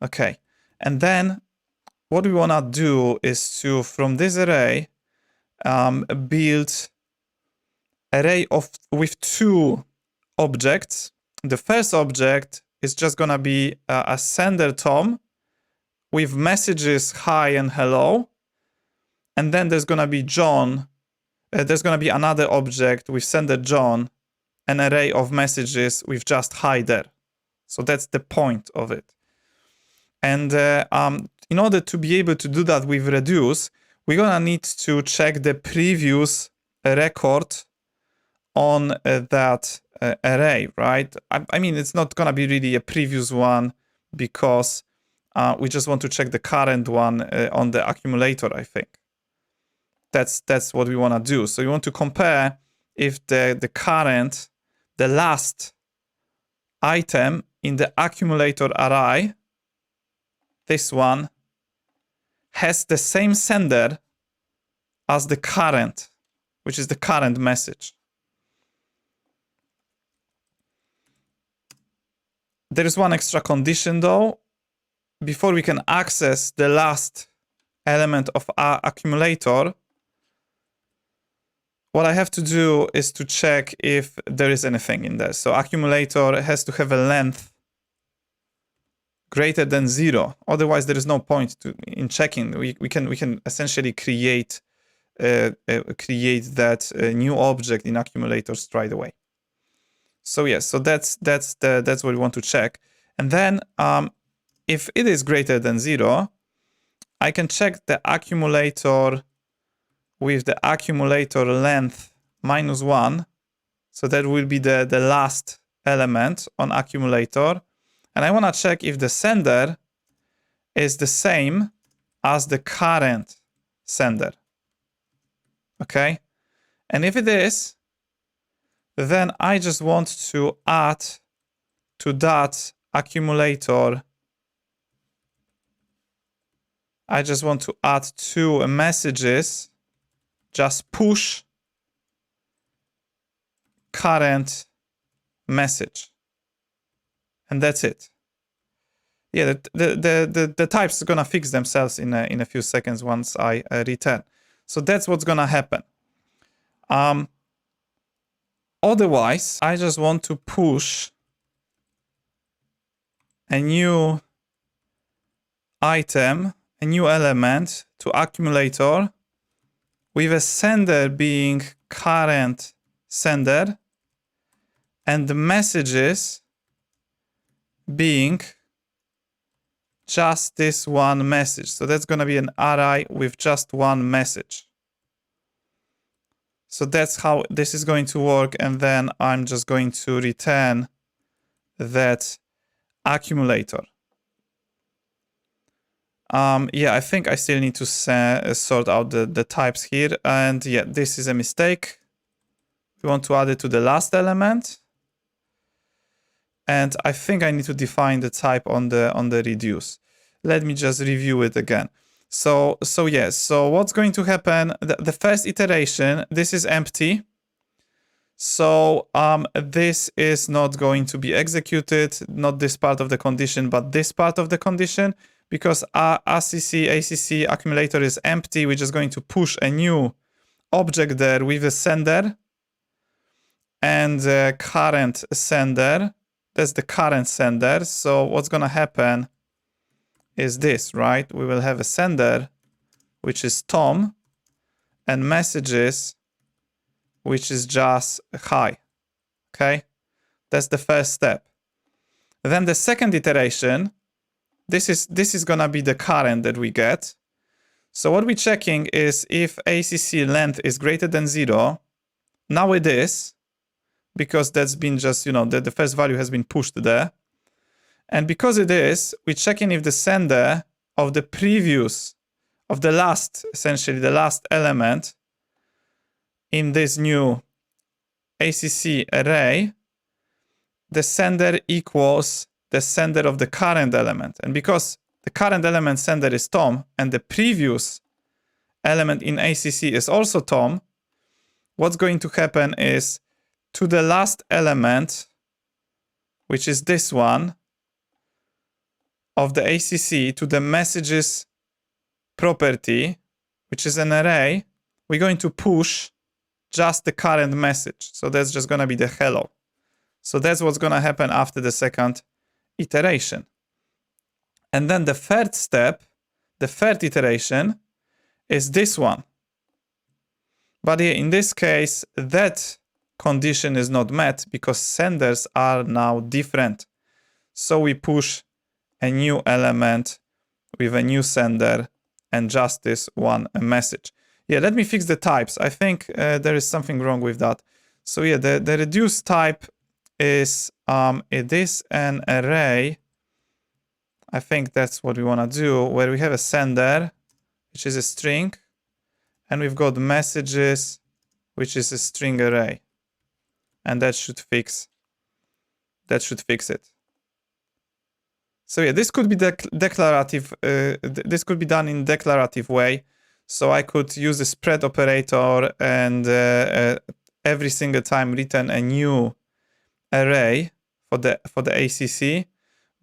Okay, and then what we wanna do is to, from this array, build array with two objects. The first object is just gonna be a sender Tom with messages hi and hello. And then there's gonna be John. There's gonna be another object with sender John, an array of messages with just hi there. So that's the point of it. And in order to be able to do that with reduce, we're gonna need to check the previous record on that array, right? I mean, it's not gonna be really a previous one because we just want to check the current one on the accumulator, I think. That's what we wanna do. So you want to compare if the current, the last item in the accumulator array, this one, has the same sender as the current, which is the current message. There is one extra condition though. Before we can access the last element of our accumulator, what I have to do is to check if there is anything in there. So accumulator has to have a length greater than 0. Otherwise, there is no point in checking. We can essentially create that new object in accumulator straight away. So yes, so that's what we want to check. And then if it is greater than 0, I can check the accumulator with the accumulator length -1. So that will be the last element on accumulator. And I want to check if the sender is the same as the current sender. Okay? And if it is, then I just want to add to that accumulator, I just want to add two messages, just push current message. And that's it. Yeah, the types are gonna fix themselves in a few seconds once I return. So that's what's gonna happen. Otherwise, I just want to push a new item, a new element to accumulator with a sender being current sender and the messages being just this one message. So that's going to be an array with just one message. So that's how this is going to work. And then I'm just going to return that accumulator. Yeah, I think I still need to sort out the types here. And yeah, this is a mistake. We want to add it to the last element. And I think I need to define the type on the reduce. Let me just review it again. So yes, so what's going to happen, the first iteration, this is empty. So this is not going to be executed, not this part of the condition, but this part of the condition, because our ACC accumulator is empty, we're just going to push a new object there with a sender and the current sender. That's the current sender. So what's going to happen is this, right? We will have a sender, which is Tom, and messages, which is just hi. Okay, that's the first step. Then the second iteration, this is going to be the current that we get. So what we're checking is if ACC length is greater than 0. Now it is, because that's been just, the first value has been pushed there. And because it is, we're checking if the sender of the previous, of the last, essentially the last element in this new ACC array, the sender equals the sender of the current element. And because the current element sender is Tom and the previous element in ACC is also Tom, what's going to happen is to the last element, which is this one, of the ACC, to the messages property, which is an array, we're going to push just the current message. So that's just going to be the hello. So that's what's going to happen after the second iteration. And then the third step, the third iteration, is this one. But here, in this case, that condition is not met because senders are now different. So we push a new element with a new sender and just this one message. Yeah, let me fix the types. I think there is something wrong with that. So yeah, the reduced type is it is an array. I think that's what we want to do, where we have a sender, which is a string, and we've got messages, which is a string array. And that should fix it. So yeah, this could be declarative. This could be done in declarative way. So I could use the spread operator and every single time return a new array for the ACC.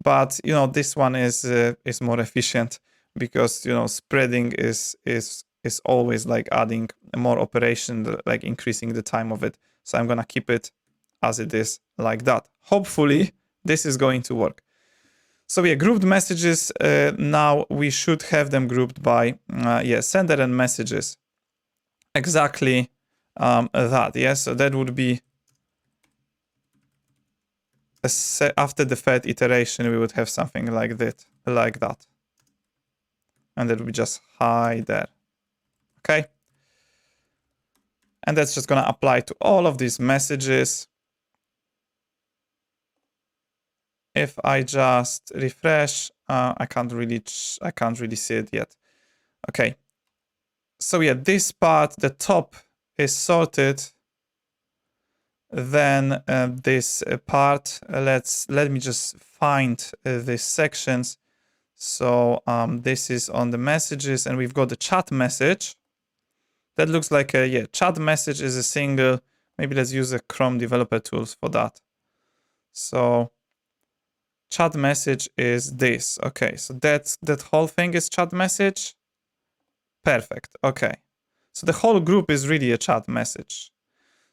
But this one is more efficient because spreading is always like adding more operation, like increasing the time of it. So I'm gonna keep it as it is like that. Hopefully this is going to work. So yeah, grouped messages, now we should have them grouped by sender and messages. Exactly that, yeah? So that would be, after the third iteration, we would have something like that. And that would be just hi there, okay? And that's just gonna apply to all of these messages. If I just refresh, I can't really see it yet. Okay. So yeah, this part, the top is sorted. Then this part, let me just find these sections. So this is on the messages, and we've got the chat message. That looks like a chat message is a single. Maybe let's use the Chrome developer tools for that. So chat message is this. Okay, so that whole thing is chat message. Perfect. Okay, so the whole group is really a chat message.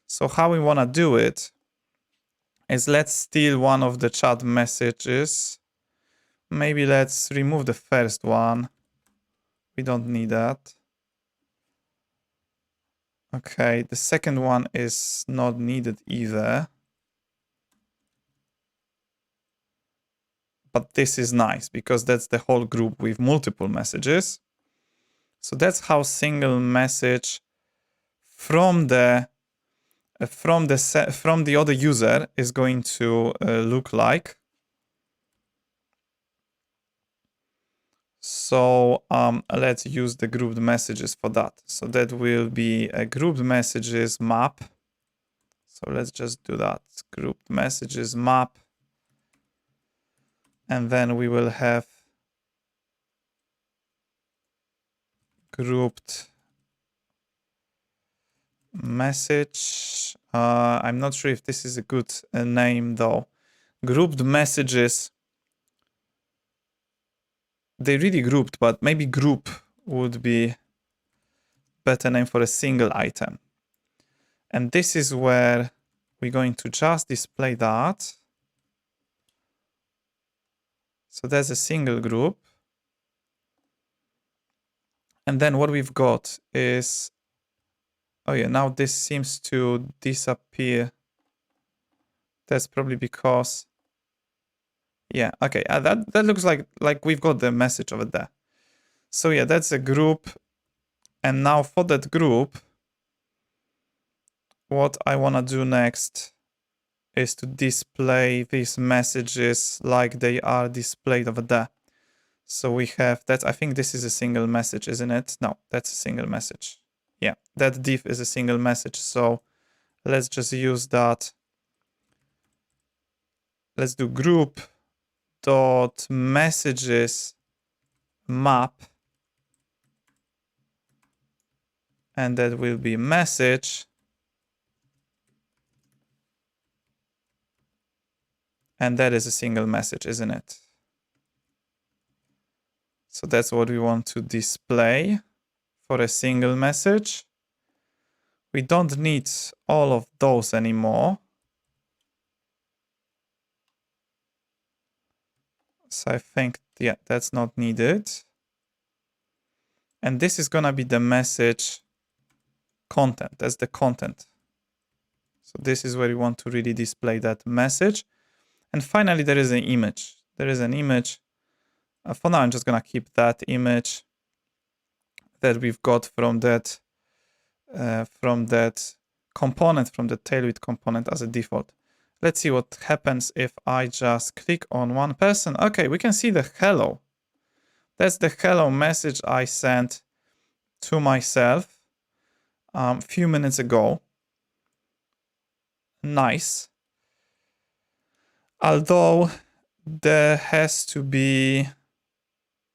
So how we want to do it is let's steal one of the chat messages. Maybe let's remove the first one. We don't need that. Okay, the second one is not needed either. But this is nice because that's the whole group with multiple messages. So that's how single message from the other user is going to look like. So let's use the grouped messages for that. So that will be a grouped messages map. So let's just do that. Grouped messages map. And then we will have grouped message. I'm not sure if this is a good name though. Grouped messages they really grouped, but maybe group would be better name for a single item. And this is where we're going to just display that. So there's a single group. And then what we've got is, oh yeah, now this seems to disappear. That's probably because, yeah, okay, that looks like we've got the message over there. So yeah, that's a group. And now for that group, what I want to do next is to display these messages like they are displayed over there. So we have that. I think this is a single message, isn't it? No, that's a single message. Yeah, that div is a single message. So let's just use that. Let's do group dot messages map, and that will be message, and that is a single message, isn't it? So that's what we want to display for a single message. We don't need all of those anymore. So I think, yeah, that's not needed. And this is gonna be the message content. That's the content. So this is where you want to really display that message. And finally, there is an image. There is an image. For now, I'm just gonna keep that image that we've got from that component, from the Tailwind component as a default. Let's see what happens if I just click on one person. Okay, we can see the hello. That's the hello message I sent to myself a few minutes ago. Nice. Although there has to be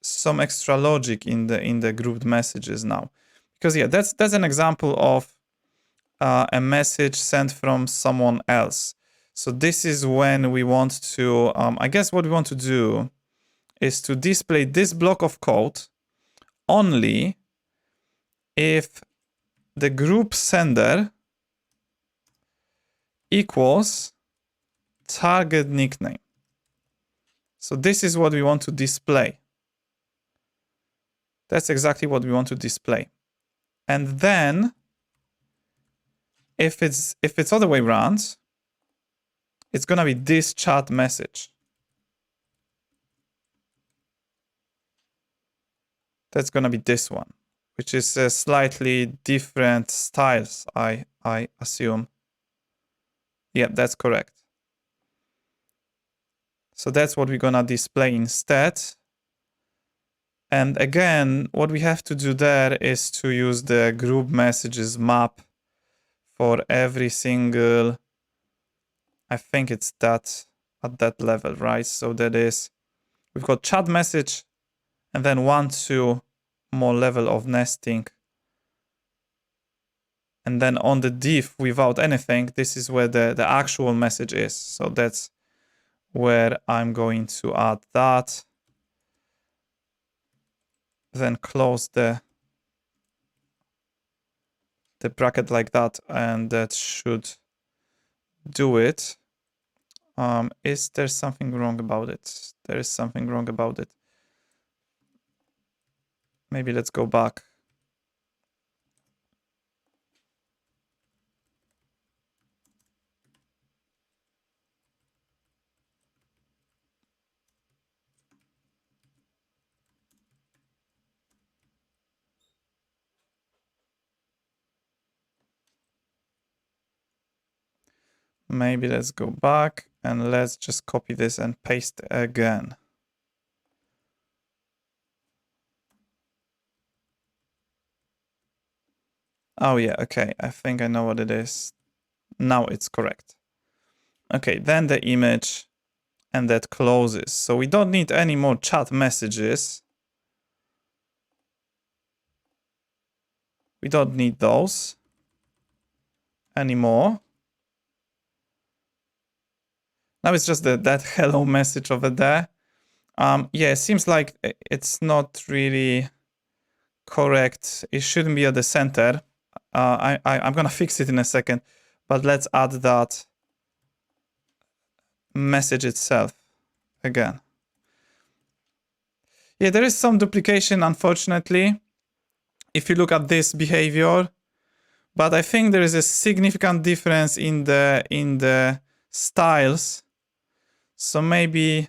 some extra logic in the grouped messages now, because yeah, that's an example of a message sent from someone else. So this is when we want to, I guess what we want to do is to display this block of code only if the group sender equals target nickname. So this is what we want to display. That's exactly what we want to display. And then if it's other way around, it's gonna be this chat message. That's gonna be this one, which is a slightly different styles, I assume. Yeah, that's correct. So that's what we're gonna display instead. And again, what we have to do there is to use the group messages map for every single, I think it's that at that level, right? So that is, we've got chat message and then 1, 2 more level of nesting. And then on the div without anything, this is where the actual message is. So that's where I'm going to add that. Then close the bracket like that, and that should do it. Is there something wrong about it? There is something wrong about it. Maybe let's go back. Maybe let's go back and let's just copy this and paste again. Oh yeah, okay, I think I know what it is. Now it's correct. Okay, then the image, and that closes. So we don't need any more chat messages. We don't need those anymore. Now it's just that hello message over there. Yeah, it seems like it's not really correct. It shouldn't be at the center. I'm gonna fix it in a second, but let's add that message itself again. Yeah, there is some duplication, unfortunately, if you look at this behavior, but I think there is a significant difference in the styles. So maybe,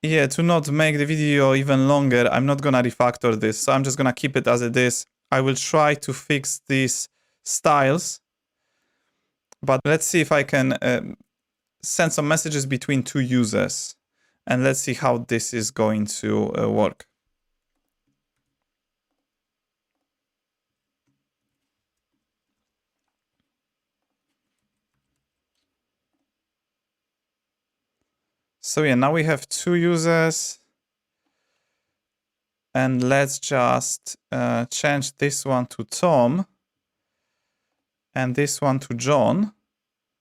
yeah, to not make the video even longer, I'm not gonna refactor this. So I'm just gonna keep it as it is. I will try to fix these styles, but let's see if I can send some messages between two users, and let's see how this is going to work. So yeah, now we have two users. And let's just change this one to Tom and this one to John.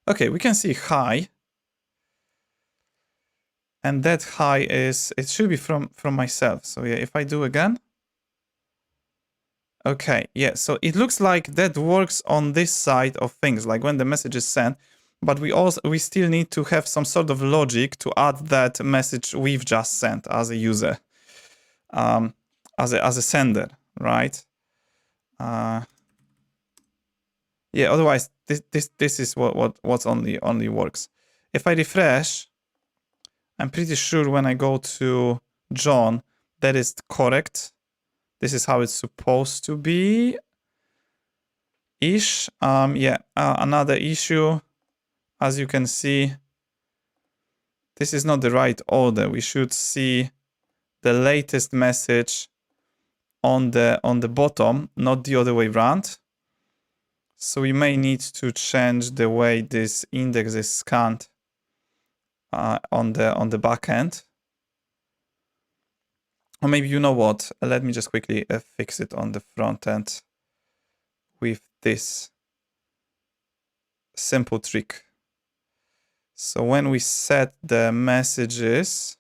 Okay, we can see hi. And that hi is, it should be from myself. So yeah, if I do again. Okay, yeah, so it looks like that works on this side of things, like when the message is sent, but we still need to have some sort of logic to add that message we've just sent as a user, as a sender, right? Yeah, otherwise this is what's only works. If I refresh, I'm pretty sure when I go to John, that is correct. This is how it's supposed to be. Ish. Yeah, another issue. As you can see, this is not the right order. We should see the latest message on the bottom, not the other way around. So we may need to change the way this index is scanned on the back end. Or maybe, you know what, let me just quickly fix it on the front end with this simple trick. So when we set the messages,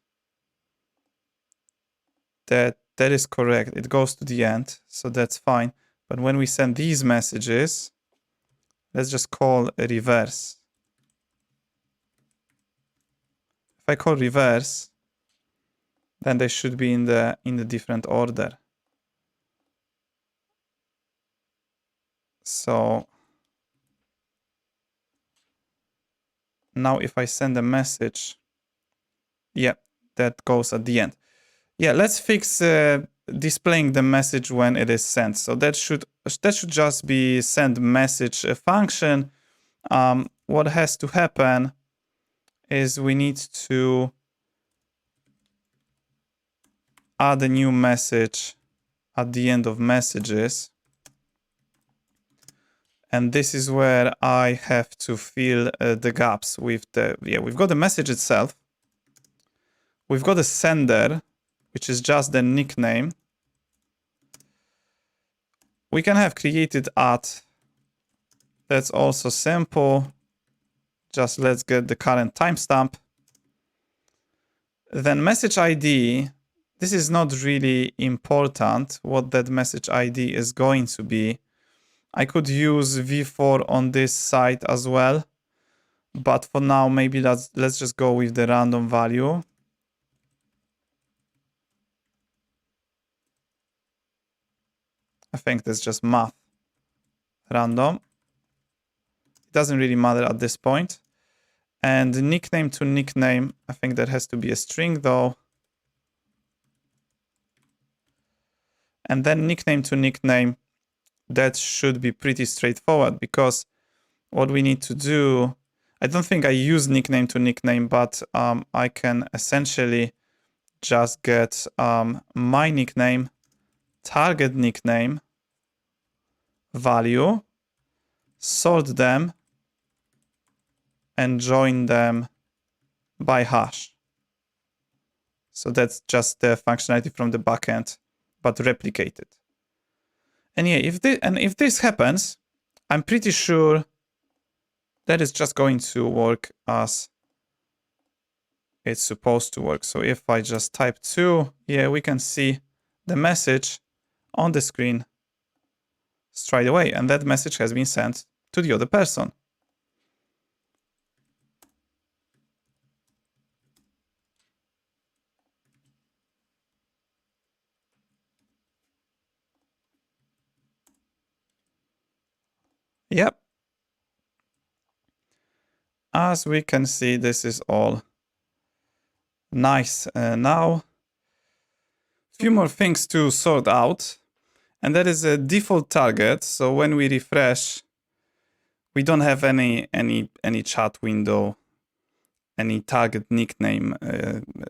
that is correct. It goes to the end, so that's fine. But when we send these messages, let's just call a reverse. If I call reverse, then they should be in the different order. So now if I send a message, yeah, that goes at the end. Yeah, let's fix displaying the message when it is sent. So that should just be send message function. What has to happen is we need to add a new message at the end of messages. And this is where I have to fill the gaps with we've got the message itself. We've got a sender, which is just the nickname. We can have createdAt. That's also simple. Just let's get the current timestamp. Then message ID. This is not really important what that message ID is going to be. I could use v4 on this side as well. But for now, maybe let's just go with the random value. I think that's just math. Random. It doesn't really matter at this point. And nickname to nickname, I think that has to be a string though. And then nickname to nickname, that should be pretty straightforward because what we need to do, I don't think I use nickname to nickname, but I can essentially just get my nickname, target nickname, value, sort them, and join them by hash. So that's just the functionality from the backend, but replicated. And yeah, if this happens, I'm pretty sure that is just going to work as it's supposed to work. So if I just type 2, yeah, we can see the message on the screen straight away, and that message has been sent to the other person. Yep. As we can see, this is all nice. Now, a few more things to sort out, and that is a default target. So when we refresh, we don't have any chat window, any target nickname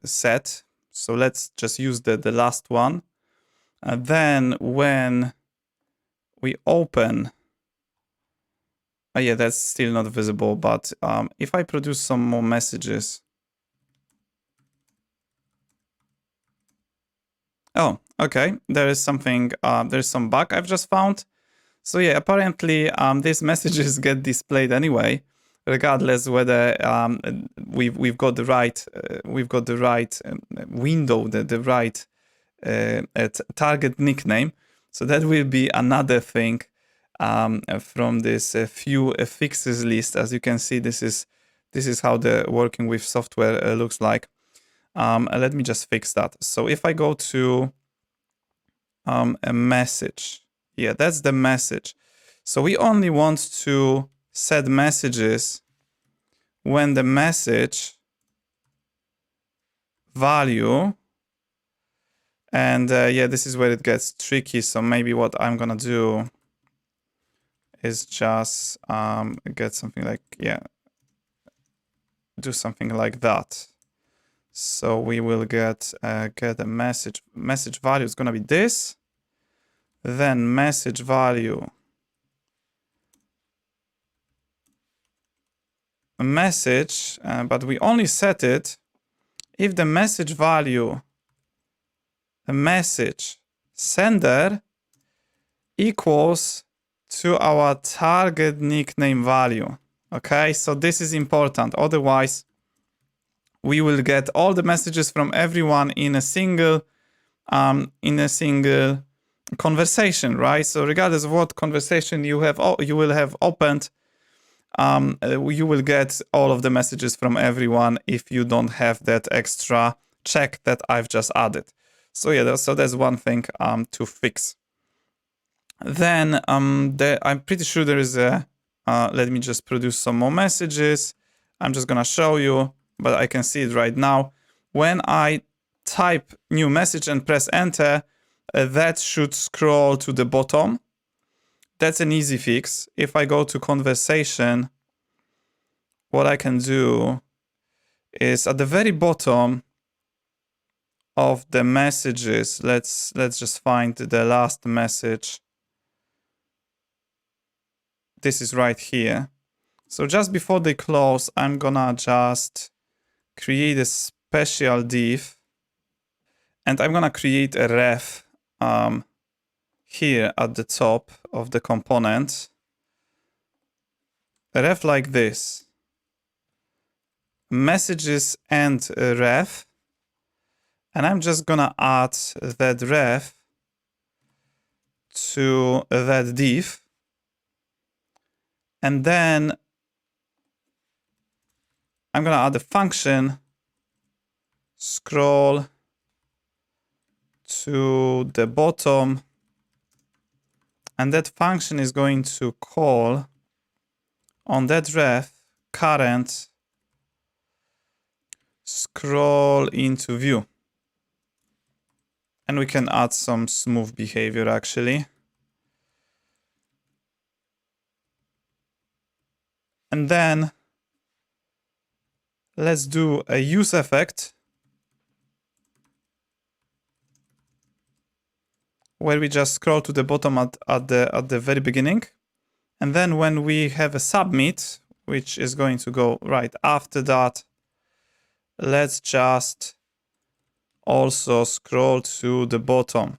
set. So let's just use the last one. And then when we open, yeah, that's still not visible, but if I produce some more messages. Oh, okay, there is something, there's some bug I've just found. So yeah, apparently these messages get displayed anyway, regardless whether we've got the right window, the right target nickname. So that will be another thing from this few fixes list. As you can see, this is how the working with software looks like. Let me just fix that. So if I go to a message, yeah, that's the message. So we only want to set messages when the message value, and yeah, this is where it gets tricky. So maybe what I'm gonna do is just get something like, yeah, do something like that. So we will get a message value is gonna be this, then message value a message, but we only set it if the message value a message sender equals to our target nickname value. Okay, so this is important. Otherwise, we will get all the messages from everyone in a single conversation, right? So regardless of what conversation you will have opened, you will get all of the messages from everyone if you don't have that extra check that I've just added. So yeah, so that's one thing to fix. Then I'm pretty sure there is a, let me just produce some more messages. I'm just gonna show you, but I can see it right now. When I type new message and press enter, that should scroll to the bottom. That's an easy fix. If I go to conversation, what I can do is at the very bottom of the messages, let's just find the last message. This is right here. So just before they close, I'm gonna just create a special div, and I'm gonna create a ref here at the top of the component. A ref like this. Messages and ref. And I'm just gonna add that ref to that div. And then I'm gonna add a function, scroll to the bottom, and that function is going to call on that ref current scroll into view. And we can add some smooth behavior actually. And then let's do a use effect where we just scroll to the bottom at the very beginning. And then when we have a submit, which is going to go right after that, let's just also scroll to the bottom.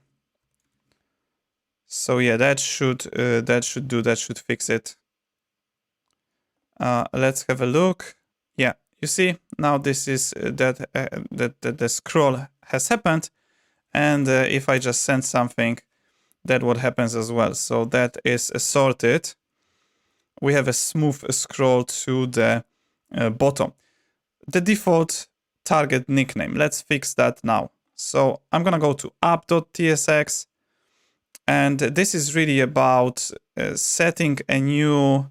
So yeah, that should fix it. Let's have a look. Yeah, You see, now this is that the scroll has happened. And if I just send something, that what happens as well. So that is sorted. We have a smooth scroll to the bottom. The default target nickname. Let's fix that now. So I'm gonna go to app.tsx, and this is really about setting a new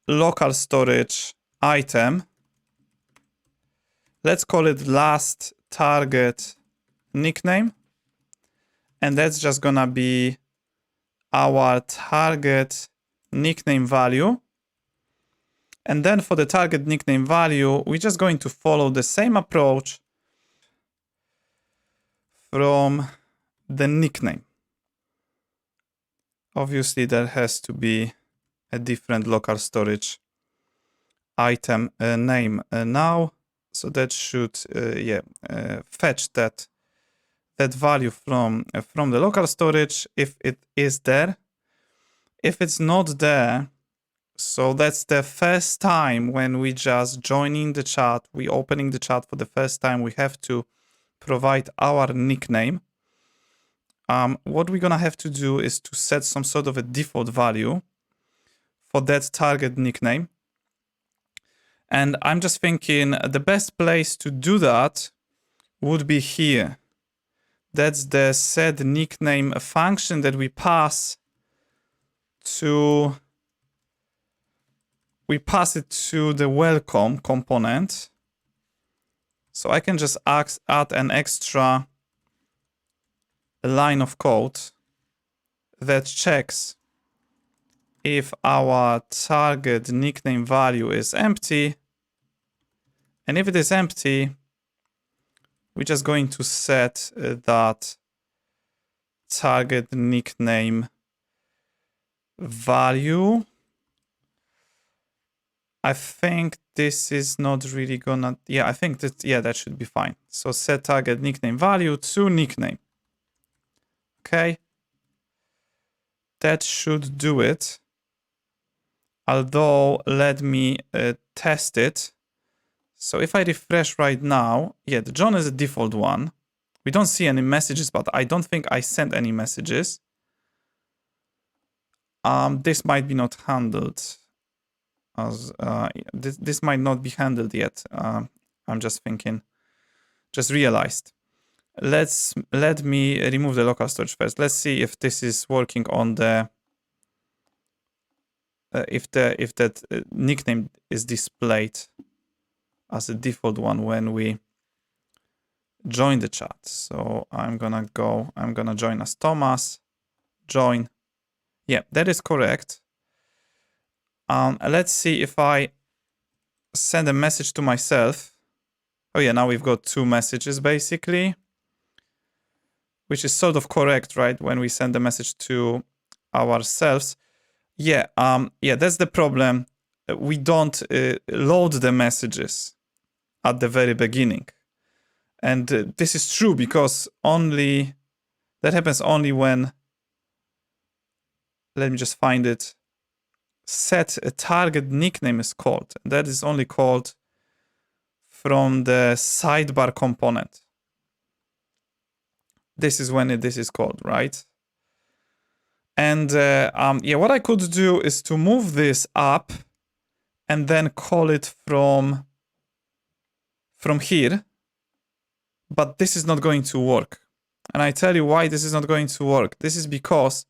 local storage item. Let's call it last target nickname, and that's just gonna be our target nickname value. And then for the target nickname value, we're just going to follow the same approach from the nickname. Obviously, there has to be a different local storage item name now. So that should fetch that value from the local storage if it is there. If it's not there, so that's the first time when we just joining the chat, we opening the chat for the first time, we have to provide our nickname. What we're gonna have to do is to set some sort of a default value for that target nickname. And I'm just thinking the best place to do that would be here. That's the set nickname function that we pass to, we pass it to the welcome component. So I can just add an extra line of code that checks if our target nickname value is empty. And if it is empty, we're just going to set that target nickname value. I think this is not really gonna, yeah, I think that, yeah, that should be fine. So set target nickname value to nickname. Okay. That should do it. Although, let me test it. So if I refresh right now, yeah, the John is a default one. We don't see any messages, but I don't think I sent any messages. This might be not handled. As this might not be handled yet. I'm just thinking, just realized. Let me remove the local storage first. Let's see if this is working on the if that nickname is displayed as a default one when we join the chat. So I'm gonna join as Thomas, join. Yeah, that is correct. Let's see if I send a message to myself. Oh yeah, now we've got two messages basically, which is sort of correct, right? When we send a message to ourselves. Yeah, yeah, that's the problem. We don't load the messages at the very beginning. And this is true because that happens only when, let me just find it, set a target nickname is called. That is only called from the sidebar component. This is when this is called, right? And yeah, what I could do is to move this up and then call it from here. But this is not going to work. And I tell you why this is not going to work. This is because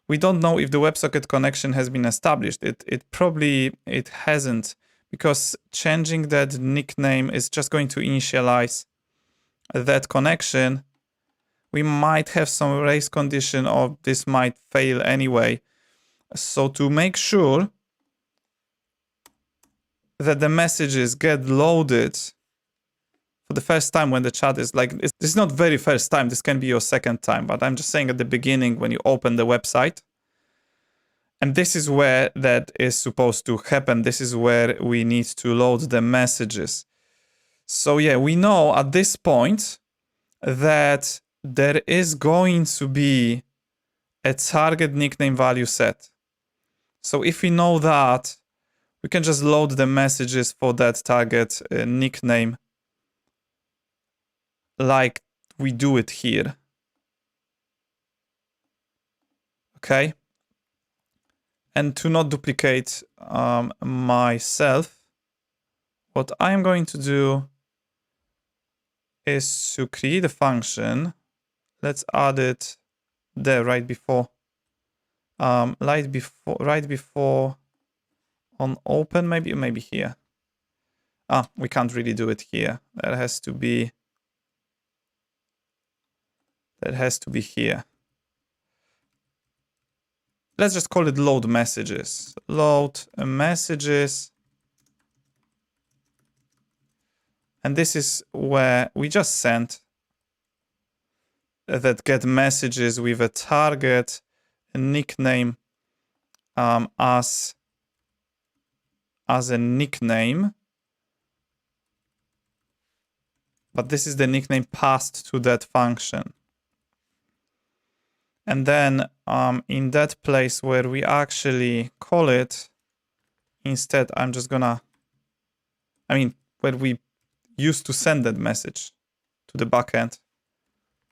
we don't know if the WebSocket connection has been established. It probably hasn't, because changing that nickname is just going to initialize that connection. We might have some race condition, or this might fail anyway. So to make sure that the messages get loaded for the first time when the chat is like, this is not very first time, this can be your second time, but I'm just saying at the beginning when you open the website. And this is where that is supposed to happen. This is where we need to load the messages. So yeah, we know at this point that there is going to be a target nickname value set. So if we know that, we can just load the messages for that target nickname like we do it here. Okay. And to not duplicate myself, what I'm going to do is to create a function. Let's add it there right before on open, maybe here. We can't really do it here. That has to be here. Let's just call it load messages. Load messages. And this is where we just sent that get messages with a target nickname as a nickname. But this is the nickname passed to that function. And then in that place where we actually call it, instead, I'm just gonna, where we used to send that message to the backend,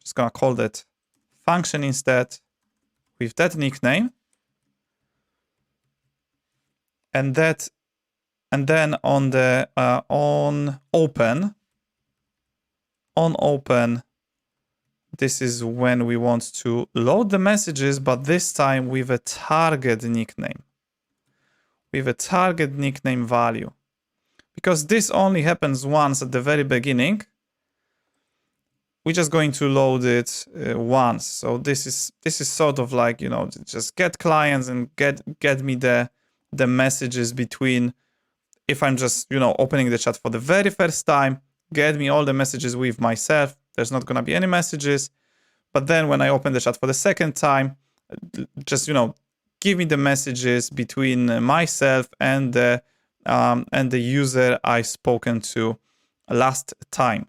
just gonna call that function instead with that nickname. And then on the on open, this is when we want to load the messages, but this time with a target nickname. With a target nickname value. Because this only happens once at the very beginning, we're just going to load it once. So this is sort of like, just get clients and get me the messages between, if I'm just, opening the chat for the very first time, get me all the messages with myself. There's not going to be any messages. But then when I open the chat for the second time, just, give me the messages between myself and the user I spoken to last time.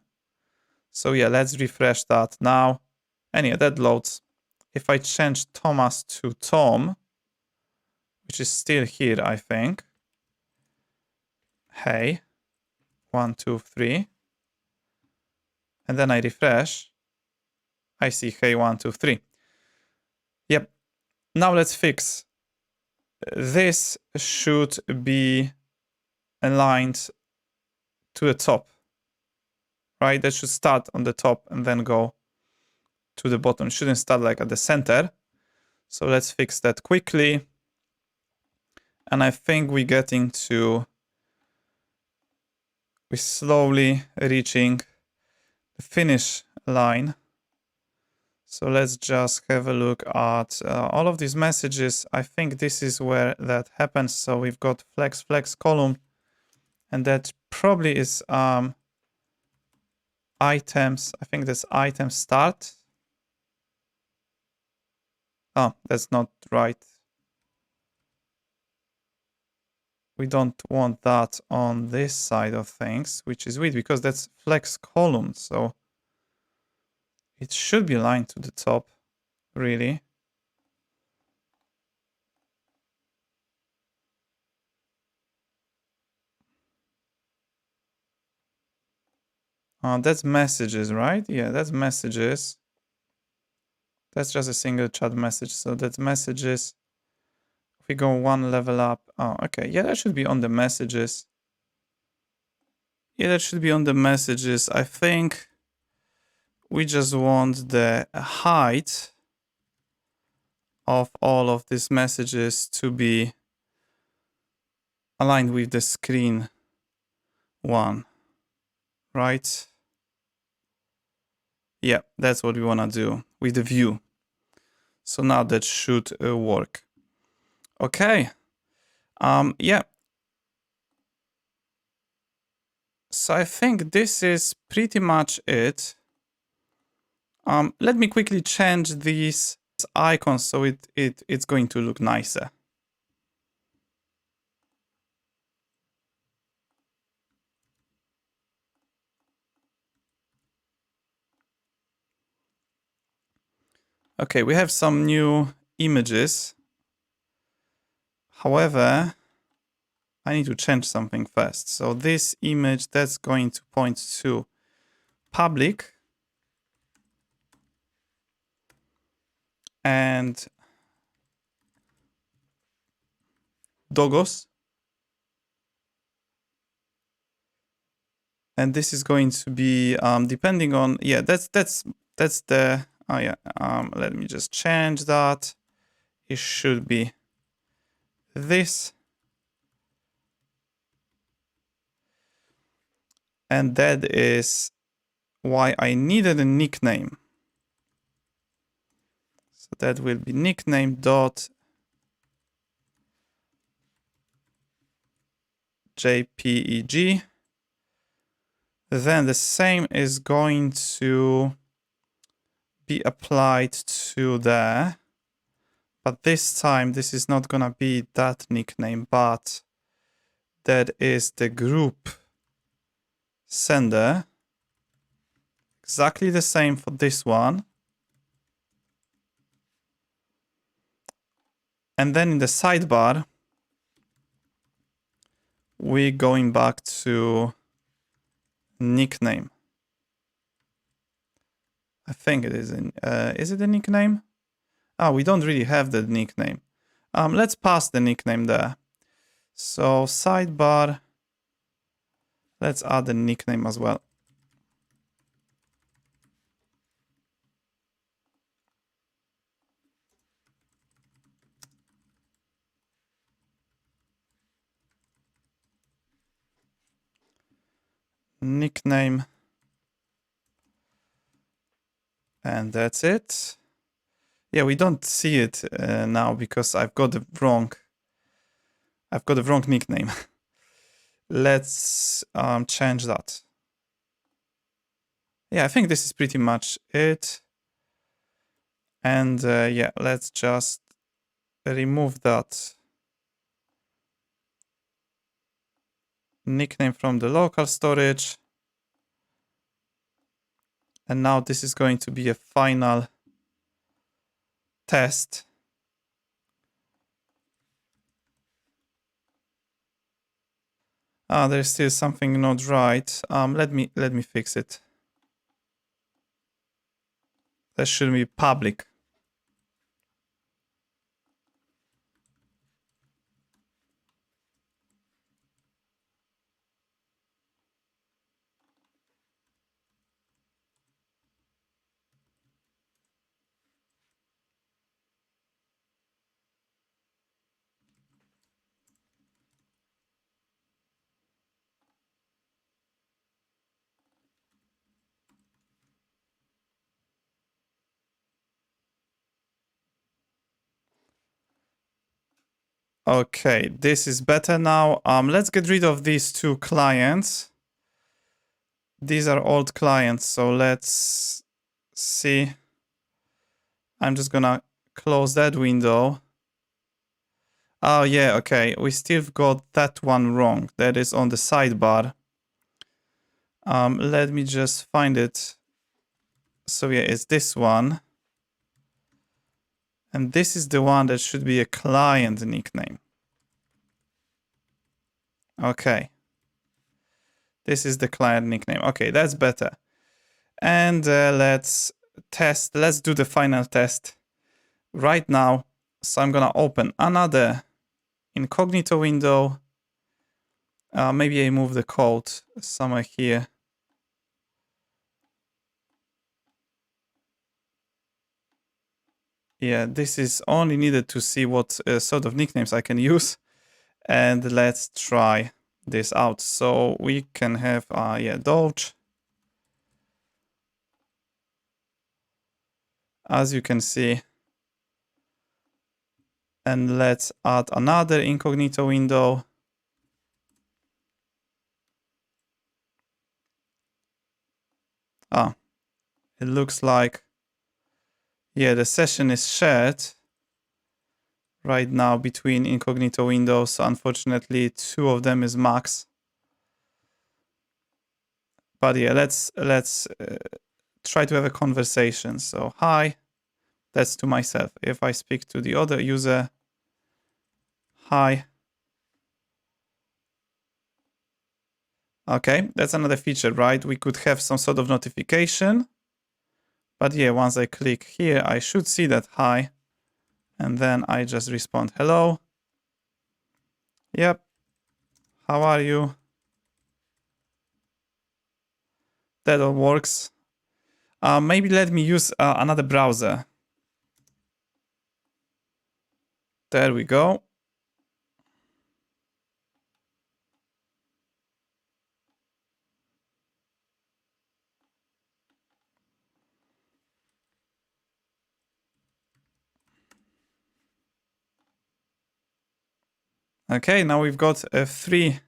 So yeah, let's refresh that now. And yeah, that loads. If I change Thomas to Tom, which is still here, I think. Hey, 1, 2, 3. And then I refresh. I see hey, 1, 2, 3. Yep. Now let's fix. This should be aligned to the top, right? That should start on the top and then go to the bottom. It shouldn't start like at the center. So let's fix that quickly. And I think we're slowly reaching the finish line. So let's just have a look at all of these messages. I think this is where that happens. So we've got flex column, and that probably is items. I think that's item start. Oh, that's not right. We don't want that on this side of things, which is weird because that's flex column. So it should be aligned to the top, really. That's messages, right? Yeah, that's messages. That's just a single chat message. So that's messages. If we go one level up. Oh, okay. Yeah, that should be on the messages. Yeah, that should be on the messages. I think we just want the height of all of these messages to be aligned with the screen one, right? Yeah, that's what we want to do with the view. So now that should work. Okay. Yeah. So I think this is pretty much it. Let me quickly change these icons so it's going to look nicer. Okay, we have some new images. However, I need to change something first. So this image, that's going to point to public. And Dogos. And this is going to be depending on, yeah, that's the, oh yeah, let me just change that. It should be this. And that is why I needed a nickname. So that will be nickname dot JPEG. Then the same is going to be applied to there. But this time, this is not gonna be that nickname, but that is the group sender. Exactly the same for this one. And then in the sidebar, we're going back to nickname. I think it is. Is it a nickname? Oh, we don't really have the nickname. Let's pass the nickname there. So sidebar, let's add the nickname as well. Nickname. And that's it. Yeah, we don't see it now because I've got the wrong nickname. Let's change that. Yeah, I think this is pretty much it. And yeah, let's just remove that nickname from the local storage. And now this is going to be a final test. There's still something not right. Let me fix it. That should be public. Okay, this is better now. Let's get rid of these two clients. These are old clients, so let's see. I'm just gonna close that window. Oh yeah, okay, we still got that one wrong. That is on the sidebar. Let me just find it. So yeah, it's this one. And this is the one that should be a client nickname. Okay. This is the client nickname. Okay, that's better. And let's test. Let's do the final test right now. So I'm gonna open another incognito window. Maybe I move the code somewhere here. Yeah, this is only needed to see what sort of nicknames I can use. And let's try this out. So we can have, yeah, Doge. As you can see. And let's add another incognito window. It looks like, yeah, the session is shared right now between incognito windows. So unfortunately, two of them is max. But yeah, let's try to have a conversation. So hi, that's to myself. If I speak to the other user, hi. Okay, that's another feature, right? We could have some sort of notification. But yeah, once I click here, I should see that hi. And then I just respond, hello. Yep. How are you? That all works. Maybe let me use another browser. There we go. Okay, now we've got three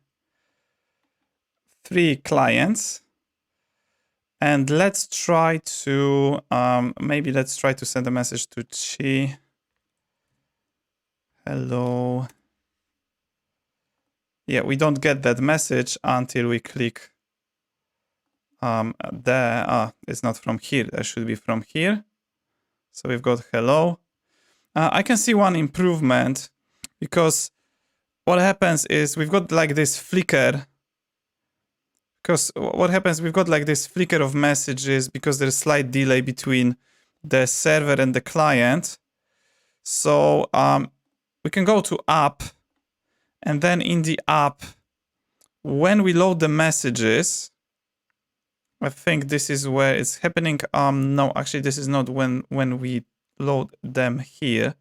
clients. And let's try to, maybe let's try to send a message to Chi. Hello. Yeah, we don't get that message until we click there. It's not from here. It should be from here. So we've got hello. I can see one improvement because what happens is we've got like this flicker. Because what happens, we've got like this flicker of messages because there's a slight delay between the server and the client. So we can go to app, and then in the app, when we load the messages, I think this is where it's happening. No, actually, this is not when we load them here,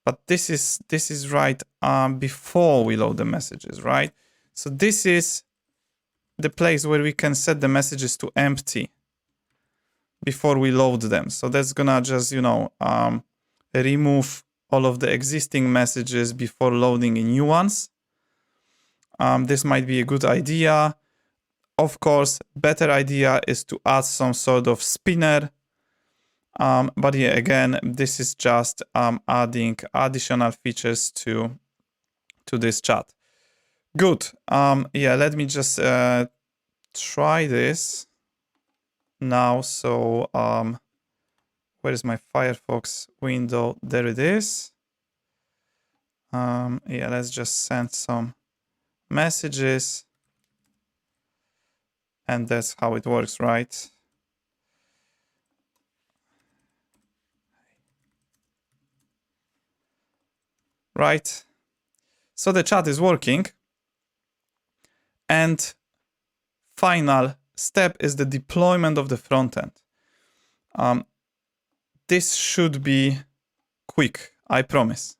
but this is right before we load the messages, right? So this is the place where we can set the messages to empty before we load them. So that's gonna just, you know, remove all of the existing messages before loading in new ones. This might be a good idea. Of course, better idea is to add some sort of spinner. But yeah, again, this is just adding additional features to this chat. Good. Yeah, let me just try this now. So where is my Firefox window? There it is. Yeah, let's just send some messages. And that's how it works, right? Right. So the chat is working. And final step is the deployment of the front end. This should be quick, I promise.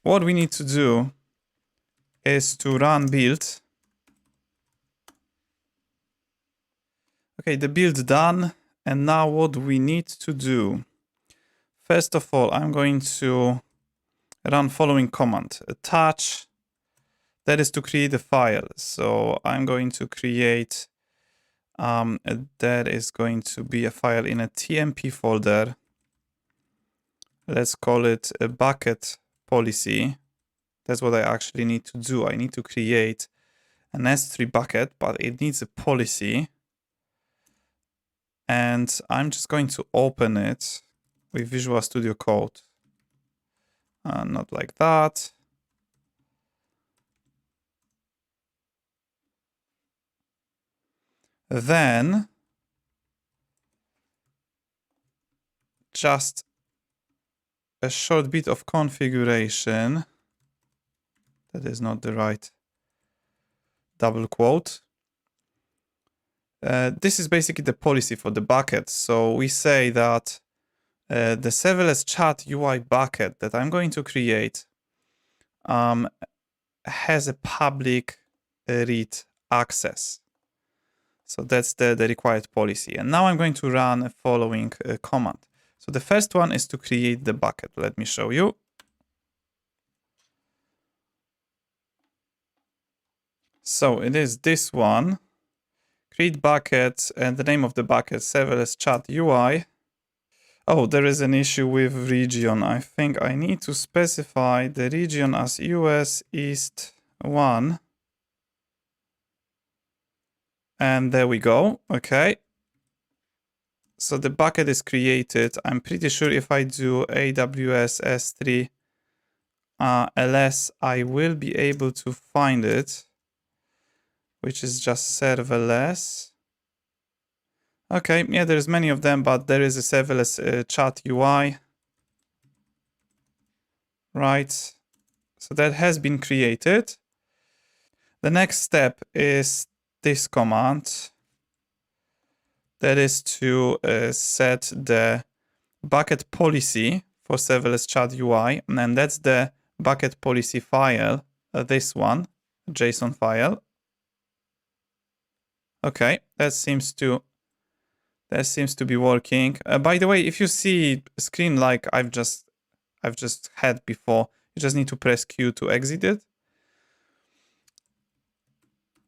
What we need to do is to run build. Okay, the build done. And now what we need to do. First of all, I'm going to run following command. Attach. That is to create a file. So I'm going to create, that is going to be a file in a TMP folder. Let's call it a bucket policy. That's what I actually need to do. I need to create an S3 bucket, but it needs a policy. And I'm just going to open it with Visual Studio Code. Not like that. Then just a short bit of configuration. That is not the right double quote. This is basically the policy for the bucket. So we say that the serverless chat UI bucket that I'm going to create has a public read access. So that's the required policy. And now I'm going to run a following command. So the first one is to create the bucket. Let me show you. So it is this one. Create bucket, and the name of the bucket, serverless chat UI. Oh, there is an issue with region. I think I need to specify the region as US East 1. And there we go. Okay. So the bucket is created. I'm pretty sure if I do AWS S3 unless I will be able to find it, which is just serverless. Okay, yeah, there's many of them, but there is a serverless chat UI, right? So that has been created. The next step is this command. That is to set the bucket policy for serverless chat UI, and that's the bucket policy file, this one, JSON file. Okay, that seems to be working. By the way, if you see a screen like I've just had before, you just need to press Q to exit it.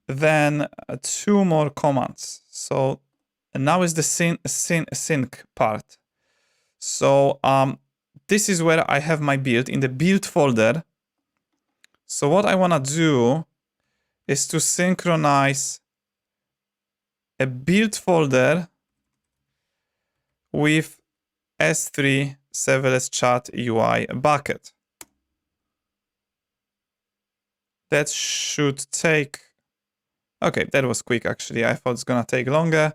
Then 2 more commands. So now is the sync part. So this is where I have my build in the build folder. So what I want to do is to synchronize a build folder with S3 serverless chat UI bucket. That should take... Okay, that was quick actually. I thought it's gonna take longer.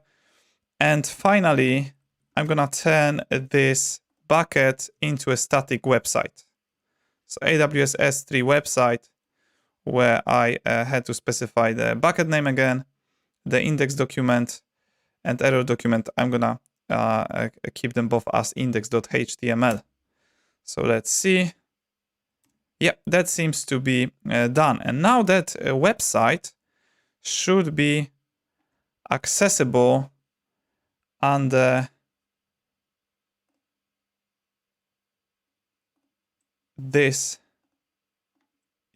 And finally, I'm gonna turn this bucket into a static website. So AWS S3 website, where I had to specify the bucket name again, the index document, and error document. I'm gonna keep them both as index.html. So let's see. Yeah, that seems to be done. And now that website should be accessible under this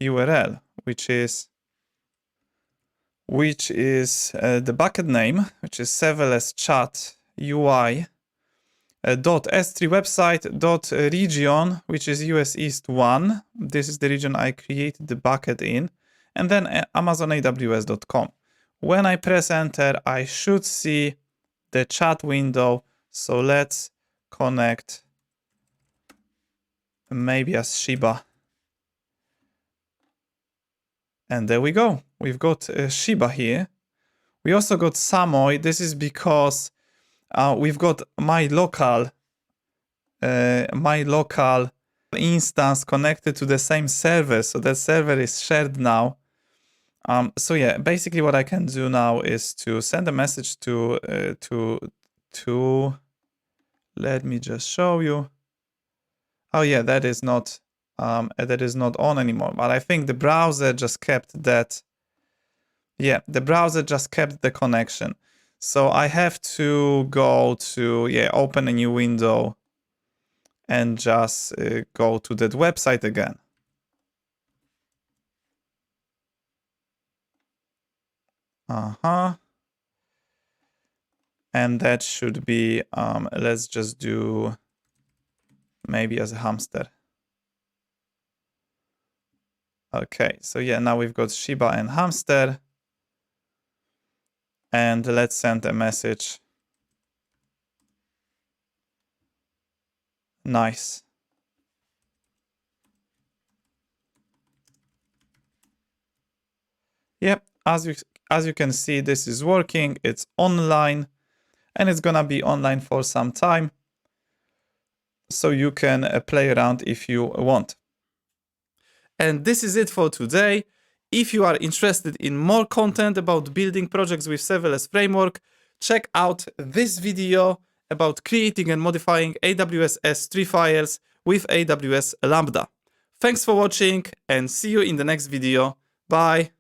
URL, which is the bucket name, which is serverless chat UI .s3 website .region, which is US East 1. This is the region I created the bucket in, and then AmazonAWS.com. When I press enter, I should see the chat window. So let's connect maybe as Shiba. And there we go. We've got Shiba here. We also got Samoy. This is because we've got my local instance connected to the same server. So that server is shared now. So yeah, basically what I can do now is to send a message to let me just show you. Oh yeah, that is not on anymore. But I think the browser just kept that. Yeah, the browser just kept the connection. So I have to go to open a new window and just go to that website again. And that should be, let's just do maybe as a hamster. Okay, so yeah, now we've got Shiba and hamster. And let's send a message. Nice. Yep, as you can see, this is working. It's online, and it's gonna be online for some time. So you can play around if you want. And this is it for today. If you are interested in more content about building projects with Serverless Framework, check out this video about creating and modifying AWS S3 files with AWS Lambda. Thanks for watching and see you in the next video. Bye.